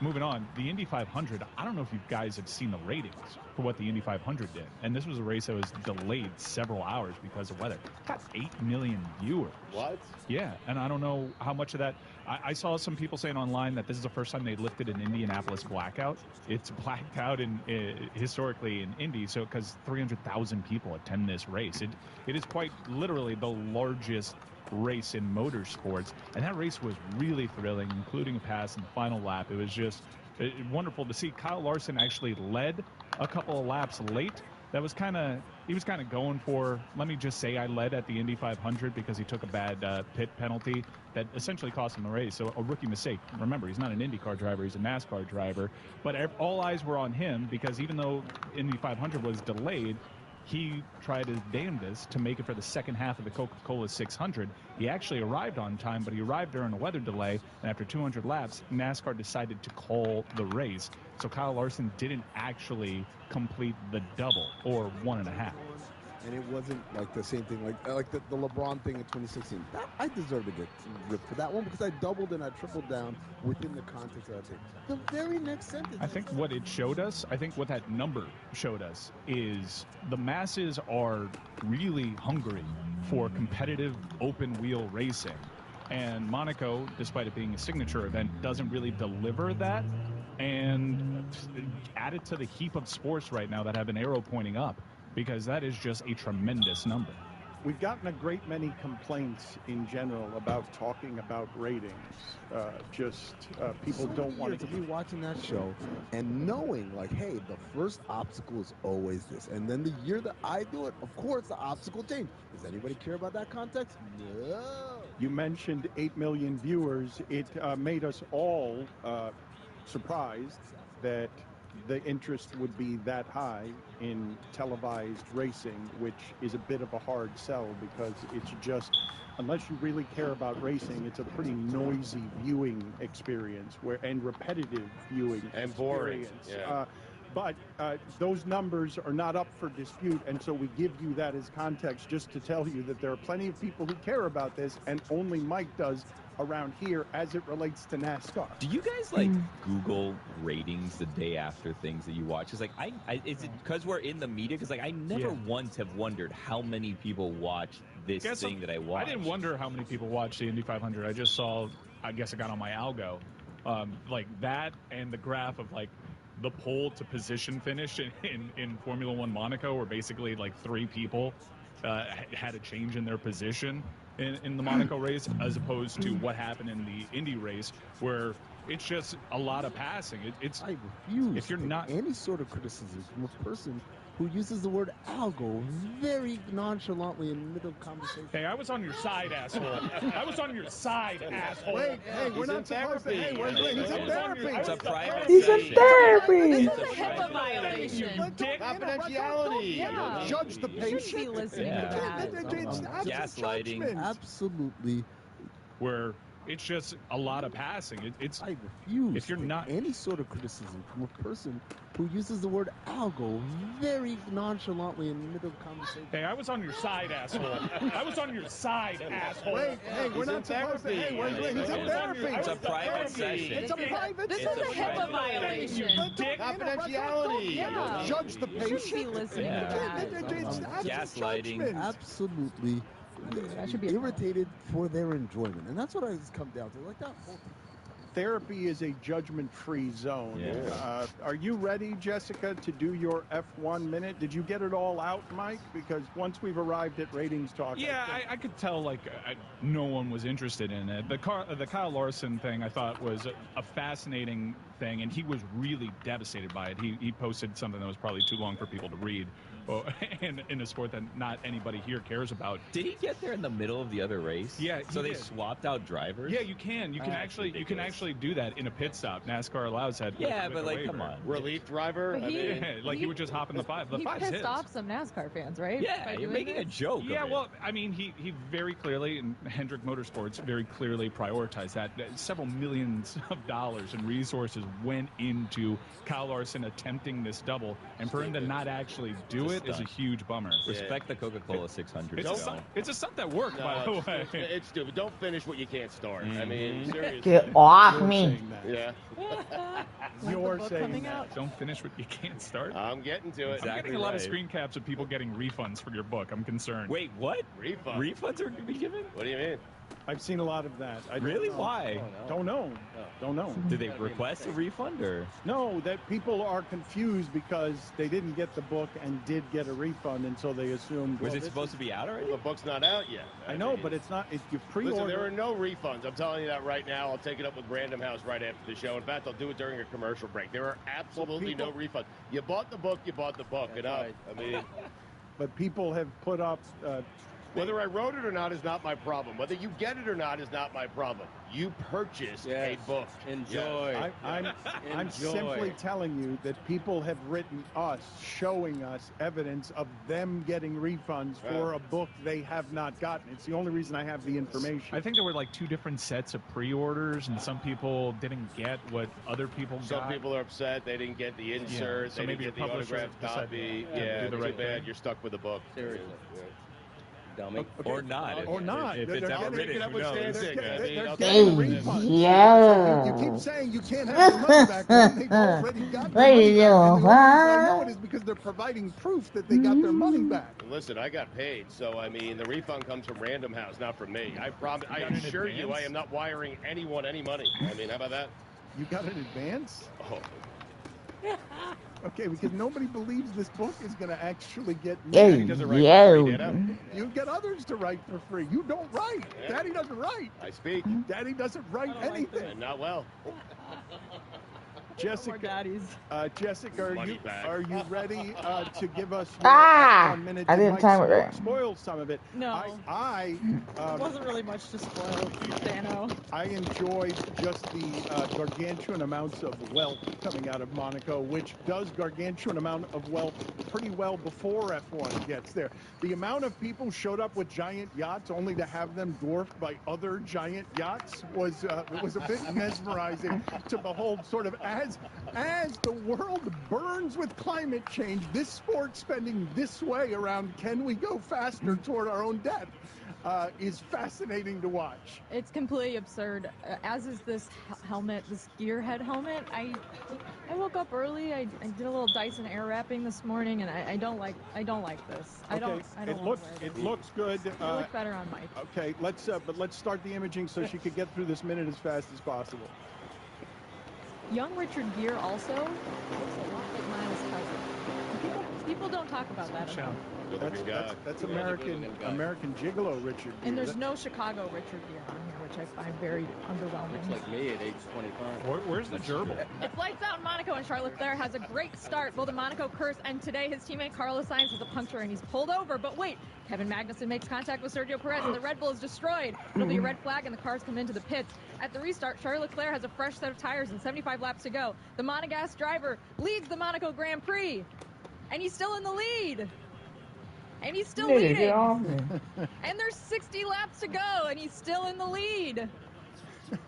Speaker 2: moving on, the Indy 500, I don't know if you guys have seen the ratings for what the Indy 500 did. And this was a race that was delayed several hours because of weather. It got 8 million viewers.
Speaker 4: What?
Speaker 2: Yeah, and I don't know how much of that. I saw some people saying online that this is the first time they lifted an Indianapolis blackout. It's blacked out historically in Indy, so because 300,000 people attend this race. It is quite literally the largest race in motorsports, and that race was really thrilling, including a pass in the final lap. It was just wonderful to see. Kyle Larson actually led a couple of laps late. He was kind of going for, let me just say I led at the Indy 500 because he took a bad pit penalty that essentially cost him the race. So a rookie mistake. Remember, he's not an IndyCar driver, he's a NASCAR driver. But all eyes were on him because even though Indy 500 was delayed, he tried his damnedest to make it for the second half of the Coca-Cola 600. He actually arrived on time, but he arrived during a weather delay, and after 200 laps, NASCAR decided to call the race. So Kyle Larson didn't actually complete the double, or 1.5.
Speaker 3: And it wasn't like the same thing, like the LeBron thing in 2016. I deserve to get ripped for that one because I doubled and I tripled down within the context of that thing. The very next sentence.
Speaker 2: I think what it showed us, what that number showed us, is the masses are really hungry for competitive open-wheel racing. And Monaco, despite it being a signature event, doesn't really deliver that. And add it to the heap of sports right now that have an arrow pointing up, because that is just a tremendous number.
Speaker 16: We've gotten a great many complaints in general about talking about ratings. People don't want
Speaker 3: to be watching that show and knowing, like, hey, the first obstacle is always this. And then the year that I do it, of course, the obstacle changed. Does anybody care about that context? No.
Speaker 16: You mentioned 8 million viewers. It made us all surprised that the interest would be that high in televised racing, which is a bit of a hard sell because it's just, unless you really care about racing, it's a pretty noisy viewing experience and repetitive viewing
Speaker 4: and boring.
Speaker 16: Yeah. But those numbers are not up for dispute, and so we give you that as context just to tell you that there are plenty of people who care about this, and only Mike does around here as it relates to NASCAR.
Speaker 17: Do you guys Google ratings the day after things that you watch? It's like is it because we're in the media? Because I never once have wondered how many people watch this thing that I watch.
Speaker 2: I didn't wonder how many people watch the Indy 500. I just saw, I guess I got on my algo, like that and the graph of the pole to position finish in Formula One Monaco, where basically 3 people had a change in their position in the Monaco race, as opposed to what happened in the Indy race, where it's just a lot of passing. I
Speaker 3: refuse
Speaker 2: if you're not
Speaker 3: any sort of criticism from a person who uses the word algo very nonchalantly in the middle of conversation.
Speaker 2: Hey, I was on your side, asshole. I was on your side, asshole.
Speaker 16: Wait, hey, we're not supposed to. Hey, wait, he's in therapy.
Speaker 17: It's a private
Speaker 1: He's in
Speaker 17: session.
Speaker 1: therapy.
Speaker 6: This is a HIPAA violation.
Speaker 3: Confidentiality.
Speaker 6: Yeah.
Speaker 16: Judge the
Speaker 6: You
Speaker 16: patient.
Speaker 6: shouldn't be listening to that.
Speaker 17: Gaslighting.
Speaker 3: Absolutely.
Speaker 2: Where it's just a lot of passing. It's
Speaker 3: I refuse
Speaker 2: if you're not
Speaker 3: any sort of criticism from a person who uses the word algo very nonchalantly in the middle of conversation.
Speaker 2: Hey, I was on your side, asshole. I was on your side, asshole.
Speaker 16: Wait, hey, we're not supposed to. Hey, wait, he's in therapy.
Speaker 17: It's a private session.
Speaker 16: It's a private
Speaker 6: This
Speaker 16: session.
Speaker 6: is a HIPAA violation.
Speaker 3: Confidentiality.
Speaker 6: Yeah.
Speaker 16: Judge the
Speaker 6: You
Speaker 16: patient.
Speaker 6: shouldn't be listening to that.
Speaker 17: Gaslighting.
Speaker 3: Absolutely
Speaker 6: should be
Speaker 3: irritated for their enjoyment. And that's what I just come down to. Like that whole
Speaker 16: Therapy is a judgment-free zone.
Speaker 17: Yeah.
Speaker 16: Are you ready, Jessica, to do your F1 minute? Did you get it all out, Mike? Because once we've arrived at ratings talk,
Speaker 2: Yeah, I could tell no one was interested in it. The Kyle Larson thing I thought was a fascinating thing, and he was really devastated by it. He posted something that was probably too long for people to read, in a sport that not anybody here cares about.
Speaker 17: Did he get there in the middle of the other race?
Speaker 2: Yeah.
Speaker 17: So they swapped out drivers?
Speaker 2: Yeah, you can. You can actually do that in a pit stop. NASCAR allows that.
Speaker 17: Yeah, but come on.
Speaker 4: Relief driver?
Speaker 6: But
Speaker 2: he would just hop in the five. The
Speaker 6: He
Speaker 2: five's
Speaker 6: pissed
Speaker 2: his.
Speaker 6: off some NASCAR fans, right?
Speaker 17: Yeah,
Speaker 6: by
Speaker 17: you're
Speaker 6: doing
Speaker 17: making a
Speaker 6: this?
Speaker 17: joke.
Speaker 2: Yeah,
Speaker 17: of it.
Speaker 2: well, I mean, he very clearly, and Hendrick Motorsports very clearly prioritized that. Several millions of dollars and resources went into Kyle Larson attempting this double, and for him to not actually do it is a huge bummer.
Speaker 17: Respect the Coca-Cola 600.
Speaker 2: It's a stunt that worked, by the way.
Speaker 4: It's stupid. Don't finish what you can't start. I mean, seriously.
Speaker 1: Get off me.
Speaker 4: Yeah.
Speaker 16: You're
Speaker 6: book
Speaker 16: saying
Speaker 6: coming
Speaker 16: that.
Speaker 6: out?
Speaker 2: Don't finish what you can't start.
Speaker 4: I'm getting to it.
Speaker 2: I'm getting a lot of screen caps of people getting refunds for your book. I'm concerned.
Speaker 17: Wait, what?
Speaker 4: Refund.
Speaker 17: Refunds are going to be given?
Speaker 4: What do you mean?
Speaker 16: I've seen a lot of that. I don't
Speaker 17: Really?
Speaker 16: know.
Speaker 17: Why?
Speaker 16: Don't know. Don't know.
Speaker 17: Did they request a refund or?
Speaker 16: No, that people are confused because they didn't get the book and did get a refund, and so they assumed.
Speaker 17: Was it supposed to be out already?
Speaker 4: Well, the book's not out yet.
Speaker 16: I know, but it's not. If you pre-order.
Speaker 4: Listen, there are no refunds. I'm telling you that right now. I'll take it up with Random House right after the show. In fact, I'll do it during a commercial break. There are absolutely no refunds. You bought the book. You bought the book. Enough.
Speaker 3: Right.
Speaker 4: I mean,
Speaker 16: But people have put up.
Speaker 4: whether I wrote it or not is not my problem. Whether you get it or not is not my problem. You purchased a book.
Speaker 7: Enjoy.
Speaker 16: I'm simply telling you that people have written us, showing us evidence of them getting refunds for a book they have not gotten. It's the only reason I have the information.
Speaker 2: I think there were like two different sets of pre-orders, and some people didn't get what other people got.
Speaker 4: Some people are upset they didn't get the insert,
Speaker 2: so
Speaker 4: they
Speaker 2: maybe
Speaker 4: didn't
Speaker 2: the
Speaker 4: get the
Speaker 2: publisher
Speaker 4: autographed
Speaker 2: decided
Speaker 4: copy.
Speaker 2: to
Speaker 4: Yeah,
Speaker 2: do the
Speaker 4: too
Speaker 2: right
Speaker 4: bad.
Speaker 2: thing.
Speaker 4: You're stuck with the book.
Speaker 7: Seriously. Dummy.
Speaker 16: Okay.
Speaker 17: Or not.
Speaker 16: Or not.
Speaker 17: If it's ever written,
Speaker 4: Pick it up
Speaker 17: who
Speaker 4: with
Speaker 17: knows?
Speaker 4: Stanzik. I mean,
Speaker 16: They're
Speaker 4: I'll
Speaker 16: getting
Speaker 4: tell you.
Speaker 16: refunds.
Speaker 1: Yeah.
Speaker 16: So you keep saying you can't have your money back when they've already got
Speaker 1: What
Speaker 16: their
Speaker 1: are
Speaker 16: money
Speaker 1: you
Speaker 16: back. And
Speaker 1: doing,
Speaker 16: the only reason I know
Speaker 1: huh?
Speaker 16: it is because they're providing proof that they got their money back.
Speaker 4: Listen, I got paid, so I mean, the refund comes from Random House, not from me. I promise. I
Speaker 2: You got it in
Speaker 4: assure you, I
Speaker 2: advance?
Speaker 4: am not wiring anyone any money. I mean, how about that?
Speaker 16: You got it in advance?
Speaker 4: Oh.
Speaker 16: Okay, because nobody believes this book is going to actually get
Speaker 1: Hey,
Speaker 16: made.
Speaker 1: yo.
Speaker 16: You get others to write for free. You don't write.
Speaker 4: Yeah.
Speaker 16: Daddy doesn't write.
Speaker 4: I speak.
Speaker 16: Daddy doesn't write anything.
Speaker 4: And not well.
Speaker 16: Jessica, Jessica,
Speaker 4: Money back.
Speaker 16: are you ready to give us your
Speaker 1: Ah!
Speaker 16: 1 minute?
Speaker 1: I
Speaker 16: Did
Speaker 1: didn't
Speaker 16: Mike
Speaker 1: time it right.
Speaker 16: Spoil some of it.
Speaker 6: No.
Speaker 16: I
Speaker 6: It wasn't really much to spoil, Dano.
Speaker 16: I enjoyed just the gargantuan amounts of wealth coming out of Monaco, which does gargantuan amount of wealth pretty well before F1 gets there. The amount of people showed up with giant yachts only to have them dwarfed by other giant yachts was it was a bit mesmerizing to behold. Sort of as the world burns with climate change, this sport spending this way around can we go faster toward our own death is fascinating to watch.
Speaker 6: It's completely absurd. As is this helmet, this gearhead helmet. I woke up early. I did a little Dyson air wrapping this morning, and I don't like this. I don't
Speaker 16: It looks good.
Speaker 6: It looked better on Mike.
Speaker 16: Okay, let's start the imaging so she could get through this minute as fast as possible.
Speaker 6: Young Richard Gere also looks a lot like Miles Kelsey. People don't talk about that enough.
Speaker 16: That's American Gigolo Richard Gere.
Speaker 6: And there's no Chicago Richard Gere on here, which I find very underwhelming.
Speaker 7: Looks like me at age 25.
Speaker 2: Where's the gerbil?
Speaker 6: It's lights out in Monaco, and Charles Leclerc has a great start. Both in Monaco curse, and today his teammate Carlos Sainz has a puncture, and he's pulled over. But wait, Kevin Magnussen makes contact with Sergio Perez, and the Red Bull is destroyed. It'll be a red flag, and the cars come into the pits. At the restart, Charles Leclerc has a fresh set of tires and 75 laps to go. The Monegasque driver leads the Monaco Grand Prix, and he's still in the lead. And he's still leading. And there's 60 laps to go, and he's still in the lead.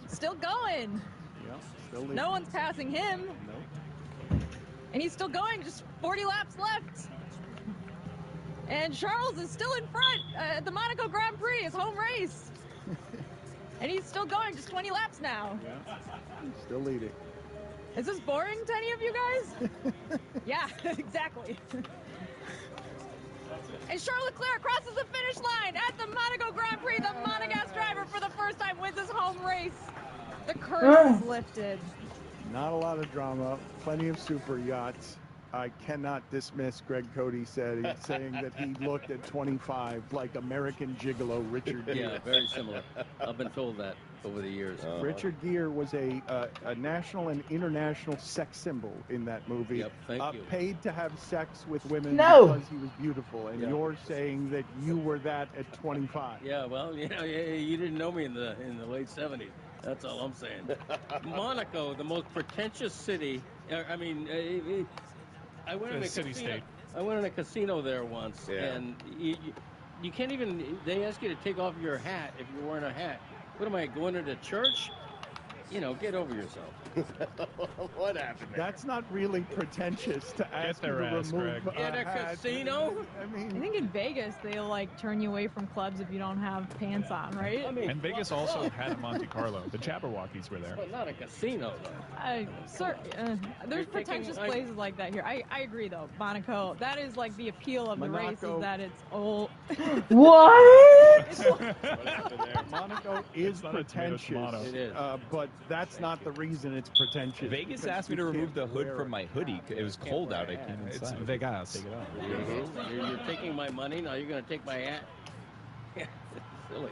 Speaker 6: Still going.
Speaker 16: Yeah, still leading.
Speaker 6: No one's passing him.
Speaker 16: Nope.
Speaker 6: And he's still going, just 40 laps left. And Charles is still in front at the Monaco Grand Prix, his home race. And he's still going, just 20 laps now.
Speaker 16: Yeah, still leading.
Speaker 6: Is this boring to any of you guys? Yeah, exactly. And Charles Leclerc crosses the finish line at the Monaco Grand Prix. The Monegasque driver for the first time wins his home race. The curse is lifted.
Speaker 16: Not a lot of drama, plenty of super yachts. I cannot dismiss Greg Cody saying that he looked at 25 like American Gigolo Richard Gere.
Speaker 7: Yeah, very similar. I've been told that over the years.
Speaker 16: Richard Gere was a national and international sex symbol in that movie.
Speaker 7: Yep, thank you.
Speaker 16: Paid to have sex with women
Speaker 1: No.
Speaker 16: because he was beautiful. And you're saying that you were that at 25.
Speaker 7: Yeah, well, you know, you didn't know me in the late 70s. That's all I'm saying. Monaco, the most pretentious city. I mean, I went in a
Speaker 2: city-state.
Speaker 7: I went in a casino there once, and you can't even. They ask you to take off your hat if you're wearing a hat. What am I going into church? You know, get over yourself.
Speaker 4: What happened there?
Speaker 16: That's not really pretentious to ask you to remove
Speaker 7: in a casino.
Speaker 16: I mean,
Speaker 6: I think in Vegas they'll like turn you away from clubs if you don't have pants on, right?
Speaker 7: I mean,
Speaker 2: And Vegas also had a Monte Carlo. The Jabberwockies were there.
Speaker 7: but not a casino though.
Speaker 6: There's pretentious places like that here. I agree though. Monaco, that is like the appeal of the race is that it's old.
Speaker 1: What?
Speaker 16: Monaco is pretentious.
Speaker 7: It is.
Speaker 16: But that's not the reason it's pretentious.
Speaker 17: Vegas asked me to remove the hood from my hoodie. It was cold out. I came
Speaker 2: It's
Speaker 17: inside.
Speaker 2: Vegas.
Speaker 17: Take it off.
Speaker 7: You're taking my money. Now you're going to take my hat. Silly.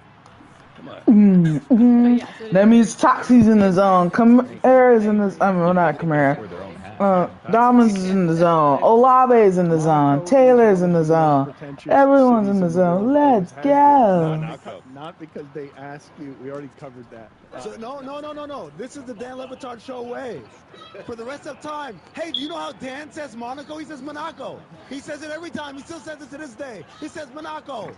Speaker 7: Come on.
Speaker 1: That means Toxie's in the zone. Camara's in the. I mean, well, not Camara. Dominus is in the zone. Olave is in the zone. Taylor's in the zone. Everyone's in the zone. Let's go.
Speaker 16: Not because they ask you. We already covered that.
Speaker 3: So, no. This is the Dan Le Batard show way. For the rest of time. Hey, do you know how Dan says Monaco? He says Monaco. He says it every time. He still says it to this day. He says Monaco.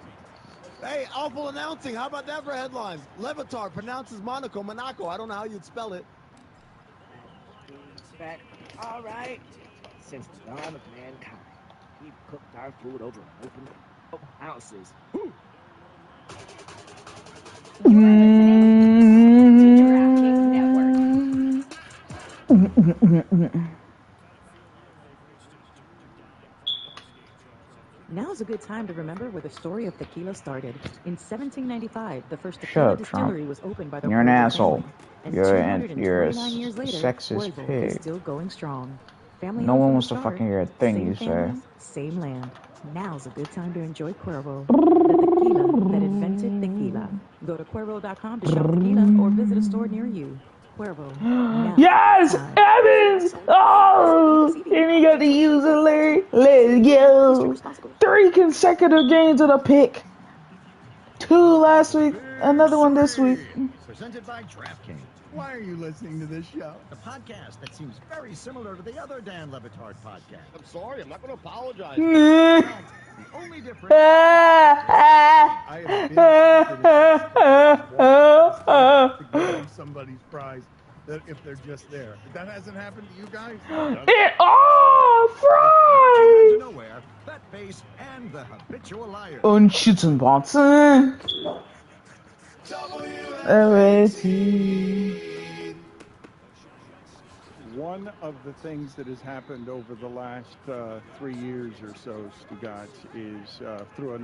Speaker 3: Hey, awful announcing. How about that for headlines? Le Batard pronounces Monaco. I don't know how you'd spell it.
Speaker 14: Back. All right. Since the dawn of mankind, we've cooked our food over open ounces. Whew.
Speaker 15: Now's a good time to remember where the story of tequila started. In 1795, the first tequila distillery was opened by the
Speaker 1: You're an
Speaker 15: Cuervo
Speaker 1: asshole.
Speaker 15: family.
Speaker 1: You're a
Speaker 15: 229 years later,
Speaker 1: sexist
Speaker 15: Cuervo
Speaker 1: pig.
Speaker 15: is still going strong. Family
Speaker 1: No
Speaker 15: owned
Speaker 1: one
Speaker 15: from
Speaker 1: wants
Speaker 15: the
Speaker 1: to
Speaker 15: start,
Speaker 1: fucking hear a thing
Speaker 15: same
Speaker 1: you say.
Speaker 15: family, same land. Now's a good time to enjoy Cuervo, the tequila that invented tequila. Go to Cuervo.com to shop tequila or visit a store near you. Cuervo. Now
Speaker 1: Yes, Evans! Oh, and he got the user Larry. Let's go. 3 consecutive games of the pick. 2 last week, another one this week.
Speaker 21: Presented by DraftKings.
Speaker 16: Why are you listening to this show?
Speaker 21: The podcast that seems very similar to the other Dan Le Batard podcast.
Speaker 4: I'm sorry. I'm not going to apologize.
Speaker 21: The only difference.
Speaker 16: I have been to give them somebody's prize that if they're just there. That hasn't happened to you guys?
Speaker 1: Fry!
Speaker 21: Nowhere, that face and the habitual liar.
Speaker 1: Unschützenbotzen.
Speaker 16: One of the things that has happened over the last 3 years or so, Stugat, is through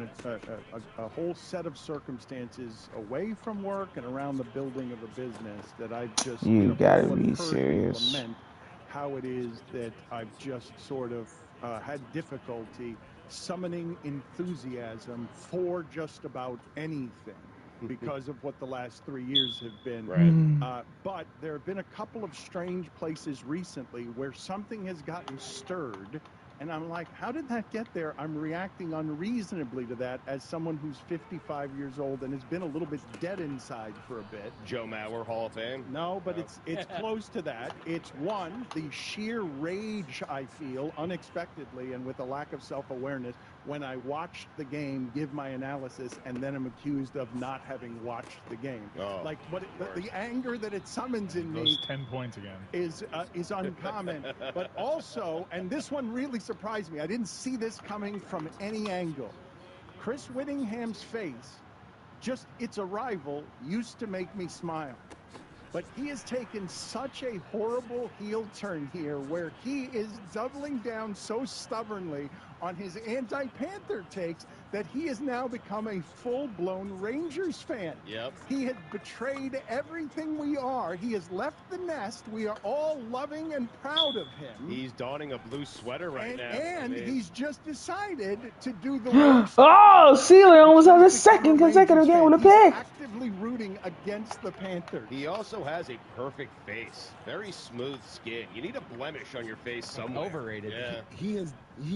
Speaker 16: a whole set of circumstances away from work and around the building of a business that I've just
Speaker 1: You gotta be
Speaker 16: heard
Speaker 1: serious.
Speaker 16: lament how it is that I've just sort of had difficulty summoning enthusiasm for just about anything because of what the last 3 years have been.
Speaker 4: Right.
Speaker 16: But there have been a couple of strange places recently where something has gotten stirred, and I'm like, how did that get there? I'm reacting unreasonably to that as someone who's 55 years old and has been a little bit dead inside for a bit.
Speaker 4: Joe Mauer, Hall of Fame?
Speaker 16: No, but it's close to that. It's one, the sheer rage I feel unexpectedly and with a lack of self-awareness when I watched the game, give my analysis, and then I'm accused of not having watched the game.
Speaker 4: Oh,
Speaker 16: like what the anger that it summons in me
Speaker 2: 10 points again
Speaker 16: is uncommon. But also, and this one really surprised me. I didn't see this coming from any angle. Chris Whittingham's face, just its arrival, used to make me smile. But he has taken such a horrible heel turn here where he is doubling down so stubbornly on his anti-Panther takes that he has now become a full-blown Rangers fan.
Speaker 4: Yep.
Speaker 16: He had betrayed everything we are. He has left the nest. We are all loving and proud of him.
Speaker 4: He's donning a blue sweater right now.
Speaker 16: And he's just decided to do the worst.
Speaker 1: Oh, Sealer almost has a second consecutive game with a pick.
Speaker 16: Actively rooting against the Panthers.
Speaker 4: He also has a perfect face. Very smooth skin. You need a blemish on your face somewhere.
Speaker 5: Overrated.
Speaker 4: Yeah.
Speaker 3: He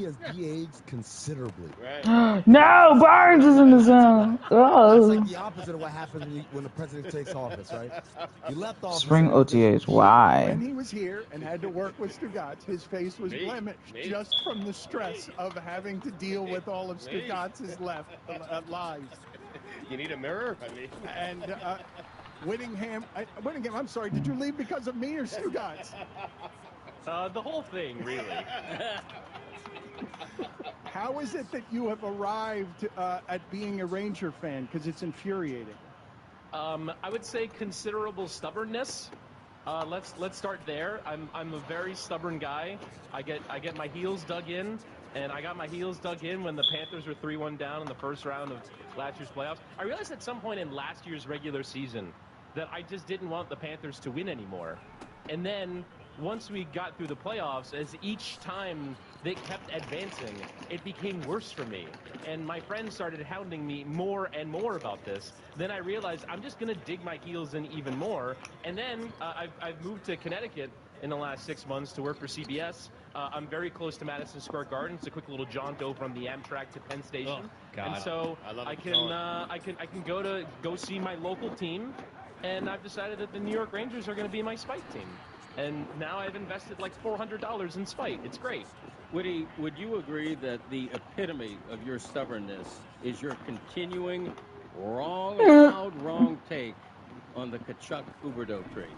Speaker 3: has de-aged considerably.
Speaker 4: Right.
Speaker 1: No, Barnes is in the zone.
Speaker 3: That's
Speaker 1: Oh.
Speaker 3: like the opposite of what happens when the president takes office, right? You left office.
Speaker 1: Spring OTAs. Why?
Speaker 16: When he was here and had to work with Stugatz, his face was blemished just from the stress of having to deal with all of Stugatz's lies.
Speaker 4: You need a mirror? I mean.
Speaker 16: And Whittingham, I'm sorry, did you leave because of me or Stugatz?
Speaker 8: The whole thing, really.
Speaker 16: How is it that you have arrived at being a Ranger fan? Because it's infuriating.
Speaker 8: I would say considerable stubbornness. Let's start there. I'm a very stubborn guy. I get my heels dug in, and I got my heels dug in when the Panthers were 3-1 down in the first round of last year's playoffs. I realized at some point in last year's regular season that I just didn't want the Panthers to win anymore. And then once we got through the playoffs, as each time they kept advancing, it became worse for me. And my friends started hounding me more and more about this. Then I realized I'm just going to dig my heels in even more. And then I've moved to Connecticut in the last 6 months to work for CBS. I'm very close to Madison Square Garden. It's a quick little jaunto from the Amtrak to Penn Station.
Speaker 5: Oh, God.
Speaker 8: And so I can go see my local team. And I've decided that the New York Rangers are going to be my spite team. And now I've invested like $400 in spite. It's great.
Speaker 7: Woody, would you agree that the epitome of your stubbornness is your continuing wrong, loud, wrong take on the Kachuk-Huberdeau trade?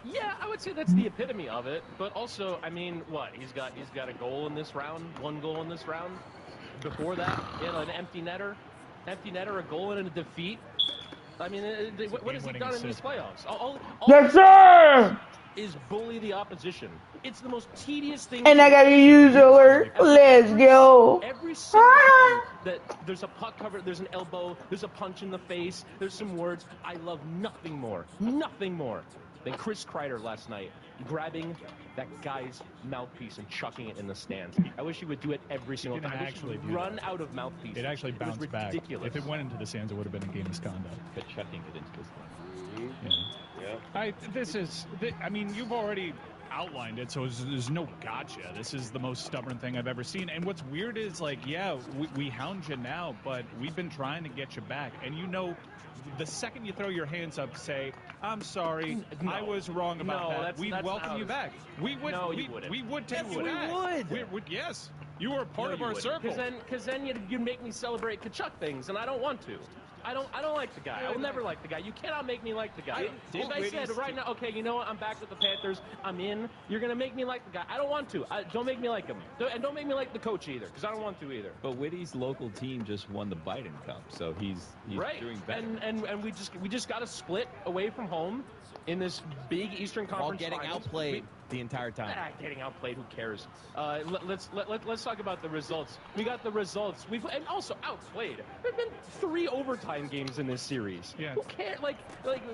Speaker 8: Yeah, I would say that's the epitome of it. But also, I mean, what? He's got a goal in this round, 1 goal in this round. Before that, an empty netter, a goal and a defeat. I mean, what has he done in these playoffs? All
Speaker 1: Yes, sir!
Speaker 8: Is bully the opposition. It's the most tedious thing.
Speaker 1: And I got a user alert. Let's go.
Speaker 8: Every single time that there's a puck cover, there's an elbow, there's a punch in the face, there's some words. I love nothing more than Chris Kreider last night grabbing that guy's mouthpiece and chucking it in the stands. I wish he would do it every single time. I wish he would run out of mouthpieces.
Speaker 2: It actually bounced back.
Speaker 8: Ridiculous.
Speaker 2: If it went into the stands, it would have been a game misconduct.
Speaker 17: But chucking it into the stands.
Speaker 2: Yeah. I mean, you've already outlined it, so there's no gotcha. This is the most stubborn thing I've ever seen. And what's weird is, like, yeah, we hound you now, but we've been trying to get you back. And you know, the second you throw your hands up, say, I'm sorry, I was wrong about that. We welcome you back. We would.
Speaker 8: No, you wouldn't.
Speaker 2: We would take you
Speaker 8: we
Speaker 2: back.
Speaker 8: would.
Speaker 2: Yes. You were part of our circle.
Speaker 8: Because then you'd make me celebrate Kachuk things, and I don't want to. I don't like the guy. I will never like the guy. You cannot make me like the guy. If I said right now, okay, you know what, I'm back with the Panthers, I'm in, you're going to make me like the guy. I don't want to. Don't make me like him. And don't make me like the coach either, because I don't want to either.
Speaker 17: But Whitty's local team just won the Biden Cup, so he's
Speaker 8: right.
Speaker 17: doing better.
Speaker 8: And we just got to split away from home in this big Eastern Conference
Speaker 5: While getting outplayed the entire time.
Speaker 8: Getting outplayed, who cares? Let's talk about the results. We got the results. And also outplayed. There have been 3 overtimes overtime games in this series.
Speaker 2: Yeah.
Speaker 8: Who cares? Like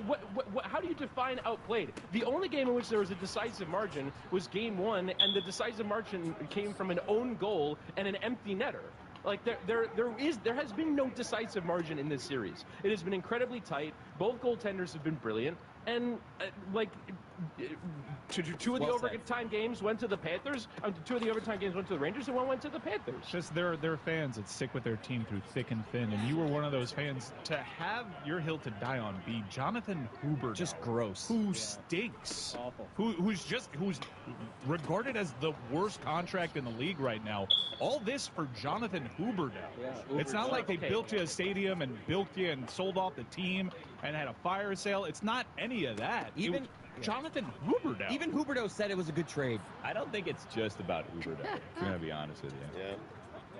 Speaker 8: what, how do you define outplayed? The only game in which there was a decisive margin was game 1, and the decisive margin came from an own goal and an empty netter. Like there has been no decisive margin in this series. It has been incredibly tight. Both goaltenders have been brilliant, and two of the overtime games went to the Panthers. 2 of the overtime games went to the Rangers, and 1 went to the Panthers.
Speaker 2: Just there are fans that stick with their team through thick and thin, and you were one of those fans. To have your hill to die on be Jonathan Huberdeau,
Speaker 5: just gross,
Speaker 2: who stinks,
Speaker 8: awful,
Speaker 2: who's regarded as the worst contract in the league right now. All this for Jonathan Huberdeau.
Speaker 8: Yeah,
Speaker 2: it's not like they built you a stadium and built you and sold off the team and had a fire sale. It's not any of that.
Speaker 5: Even
Speaker 2: Jonathan Huberdeau.
Speaker 5: Even Huberdeau said it was a good trade.
Speaker 17: I don't think it's just about Huberdeau. I'm going to be honest with you.
Speaker 4: Yeah.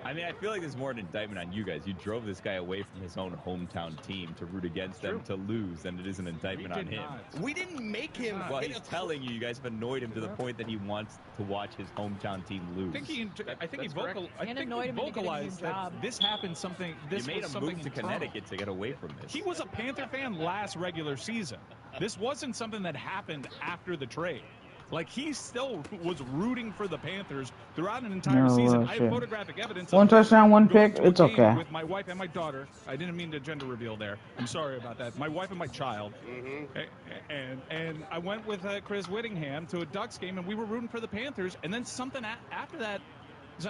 Speaker 17: I mean, I feel like there's more an indictment on you guys. You drove this guy away from his own hometown team to root against them to lose, and it is an indictment on him.
Speaker 5: We didn't make him.
Speaker 17: Well, he's telling you guys have annoyed him to the point that he wants to watch his hometown team lose.
Speaker 2: I think he vocalized that this happened something. This
Speaker 17: you made
Speaker 2: was
Speaker 17: him
Speaker 2: something
Speaker 17: move to
Speaker 2: internal.
Speaker 17: Connecticut to get away from this.
Speaker 2: He was a Panther fan last regular season. This wasn't something that happened after the trade. Like, he still was rooting for the Panthers throughout an entire season. I have photographic evidence.
Speaker 1: One touchdown, one pick. It's okay.
Speaker 2: With my wife and my daughter. I didn't mean to gender reveal there. I'm sorry about that. My wife and my child. And I went with Chris Whittingham to a Ducks game, and we were rooting for the Panthers. And then something after that,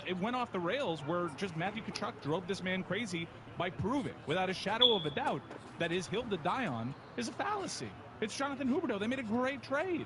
Speaker 2: it went off the rails where just Matthew Tkachuk drove this man crazy by proving, without a shadow of a doubt, that his hill to die on is a fallacy. It's Jonathan Huberdeau. They made a great trade.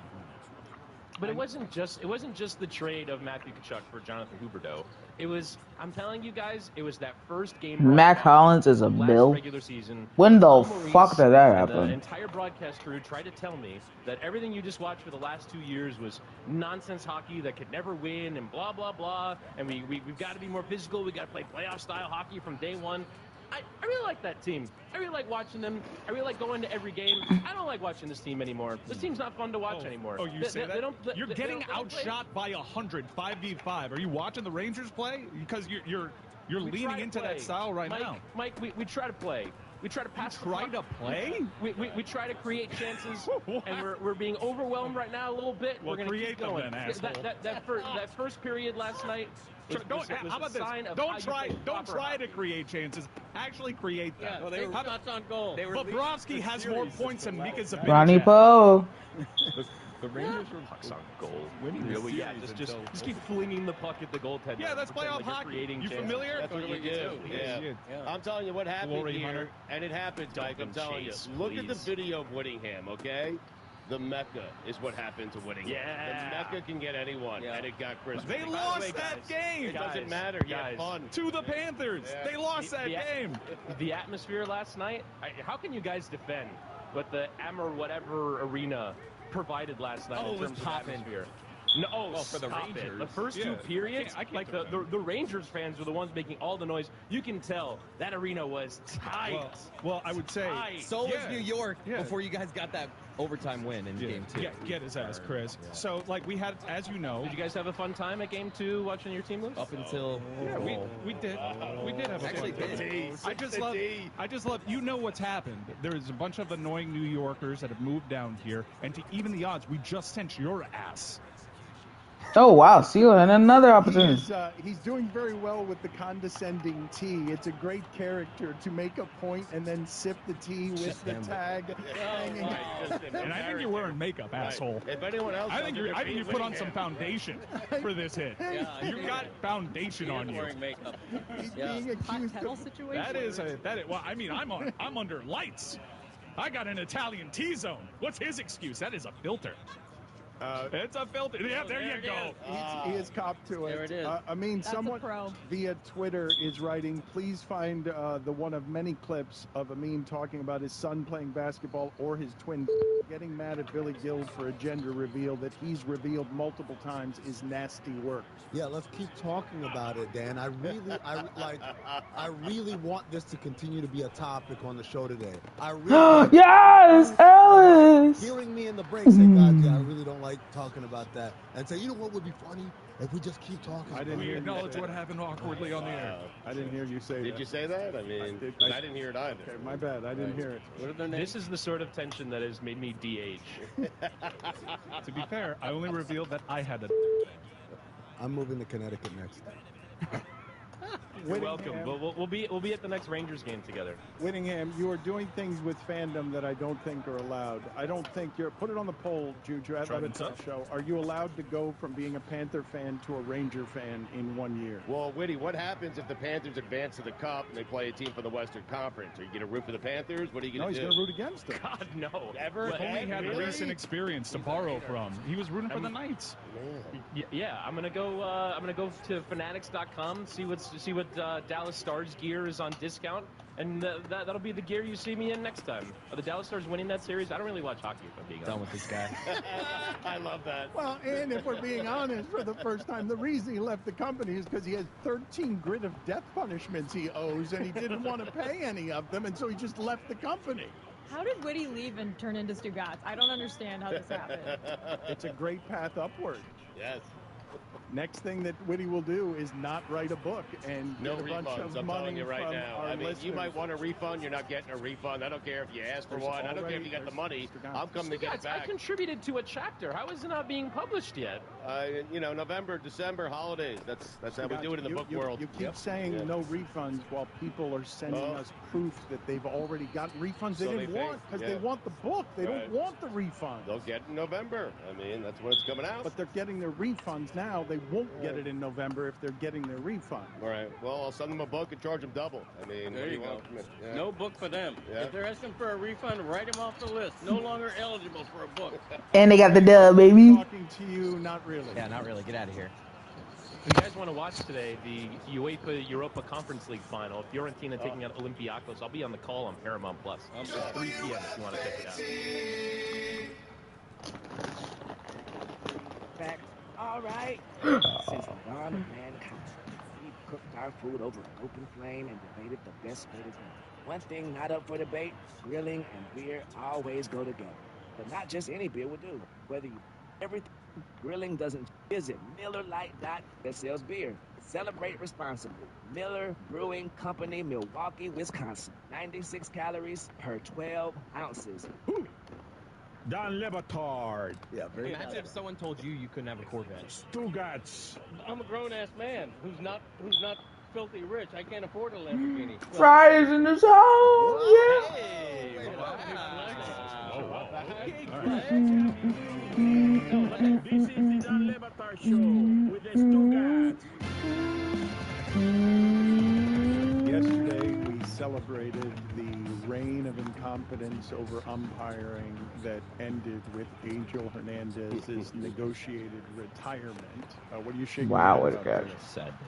Speaker 8: But it wasn't just the trade of Matthew Tkachuk for Jonathan Huberdeau. It was, I'm telling you guys, it was that first game.
Speaker 1: Mac Hollins is a bill.
Speaker 8: Regular season.
Speaker 1: When the
Speaker 8: Maurice
Speaker 1: fuck did that
Speaker 8: and the
Speaker 1: happen?
Speaker 8: entire broadcast crew tried to tell me that everything you just watched for the last 2 years was nonsense hockey that could never win and blah blah blah. And we've got to be more physical. We got to play playoff style hockey from day one. I really like that team. I really like watching them. I really like going to every game. I don't like watching this team anymore. This team's not fun to watch anymore.
Speaker 2: Oh, you say that? You're getting outshot by 100, 5v5. Are you watching the Rangers play? Because you're leaning into that style right now.
Speaker 8: Mike, we try to play. We try to pass.
Speaker 2: Try to play?
Speaker 8: We try to create chances, and we're being overwhelmed right now a little bit.
Speaker 2: Well,
Speaker 8: we're going to keep going.
Speaker 2: Then, asshole.
Speaker 8: That first period last night.
Speaker 2: How about this? Don't try to create chances. Actually create them.
Speaker 7: Yeah, they were shots on goal.
Speaker 2: Bobrovsky has more points than Mika Zibanejad.
Speaker 1: Ronnie Poe.
Speaker 17: The Rangers were
Speaker 8: pucks on goal. Winning this just keep flinging the puck at the goaltender.
Speaker 2: Yeah, that's playoff hockey. You familiar?
Speaker 4: That's what we do. Yeah. I'm telling you what happened
Speaker 2: Glory
Speaker 4: here,
Speaker 2: Hunter.
Speaker 4: and it happened, Mike. I'm telling you. Look at the video of Whittingham, okay? The Mecca is what happened to Whittingham.
Speaker 8: Yeah.
Speaker 4: The Mecca can get anyone, and it got Chris.
Speaker 2: They lost that game.
Speaker 4: It doesn't matter. You had fun.
Speaker 2: To the Panthers.
Speaker 4: Yeah.
Speaker 2: They lost that game.
Speaker 8: The atmosphere last night, how can you guys defend what the Ammer whatever arena provided last night in terms of atmosphere? No,
Speaker 17: for the Rangers.
Speaker 8: The first 2 periods, like the Rangers fans were the ones making all the noise. You can tell that arena was tight.
Speaker 2: Well, I would say
Speaker 5: so was New York before you guys got that overtime win in game 2.
Speaker 2: Yeah, get his ass, Chris. Yeah. So, like, we had, as you know,
Speaker 8: did you guys have a fun time at game 2 watching your team lose?
Speaker 5: Up until
Speaker 2: we did have a fun time. I just love you know what's happened. There's a bunch of annoying New Yorkers that have moved down here, and to even the odds, we just sent your ass.
Speaker 1: Oh, wow. See you in another opportunity.
Speaker 16: He's doing very well with the condescending tea. It's a great character to make a point and then sip the tea with the tag hanging.
Speaker 2: And I think you're wearing makeup, asshole.
Speaker 4: If anyone else,
Speaker 2: I think you put on some foundation for this hit. You got foundation on you.
Speaker 7: Wearing makeup.
Speaker 16: He's being accused of
Speaker 6: situation.
Speaker 2: That is. Well, I mean, I'm under lights. I got an Italian T-zone. What's his excuse? That is a filter. It's a filter. Yeah, there you go.
Speaker 16: He is copped to it.
Speaker 7: There it is.
Speaker 16: I mean, someone via Twitter is writing, please find the one of many clips of Amin talking about his son playing basketball or his twin. Getting mad at Billy Gill for a gender reveal that he's revealed multiple times is nasty work.
Speaker 3: Yeah, let's keep talking about it, Dan. I really want this to continue to be a topic on the show today. I really
Speaker 1: yes, Ellis.
Speaker 3: Hearing me in the break say, God, yeah, I really don't like talking about that, and say, you know what would be funny If we just keep talking,
Speaker 16: I didn't hear you
Speaker 2: acknowledge
Speaker 16: say
Speaker 2: what
Speaker 16: that.
Speaker 2: happened awkwardly on the air.
Speaker 16: I didn't hear you say that.
Speaker 4: Did you say that? I mean, because I didn't hear it either.
Speaker 16: Okay, my bad. I didn't hear it.
Speaker 7: What are their names?
Speaker 8: This is the sort of tension that has made me de-age.
Speaker 2: To be fair, I only revealed that I had a.
Speaker 3: I'm moving to Connecticut next.
Speaker 8: You're welcome. We'll be at the next Rangers game together.
Speaker 16: Whittingham, you are doing things with fandom that I don't think are allowed. I don't think you're. Put it on the poll, Juju, at
Speaker 2: Try
Speaker 16: the
Speaker 2: and
Speaker 16: Top Show. Are you allowed to go from being a Panther fan to a Ranger fan in 1 year?
Speaker 4: Well, Whitty, what happens if the Panthers advance to the Cup and they play a team from the Western Conference? Are you going to root for the Panthers? What are you going to do?
Speaker 16: No, he's going to root against them.
Speaker 8: God, no.
Speaker 4: Ever?
Speaker 2: If only he had
Speaker 4: Really?
Speaker 2: recent experience to borrow from. He was rooting for the Knights.
Speaker 8: Yeah, I'm gonna go to Fanatics.com, see what Dallas Stars gear is on discount, and that'll be the gear you see me in next time. Are the Dallas Stars winning that series? I don't really watch hockey, if I'm being
Speaker 5: Done
Speaker 8: honest.
Speaker 5: with this guy.
Speaker 4: I love that.
Speaker 16: Well, and if we're being honest, for the first time, the reason he left the company is because he has 13 grid of death punishments he owes, and he didn't want to pay any of them, and so he just left the company.
Speaker 6: How did Whitty leave and turn into Stugatz? I don't understand how this happened.
Speaker 16: It's a great path upward.
Speaker 4: Yes.
Speaker 16: Next thing that Whitty will do is not write a book and
Speaker 4: No
Speaker 16: get a bunch
Speaker 4: refunds,
Speaker 16: of
Speaker 4: I'm
Speaker 16: money
Speaker 4: telling you right
Speaker 16: from
Speaker 4: now.
Speaker 16: our
Speaker 4: I mean,
Speaker 16: listeners.
Speaker 4: you might want a refund. You're not getting a refund. I don't care if you ask for
Speaker 16: There's
Speaker 4: one. I don't care if
Speaker 16: already-
Speaker 4: you got the
Speaker 16: there's-
Speaker 4: money. I'm coming to get it
Speaker 8: I
Speaker 4: back.
Speaker 8: contributed to a chapter. How is it not being published yet?
Speaker 4: November, December, holidays. That's how we do it in the book
Speaker 16: you,
Speaker 4: world.
Speaker 16: You keep saying no refunds while people are sending us proof that they've already gotten refunds they
Speaker 4: So
Speaker 16: didn't
Speaker 4: they
Speaker 16: want
Speaker 4: think,
Speaker 16: because
Speaker 4: yeah.
Speaker 16: they want the book. They
Speaker 4: Right.
Speaker 16: don't want the refund.
Speaker 4: They'll get it in November. I mean, that's when it's coming out.
Speaker 16: But they're getting their refunds now. They won't get it in November if they're getting their refund.
Speaker 4: All right. Well, I'll send them a book and charge them double. I mean,
Speaker 7: There
Speaker 4: what do
Speaker 7: you go.
Speaker 4: want from it? Yeah.
Speaker 7: No book for them.
Speaker 4: Yeah.
Speaker 7: If they're asking for a refund, write them off the list. No longer eligible for a book.
Speaker 1: And they got the dub, baby.
Speaker 16: Talking to you, not really.
Speaker 5: Yeah, not really. Get out of here.
Speaker 8: If you guys want to watch today, the UEFA Europa Conference League final, Fiorentina taking out Olympiacos, I'll be on the call on Paramount Plus. It's 3 p.m. if you want to check it out.
Speaker 14: Fact. All right. Since the dawn of mankind, we've cooked our food over an open flame and debated the best way to go. One thing not up for debate, grilling and beer always go together. But not just any beer will do. Whether you everything, grilling doesn't visit Miller Lite that sells beer. Celebrate responsibly. Miller Brewing Company, Milwaukee, Wisconsin. 96 calories per 12 ounces.
Speaker 19: Don Lebatard.
Speaker 3: Yeah, very
Speaker 5: Imagine if someone told you couldn't have a Corvette.
Speaker 19: Stugatz.
Speaker 7: I'm a grown-ass man who's not filthy rich. I can't afford a Lamborghini.
Speaker 1: Fridays in the zone, yeah.
Speaker 7: Hey, wow.
Speaker 19: Oh, wow.
Speaker 7: Okay,
Speaker 19: This is the Don Lebatard Show with the Stugatz.
Speaker 16: Yesterday, we celebrated the reign of incompetence over umpiring that ended with Angel Hernandez's negotiated retirement. What are you shaking?
Speaker 1: Wow,
Speaker 16: your
Speaker 1: what
Speaker 16: head
Speaker 1: a
Speaker 16: about
Speaker 1: guy.
Speaker 16: this?
Speaker 17: Sad day.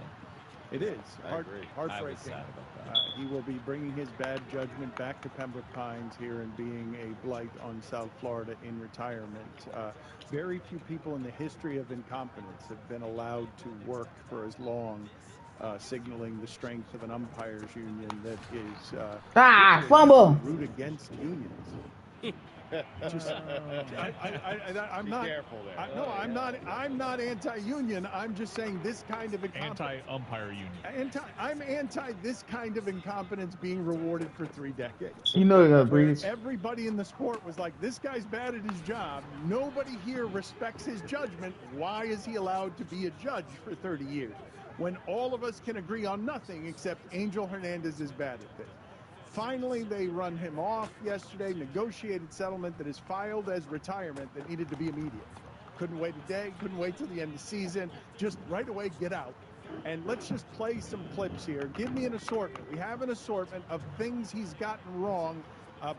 Speaker 16: It is
Speaker 17: I agree. I was
Speaker 16: heartbreaking.
Speaker 17: sad about that.
Speaker 16: He will be bringing his bad judgment back to Pembroke Pines here and being a blight on South Florida in retirement. Very few people in the history of incompetence have been allowed to work for as long, signaling the strength of an umpires union that is
Speaker 1: fumble.
Speaker 16: root against unions. Just, I'm not.
Speaker 4: Careful there.
Speaker 16: I'm not anti-union. I'm just saying this kind of incompetence.
Speaker 2: Anti-umpire union.
Speaker 16: I'm anti this kind of incompetence being rewarded for 3 decades.
Speaker 1: You know you're gonna
Speaker 16: Where
Speaker 1: breathe.
Speaker 16: everybody in the sport was like, this guy's bad at his job. Nobody here respects his judgment. Why is he allowed to be a judge for 30 years? When all of us can agree on nothing except Angel Hernandez is bad at this. Finally, they run him off yesterday, negotiated settlement that is filed as retirement that needed to be immediate. Couldn't wait a day, couldn't wait till the end of the season, just right away get out. And let's just play some clips here. Give me an assortment. We have an assortment of things he's gotten wrong,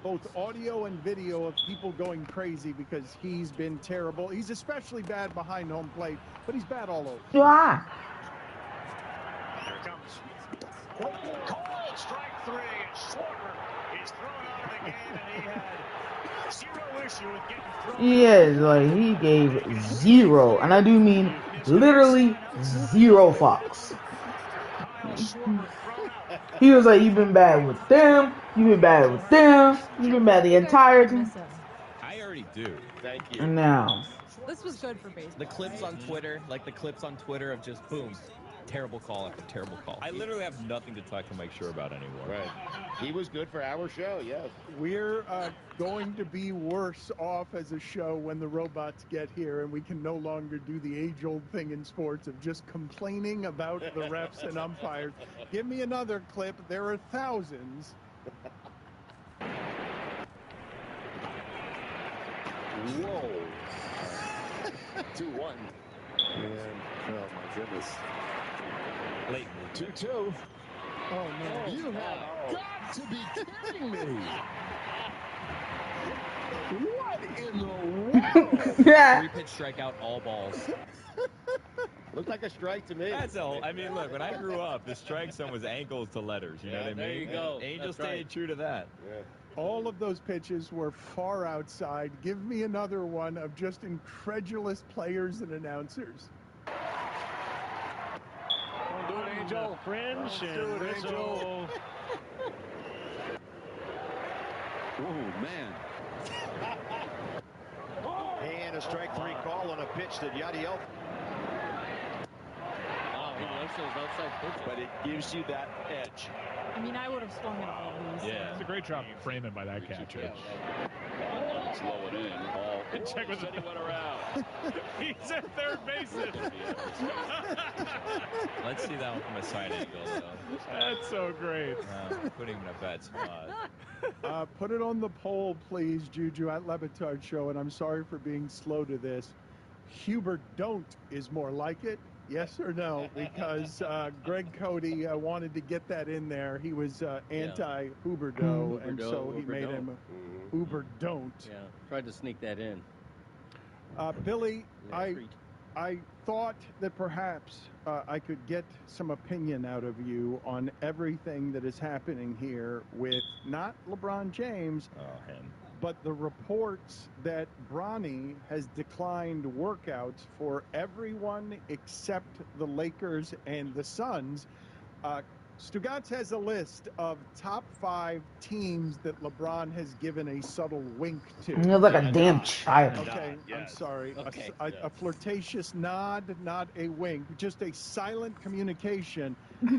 Speaker 16: both audio and video of people going crazy because he's been terrible. He's especially bad behind home plate, but he's bad all over.
Speaker 1: Yeah.
Speaker 13: Here it comes. Called strike 3, and Schwarber is thrown out of the game, and he had zero issue with getting thrown.
Speaker 1: He is, like, he gave zero, and I do mean literally zero fucks. He was like, you've been bad with them, you've been bad with them, you've been bad the entire time.
Speaker 17: I already do.
Speaker 4: Thank you.
Speaker 1: And now.
Speaker 6: This was good for baseball.
Speaker 5: The clips on Twitter, like the clips on Twitter of just boom, terrible call after terrible call.
Speaker 17: I literally have nothing to talk to Mike Schur about anymore.
Speaker 4: Right. He was good for our show, yes.
Speaker 16: We're going to be worse off as a show when the robots get here, and we can no longer do the age-old thing in sports of just complaining about the refs and umpires. Give me another clip. There are thousands.
Speaker 11: Whoa. 2-1. And, oh my goodness.
Speaker 17: Late.
Speaker 11: 2-2.
Speaker 16: Oh, no.
Speaker 11: You have got to be kidding me. What in the world?
Speaker 1: Yeah.
Speaker 5: 3-pitch strikeout, all balls.
Speaker 4: Looked like a strike to me.
Speaker 17: That's all. I mean, look, when I grew up, the strike zone was ankles to letters. You know what I mean?
Speaker 7: There you go.
Speaker 17: Angels
Speaker 7: That's
Speaker 17: stayed
Speaker 7: right.
Speaker 17: true to that.
Speaker 4: Yeah.
Speaker 16: All of those pitches were far outside. Give me another one of just incredulous players and announcers.
Speaker 11: Do it, Angel.
Speaker 13: Fringe and Rizzo.
Speaker 11: Oh, man.
Speaker 13: And a strike 3 call on a pitch that Yadiel.
Speaker 7: Oh, he likes those outside pitches.
Speaker 11: But it gives you that edge.
Speaker 6: I mean, I would have swung at all these.
Speaker 2: Yeah, it's a great job framing by that catcher.
Speaker 11: Slow it in.
Speaker 2: And check with
Speaker 11: he went around.
Speaker 2: He's at third base.
Speaker 17: Let's see that one from a side angle, though.
Speaker 2: That's so great.
Speaker 17: Putting him in a bad spot.
Speaker 16: Put it on the poll, please, Juju, at Levitard Show, and I'm sorry for being slow to this. Hubert don't is more like it, yes or no? Because Greg Cody wanted to get that in there. He was anti-Huberdeau, and so he made him Uber don't.
Speaker 7: Yeah, tried to sneak that in.
Speaker 16: Billy, I thought that perhaps I could get some opinion out of you on everything that is happening here with not LeBron James, but the reports that Bronny has declined workouts for everyone except the Lakers and the Suns. Stugotz has a list of top 5 teams that LeBron has given a subtle wink to.
Speaker 1: You're like a damn child.
Speaker 16: Okay, I'm sorry.
Speaker 7: Okay.
Speaker 16: A flirtatious nod, not a wink, just a silent communication.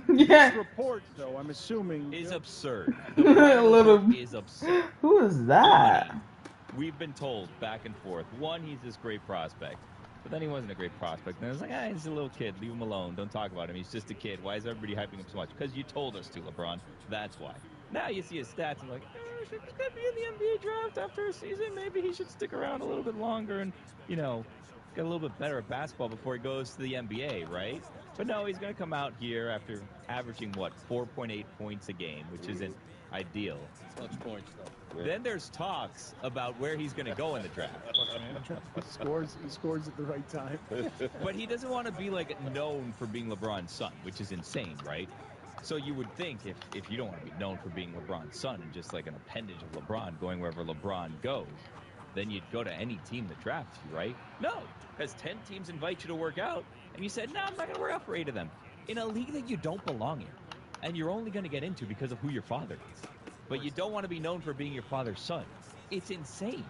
Speaker 1: Yeah.
Speaker 16: This report, though, I'm assuming,
Speaker 17: is absurd.
Speaker 1: Is
Speaker 17: absurd.
Speaker 1: Who is that?
Speaker 17: We've been told back and forth. One, he's this great prospect. But then he wasn't a great prospect. And it was like, he's a little kid. Leave him alone. Don't talk about him. He's just a kid. Why is everybody hyping him so much? Because you told us to, LeBron. That's why. Now you see his stats and like, he's going to be in the NBA draft after a season. Maybe he should stick around a little bit longer and, get a little bit better at basketball before he goes to the NBA, right? But no, he's going to come out here after averaging, 4.8 points a game, which isn't ideal.
Speaker 7: Much points, though.
Speaker 17: Then there's talks about where he's going to go in the draft.
Speaker 16: he scores at the right time.
Speaker 17: But he doesn't want to be known for being LeBron's son, which is insane, right? So you would think if you don't want to be known for being LeBron's son and just like an appendage of LeBron going wherever LeBron goes, then you'd go to any team that drafts you, right? No, because 10 teams invite you to work out, and you said, no, I'm not going to work out for 8 of them. In a league that you don't belong in, and you're only going to get into because of who your father is. But you don't want to be known for being your father's son. It's insane.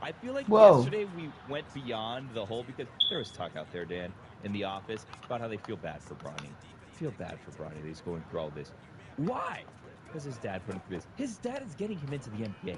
Speaker 17: I feel like yesterday we went beyond the whole, because there was talk out there, Dan, in the office, about how they feel bad for Bronny. Feel bad for Bronny that he's going through all this. Why? Because his dad put him through this. His dad is getting him into the NBA,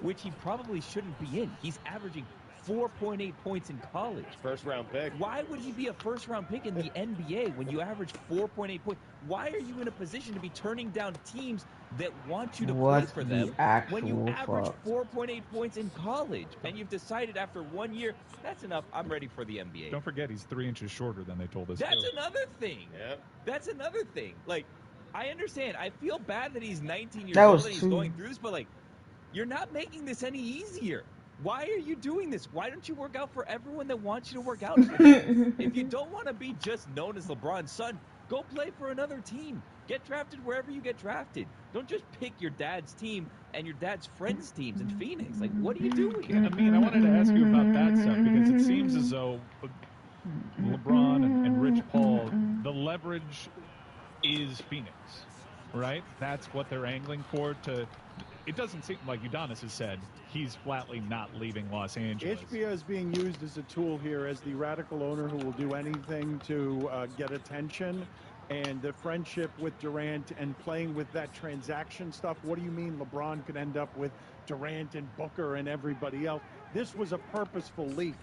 Speaker 17: which he probably shouldn't be in. He's averaging 4.8 points in college.
Speaker 4: First-round pick.
Speaker 17: Why would he be a first-round pick in the NBA when you average 4.8 points? Why are you in a position to be turning down teams that want you to play for them when you average 4.8 points in college? And you've decided after 1 year, that's enough, I'm ready for the NBA.
Speaker 2: Don't forget, he's 3 inches shorter than they told us.
Speaker 17: That's another thing.
Speaker 4: Yep.
Speaker 17: That's another thing. I understand. I feel bad that he's 19 years old and he's going through this, but, you're not making this any easier. Why are you doing this? Why don't you work out for everyone that wants you to work out for them? If you don't want to be just known as LeBron's son, go play for another team. Get drafted wherever you get drafted. Don't just pick your dad's team and your dad's friends' teams in Phoenix. What are you doing?
Speaker 2: I wanted to ask you about that stuff because it seems as though LeBron and Rich Paul, the leverage is Phoenix, right? That's what they're angling for, to it doesn't seem like Udonis has said he's flatly not leaving Los Angeles.
Speaker 16: Ishbia is being used as a tool here as the radical owner who will do anything to get attention. And the friendship with Durant and playing with that transaction stuff. What do you mean LeBron could end up with Durant and Booker and everybody else? This was a purposeful leak.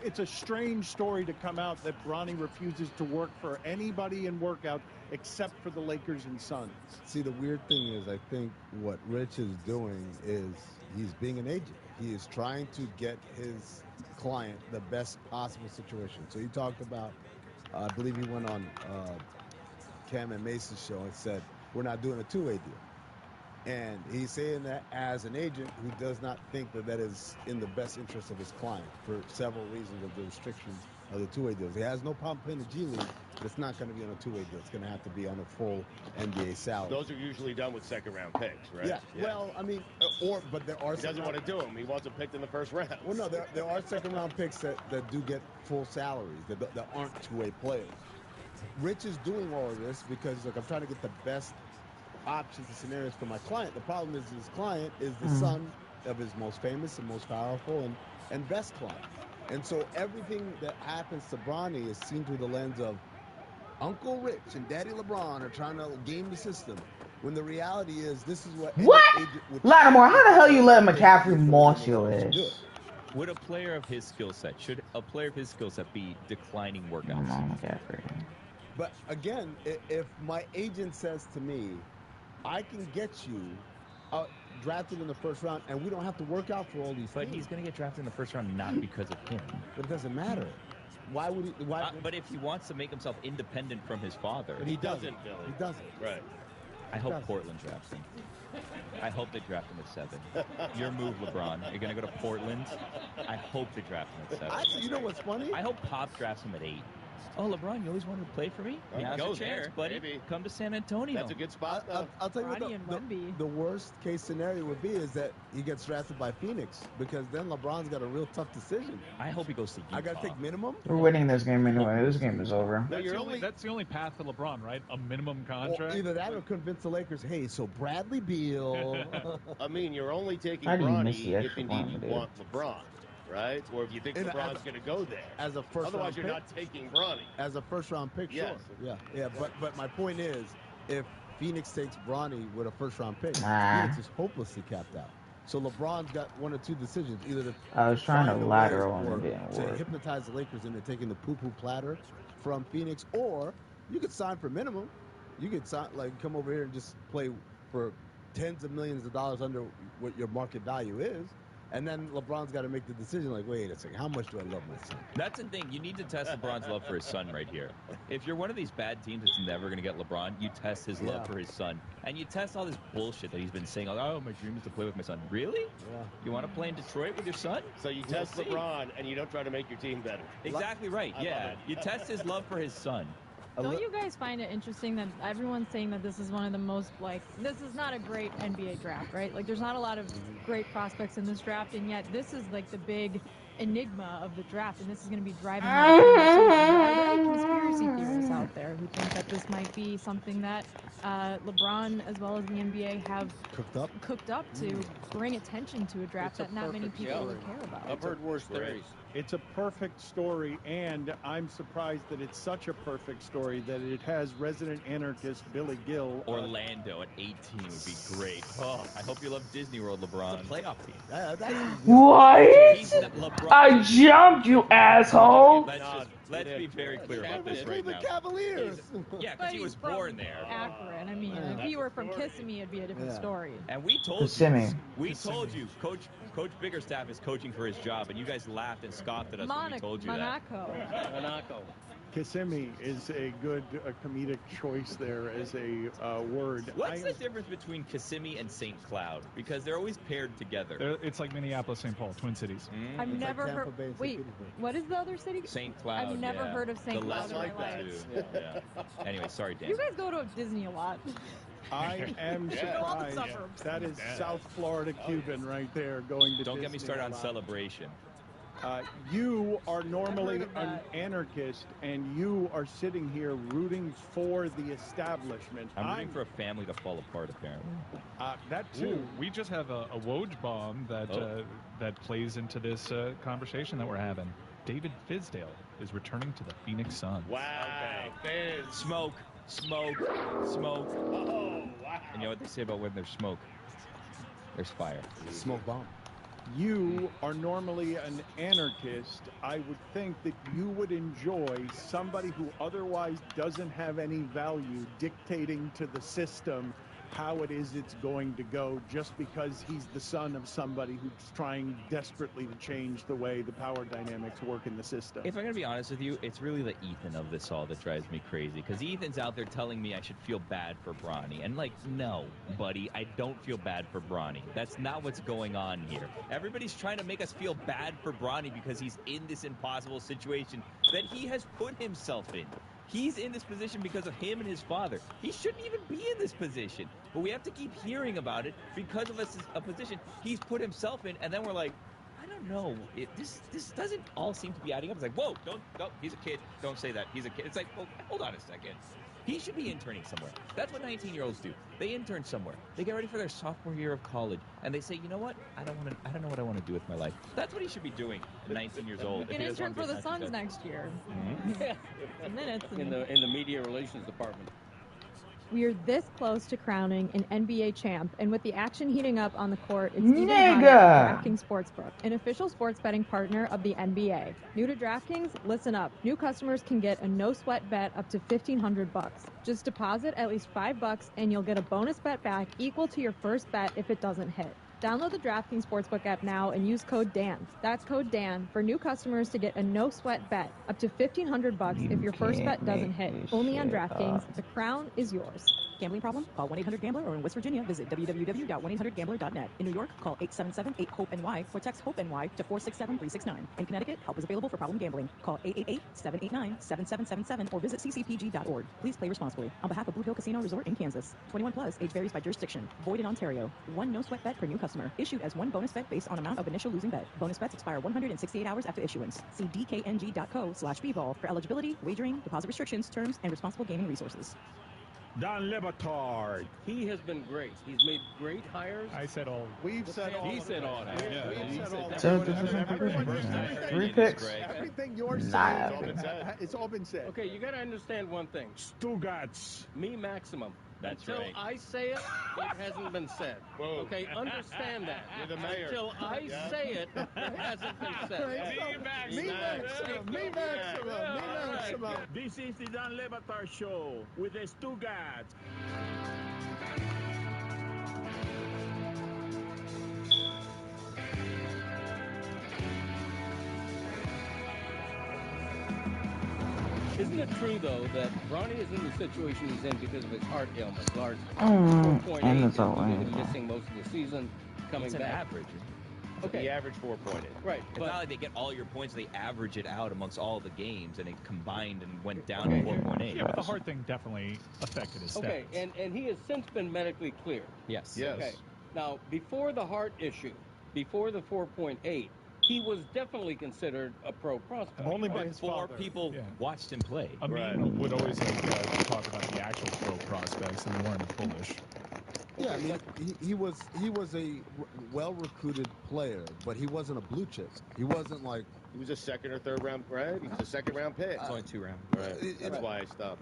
Speaker 16: It's a strange story to come out that Bronny refuses to work for anybody in workout except for the Lakers and Suns.
Speaker 3: See, the weird thing is, I think what Rich is doing is he's being an agent. He is trying to get his client the best possible situation. So he talked about, I believe he went on Cam and Mason's show and said, we're not doing a two-way deal. And he's saying that as an agent who does not think that that is in the best interest of his client for several reasons of the restrictions of the two-way deals. He has no problem playing the G League, but it's not going to be on a two-way deal. It's going to have to be on a full NBA salary.
Speaker 4: Those are usually done with second-round picks, right?
Speaker 3: Yeah. Well, I mean, but there are.
Speaker 4: He doesn't want to do them. He wants them picked in the first round.
Speaker 3: Well, no, there are second-round picks that do get full salaries that aren't two-way players. Rich is doing all of this because, look, I'm trying to get the best options and scenarios for my client. The problem is his client is the son of his most famous and most powerful and best client. And so everything that happens to Bronny is seen through the lens of Uncle Rich and Daddy LeBron are trying to game the system. When the reality is, this is what
Speaker 1: Lattimore, how the hell you let McCaffrey moss your ass?
Speaker 17: Would a player of his skill set, should a player of his skill set be declining workouts?
Speaker 1: McCaffrey.
Speaker 3: But again, if my agent says to me, I can get you drafted in the first round, and we don't have to work out for all these
Speaker 17: But
Speaker 3: things.
Speaker 17: he's going to get drafted in the first round not because of him.
Speaker 3: But it doesn't matter. Why would he?
Speaker 17: But if he wants to make himself independent from his father.
Speaker 3: But he doesn't, Billy. He doesn't.
Speaker 4: Right.
Speaker 17: I hope Portland drafts him. I hope they draft him at 7. Your move, LeBron. You're going to go to Portland. I hope they draft him at 7.
Speaker 3: Actually, you know what's funny?
Speaker 17: I hope Pop drafts him at 8. Oh, LeBron, you always wanted to play for me? Now's your chance, buddy.
Speaker 4: Maybe.
Speaker 17: Come to San Antonio.
Speaker 4: That's a good spot.
Speaker 3: I'll tell you what the worst case scenario would be is that he gets drafted by Phoenix, because then LeBron's got a real tough decision.
Speaker 17: I hope he goes to Utah.
Speaker 3: I got to take minimum.
Speaker 1: We're winning this game anyway. This game is over.
Speaker 2: That's the only path for LeBron, right? A minimum contract.
Speaker 3: Well, either that or convince the Lakers, hey, so Bradley Beal.
Speaker 4: I mean, you're only taking
Speaker 1: How do you miss
Speaker 4: Bronny
Speaker 1: the
Speaker 4: if
Speaker 1: extra
Speaker 4: indeed
Speaker 1: point,
Speaker 4: you
Speaker 1: dude?
Speaker 4: want LeBron, right? Or if you think LeBron's going to go there.
Speaker 3: As a first
Speaker 4: Otherwise,
Speaker 3: round
Speaker 4: you're
Speaker 3: pick?
Speaker 4: not taking Bronny.
Speaker 3: As a first-round pick,
Speaker 4: Yes.
Speaker 3: sure. Yeah. But my point is, if Phoenix takes Bronny with a first-round pick,
Speaker 1: Nah.
Speaker 3: Phoenix is hopelessly capped out. So LeBron's got one or two decisions: either to
Speaker 1: I was trying to
Speaker 3: find a
Speaker 1: lateral
Speaker 3: way
Speaker 1: and it
Speaker 3: or
Speaker 1: didn't
Speaker 3: to
Speaker 1: work.
Speaker 3: hypnotize the Lakers into taking the poo-poo platter from Phoenix, or you could sign for minimum. You could sign, come over here and just play for tens of millions of dollars under what your market value is. And then LeBron's got to make the decision, wait a second, how much do I love my son?
Speaker 17: That's the thing. You need to test LeBron's love for his son right here. If you're one of these bad teams that's never going to get LeBron, you test his love for his son. And you test all this bullshit that he's been saying, oh, my dream is to play with my son. Really?
Speaker 3: Yeah.
Speaker 17: You want to play in Detroit with your son?
Speaker 4: So you test LeBron, and you don't try to make your team better.
Speaker 17: Exactly right,
Speaker 4: I love
Speaker 17: yeah.
Speaker 4: it.
Speaker 17: You test his love for his son.
Speaker 6: Don't you guys find it interesting that everyone's saying that this is one of the most, this is not a great NBA draft, right? There's not a lot of great prospects in this draft, and yet this is, the big enigma of the draft, and this is going to be driving the conversation. Are there any conspiracy theorists out there who think that this might be something that LeBron, as well as the NBA, have cooked up to bring attention to a draft that not many people really care about?
Speaker 7: I've heard worse theories.
Speaker 16: It's a perfect story, and I'm surprised that it's such a perfect story that it has resident anarchist Billy Gill.
Speaker 17: Orlando at 18 would be great. Oh, I hope you love Disney World, LeBron.
Speaker 7: It's a playoff team.
Speaker 1: What? I jumped, you asshole!
Speaker 17: Let's be very clear about this right now.
Speaker 3: Cavaliers.
Speaker 17: Yeah, because he was born there.
Speaker 6: Akron. I mean, if he were from Kissimmee, it'd be a different story.
Speaker 17: And we told
Speaker 1: Kissimmee.
Speaker 17: you, Coach Biggerstaff is coaching for his job, and you guys laughed and scoffed at us when we told you
Speaker 6: Monaco.
Speaker 16: Kissimmee is a good comedic choice there as a word.
Speaker 17: What's the difference between Kissimmee and St. Cloud? Because they're always paired together.
Speaker 2: It's like Minneapolis, St. Paul, Twin Cities.
Speaker 6: I've never heard. Wait, what is the other city?
Speaker 17: St. Cloud.
Speaker 6: I've never heard of St. Cloud in my life.
Speaker 17: Yeah. Anyway, sorry, Dan.
Speaker 6: You guys go to Disney a lot.
Speaker 16: I am surprised. That is South Florida Cuban right there going to
Speaker 17: Don't get me
Speaker 16: Disney
Speaker 17: started
Speaker 16: a
Speaker 17: on
Speaker 16: lot.
Speaker 17: Celebration.
Speaker 16: You are normally an anarchist, and you are sitting here rooting for the establishment.
Speaker 17: I'm rooting for a family to fall apart, apparently.
Speaker 16: That too.
Speaker 2: Ooh, we just have a Woj bomb that that plays into this conversation that we're having. David Fizdale is returning to the Phoenix Suns.
Speaker 4: Wow, Fizz.
Speaker 17: Smoke, smoke, smoke.
Speaker 4: Oh, wow.
Speaker 17: And you know what they say about when there's smoke? There's fire.
Speaker 3: Smoke bomb.
Speaker 16: You are normally an anarchist. I would think that you would enjoy somebody who otherwise doesn't have any value dictating to the system how it is it's going to go, just because he's the son of somebody who's trying desperately to change the way the power dynamics work in the system.
Speaker 17: If I'm going to be honest with you, it's really the Ethan of this all that drives me crazy. Because Ethan's out there telling me I should feel bad for Bronny. And like, no, buddy, I don't feel bad for Bronny. That's not what's going on here. Everybody's trying to make us feel bad for Bronny because he's in this impossible situation that he has put himself in. He's in this position because of him and his father. He shouldn't even be in this position. But we have to keep hearing about it because of a position he's put himself in. And then we're like, I don't know. This doesn't all seem to be adding up. It's like, whoa, don't, he's a kid. Don't say that. He's a kid. It's like, well, hold on a second. He should be interning somewhere. That's what 19-year-olds do. They intern somewhere. They get ready for their sophomore year of college, and they say, you know what? I don't know what I want to do with my life. That's what he should be doing at 19 years old.
Speaker 6: You can intern for the Suns next year.
Speaker 17: Mm-hmm.
Speaker 6: Minutes.
Speaker 7: In the media relations department.
Speaker 20: We are this close to crowning an NBA champ, and with the action heating up on the court, it's even hotter at DraftKings Sportsbook, an official sports betting partner of the NBA. New to DraftKings? Listen up. New customers can get a no-sweat bet up to $1,500. Just deposit at least $5, and you'll get a bonus bet back equal to your first bet if it doesn't hit. Download the DraftKings Sportsbook app now and use code DAN. That's code DAN for new customers to get a no-sweat bet up to $1,500 if your first bet doesn't hit. Only on DraftKings. The crown is yours.
Speaker 15: Gambling problem? Call 1-800-GAMBLER, or in West Virginia, visit www.1800gambler.net. In New York, call 877-8-HOPE-NY or text HOPE-NY to 467-369. In Connecticut, help is available for problem gambling. Call 888-789-7777 or visit ccpg.org. Please play responsibly. On behalf of Blue Hill Casino Resort in Kansas. 21 plus, age varies by jurisdiction. Void in Ontario. One no-sweat bet per new customer. Issued as one bonus bet based on amount of initial losing bet. Bonus bets expire 168 hours after issuance. See dkng.co/bball for eligibility, wagering, deposit restrictions, terms, and responsible gaming resources.
Speaker 19: Don Le Batard.
Speaker 7: He has been great. He's made great hires.
Speaker 2: I said all.
Speaker 16: We've said all.
Speaker 7: He said all that.
Speaker 16: Yeah, we've said all that.
Speaker 1: So this is three picks.
Speaker 16: Everything you're saying,
Speaker 1: Nah.
Speaker 16: it's all been said.
Speaker 7: Okay, you got to understand one thing.
Speaker 19: Stugats.
Speaker 7: Me maximum.
Speaker 17: That's
Speaker 7: Until
Speaker 17: right.
Speaker 7: I say it, it hasn't been said.
Speaker 4: Whoa.
Speaker 7: Okay, understand that.
Speaker 4: You're the mayor.
Speaker 7: Until I say it, it hasn't been said.
Speaker 16: Me maximum.
Speaker 19: This is the Don Le Batard Show with the Stugats.
Speaker 7: Isn't it true, though, that Bronny is in the situation he's in because of his heart ailment, largely?
Speaker 1: And
Speaker 7: 4.8
Speaker 1: it's all
Speaker 7: is
Speaker 1: right.
Speaker 7: missing most of the season, coming
Speaker 17: It's an
Speaker 7: back.
Speaker 17: average.
Speaker 7: Okay.
Speaker 4: The average 4.8.
Speaker 7: Right.
Speaker 17: It's
Speaker 7: But
Speaker 17: not like they get all your points, they average it out amongst all the games, and it combined and went down to 4.8.
Speaker 2: Yeah, but the heart thing definitely affected his stats.
Speaker 7: okay, and he has since been medically cleared.
Speaker 17: Yes.
Speaker 7: Okay. Now, before the heart issue, before the 4.8, he was definitely considered a pro prospect.
Speaker 16: Only by
Speaker 17: But
Speaker 16: his
Speaker 17: four
Speaker 16: father.
Speaker 17: people watched him play.
Speaker 2: Amin would always talk about the actual pro prospects and the one bullish.
Speaker 3: Yeah, I mean, he was a well-recruited player, but he wasn't a blue chip. He wasn't like...
Speaker 4: He was a second or third round, right? He was a second round pick.
Speaker 17: It's only 2 rounds.
Speaker 4: Right. That's why I stopped.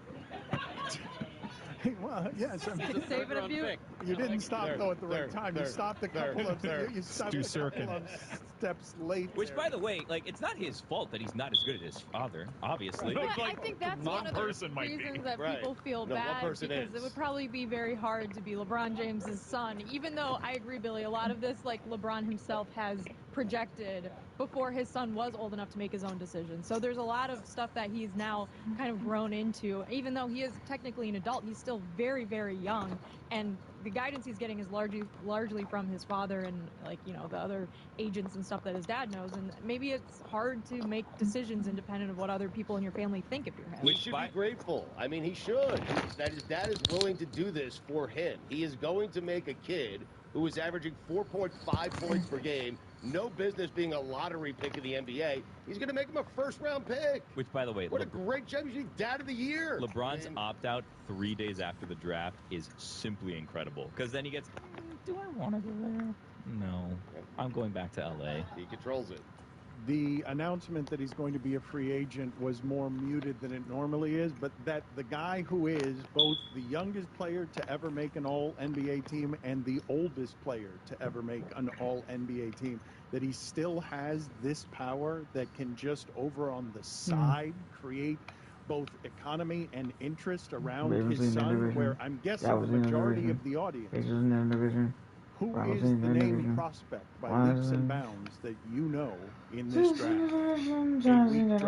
Speaker 16: Well, yes. I mean,
Speaker 6: Save it a few.
Speaker 16: you didn't stop though at the right time. You stopped a couple of you stopped a couple of steps late.
Speaker 17: Which, by the way, like, it's not his fault that he's not as good as his father, obviously.
Speaker 6: But I think that's one of the reasons that people feel bad, because it would probably be very hard to be LeBron James's son, even though I agree, Billy, a lot of this, like, LeBron himself has projected before his son was old enough to make his own decisions. So there's a lot of stuff that he's now kind of grown into. Even though he is technically an adult, he's still very, very young, and the guidance he's getting is largely from his father and, like, you know, the other agents and stuff that his dad knows. And maybe it's hard to make decisions independent of what other people in your family think of your head.
Speaker 4: We should be grateful. I mean, he should. That his dad is willing to do this for him. He is going to make a kid who was averaging 4.5 points per game, no business being a lottery pick in the NBA. He's going to make him a first-round pick.
Speaker 17: Which, by the way,
Speaker 4: what a great championship dad of the year.
Speaker 17: LeBron's opt-out 3 days after the draft is simply incredible. Because then he gets, do I want to go there? No. I'm going back to L.A.
Speaker 4: He controls it.
Speaker 16: The announcement that he's going to be a free agent was more muted than it normally is, but that the guy who is both the youngest player to ever make an All-NBA team and the oldest player to ever make an All-NBA team, that he still has this power that can just over on the side create both economy and interest around his son, where I'm guessing the majority of the audience. Who is the name prospect by leaps and bounds that you know in this draft? 8-week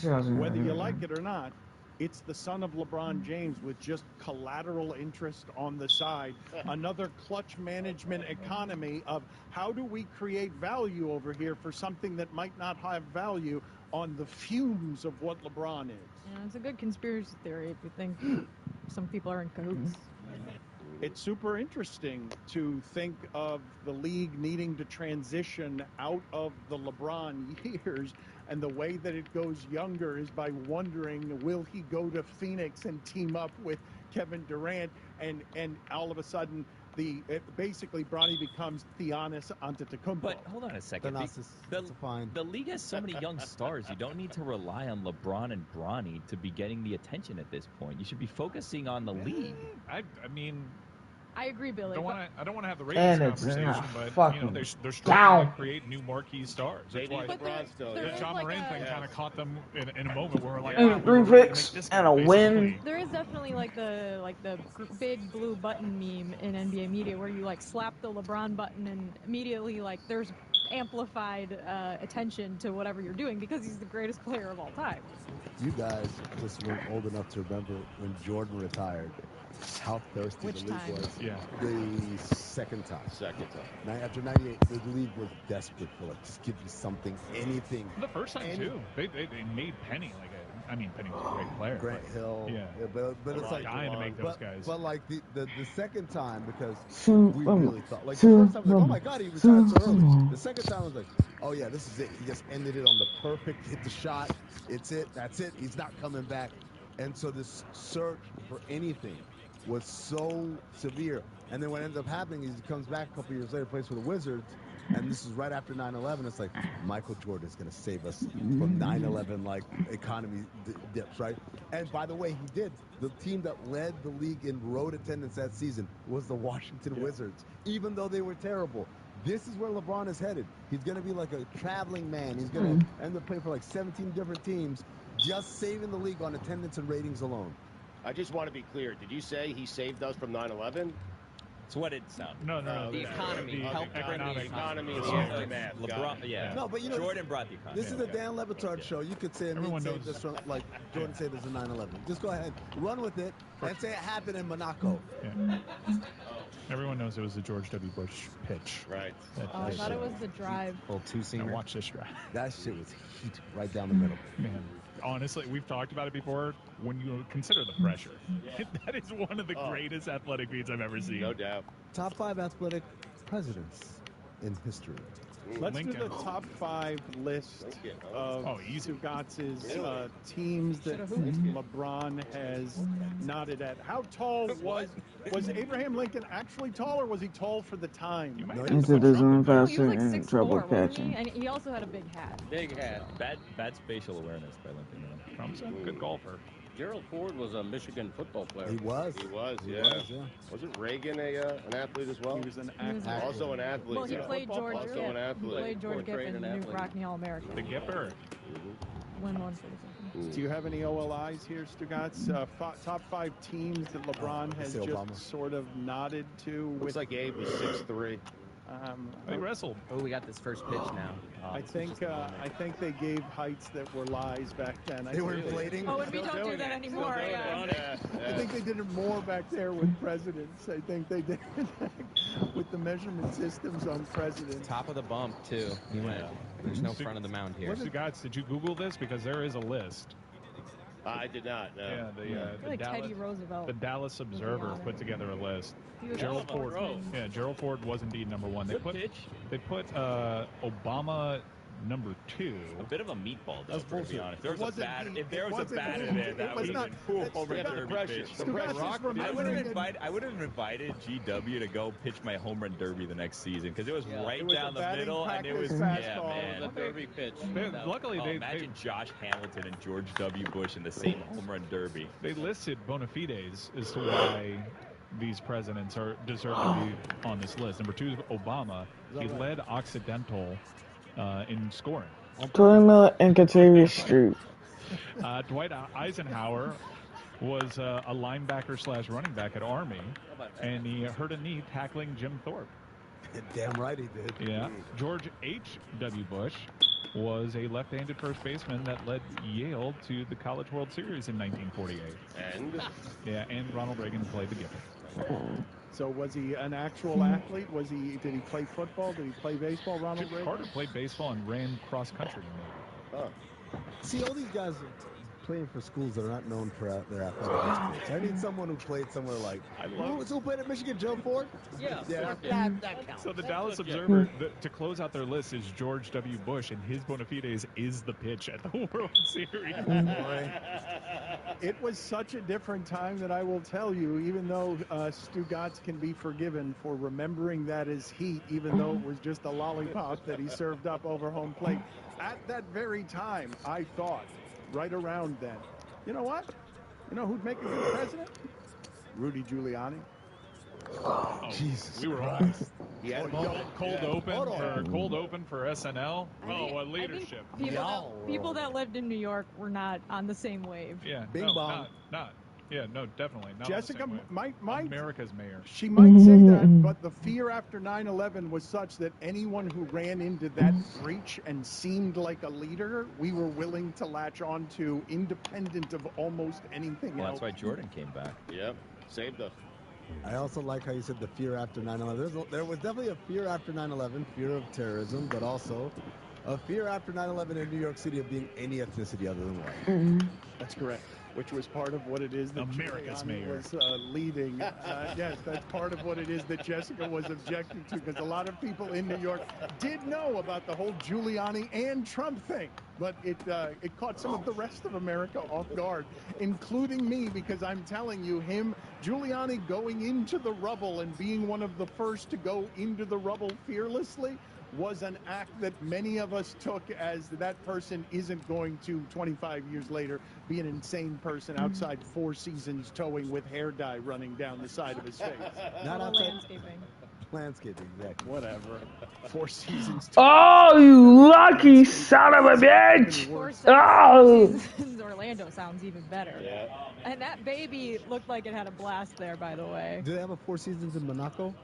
Speaker 16: draft. Whether you like it or not, it's the son of LeBron James with just collateral interest on the side. Another clutch management economy of how do we create value over here for something that might not have value on the fumes of what LeBron is.
Speaker 20: Yeah, it's a good conspiracy theory if you think some people are in cahoots.
Speaker 16: It's super interesting to think of the league needing to transition out of the LeBron years, and the way that it goes younger is by wondering, will he go to Phoenix and team up with Kevin Durant, and all of a sudden basically Bronny becomes Giannis Antetokounmpo.
Speaker 17: But hold on a second. The league has so many young stars. You don't need to rely on LeBron and Bronny to be getting the attention at this point. You should be focusing on the league.
Speaker 2: I mean,
Speaker 20: I agree, Billy.
Speaker 2: I don't want to have the ratings conversation, but they're struggling to create new marquee stars. That's why the John Moran thing kind of caught them in a moment where like, wow,
Speaker 1: 3 picks and a win.
Speaker 20: There is definitely like the big blue button meme in NBA media where you like slap the LeBron button and immediately like there's amplified attention to whatever you're doing because he's the greatest player of all time.
Speaker 3: You guys just weren't old enough to remember when Jordan retired. How thirsty the league was.
Speaker 2: Yeah.
Speaker 3: The second time. After 98, the league was desperate for like, just give you something, anything.
Speaker 2: The first time too, they made Penny like Penny was a great player.
Speaker 3: Grant Hill.
Speaker 2: Yeah.
Speaker 3: But it's like
Speaker 2: dying to make those guys.
Speaker 3: But like the second time, because we really thought like the first time was like, oh my God, he retired so early. The second time was like, oh yeah, this is it. He just ended it on the perfect, hit the shot. It's it. That's it. He's not coming back. And so this search for anything was so severe. And then what ends up happening is he comes back a couple years later, plays for the Wizards, and this is right after 9/11. It's like Michael Jordan is going to save us from 9/11 like economy dips, right? And by the way, he did. The team that led the league in road attendance that season was the Washington Wizards, even though they were terrible. This is where LeBron is headed. He's going to be like a traveling man. He's going to end up playing for like 17 different teams, just saving the league on attendance and ratings alone.
Speaker 4: I just want to be clear. Did you say he saved us from 9/11?
Speaker 17: It's what it sounded.
Speaker 2: No.
Speaker 5: The economy. Helped bring the
Speaker 4: economy.
Speaker 17: LeBron, yeah.
Speaker 3: No, but you know,
Speaker 17: Jordan brought the economy.
Speaker 3: This is a Dan Le Batard show. You could say everyone saved us from, like Jordan saved us in 9/11. Just go ahead, run with it, and say it happened in Monaco.
Speaker 2: Yeah. Everyone knows it was the George W. Bush pitch.
Speaker 4: Right.
Speaker 20: I thought it was the drive.
Speaker 17: Well, two-seamer.
Speaker 2: Watch this drive.
Speaker 3: That shit was heat right down the middle.
Speaker 2: Man. Honestly, we've talked about it before. When you consider the pressure, that is one of the greatest athletic feats I've ever seen.
Speaker 4: No doubt.
Speaker 3: Top 5 athletic presidents in history.
Speaker 16: Let's do the top 5 list of Stugatz's teams that LeBron has nodded at. How tall was Abraham Lincoln actually tall, or was he tall for the time?
Speaker 1: Into the zone faster
Speaker 20: like
Speaker 1: and trouble
Speaker 20: 6'4",
Speaker 1: catching.
Speaker 20: and he also had a big hat.
Speaker 5: Big hat.
Speaker 17: Bad spatial awareness by Lincoln.
Speaker 2: Good golfer.
Speaker 7: Gerald Ford was a Michigan football player.
Speaker 3: He was.
Speaker 4: Yeah. Wasn't Reagan an athlete as well?
Speaker 16: He was an athlete.
Speaker 4: Also an athlete.
Speaker 20: Well, he played George.
Speaker 4: Also an athlete.
Speaker 20: He played George Giffen, New Rockney All-American.
Speaker 2: The Gipper.
Speaker 20: Win one for the second.
Speaker 16: Do you have any OLIs here, Stugatz? Top 5 teams that LeBron has just sort of nodded to.
Speaker 4: Looks like Abe was 6'3".
Speaker 2: They wrestled.
Speaker 5: Oh, we got this first pitch now.
Speaker 16: I think they gave heights that were lies back then.
Speaker 3: They were inflating.
Speaker 20: Oh, and we don't do that anymore.
Speaker 16: I think they did it more back there with presidents. I think they did it with the measurement systems on presidents.
Speaker 5: Top of the bump, too. He went. There's no front of the mound here.
Speaker 2: Guys, did you Google this? Because there is a list.
Speaker 4: I did not. No.
Speaker 2: Yeah,
Speaker 6: I feel like Teddy Roosevelt.
Speaker 2: The Dallas Observer put together a list.
Speaker 6: He was
Speaker 2: Gerald
Speaker 6: also
Speaker 2: Ford.
Speaker 6: sportsman.
Speaker 2: Yeah, Gerald Ford was indeed number one. They put Obama number 2.
Speaker 17: A bit of a meatball, though,
Speaker 16: That's
Speaker 17: to be
Speaker 16: bullshit.
Speaker 17: honest. If there
Speaker 16: It
Speaker 17: was a
Speaker 16: wasn't
Speaker 17: bad,
Speaker 16: heat.
Speaker 17: if there
Speaker 16: It
Speaker 17: was a
Speaker 16: wasn't
Speaker 17: bad
Speaker 16: heat.
Speaker 17: in there,
Speaker 16: It
Speaker 17: that
Speaker 16: was
Speaker 17: would
Speaker 16: not-
Speaker 17: have been home run
Speaker 16: Stugotz-
Speaker 17: derby pitch.
Speaker 16: Stugotz,
Speaker 17: I would have invited GW to go pitch my home run derby the next season because it was right
Speaker 16: It was
Speaker 17: down
Speaker 16: a
Speaker 17: the
Speaker 16: batting
Speaker 17: middle, and it
Speaker 16: practice
Speaker 17: was
Speaker 16: fastball.
Speaker 17: man.
Speaker 7: The derby pitch.
Speaker 2: Luckily,
Speaker 17: Oh, imagine Josh Hamilton and George W. Bush in the same home run derby.
Speaker 2: They listed bona fides as to why these presidents deserve to be on this list. Number 2 is Obama. He led Occidental in scoring.
Speaker 1: Troy Miller and Catavia Street.
Speaker 2: Dwight Eisenhower was a linebacker / running back at Army, and he hurt a knee tackling Jim Thorpe.
Speaker 3: Damn right he did.
Speaker 2: Yeah. George H.W. Bush was a left-handed first baseman that led Yale to the College World Series in 1948. And Ronald Reagan played the Gipper.
Speaker 16: So was he an actual athlete? Did he play football? Did he play baseball, Ronald Reagan?
Speaker 2: Carter played baseball and ran cross country.
Speaker 3: See, all these guys are playing for schools that are not known for their athletic exploits. I need someone who played somewhere like. Who played at Michigan? Joe Ford?
Speaker 7: Yeah.
Speaker 3: That counts.
Speaker 2: So the Dallas Observer, to close out their list, is George W. Bush, and his bona fides is the pitch at the World Series.
Speaker 16: It was such a different time that I will tell you, even though Stugotz can be forgiven for remembering that as heat, even though it was just a lollipop that he served up over home plate. At that very time, I thought, right around then, you know what? You know who'd make a good president? Rudy Giuliani.
Speaker 2: Oh,
Speaker 3: Jesus,
Speaker 2: we were all cold open for SNL. What leadership!
Speaker 6: People that lived in New York were not on the same wave.
Speaker 2: Yeah,
Speaker 3: Bing bong.
Speaker 2: not. Yeah, no, definitely not.
Speaker 16: Jessica might
Speaker 2: America's mayor.
Speaker 16: She might say that, but the fear after 9/11 was such that anyone who ran into that breach and seemed like a leader, we were willing to latch on to, independent of almost anything
Speaker 17: Well,
Speaker 16: else.
Speaker 17: that's why Jordan came back.
Speaker 4: Yep, saved us.
Speaker 3: I also like how you said the fear after 9/11. There was definitely a fear after 9/11, fear of terrorism, but also a fear after 9/11 in New York City of being any ethnicity other than white.
Speaker 16: That's correct. Which was part of what it is that
Speaker 2: America's
Speaker 16: Giuliani
Speaker 2: mayor
Speaker 16: was leading. Yes, that's part of what it is that Jessica was objecting to, because a lot of people in New York did know about the whole Giuliani and Trump thing, but it caught some of the rest of America off guard, including me, because I'm telling you, Giuliani going into the rubble and being one of the first to go into the rubble fearlessly was an act that many of us took as that person isn't going to, 25 years later, be an insane person outside Four Seasons towing with hair dye running down the side of his face.
Speaker 3: Not outside. Landscaping, exactly.
Speaker 16: Whatever. Four Seasons.
Speaker 1: Oh, you lucky son of a bitch!
Speaker 6: Four
Speaker 1: Oh!
Speaker 6: Seasons Orlando sounds even better.
Speaker 4: Yeah.
Speaker 6: And that baby looked like it had a blast there, by the way.
Speaker 3: Do they have a Four Seasons in Monaco?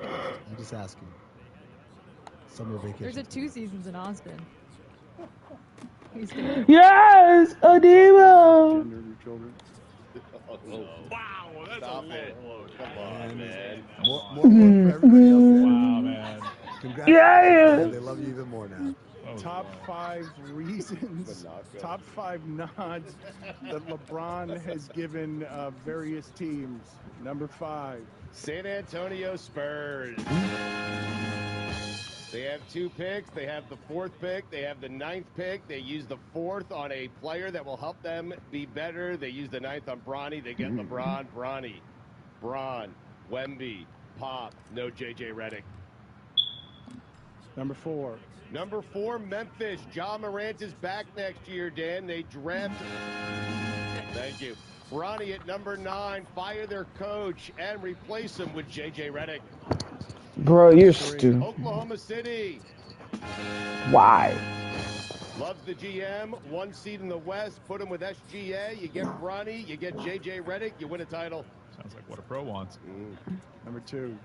Speaker 3: I'm just asking. Summer vacation.
Speaker 6: There's a 2 Seasons in Austin.
Speaker 1: Yes, Ademo.
Speaker 4: Oh, no.
Speaker 2: Wow, that's
Speaker 4: Stop
Speaker 2: a
Speaker 4: it. Come on, man.
Speaker 3: More for everybody else.
Speaker 2: Wow, man.
Speaker 3: Congratulations. They love you even more now.
Speaker 16: Top 5 reasons, top 5 nods that LeBron has given various teams. Number 5.
Speaker 4: San Antonio Spurs. They have 2 picks. They have the 4th pick. They have the 9th pick. They use the 4th on a player that will help them be better. They use the 9th on Bronny. They get LeBron, Bronny, Braun, Wemby, Pop, no JJ Redick.
Speaker 16: Number 4.
Speaker 4: Number 4, Memphis. Ja Morant is back next year, Dan. They draft. Thank you. Bronny at number 9. Fire their coach and replace him with JJ Redick.
Speaker 1: Bro, you're stupid.
Speaker 4: Oklahoma City.
Speaker 1: Why?
Speaker 4: Loves the GM. 1 seed in the West. Put him with SGA. You get Bronny. You get JJ Redick. You win a title.
Speaker 2: Sounds like what a pro wants.
Speaker 16: Number 2.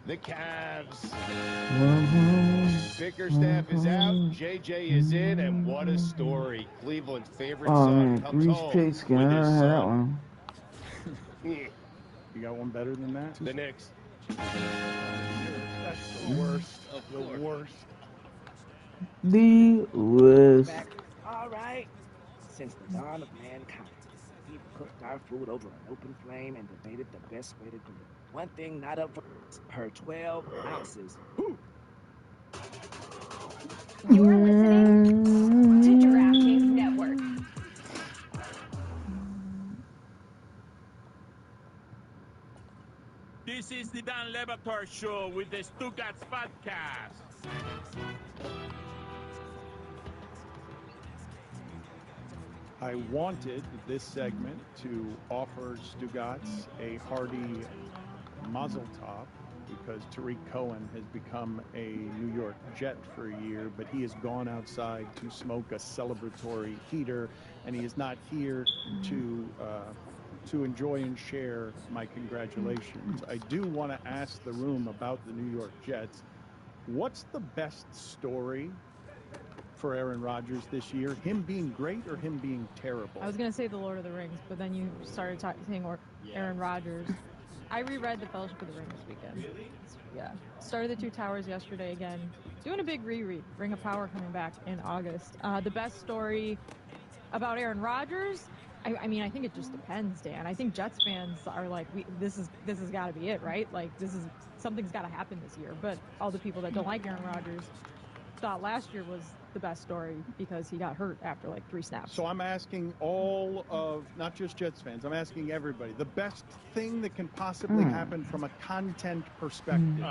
Speaker 4: The Cavs. Bickerstaff is out. JJ is in. And what a story. Cleveland's favorite son comes
Speaker 1: Reese
Speaker 4: home
Speaker 1: Pigskin.
Speaker 4: with
Speaker 1: I
Speaker 4: his
Speaker 1: don't have that
Speaker 4: son.
Speaker 1: one.
Speaker 16: You got one better than that?
Speaker 4: The Knicks.
Speaker 16: That's the worst. The worst.
Speaker 1: The worst.
Speaker 14: All right. Since the dawn of mankind, we've cooked our food over an open flame and debated the best way to grill it. One thing not up for per 12 ounces.
Speaker 12: You're listening to DraftKings Network.
Speaker 19: This is the Dan Levator Show with the Stugatz Podcast.
Speaker 16: I wanted this segment to offer Stugatz a hearty mazel tov because Tariq Cohen has become a New York Jet for a year, but he has gone outside to smoke a celebratory heater, and he is not here to enjoy and share my congratulations. I do want to ask the room about the New York Jets. What's the best story for Aaron Rodgers this year? Him being great or him being terrible?
Speaker 20: I was going to say The Lord of the Rings, but then you started saying Aaron Rodgers. I reread The Fellowship of the Ring this weekend. Yeah. Started The Two Towers yesterday again. Doing a big reread. Ring of Power coming back in August. The best story about Aaron Rodgers, I mean, I think it just depends, Dan. I think Jets fans are like, this has got to be it, right? Like, something's got to happen this year. But all the people that don't like Aaron Rodgers thought last year was the best story because he got hurt after like 3 snaps.
Speaker 16: So I'm asking all of, not just Jets fans, I'm asking everybody, the best thing that can possibly happen from a content perspective.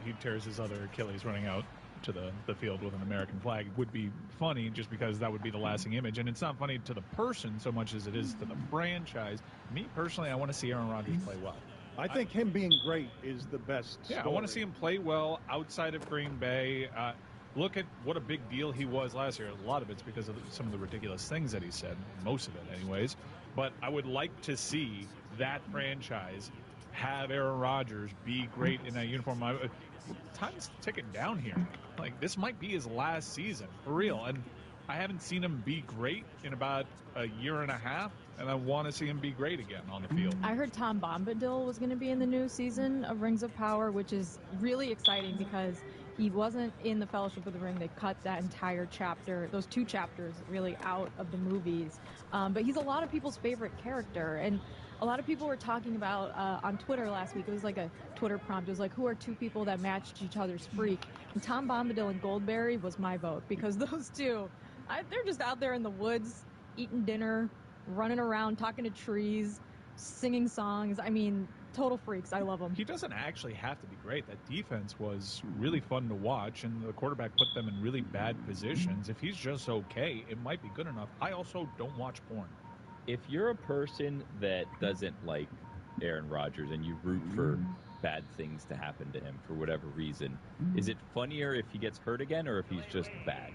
Speaker 2: He tears his other Achilles running out to the field with an American flag. It would be funny just because that would be the lasting image. And it's not funny to the person so much as it is to the franchise. Me, personally, I want to see Aaron Rodgers play well.
Speaker 16: I think him being great is the best story.
Speaker 2: I want to see him play well outside of Green Bay. Look at what a big deal he was last year. A lot of it's because of some of the ridiculous things that he said, most of it anyways. But I would like to see that franchise have Aaron Rodgers be great in that uniform. Time's ticking down here. Like, this might be his last season, for real. And I haven't seen him be great in about a year and a half, and I want to see him be great again on the field.
Speaker 20: I heard Tom Bombadil was going to be in the new season of Rings of Power, which is really exciting because he wasn't in the Fellowship of the Ring. They cut that entire chapter, those 2 chapters, really out of the movies. But he's a lot of people's favorite character. And a lot of people were talking about on Twitter last week. It was like a Twitter prompt. It was like, who are 2 people that matched each other's freak? And Tom Bombadil and Goldberry was my vote because those 2, they're just out there in the woods, eating dinner, running around, talking to trees, singing songs. I mean, total freaks. I love them.
Speaker 2: He doesn't actually have to be great. That defense was really fun to watch, and the quarterback put them in really bad positions. If he's just okay, it might be good enough. I also don't watch porn.
Speaker 17: If you're a person that doesn't like Aaron Rodgers and you root for bad things to happen to him for whatever reason, is it funnier if he gets hurt again or if he's just bad?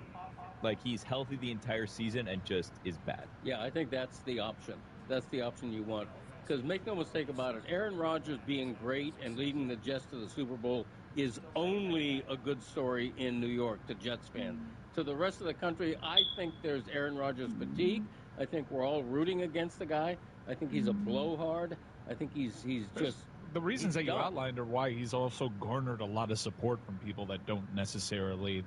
Speaker 17: Like, he's healthy the entire season and just is bad.
Speaker 7: Yeah, I think that's the option. That's the option you want. Because make no mistake about it, Aaron Rodgers being great and leading the Jets to the Super Bowl is only a good story in New York to Jets fans. To the rest of the country, I think there's Aaron Rodgers fatigue. I think we're all rooting against the guy. I think he's a blowhard. I think he's just...
Speaker 2: The reasons that you outlined are why he's also garnered a lot of support from people that don't necessarily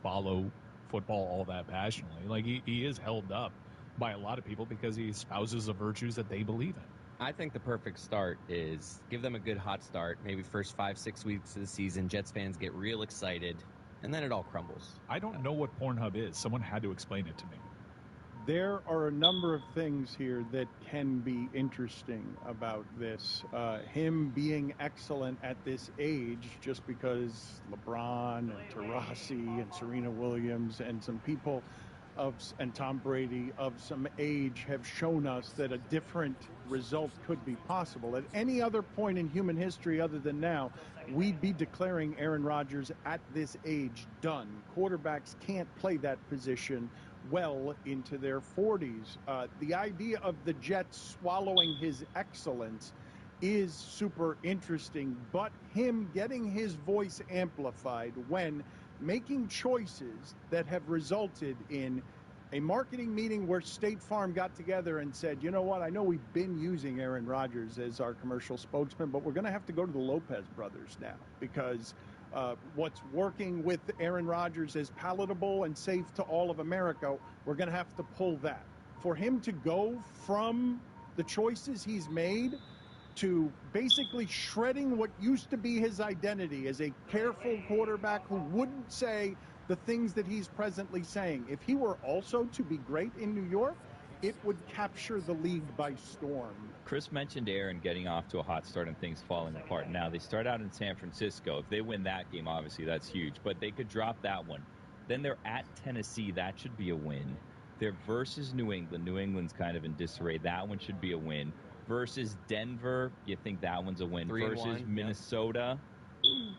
Speaker 2: follow football all that passionately. Like, he is held up by a lot of people because he espouses the virtues that they believe in.
Speaker 5: I think the perfect start is give them a good hot start, maybe first 5-6 weeks of the season. Jets fans get real excited, and then it all crumbles.
Speaker 2: I don't know what Pornhub is. Someone had to explain it to me.
Speaker 16: There are a number of things here that can be interesting about this. Him being excellent at this age, just because LeBron and Taurasi and Serena Williams and some people and Tom Brady of some age have shown us that a different result could be possible. At any other point in human history other than now, we'd be declaring Aaron Rodgers at this age done. Quarterbacks can't play that position well into their 40s. The idea of the Jets swallowing his excellence is super interesting, but him getting his voice amplified when making choices that have resulted in a marketing meeting where State Farm got together and said, you know what, I know we've been using Aaron Rodgers as our commercial spokesman, but we're going to have to go to the Lopez brothers now because what's working with Aaron Rodgers is palatable and safe to all of America, we're going to have to pull that. For him to go from the choices he's made to basically shredding what used to be his identity as a careful quarterback who wouldn't say the things that he's presently saying. If he were also to be great in New York, it would capture the league by storm.
Speaker 17: Chris mentioned Aaron getting off to a hot start and things falling apart. Now, they start out in San Francisco. If they win that game, obviously, that's huge. But they could drop that one. Then they're at Tennessee. That should be a win. They're versus New England. New England's kind of in disarray. That one should be a win. Versus Denver, you think that one's a win.
Speaker 5: 3-1,
Speaker 17: versus Minnesota,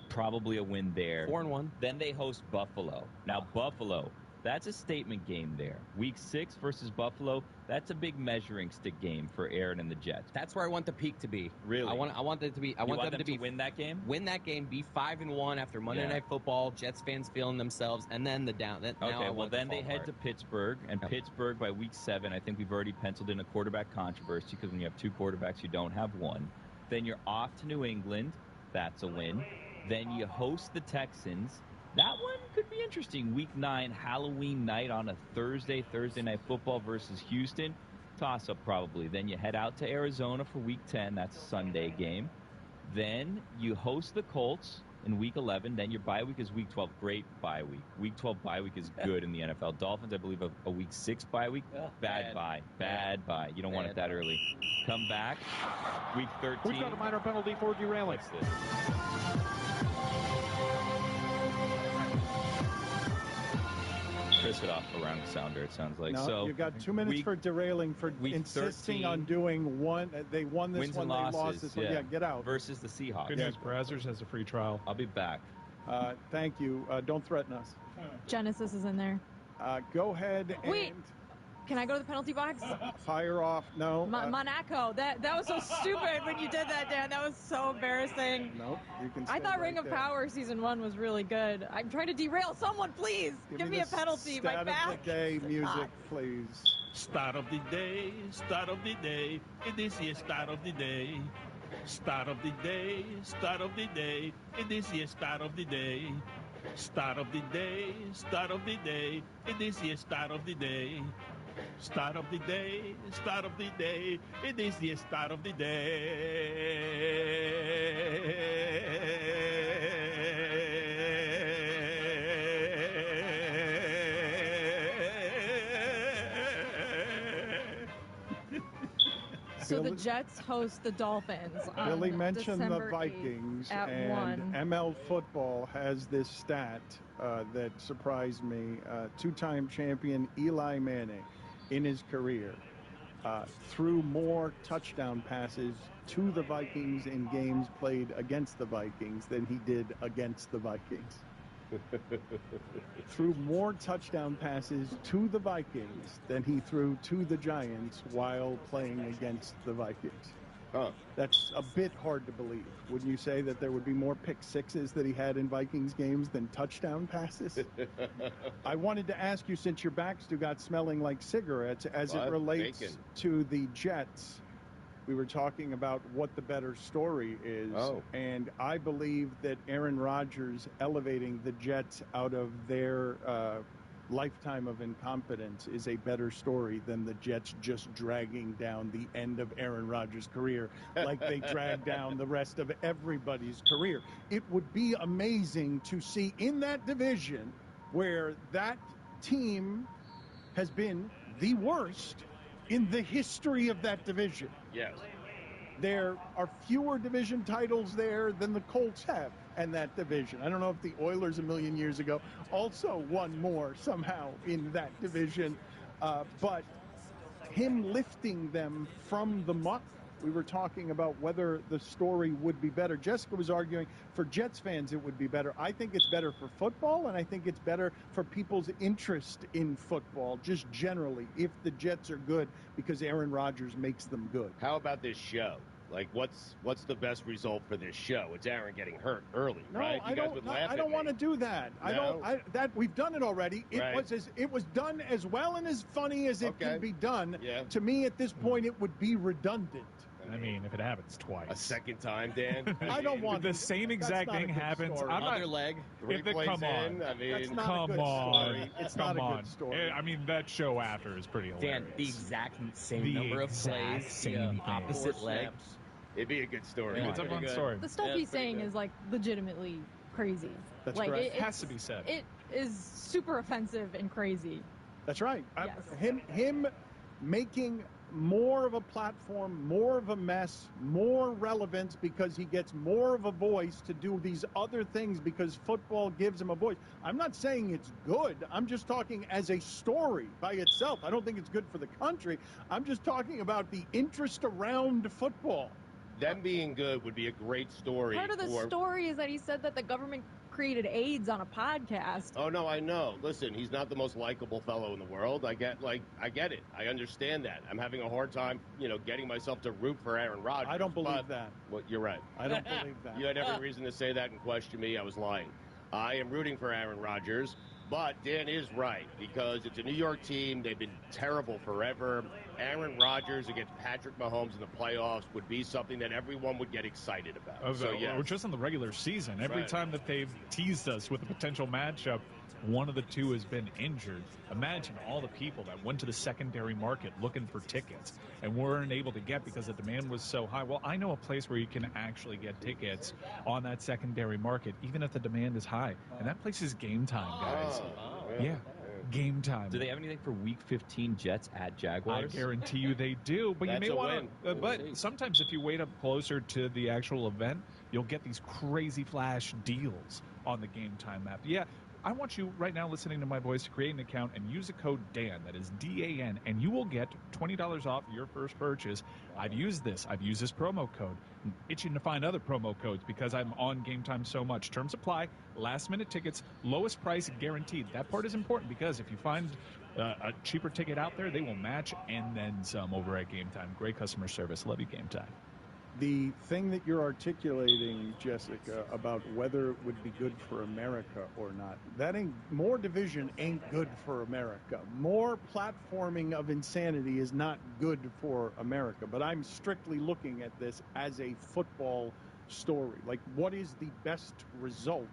Speaker 17: probably a win there.
Speaker 5: 4-1.
Speaker 17: Then they host Buffalo. Now, Buffalo, that's a statement game there. Week 6 versus Buffalo, that's a big measuring stick game for Aaron and the Jets.
Speaker 5: That's where I want the peak to be.
Speaker 17: Really?
Speaker 5: I want them to be. I want them to
Speaker 17: win that game.
Speaker 5: Win that game. Be 5-1 after Monday Night Football. Jets fans feeling themselves, and then the down.
Speaker 17: Okay. Well, then they head to Pittsburgh, and Pittsburgh by week 7. I think we've already penciled in a quarterback controversy because when you have 2 quarterbacks, you don't have one. Then you're off to New England. That's a win. Then you host the Texans. That one could be interesting. Week 9, Halloween night on a Thursday Night Football versus Houston. Toss-up probably. Then you head out to Arizona for Week 10. That's a Sunday game. Then you host the Colts in Week 11. Then your bye week is Week 12. Great bye week. Week 12 bye week is good in the NFL. Dolphins, I believe, a Week 6 bye week. Bad bye. You don't want it that early. Come back. Week 13.
Speaker 10: We've got a minor penalty for derailing.
Speaker 17: What's this? Chris got off around the sounder, it sounds like.
Speaker 16: No,
Speaker 17: so
Speaker 16: you've got 2 minutes for derailing, for insisting
Speaker 17: 13,
Speaker 16: on doing one. They won this
Speaker 17: wins
Speaker 16: one,
Speaker 17: and
Speaker 16: they lost this one. Yeah, get out.
Speaker 17: Versus the Seahawks.
Speaker 2: Good news, Brazzers has a free trial.
Speaker 17: I'll be back.
Speaker 16: Thank you. Don't threaten us.
Speaker 20: Genesis is in there.
Speaker 16: Go ahead and
Speaker 20: Wait. Can I go to the penalty box?
Speaker 16: fire off. No.
Speaker 20: Monaco. That was so stupid when you did that, Dan. That was so embarrassing.
Speaker 16: Nope. You can.
Speaker 20: I thought Ring of Power season 1 was really good. I'm trying to derail someone, please. Give me a penalty. My back.
Speaker 16: Start of the day music, please.
Speaker 19: Start of the day, start of the day. It is the start of the day. Start of the day, start of the day. It is the start of the day. Start of the day, start of the day. It is the start of the day. Start of the day, start of the day. It is the start of the day.
Speaker 20: So the Jets host the Dolphins on
Speaker 16: Billy mentioned
Speaker 20: December
Speaker 16: the Vikings,
Speaker 20: 8th at
Speaker 16: and
Speaker 20: 1.
Speaker 16: ML Football has this stat that surprised me. 2-time champion Eli Manning, in his career, threw more touchdown passes to the Vikings in games played against the Vikings than he did against the Vikings. Threw more touchdown passes to the Vikings than he threw to the Giants while playing against the Vikings. That's a bit hard to believe. Wouldn't you say that there would be more pick sixes that he had in Vikings games than touchdown passes? I wanted to ask you, since your back's got smelling like cigarettes, as it relates to the Jets, we were talking about what the better story is. And I believe that Aaron Rodgers elevating the Jets out of their lifetime of incompetence is a better story than the Jets just dragging down the end of Aaron Rodgers' career like they dragged down the rest of everybody's career. It would be amazing to see in that division where that team has been the worst in the history of that division.
Speaker 4: Yes.
Speaker 16: There are fewer division titles there than the Colts have in that division. I don't know if the Oilers a million years ago also won more somehow in that division. But him lifting them from the muck, we were talking about whether the story would be better. Jessica was arguing for Jets fans it would be better. I think it's better for football, and I think it's better for people's interest in football, just generally, if the Jets are good, because Aaron Rodgers makes them good.
Speaker 4: How about this show? Like, what's the best result for this show? It's Aaron getting hurt early, right? You guys would laugh
Speaker 16: I don't want to do that.
Speaker 4: No?
Speaker 16: We've done it already. It was done as well and as funny as it can be done.
Speaker 4: Yeah.
Speaker 16: To me, at this point, it would be redundant.
Speaker 2: I mean, if it happens twice.
Speaker 4: A second time, Dan?
Speaker 16: I don't want
Speaker 2: the same exact thing happens. I'm
Speaker 5: Other
Speaker 2: not,
Speaker 5: leg.
Speaker 4: Three plays
Speaker 2: come
Speaker 4: in.
Speaker 2: on.
Speaker 4: I mean,
Speaker 16: That's not a
Speaker 2: Come
Speaker 16: good
Speaker 2: on.
Speaker 16: story. It's
Speaker 2: Come
Speaker 16: not a
Speaker 2: on.
Speaker 16: good story.
Speaker 2: I mean, that show after is pretty hilarious.
Speaker 5: Dan, the exact same
Speaker 2: The
Speaker 5: number of
Speaker 2: exact
Speaker 5: plays,
Speaker 2: same
Speaker 5: the
Speaker 2: thing.
Speaker 5: opposite
Speaker 7: 4
Speaker 5: leg.
Speaker 7: snaps.
Speaker 4: it'd be a good story.
Speaker 2: It's a
Speaker 7: pretty
Speaker 2: fun
Speaker 7: good.
Speaker 2: story.
Speaker 6: The stuff
Speaker 7: Yeah,
Speaker 6: he's
Speaker 7: pretty
Speaker 6: saying
Speaker 7: good.
Speaker 6: is like legitimately crazy.
Speaker 16: That's
Speaker 6: like,
Speaker 16: correct.
Speaker 2: It has to be said.
Speaker 6: It is super offensive and crazy.
Speaker 16: That's right.
Speaker 6: Yes.
Speaker 16: Him making more of a platform, more of a mess, more relevance because he gets more of a voice to do these other things because football gives him a voice. I'm not saying it's good. I'm just talking as a story by itself. I don't think it's good for the country. I'm just talking about the interest around football.
Speaker 4: Them being good would be a great story.
Speaker 6: Part of the
Speaker 4: for...
Speaker 6: story is that he said that the government created AIDS on a podcast.
Speaker 4: Oh, no, I know. Listen, he's not the most likable fellow in the world. I get it. I understand that. I'm having a hard time, getting myself to root for Aaron Rodgers.
Speaker 16: I don't believe that.
Speaker 4: Well, you're right.
Speaker 16: I don't believe that.
Speaker 4: You had every reason to say that and question me. I was lying. I am rooting for Aaron Rodgers, but Dan is right because it's a New York team. They've been terrible forever. Aaron Rodgers against Patrick Mahomes in the playoffs would be something that everyone would get excited about.
Speaker 2: Or just in the regular season. Every
Speaker 4: Right.
Speaker 2: time that they've teased us with a potential matchup, one of the two has been injured. Imagine all the people that went to the secondary market looking for tickets and weren't able to get because the demand was so high. Well, I know a place where you can actually get tickets on that secondary market, even if the demand is high. And that place is Game Time, guys. Yeah. Game Time.
Speaker 17: Do they have anything for Week 15 Jets at Jaguars?
Speaker 2: I guarantee you they do, but
Speaker 4: That's
Speaker 2: you may
Speaker 4: a
Speaker 2: want to.
Speaker 4: win.
Speaker 2: But sometimes if you wait up closer to the actual event, you'll get these crazy flash deals on the Game Time app. Yeah, I want you right now listening to my voice to create an account and use the code DAN, that is DAN, and you will get $20 off your first purchase. I've used this promo code. I'm itching to find other promo codes because I'm on Game Time so much. Terms apply, last minute tickets, lowest price guaranteed. That part is important because if you find a cheaper ticket out there, they will match and then some over at Game Time. Great customer service. Love you, Game Time.
Speaker 16: The thing that you're articulating, Jessica, about whether it would be good for America or not, more division ain't good for America. More platforming of insanity is not good for America. But I'm strictly looking at this as a football story. Like, what is the best result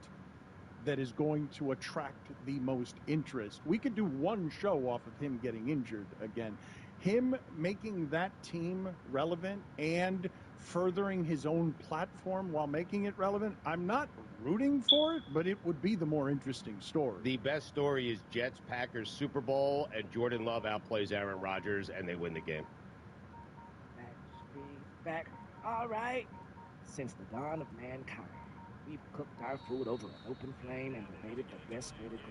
Speaker 16: that is going to attract the most interest? We could do one show off of him getting injured again. Him making that team relevant and furthering his own platform while making it relevant, I'm not rooting for it, but it would be the more interesting story.
Speaker 4: The best story is Jets-Packers Super Bowl, and Jordan Love outplays Aaron Rodgers, and they win the game.
Speaker 14: Back. All right. Since the dawn of mankind, we've cooked our food over an open flame and debated the best way to grill.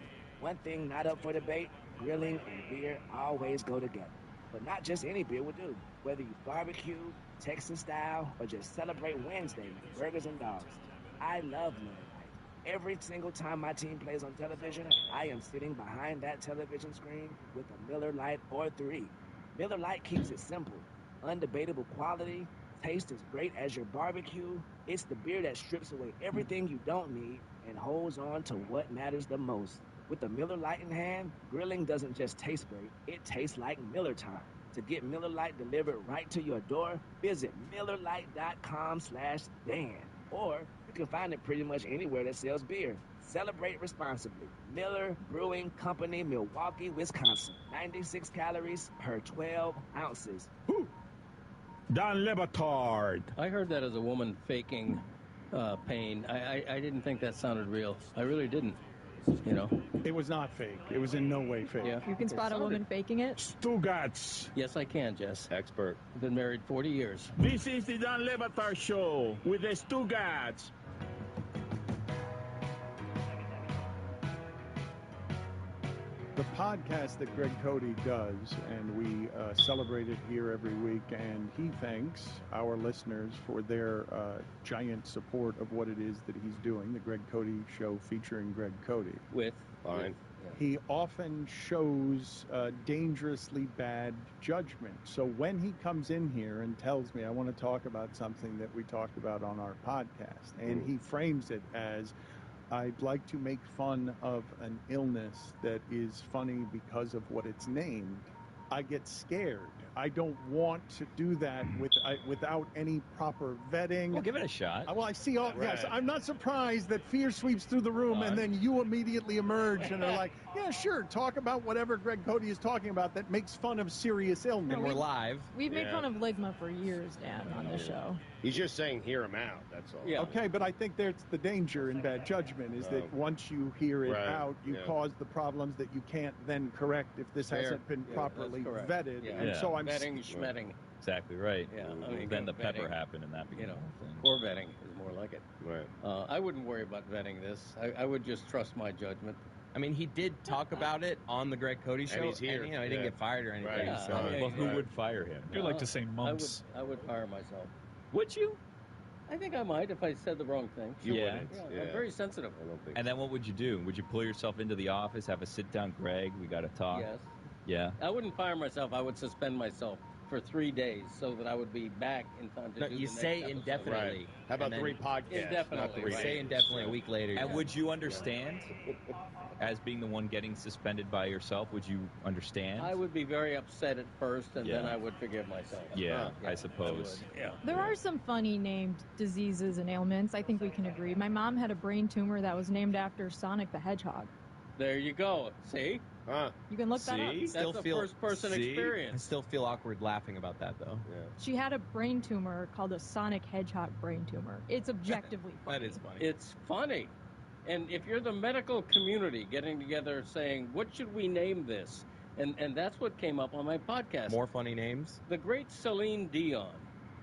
Speaker 14: One thing not up for debate, grilling and beer always go together. But not just any beer will do. Whether you barbecue, Texas style, or just celebrate Wednesday with burgers and dogs. I love Miller Lite. Every single time my team plays on television, I am sitting behind that television screen with a Miller Lite or 3. Miller Lite keeps it simple. Undebatable quality, taste as great as your barbecue. It's the beer that strips away everything you don't need and holds on to what matters the most. With the Miller Lite in hand, grilling doesn't just taste great, it tastes like Miller time. To get Miller Lite delivered right to your door, visit MillerLite.com/Dan. Or you can find it pretty much anywhere that sells beer. Celebrate responsibly. Miller Brewing Company, Milwaukee, Wisconsin. 96 calories per 12 ounces.
Speaker 7: Don Lebatard. I heard that as a woman faking pain. I didn't think that sounded real. I really didn't.
Speaker 16: It was not fake. It was in no way fake.
Speaker 7: Yeah.
Speaker 6: You can spot a woman faking it?
Speaker 7: Stugats. Yes, I can, Jess.
Speaker 4: Expert.
Speaker 7: I've been married 40 years.
Speaker 19: This is the Don Lebatard Show with the Stugats.
Speaker 16: The podcast that Greg Cody does, and we celebrate it here every week, and he thanks our listeners for their giant support of what it is that he's doing, the Greg Cody Show featuring Greg Cody.
Speaker 4: Fine.
Speaker 16: He often shows dangerously bad judgment. So when he comes in here and tells me, I want to talk about something that we talked about on our podcast, and he frames it as, I'd like to make fun of an illness that is funny because of what it's named, I get scared I don't want to do that without any proper vetting.
Speaker 17: Well, give it a shot.
Speaker 16: Well, I see all.
Speaker 17: Right.
Speaker 16: Yes, I'm not surprised that fear sweeps through the room, and then you immediately emerge and are like, "Yeah, sure, talk about whatever Greg Cody is talking about that makes fun of serious illness."
Speaker 5: And we're live.
Speaker 6: We've made fun of Ligma for years, Dan, on this show.
Speaker 4: He's just saying hear him out, that's all.
Speaker 16: Okay, but I think there's the danger in bad judgment is that once you hear it
Speaker 4: Right,
Speaker 16: out, you cause the problems that you can't then correct if this hasn't been properly vetted. And so I'm
Speaker 7: vetting, schmetting.
Speaker 17: Exactly right.
Speaker 7: Yeah, I mean,
Speaker 17: then the pepper
Speaker 7: vetting,
Speaker 17: happened, and that became the whole thing.
Speaker 7: Core vetting is more like it.
Speaker 4: Right.
Speaker 7: I wouldn't worry about vetting this. I would just trust my judgment.
Speaker 5: I mean, he did talk about it on the Greg Cody show,
Speaker 4: And he's here.
Speaker 5: he didn't get fired or anything.
Speaker 7: Right.
Speaker 5: So.
Speaker 17: Well, who would fire him?
Speaker 2: You like to say mumps.
Speaker 7: I would fire myself.
Speaker 17: Would you?
Speaker 7: I think I might if I said the wrong thing.
Speaker 17: You wouldn't.
Speaker 7: I'm very sensitive.
Speaker 4: I don't think
Speaker 17: And then what would you do? Would you pull yourself into the office, have a sit-down, Greg? We got to talk.
Speaker 7: Yes.
Speaker 17: Yeah.
Speaker 7: I wouldn't fire myself. I would suspend myself for 3 days so that I would be back in time to do
Speaker 5: You
Speaker 7: the
Speaker 5: say
Speaker 7: next episode.
Speaker 5: indefinitely.
Speaker 4: Right. How about
Speaker 5: and then
Speaker 4: 3 podcasts?
Speaker 7: Indefinitely.
Speaker 4: Not 3
Speaker 7: right.
Speaker 5: Say indefinitely a week later.
Speaker 17: And would you understand, as being the one getting suspended by yourself, would you understand?
Speaker 7: I would be very upset at first, and then I would forgive myself.
Speaker 17: Yeah, I suppose.
Speaker 7: Yeah.
Speaker 6: There are some funny named diseases and ailments. I think we can agree. My mom had a brain tumor that was named after Sonic the Hedgehog.
Speaker 7: There you go. See?
Speaker 6: You can look that up.
Speaker 7: That's a first-person
Speaker 5: I
Speaker 7: experience.
Speaker 5: still feel awkward laughing about that, though.
Speaker 6: She had a brain tumor called a Sonic Hedgehog brain tumor. It's objectively funny.
Speaker 5: That is funny.
Speaker 7: It's funny. And if you're the medical community getting together saying, what should we name this? And that's what came up on my podcast.
Speaker 5: More funny names?
Speaker 7: The great Celine Dion.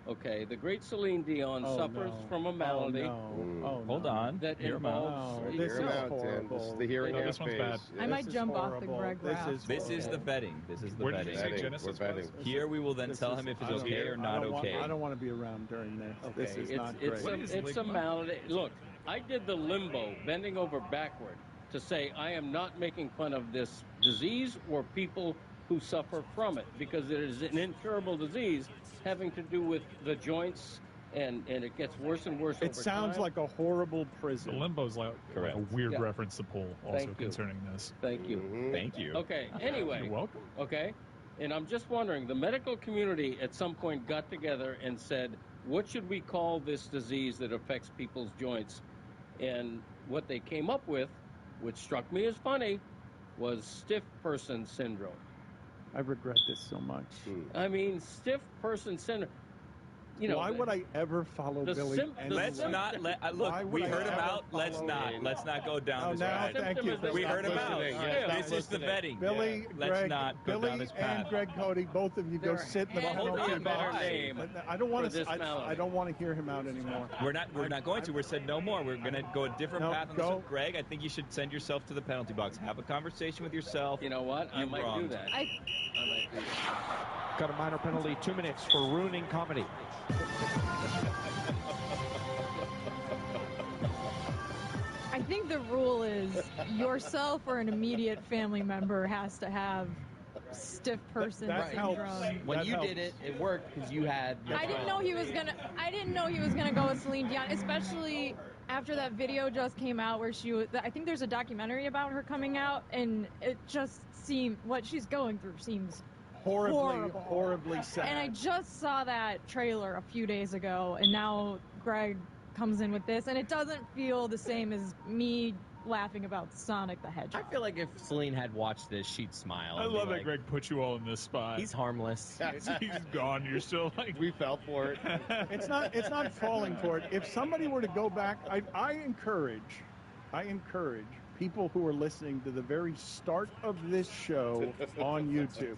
Speaker 7: Okay, the great Celine Dion suffers from a malady.
Speaker 17: Hold on.
Speaker 7: That
Speaker 17: Hear him out.
Speaker 7: involves...
Speaker 16: This
Speaker 4: Hear him
Speaker 16: is
Speaker 4: out, Dan.
Speaker 16: horrible.
Speaker 4: This is the hearing out
Speaker 2: This one's
Speaker 4: phase.
Speaker 2: bad.
Speaker 6: I might jump off the Greg raft.
Speaker 17: This is the vetting. This is the
Speaker 2: Where did you say
Speaker 17: vetting.
Speaker 2: Genesis
Speaker 4: We're betting.
Speaker 2: was?
Speaker 17: Here we will then tell him if it's okay or not okay.
Speaker 16: I don't want to be around during this.
Speaker 7: Okay,
Speaker 16: This is not
Speaker 7: it's
Speaker 16: great.
Speaker 7: it's a malady. Look, I did the limbo, bending over backward, to say I am not making fun of this disease or people who suffer from it, because it is an incurable disease having to do with the joints, and it gets worse and worse
Speaker 16: It sounds like a horrible
Speaker 2: The
Speaker 16: prison.
Speaker 2: limbo's like a weird reference to pull also
Speaker 7: Thank you.
Speaker 2: concerning this.
Speaker 7: Thank you.
Speaker 17: Thank you.
Speaker 7: Okay, anyway.
Speaker 2: You're welcome.
Speaker 7: Okay, and I'm just wondering, the medical community at some point got together and said, what should we call this disease that affects people's joints? And what they came up with, which struck me as funny, was stiff person syndrome.
Speaker 16: I regret this so much.
Speaker 7: I mean, stiff person syndrome. You know,
Speaker 16: Why would I ever follow
Speaker 7: the
Speaker 16: Billy?
Speaker 7: sim-
Speaker 16: and-
Speaker 7: the
Speaker 17: Let's
Speaker 7: sim-
Speaker 17: not let.
Speaker 16: Why
Speaker 17: Look,
Speaker 16: would
Speaker 17: we
Speaker 16: I
Speaker 17: heard him
Speaker 16: ever
Speaker 17: out. Let's
Speaker 16: follow
Speaker 17: not.
Speaker 16: him?
Speaker 17: Let's not go down
Speaker 16: Oh,
Speaker 17: this
Speaker 16: now,
Speaker 17: path.
Speaker 16: thank you.
Speaker 17: We heard him out.
Speaker 4: listening. Yeah, stop
Speaker 17: This is the
Speaker 4: listening.
Speaker 17: vetting.
Speaker 16: Billy,
Speaker 17: Let's
Speaker 16: Greg,
Speaker 17: not go
Speaker 16: Billy
Speaker 17: down this
Speaker 16: and
Speaker 17: path.
Speaker 16: Greg Cody, both of you go sit in the
Speaker 7: Well, hold
Speaker 16: penalty
Speaker 7: on, better
Speaker 16: box.
Speaker 7: name
Speaker 16: I don't want
Speaker 7: for this
Speaker 16: to.
Speaker 7: malady.
Speaker 16: I don't want to hear him out anymore.
Speaker 17: We're not going to. We said no more. We're going to go a different
Speaker 16: No,
Speaker 17: path on this
Speaker 16: go.
Speaker 17: one. Greg, I think you should send yourself to the penalty box. Have a conversation with yourself.
Speaker 7: You know what? I
Speaker 17: You
Speaker 7: might
Speaker 17: wronged.
Speaker 7: do that.
Speaker 6: I
Speaker 7: I might do that.
Speaker 10: Got a minor penalty, 2 minutes for ruining comedy.
Speaker 6: I think the rule is yourself or an immediate family member has to have stiff person
Speaker 16: That helps.
Speaker 6: syndrome.
Speaker 5: When
Speaker 16: That
Speaker 5: you
Speaker 16: helps.
Speaker 5: did it, it worked because you had.
Speaker 6: I didn't know he was gonna go with Celine Dion, especially after that video just came out where she was. I think there's a documentary about her coming out, and it just seemed what she's going through seems horrible.
Speaker 16: horribly sad.
Speaker 6: And I just saw that trailer a few days ago, and now Greg comes in with this, and it doesn't feel the same as me laughing about Sonic the Hedgehog.
Speaker 5: I feel like if Celine had watched this, she'd smile.
Speaker 2: I
Speaker 5: and be
Speaker 2: love that
Speaker 5: like,
Speaker 2: Greg put you all in this spot.
Speaker 5: He's harmless.
Speaker 2: He's gone. You're still like
Speaker 4: We fell for it.
Speaker 16: It's not falling for it. If somebody were to go back, I encourage people who are listening to the very start of this show on YouTube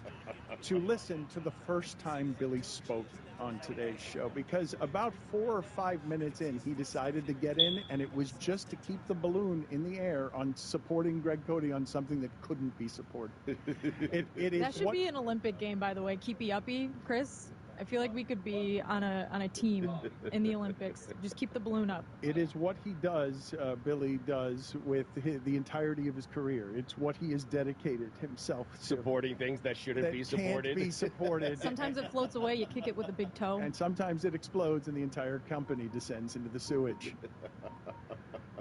Speaker 16: to listen to the first time Billy spoke on today's show, because about 4 or 5 minutes in, he decided to get in, and it was just to keep the balloon in the air on supporting Greg Cody on something that couldn't be supported. It is
Speaker 6: That should
Speaker 16: what-
Speaker 6: be an Olympic game, by the way. Keepy uppy, Chris. I feel like we could be on a team in the Olympics. Just keep the balloon up.
Speaker 16: It is what he does, Billy does with the entirety of his career. It's what he has dedicated himself to.
Speaker 4: Supporting things that shouldn't be supported.
Speaker 16: Can't be supported.
Speaker 6: Sometimes it floats away. You kick it with a big toe.
Speaker 16: And sometimes it explodes and the entire company descends into the sewage.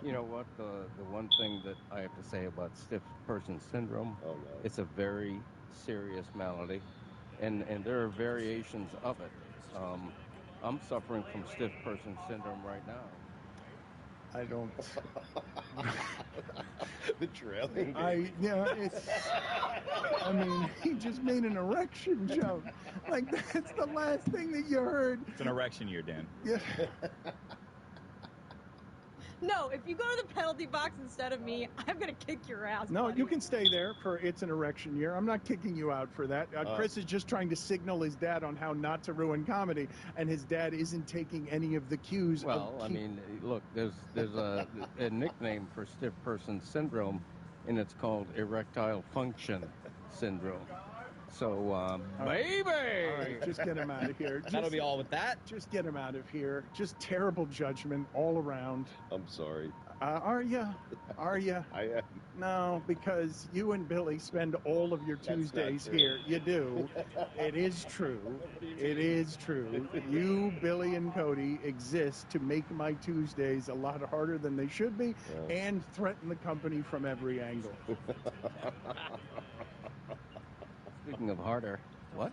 Speaker 7: You know what? The one thing that I have to say about stiff person syndrome, it's a very serious malady. and there are variations of it. I'm suffering from stiff person syndrome right now.
Speaker 16: I don't.
Speaker 4: The trailing.
Speaker 16: It's. I mean, he just made an erection joke. Like, that's the last thing that you heard.
Speaker 17: It's an erection year, Dan.
Speaker 16: Yeah.
Speaker 6: No, if you go to the penalty box instead of me, I'm going to kick your ass.
Speaker 16: No,
Speaker 6: buddy.
Speaker 16: you can stay there for It's an Erection Year. I'm not kicking you out for that. Chris is just trying to signal his dad on how not to ruin comedy, and his dad isn't taking any of the cues.
Speaker 7: Well, I mean, look, there's a nickname for stiff person syndrome, and it's called erectile function syndrome. So, baby!
Speaker 16: All right, just get him out of here.
Speaker 17: That'll be all with that.
Speaker 16: Just get him out of here. Just terrible judgment all around.
Speaker 4: I'm sorry.
Speaker 16: Are you? Are you?
Speaker 4: I am.
Speaker 16: No, because you and Billy spend all of your Tuesdays here. You do. It is true. It is true. You, Billy, and Cody exist to make my Tuesdays a lot harder than they should be and threaten the company from every angle.
Speaker 7: Speaking of harder, what?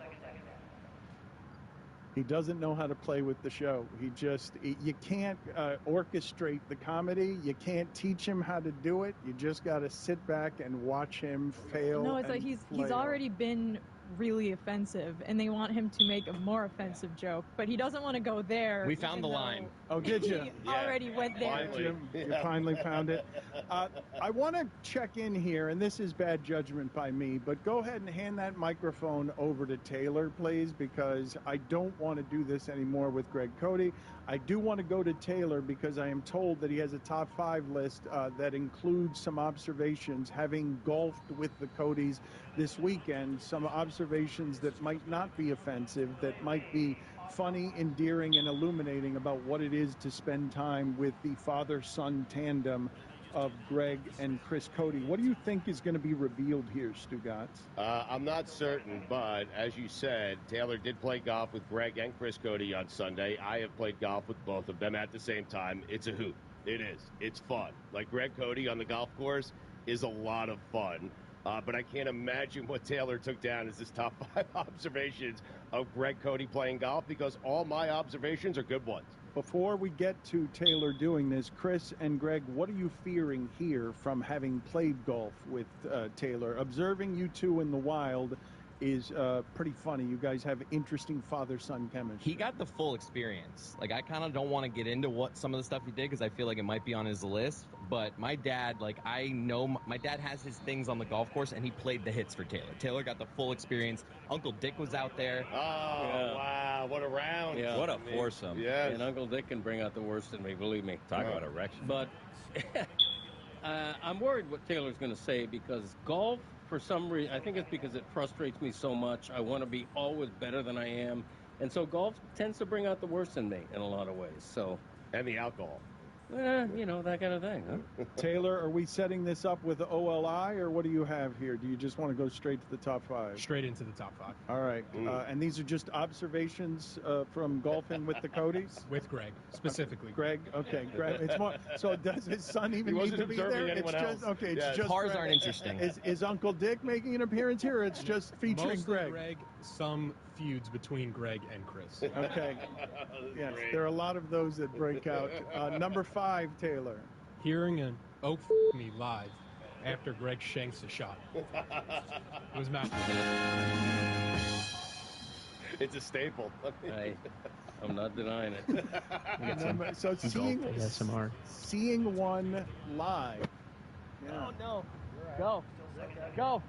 Speaker 16: He doesn't know how to play with the show. You can't orchestrate the comedy. You can't teach him how to do it. You just got to sit back and watch him fail.
Speaker 20: No, it's like he's already been really offensive, and they want him to make a more offensive joke, but he doesn't want to go there.
Speaker 5: We found the line.
Speaker 16: Oh, did you?
Speaker 20: He already went there.
Speaker 16: You finally found it. I want to check in here, and this is bad judgment by me, but go ahead and hand that microphone over to Taylor, please, because I don't want to do this anymore with Greg Cody. I do want to go to Taylor because I am told that he has a top 5 list that includes some observations, having golfed with the Codys this weekend, some observations that might not be offensive, that might be funny, endearing, and illuminating about what it is to spend time with the father-son tandem of Greg and Chris Cody. What do you think is going to be revealed here, Stugatz?
Speaker 4: I'm not certain, but as you said, Taylor did play golf with Greg and Chris Cody on Sunday. I have played golf with both of them at the same time. It's a hoot. It is. It's fun. Like Greg Cody on the golf course is a lot of fun. But I can't imagine what Taylor took down as his top 5 observations of Greg Cody playing golf, because all my observations are good ones.
Speaker 16: Before we get to Taylor doing this, Chris and Greg, what are you fearing here from having played golf with Taylor? Observing you two in the wild is pretty funny. You guys have interesting father-son chemistry.
Speaker 5: He got the full experience. Like, I kind of don't want to get into what some of the stuff he did because I feel like it might be on his list. But my dad, I know my dad has his things on the golf course, and he played the hits for Taylor. Taylor got the full experience. Uncle Dick was out there.
Speaker 4: Oh, wow. What a round.
Speaker 7: Yeah.
Speaker 17: What a foursome.
Speaker 4: Yeah.
Speaker 7: And Uncle Dick can bring out the worst in me, believe me.
Speaker 17: Talk about erection.
Speaker 7: But I'm worried what Taylor's going to say, because golf, for some reason, I think it's because it frustrates me so much. I want to be always better than I am. And so golf tends to bring out the worst in me in a lot of ways. So,
Speaker 4: and the alcohol.
Speaker 7: That kind of thing, huh?
Speaker 16: Taylor, are we setting this up with the OLI, or what do you have here? Do you just want to go straight to the top 5?
Speaker 18: Straight into the top 5.
Speaker 16: All right. And these are just observations from golfing with the Codys?
Speaker 18: With Greg, specifically.
Speaker 16: Greg? Okay, Greg. It's more, so does his son even need to be there?
Speaker 4: It's
Speaker 16: just, okay, it's just
Speaker 5: Pars
Speaker 16: Greg.
Speaker 5: aren't interesting.
Speaker 16: Is Uncle Dick making an appearance here, or it's just featuring
Speaker 18: Mostly
Speaker 16: Greg?
Speaker 18: Some feuds between Greg and Chris.
Speaker 16: Okay. Yes, there are a lot of those that break out. Number 5, Taylor.
Speaker 18: Hearing an "oh me" live after Greg shanks a shot. It was magical.
Speaker 4: It's a staple.
Speaker 7: I'm not denying it.
Speaker 16: So seeing one live. Yeah.
Speaker 6: Oh, no. Go. Go.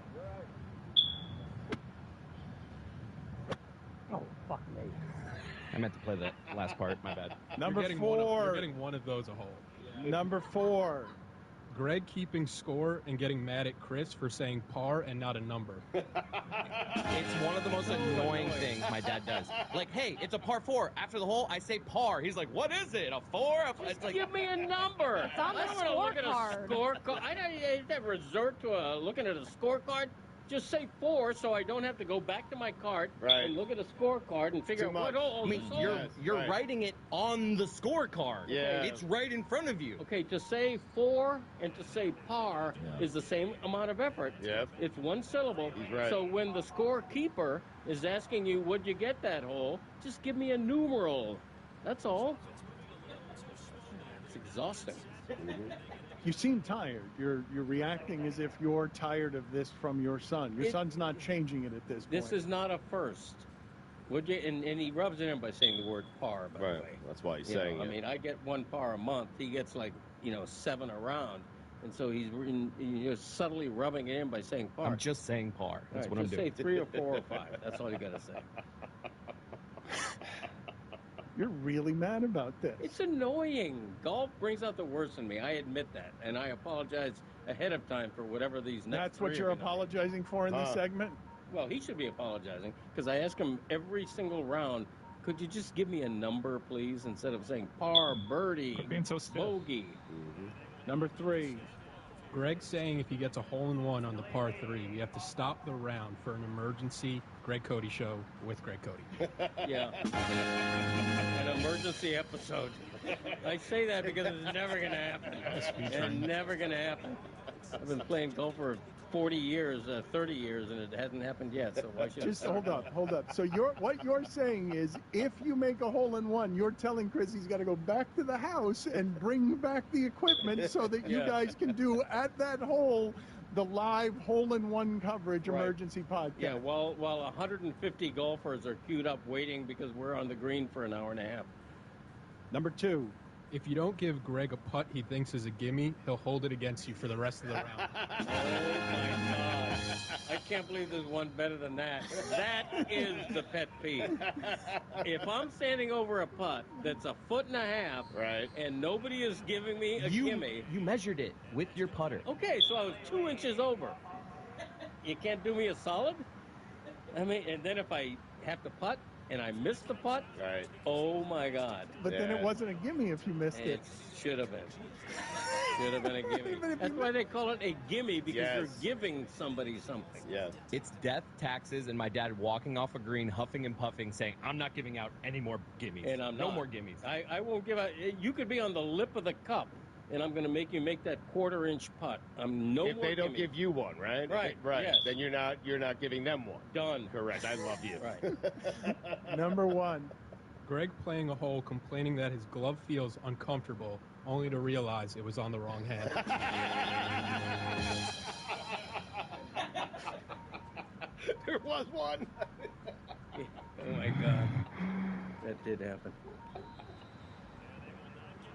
Speaker 5: Oh, fuck me. I meant to play that last part. My bad.
Speaker 16: Number 4.
Speaker 18: You're getting one of those a hole.
Speaker 16: Number 4.
Speaker 18: Greg keeping score and getting mad at Chris for saying par and not a number.
Speaker 5: It's one of the most annoying things my dad does. Like, hey, it's a par 4. After the hole, I say par. He's like, what is it? A 4? It's like,
Speaker 7: give me a number.
Speaker 6: It's on the
Speaker 7: I don't want to look at a
Speaker 6: scorecard.
Speaker 7: scorecard. I don't resort to looking at a scorecard. just say 4 so I don't have to go back to my cart
Speaker 4: Right.
Speaker 7: and look at a scorecard and figure
Speaker 4: Too
Speaker 7: out what
Speaker 4: much.
Speaker 7: hole
Speaker 5: I mean,
Speaker 7: this hole.
Speaker 5: you're writing it on the scorecard.
Speaker 4: Yeah.
Speaker 5: It's right in front of you.
Speaker 7: Okay, to say 4 and to say par is the same amount of effort.
Speaker 4: Yep.
Speaker 7: It's one syllable.
Speaker 4: He's right.
Speaker 7: So when the scorekeeper is asking you, would you get that hole, just give me a numeral. That's all. It's exhausting.
Speaker 16: You seem tired. You're reacting as if you're tired of this from your son. Your son's not changing it at this point.
Speaker 7: This is not a first. Would you? And he rubs it in by saying the word par, by the way.
Speaker 4: That's why he's
Speaker 7: You know,
Speaker 4: saying it.
Speaker 7: I mean, I get 1 par a month. He gets 7 around. And so you're subtly rubbing it in by saying par.
Speaker 5: I'm just saying par. That's what I'm
Speaker 7: just
Speaker 5: doing.
Speaker 7: say 3 or 4 or 5. That's all you got to say.
Speaker 16: You're really mad about this.
Speaker 7: It's annoying. Golf brings out the worst in me. I admit that. And I apologize ahead of time for whatever these next
Speaker 16: That's what
Speaker 7: three
Speaker 16: you're
Speaker 7: are gonna be.
Speaker 16: apologizing for in this segment?
Speaker 7: Well, he should be apologizing because I ask him every single round, could you just give me a number, please, instead of saying par, birdie,
Speaker 2: Quit being so stiff.
Speaker 7: bogey.
Speaker 16: Number 3.
Speaker 18: Greg saying if he gets a hole-in-one on the par 3, we have to stop the round for an emergency Greg Cody show with Greg Cody.
Speaker 7: Yeah. An emergency episode. I say that because it's never going to happen. It's never going to happen. I've been playing golf for 40 years, 30 years, and it hasn't happened yet, so why should
Speaker 16: Just
Speaker 7: I?
Speaker 16: hold up. So what you're saying is if you make a hole-in-one, you're telling Chris he's got to go back to the house and bring back the equipment so that you guys can do at that hole the live hole-in-one coverage emergency podcast.
Speaker 7: Yeah, while 150 golfers are queued up waiting because we're on the green for an hour and a half.
Speaker 16: Number 2.
Speaker 18: If you don't give Greg a putt he thinks is a gimme, he'll hold it against you for the rest of the round.
Speaker 7: Oh, my God. I can't believe there's one better than that. That is the pet peeve. If I'm standing over a putt that's 1.5 foot, and nobody is giving me a gimme.
Speaker 5: You measured it with your putter.
Speaker 7: Okay, so I was 2 inches over. You can't do me a solid? I mean, and then if I have to putt, and I missed the putt, oh my God.
Speaker 16: But then it wasn't a gimme if you missed it.
Speaker 7: Should have been. Should have been a gimme. That's why they call it a gimme, because you're giving somebody something.
Speaker 4: Yes.
Speaker 5: It's death, taxes, and my dad walking off a green, huffing and puffing, saying, I'm not giving out any more gimmies.
Speaker 7: And I'm
Speaker 5: no
Speaker 7: not.
Speaker 5: more gimmies.
Speaker 7: I won't give out. You could be on the lip of the cup, and I'm going to make you make that 1/4-inch putt.
Speaker 4: If they don't give you one, right?
Speaker 7: Right. Yes.
Speaker 4: Then you're not giving them one.
Speaker 7: Done.
Speaker 4: Correct. I love you.
Speaker 7: Right.
Speaker 16: Number 1.
Speaker 18: Greg playing a hole, complaining that his glove feels uncomfortable, only to realize it was on the wrong hand.
Speaker 4: There was one.
Speaker 7: Oh my God. That did happen.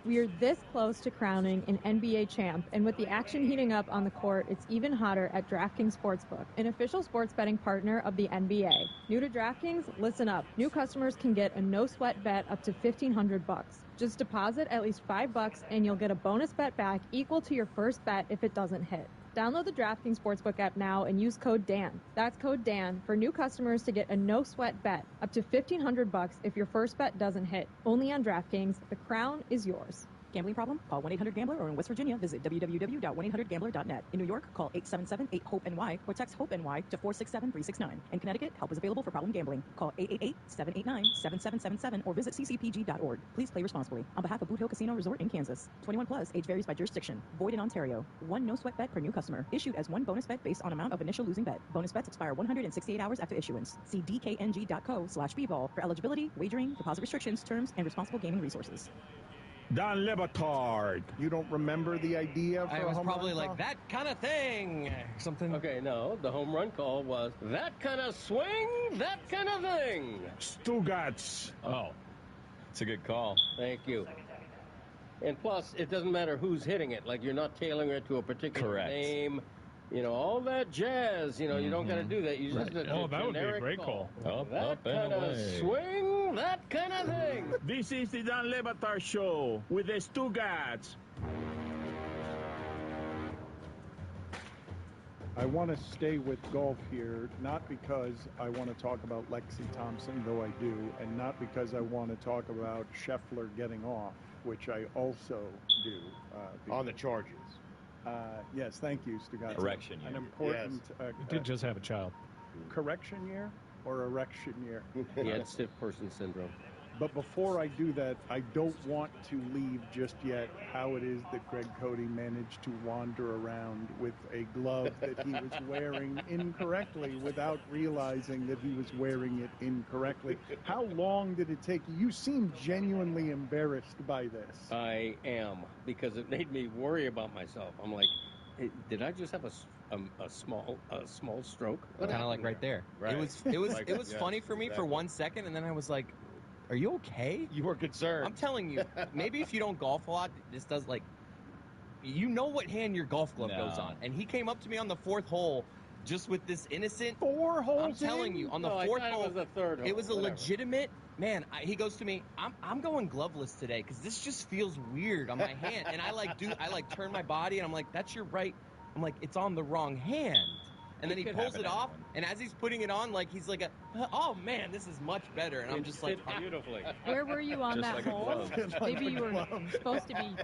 Speaker 20: We are this close to crowning an NBA champ, and with the action heating up on the court, it's even hotter at DraftKings Sportsbook, an official sports betting partner of the NBA. New to DraftKings? Listen up. New customers can get a no-sweat bet up to $1,500. Just deposit at least $5 and you'll get a bonus bet back equal to your first bet if it doesn't hit. Download the DraftKings Sportsbook app now and use code DAN. That's code DAN for new customers to get a no-sweat bet up to $1,500 if your first bet doesn't hit. Only on DraftKings. The crown is yours.
Speaker 15: Gambling problem? Call 1-800-GAMBLER, or in West Virginia, visit www.1800gambler.net. In New York, call 877-8-HOPE-NY or text HOPE-NY to 467-369. In Connecticut, help is available for problem gambling. Call 888-789-7777 or visit ccpg.org. Please play responsibly. On behalf of Boot Hill Casino Resort in Kansas. 21 plus, age varies by jurisdiction. Void in Ontario. One no-sweat bet per new customer. Issued as one bonus bet based on amount of initial losing bet. Bonus bets expire 168 hours after issuance. See dkng.co/bball for eligibility, wagering, deposit restrictions, terms, and responsible gaming resources.
Speaker 16: Don Lebatard. You don't remember the idea for
Speaker 5: I
Speaker 16: a
Speaker 5: was
Speaker 16: home
Speaker 5: probably
Speaker 16: run
Speaker 5: like,
Speaker 16: call?
Speaker 5: that kind of thing. Something.
Speaker 7: Okay, no, the home run call was that kind of swing, that kind of thing.
Speaker 19: Stugatz.
Speaker 5: Oh, it's a good call.
Speaker 7: Thank you. And plus, it doesn't matter who's hitting it. Like, you're not tailoring it to a particular name. You know, all that jazz. You know, you don't got to do that. You just
Speaker 2: Oh, that would be a great call.
Speaker 7: That kind of swing, that kind of thing.
Speaker 19: This is the Dan Le Batard Show with the Stugatz.
Speaker 16: I want to stay with golf here, not because I want to talk about Lexi Thompson, though I do, and not because I want to talk about Scheffler getting off, which I also do.
Speaker 4: On the charges.
Speaker 16: Yes, thank you, Stugotz.
Speaker 17: Erection year.
Speaker 16: An important
Speaker 2: Did just have a child.
Speaker 16: correction year or erection year.
Speaker 7: He had stiff person syndrome.
Speaker 16: But before I do that, I don't want to leave just yet how it is that Greg Cody managed to wander around with a glove that he was wearing incorrectly without realizing that he was wearing it incorrectly. How long did it take you? You seem genuinely embarrassed by this.
Speaker 7: I am, because it made me worry about myself. I'm like, hey, did I just have a small stroke?
Speaker 5: Kind of like right there.
Speaker 4: Right.
Speaker 5: It was funny for me for 1 second, and then I was like, are you okay?
Speaker 4: You were concerned.
Speaker 5: I'm telling you, maybe if you don't golf a lot, this does like, you know what hand your golf glove goes on. And he came up to me on the 4th hole just with this innocent.
Speaker 16: 4 holes
Speaker 5: I'm telling you, on the 4th hole.
Speaker 7: It was the 3rd hole.
Speaker 5: It was a
Speaker 7: whatever.
Speaker 5: legitimate, man, he goes to me, I'm going gloveless today because this just feels weird on my hand. And I turn my body and I'm like, that's your right. I'm like, it's on the wrong hand. And then he pulls it off, and as he's putting it on, like he's like, oh man, this is much better. And I'm just like,
Speaker 7: beautifully.
Speaker 20: Where were you on
Speaker 17: Just
Speaker 20: that
Speaker 17: like a
Speaker 20: hole?
Speaker 17: glove.
Speaker 20: Maybe you were supposed to be,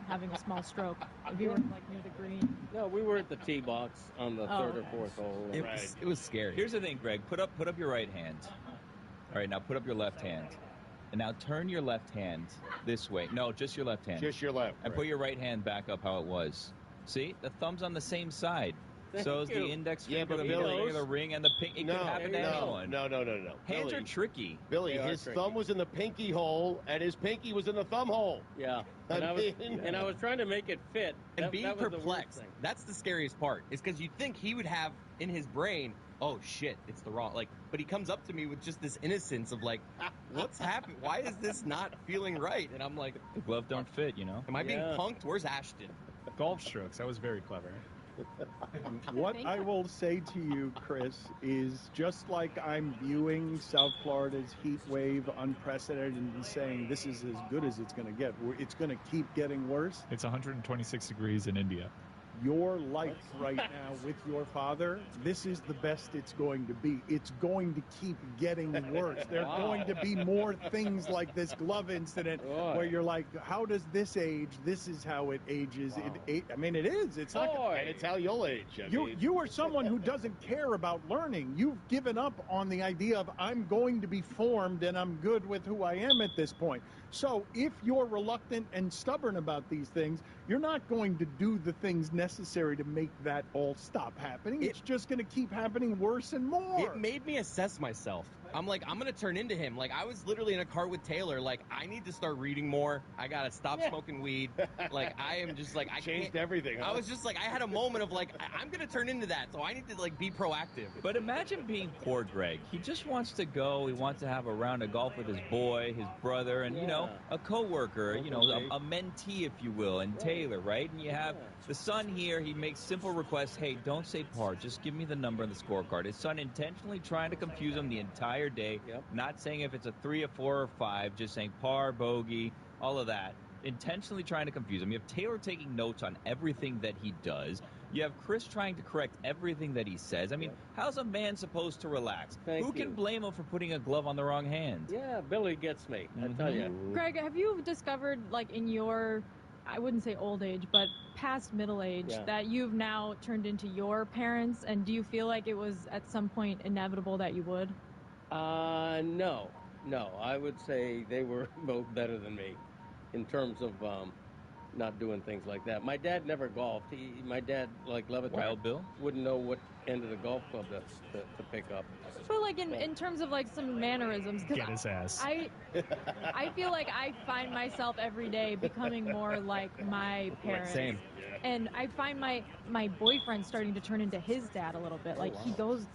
Speaker 20: having a small stroke. If you were like near the green.
Speaker 7: No, we were at the tee box on the 3rd
Speaker 20: okay.
Speaker 7: or 4th hole.
Speaker 5: it was scary.
Speaker 17: Here's the thing, Greg. Put up your right hand. All right, now put up your left hand. And now turn your left hand this way. No, just your left hand.
Speaker 4: Just your left.
Speaker 17: And put your right hand back up how it was. See? The thumb's on the same side. So is the index finger, the middle finger, the ring, and the pink. It could happen to anyone.
Speaker 4: No.
Speaker 17: Hands
Speaker 4: Billy,
Speaker 17: are tricky.
Speaker 4: Billy, his thumb was in the pinky hole, and his pinky was in the thumb hole.
Speaker 7: Yeah. And I was trying to make it fit.
Speaker 5: And
Speaker 7: that
Speaker 5: being
Speaker 7: was the worst
Speaker 5: perplexed,
Speaker 7: thing.
Speaker 5: that's the scariest part. Is because you think he would have in his brain, oh shit, it's the wrong, but he comes up to me with just this innocence of like, what's happening? Why is this not feeling right? And I'm like,
Speaker 17: the glove don't fit,
Speaker 5: Am I being punked? Where's Ashton?
Speaker 2: Golf strokes. That was very clever.
Speaker 16: What I will say to you, Chris, is just like I'm viewing South Florida's heat wave unprecedented and saying this is as good as it's going to get. It's going to keep getting worse.
Speaker 2: It's 126 degrees in India.
Speaker 16: Your life right now with your father, this is the best it's going to be. It's going to keep getting worse. There are going to be more things like this glove incident where you're like, how does this age? This is how it ages. I mean, it is. It's like,
Speaker 4: and it's how you'll age.
Speaker 16: You are someone who doesn't care about learning. You've given up on the idea of I'm going to be formed and I'm good with who I am at this point. So if you're reluctant and stubborn about these things, you're not going to do the things necessary to make that all stop happening. It's just going to keep happening worse and more.
Speaker 5: It made me assess myself. I'm like, I'm going to turn into him. Like, I was literally in a car with Taylor. Like, I need to start reading more. I got to stop smoking weed. Like, I am just like, I
Speaker 4: changed everything. Huh?
Speaker 5: I was just like, I had a moment of like, I'm going to turn into that. So I need to like be proactive.
Speaker 17: But imagine being poor Greg. He just wants to go. He wants to have a round of golf with his boy, his brother, and, a coworker, a mentee, if you will, and Taylor, right? And you have the son here. He makes simple requests. Hey, don't say par. Just give me the number on the scorecard. His son intentionally trying to confuse him the entire day, not saying if it's a 3, a 4, or 5, just saying par, bogey, all of that, intentionally trying to confuse him. You have Taylor taking notes on everything that he does. You have Chris trying to correct everything that he says. I mean, how's a man supposed to relax? Who can blame him for putting a glove on the wrong hand?
Speaker 7: Yeah, Billy gets me, I tell you.
Speaker 20: Greg, have you discovered, like, in your, I wouldn't say old age, but past middle age, that you've now turned into your parents? And do you feel like it was at some point inevitable that you would?
Speaker 7: No. I would say they were both better than me in terms of not doing things like that. My dad never golfed. My dad, like Levitt,
Speaker 17: Wild Bill,
Speaker 7: wouldn't know what end of the golf club to pick up.
Speaker 20: But like in terms of like some mannerisms,
Speaker 2: get his ass.
Speaker 20: I feel like I find myself every day becoming more like my parents.
Speaker 5: Same.
Speaker 20: And I find my boyfriend starting to turn into his dad a little bit. Like he goes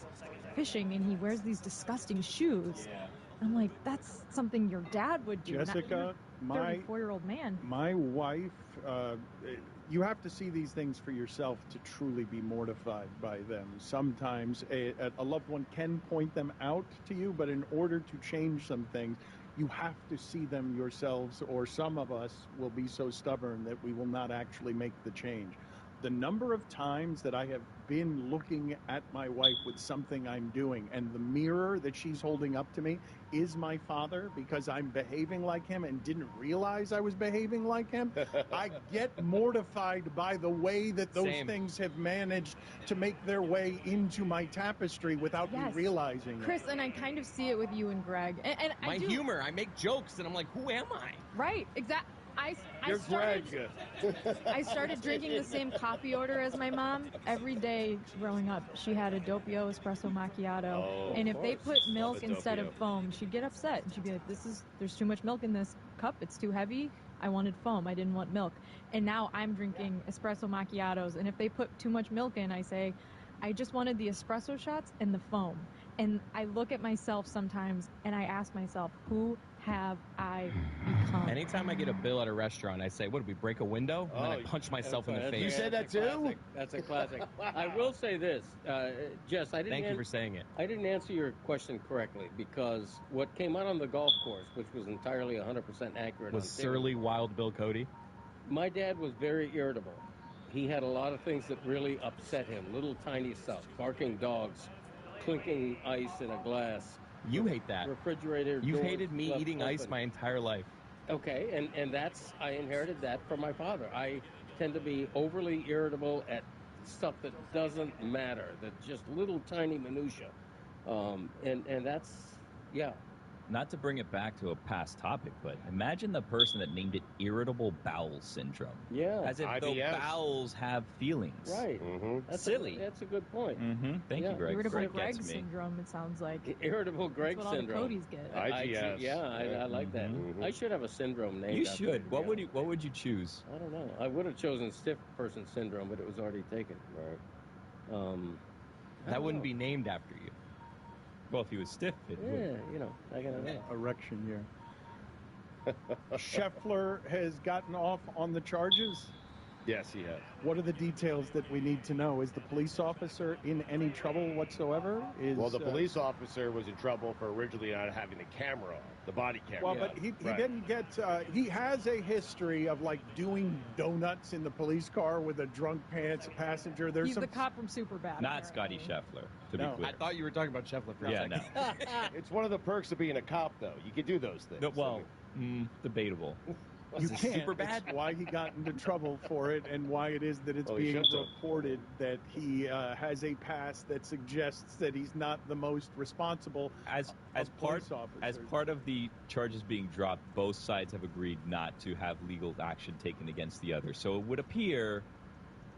Speaker 20: fishing and he wears these disgusting shoes. I'm like, that's something your dad would do.
Speaker 16: Jessica,
Speaker 20: not your 34-year-old man.
Speaker 16: My wife, you have to see these things for yourself to truly be mortified by them. Sometimes a loved one can point them out to you, but in order to change some things, you have to see them yourselves, or some of us will be so stubborn that we will not actually make the change. the number of times that I have been looking at my wife with something I'm doing, and the mirror that she's holding up to me is my father because I'm behaving like him and didn't realize I was behaving like him, I get mortified by the way that those
Speaker 5: Same.
Speaker 16: things have managed to make their way into my tapestry without me realizing
Speaker 20: Chris,
Speaker 16: it.
Speaker 20: and I kind of see it with you and Greg. And
Speaker 5: My
Speaker 20: I do,
Speaker 5: humor, I make jokes, and I'm like, who am I?
Speaker 20: Right, exactly.
Speaker 4: You're Greg.
Speaker 20: I started drinking the same coffee order as my mom every day growing up. She had a doppio espresso macchiato,
Speaker 4: Oh,
Speaker 20: and
Speaker 4: of
Speaker 20: if they
Speaker 4: course.
Speaker 20: put milk
Speaker 4: Love a
Speaker 20: instead of
Speaker 4: doppio.
Speaker 20: foam, she'd get upset. And she'd be like, there's too much milk in this cup. It's too heavy. I wanted foam. I didn't want milk. And now I'm drinking espresso macchiatos, and if they put too much milk in, I say, I just wanted the espresso shots and the foam. And I look at myself sometimes, and I ask myself, who have I become?
Speaker 5: Anytime I get a bill at a restaurant, I say, what, did we break a window? And then I punch myself in the face.
Speaker 4: You said that too?
Speaker 7: That's a classic. I will say this, Jess, I didn't
Speaker 5: Thank you for saying it.
Speaker 7: I didn't answer your question correctly because what came out on the golf course, which was entirely 100% accurate,
Speaker 5: Was
Speaker 7: on
Speaker 5: surly Wild Bill Cody?
Speaker 7: My dad was very irritable. He had a lot of things that really upset him, little tiny stuff, barking dogs, clinking ice in a glass.
Speaker 5: You hate that.
Speaker 7: Refrigerator
Speaker 5: You've
Speaker 7: doors
Speaker 5: hated me
Speaker 7: left
Speaker 5: eating ice
Speaker 7: open.
Speaker 5: my entire life.
Speaker 7: Okay, and that's, I inherited that from my father. I tend to be overly irritable at stuff that doesn't matter, that just little tiny minutia. And that's, yeah.
Speaker 17: Not to bring it back to a past topic, but imagine the person that named it irritable bowel syndrome.
Speaker 7: Yeah.
Speaker 17: As if though
Speaker 4: IBS.
Speaker 17: bowels have feelings.
Speaker 7: Right. That's
Speaker 17: Silly.
Speaker 7: That's a good point.
Speaker 17: Thank you, Greg.
Speaker 20: Irritable
Speaker 17: Greg
Speaker 20: Greg
Speaker 17: gets me.
Speaker 20: syndrome, it sounds like.
Speaker 7: Irritable Greg
Speaker 20: That's what
Speaker 7: syndrome.
Speaker 20: all the Codys get.
Speaker 4: IGS.
Speaker 7: I like that. I should have a syndrome named
Speaker 17: You
Speaker 7: after me,
Speaker 17: should.
Speaker 7: to
Speaker 17: What
Speaker 7: be
Speaker 17: would you
Speaker 7: honest.
Speaker 17: What would you choose?
Speaker 7: I don't know. I would have chosen stiff person syndrome, but it was already taken. Right.
Speaker 5: That wouldn't be named after you.
Speaker 17: Well, if he was stiff, it
Speaker 7: Yeah,
Speaker 17: would.
Speaker 7: you know, I gotta know.
Speaker 16: Erection year. Scheffler has gotten off on the charges.
Speaker 4: Yes, he has.
Speaker 16: What are the details that we need to know? Is the police officer in any trouble whatsoever?
Speaker 4: Well, the police officer was in trouble for originally not having the camera on, the body camera.
Speaker 16: Well, but he didn't get. He has a history of like doing donuts in the police car with a drunk passenger. There's
Speaker 20: He's
Speaker 16: some.
Speaker 20: the cop from Superbad.
Speaker 17: Not Scotty Scheffler, to
Speaker 16: No.
Speaker 17: be clear.
Speaker 5: I thought you were talking about Scheffler for a
Speaker 17: Yeah,
Speaker 5: second.
Speaker 17: no.
Speaker 4: It's one of the perks of being a cop, though. You can do those things.
Speaker 17: No, well, debatable.
Speaker 16: You
Speaker 17: This is
Speaker 16: can't.
Speaker 17: super bad.
Speaker 16: It's why he got into trouble for it, and why it is that it's
Speaker 4: Well, he
Speaker 16: being
Speaker 4: should've.
Speaker 16: reported that he has a past that suggests that he's not the most responsible
Speaker 17: As
Speaker 16: police officers.
Speaker 17: As part of the charges being dropped, both sides have agreed not to have legal action taken against the other. So it would appear,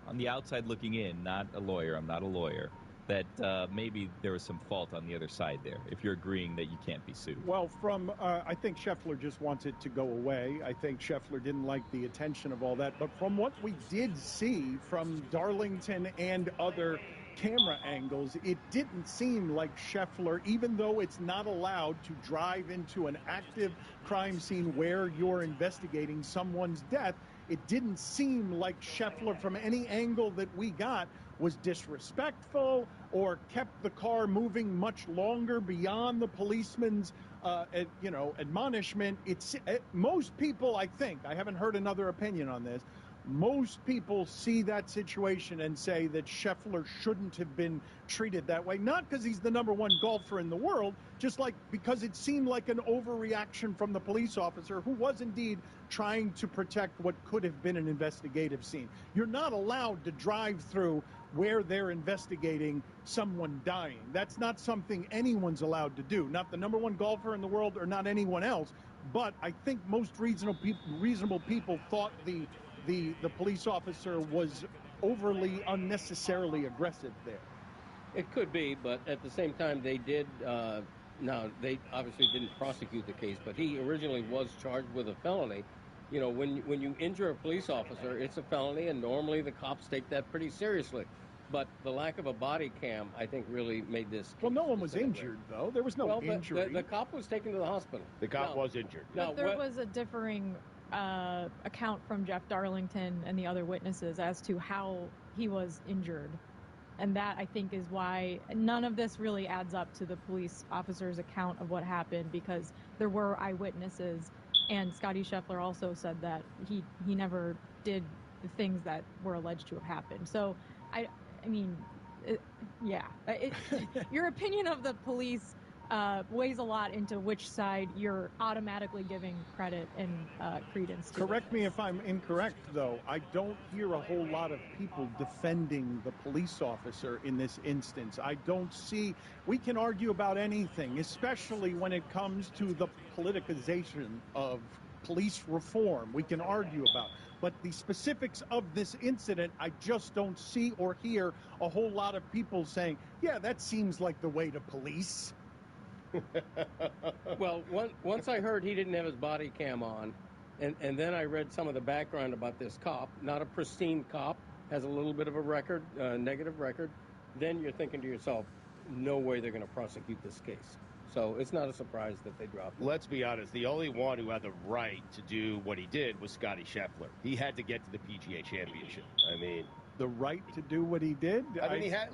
Speaker 17: on the outside looking in, not a lawyer, I'm not a lawyer, that maybe there was some fault on the other side there, if you're agreeing that you can't be sued.
Speaker 16: Well, I think Scheffler just wants it to go away. I think Scheffler didn't like the attention of all that. But from what we did see from Darlington and other camera angles, it didn't seem like Scheffler, even though it's not allowed to drive into an active crime scene where you're investigating someone's death, it didn't seem like Scheffler, from any angle that we got, was disrespectful or kept the car moving much longer beyond the policeman's, admonishment. Most people, I think, I haven't heard another opinion on this, most people see that situation and say that Scheffler shouldn't have been treated that way. Not because he's the number one golfer in the world, just like because it seemed like an overreaction from the police officer who was indeed trying to protect what could have been an investigative scene. You're not allowed to drive through where they're investigating someone dying. That's not something anyone's allowed to do. Not the number one golfer in the world or not anyone else. But I think most reasonable people thought the police officer was overly unnecessarily aggressive there.
Speaker 7: It could be, but at the same time, they did. Now, they obviously didn't prosecute the case, but he originally was charged with a felony. You know, when you injure a police officer, it's a felony, and normally the cops take that pretty seriously. But the lack of a body cam, I think, really made this.
Speaker 16: Well, no one was injured, though. There was no injury.
Speaker 7: The cop was taken to the hospital.
Speaker 4: The cop was injured.
Speaker 20: But there was a differing account from Jeff Darlington and the other witnesses as to how he was injured. And that, I think, is why none of this really adds up to the police officer's account of what happened, because there were eyewitnesses. And Scotty Scheffler also said that he never did the things that were alleged to have happened. So, I mean, your opinion of the police weighs a lot into which side you're automatically giving credit and credence to.
Speaker 16: Correct me if I'm incorrect, though. I don't hear a whole lot of people defending the police officer in this instance. I don't see. We can argue about anything, especially when it comes to the politicization of police reform. We can argue about. But the specifics of this incident, I just don't see or hear a whole lot of people saying, yeah, that seems like the way to police.
Speaker 7: Well, once I heard he didn't have his body cam on, and then I read some of the background about this cop, not a pristine cop, has a little bit of a record, negative record, then you're thinking to yourself, no way they're going to prosecute this case. So it's not a surprise that they dropped it.
Speaker 4: Let's be honest, the only one who had the right to do what he did was Scotty Scheffler. He had to get to the PGA Championship. I mean...
Speaker 16: The right to do what he did?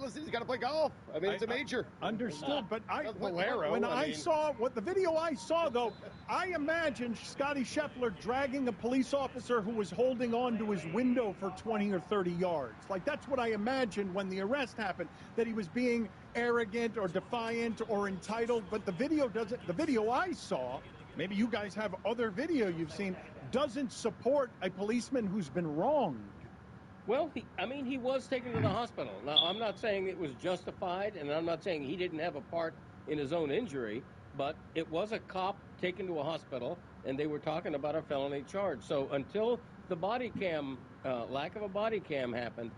Speaker 4: Listen, he's got to play golf. I mean, it's a major.
Speaker 16: Understood, but
Speaker 4: Valero,
Speaker 16: when I saw the video I saw, though, I imagined Scotty Scheffler dragging a police officer who was holding on to his window for 20 or 30 yards. Like, that's what I imagined when the arrest happened, that he was being arrogant or defiant or entitled, but the video doesn't. The video I saw, maybe you guys have other video you've seen, doesn't support a policeman who's been wronged.
Speaker 7: Well, he was taken to the hospital. Now, I'm not saying it was justified, and I'm not saying he didn't have a part in his own injury, but it was a cop taken to a hospital, and they were talking about a felony charge. So until the body cam, lack of a body cam happened,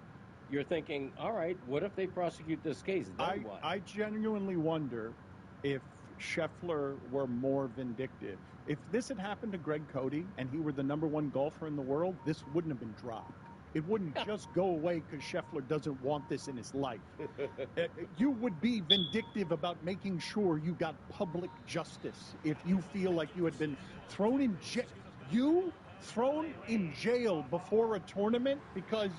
Speaker 7: you're thinking, all right, what if they prosecute this case? Then what?
Speaker 16: I genuinely wonder if Scheffler were more vindictive. If this had happened to Greg Cody and he were the #1 golfer in the world, this wouldn't have been dropped. It wouldn't just go away because Scheffler doesn't want this in his life. You would be vindictive about making sure you got public justice if you feel like you had been thrown in jail. You thrown in jail before a tournament because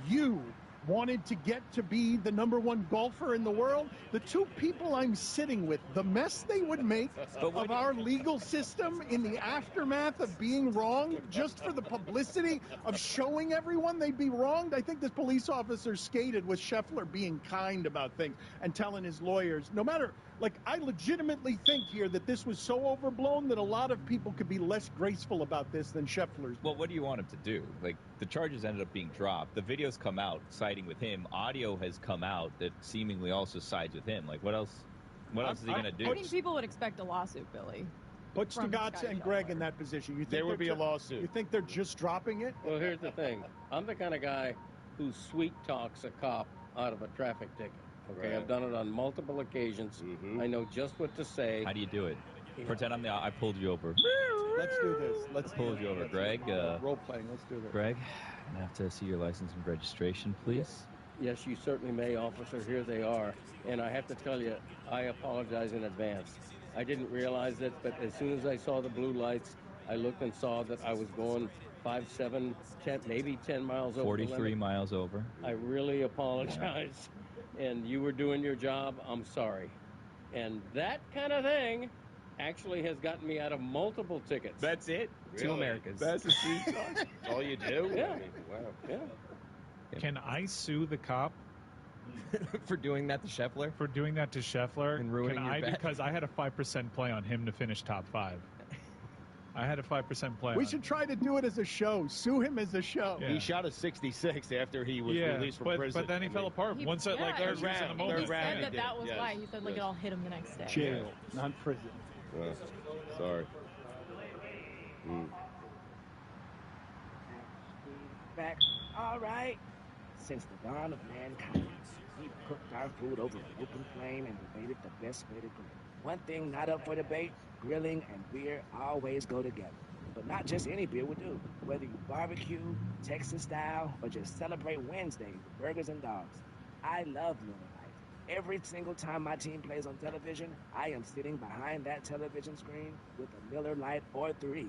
Speaker 16: you wanted to get to be the #1 golfer in the world. The two people I'm sitting with, the mess they would make of our legal system in the aftermath of being wronged, just for the publicity of showing everyone they'd be wronged. I think this police officer skated with Scheffler being kind about things and telling his lawyers, no matter, I legitimately think here that this was so overblown that a lot of people could be less graceful about this than Scheffler's.
Speaker 17: Well, what do you want him to do? The charges ended up being dropped. The videos come out siding with him. Audio has come out that seemingly also sides with him. What else is he going to do?
Speaker 20: I think people would expect a lawsuit, Billy.
Speaker 16: Put Stugotz and Greg in that position. You think
Speaker 4: there would be a lawsuit.
Speaker 16: You think they're just dropping it?
Speaker 7: Well, here's the thing. I'm the kind of guy who sweet talks a cop out of a traffic ticket. Okay, right. I've done it on multiple occasions. Mm-hmm. I know just what to say.
Speaker 17: How do you do it? Pretend I pulled you over.
Speaker 16: Let's do this. Let's
Speaker 17: pull you over, Greg.
Speaker 16: Role playing. Let's do this.
Speaker 17: Greg, I have to see your license and registration, please.
Speaker 7: Yes, you certainly may, officer. Here they are. And I have to tell you, I apologize in advance. I didn't realize it, but as soon as I saw the blue lights, I looked and saw that I was going 5, 7, 10, maybe 10 miles over.
Speaker 17: 43 miles over.
Speaker 7: I really apologize. And you were doing your job. I'm sorry. And that kind of thing actually has gotten me out of multiple tickets.
Speaker 17: That's it?
Speaker 4: Really?
Speaker 17: 2 Americas.
Speaker 16: That's a sweet talk.
Speaker 4: That's all you do?
Speaker 7: Yeah.
Speaker 4: I mean, wow.
Speaker 7: Yeah.
Speaker 2: Can I sue the cop?
Speaker 17: For doing that to Scheffler?
Speaker 2: For doing that to Scheffler?
Speaker 17: And ruining your bet?
Speaker 2: Because I had a 5% play on him to finish top 5. I had a 5% play.
Speaker 16: We should try to do it as a show. Sue him as a show.
Speaker 4: Yeah. He shot a 66 after he was released from prison.
Speaker 2: But then he fell apart. Once it
Speaker 20: third
Speaker 2: round, in the moment.
Speaker 20: He said that was why. He said it all hit him the next day.
Speaker 16: Jail, not prison.
Speaker 4: Sorry.
Speaker 14: Back. All right. Since the dawn of mankind, we cooked our food over an open flame and debated the best way to grill. One thing not up for debate, grilling and beer always go together. But not just any beer will do. Whether you barbecue, Texas style, or just celebrate Wednesday with burgers and dogs. I love Miller Lite. Every single time my team plays on television, I am sitting behind that television screen with a Miller Lite or 3.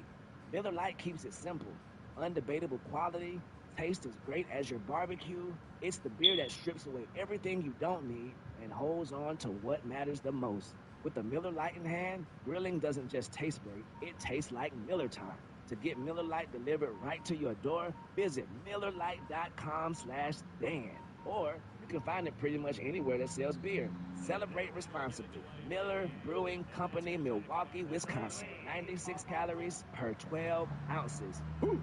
Speaker 14: Miller Lite keeps it simple. Undebatable quality, taste as great as your barbecue. It's the beer that strips away everything you don't need and holds on to what matters the most. With the Miller Lite in hand, grilling doesn't just taste great, it tastes like Miller time. To get Miller Lite delivered right to your door, visit MillerLite.com/Dan. Or you can find it pretty much anywhere that sells beer. Celebrate responsibly. Miller Brewing Company, Milwaukee, Wisconsin. 96 calories per 12 ounces. Woo!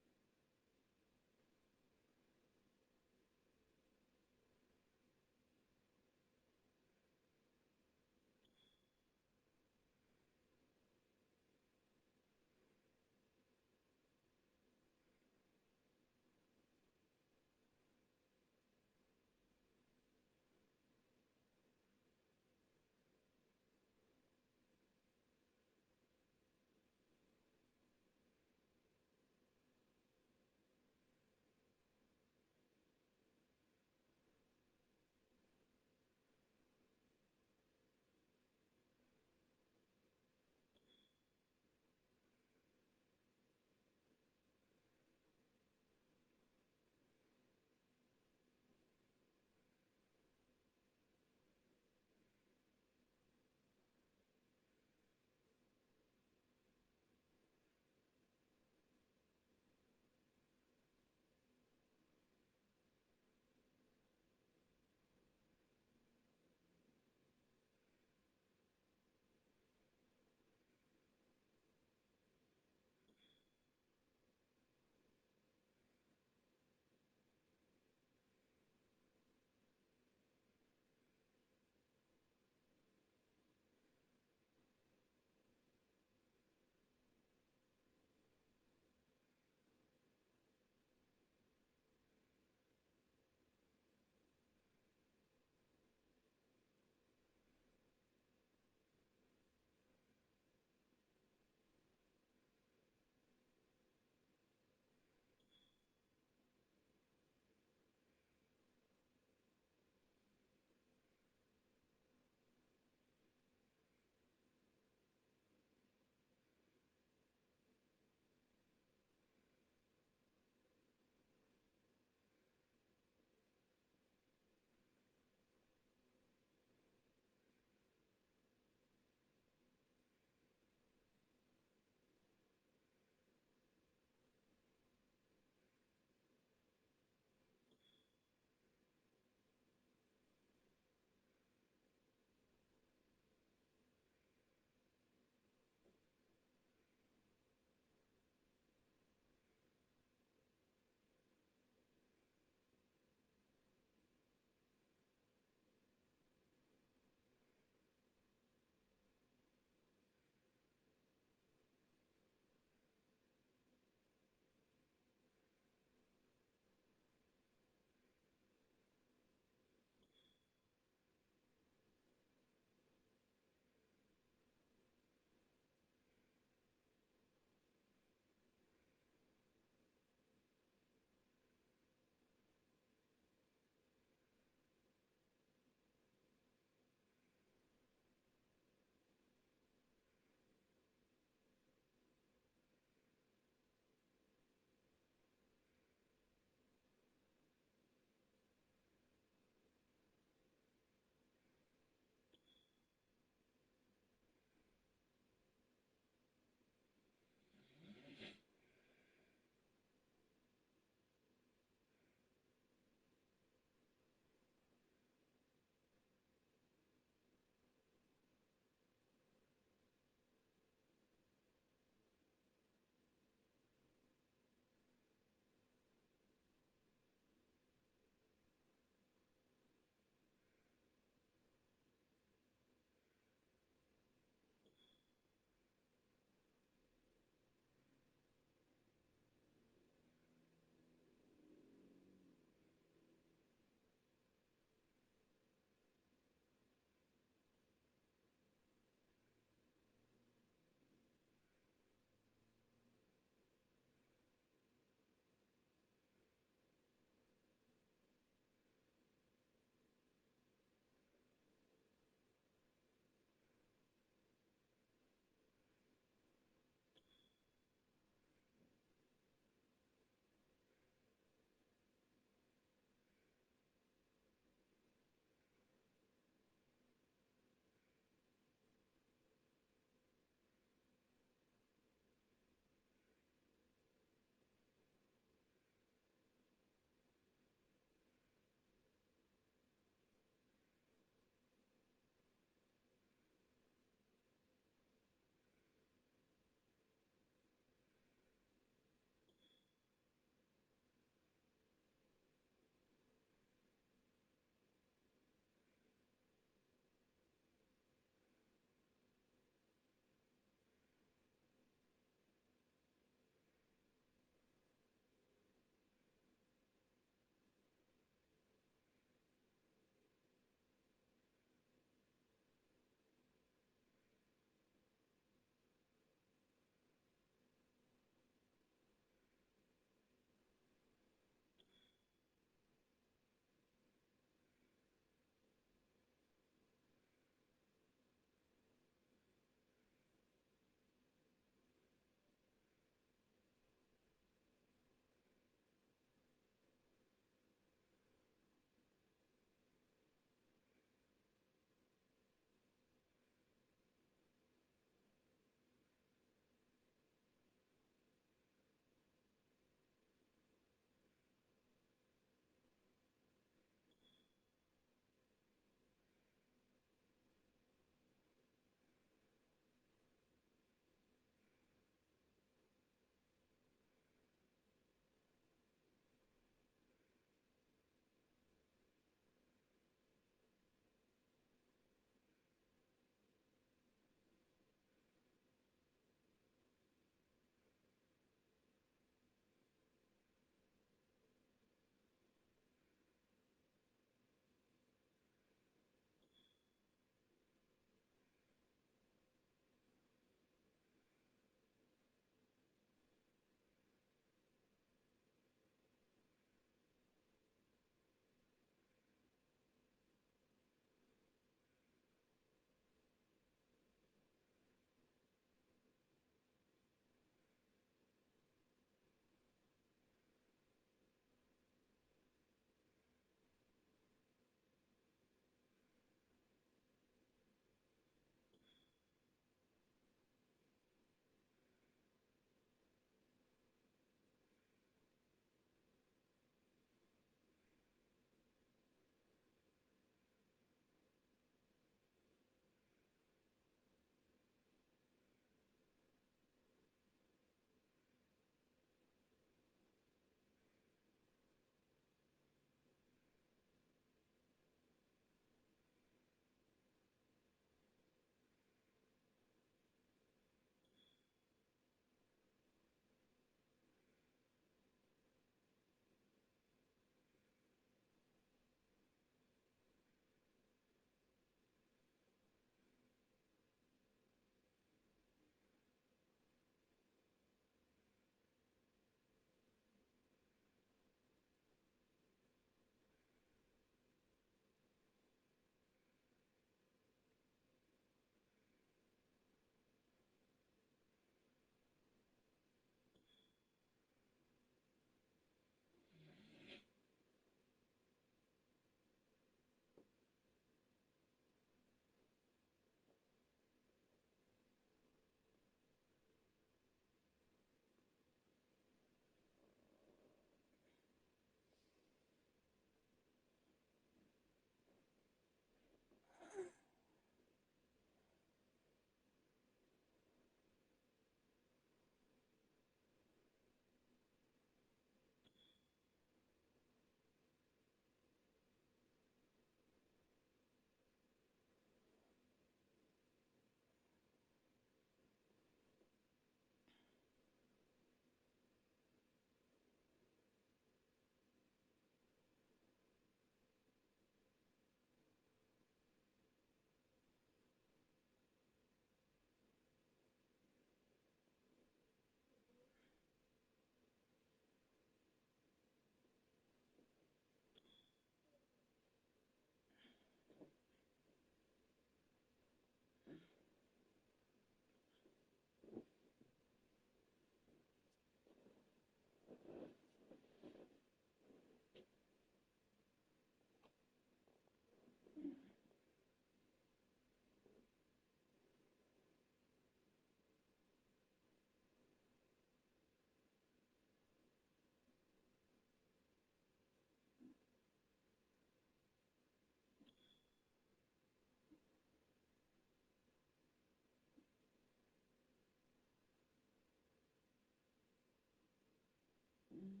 Speaker 9: Mm-hmm.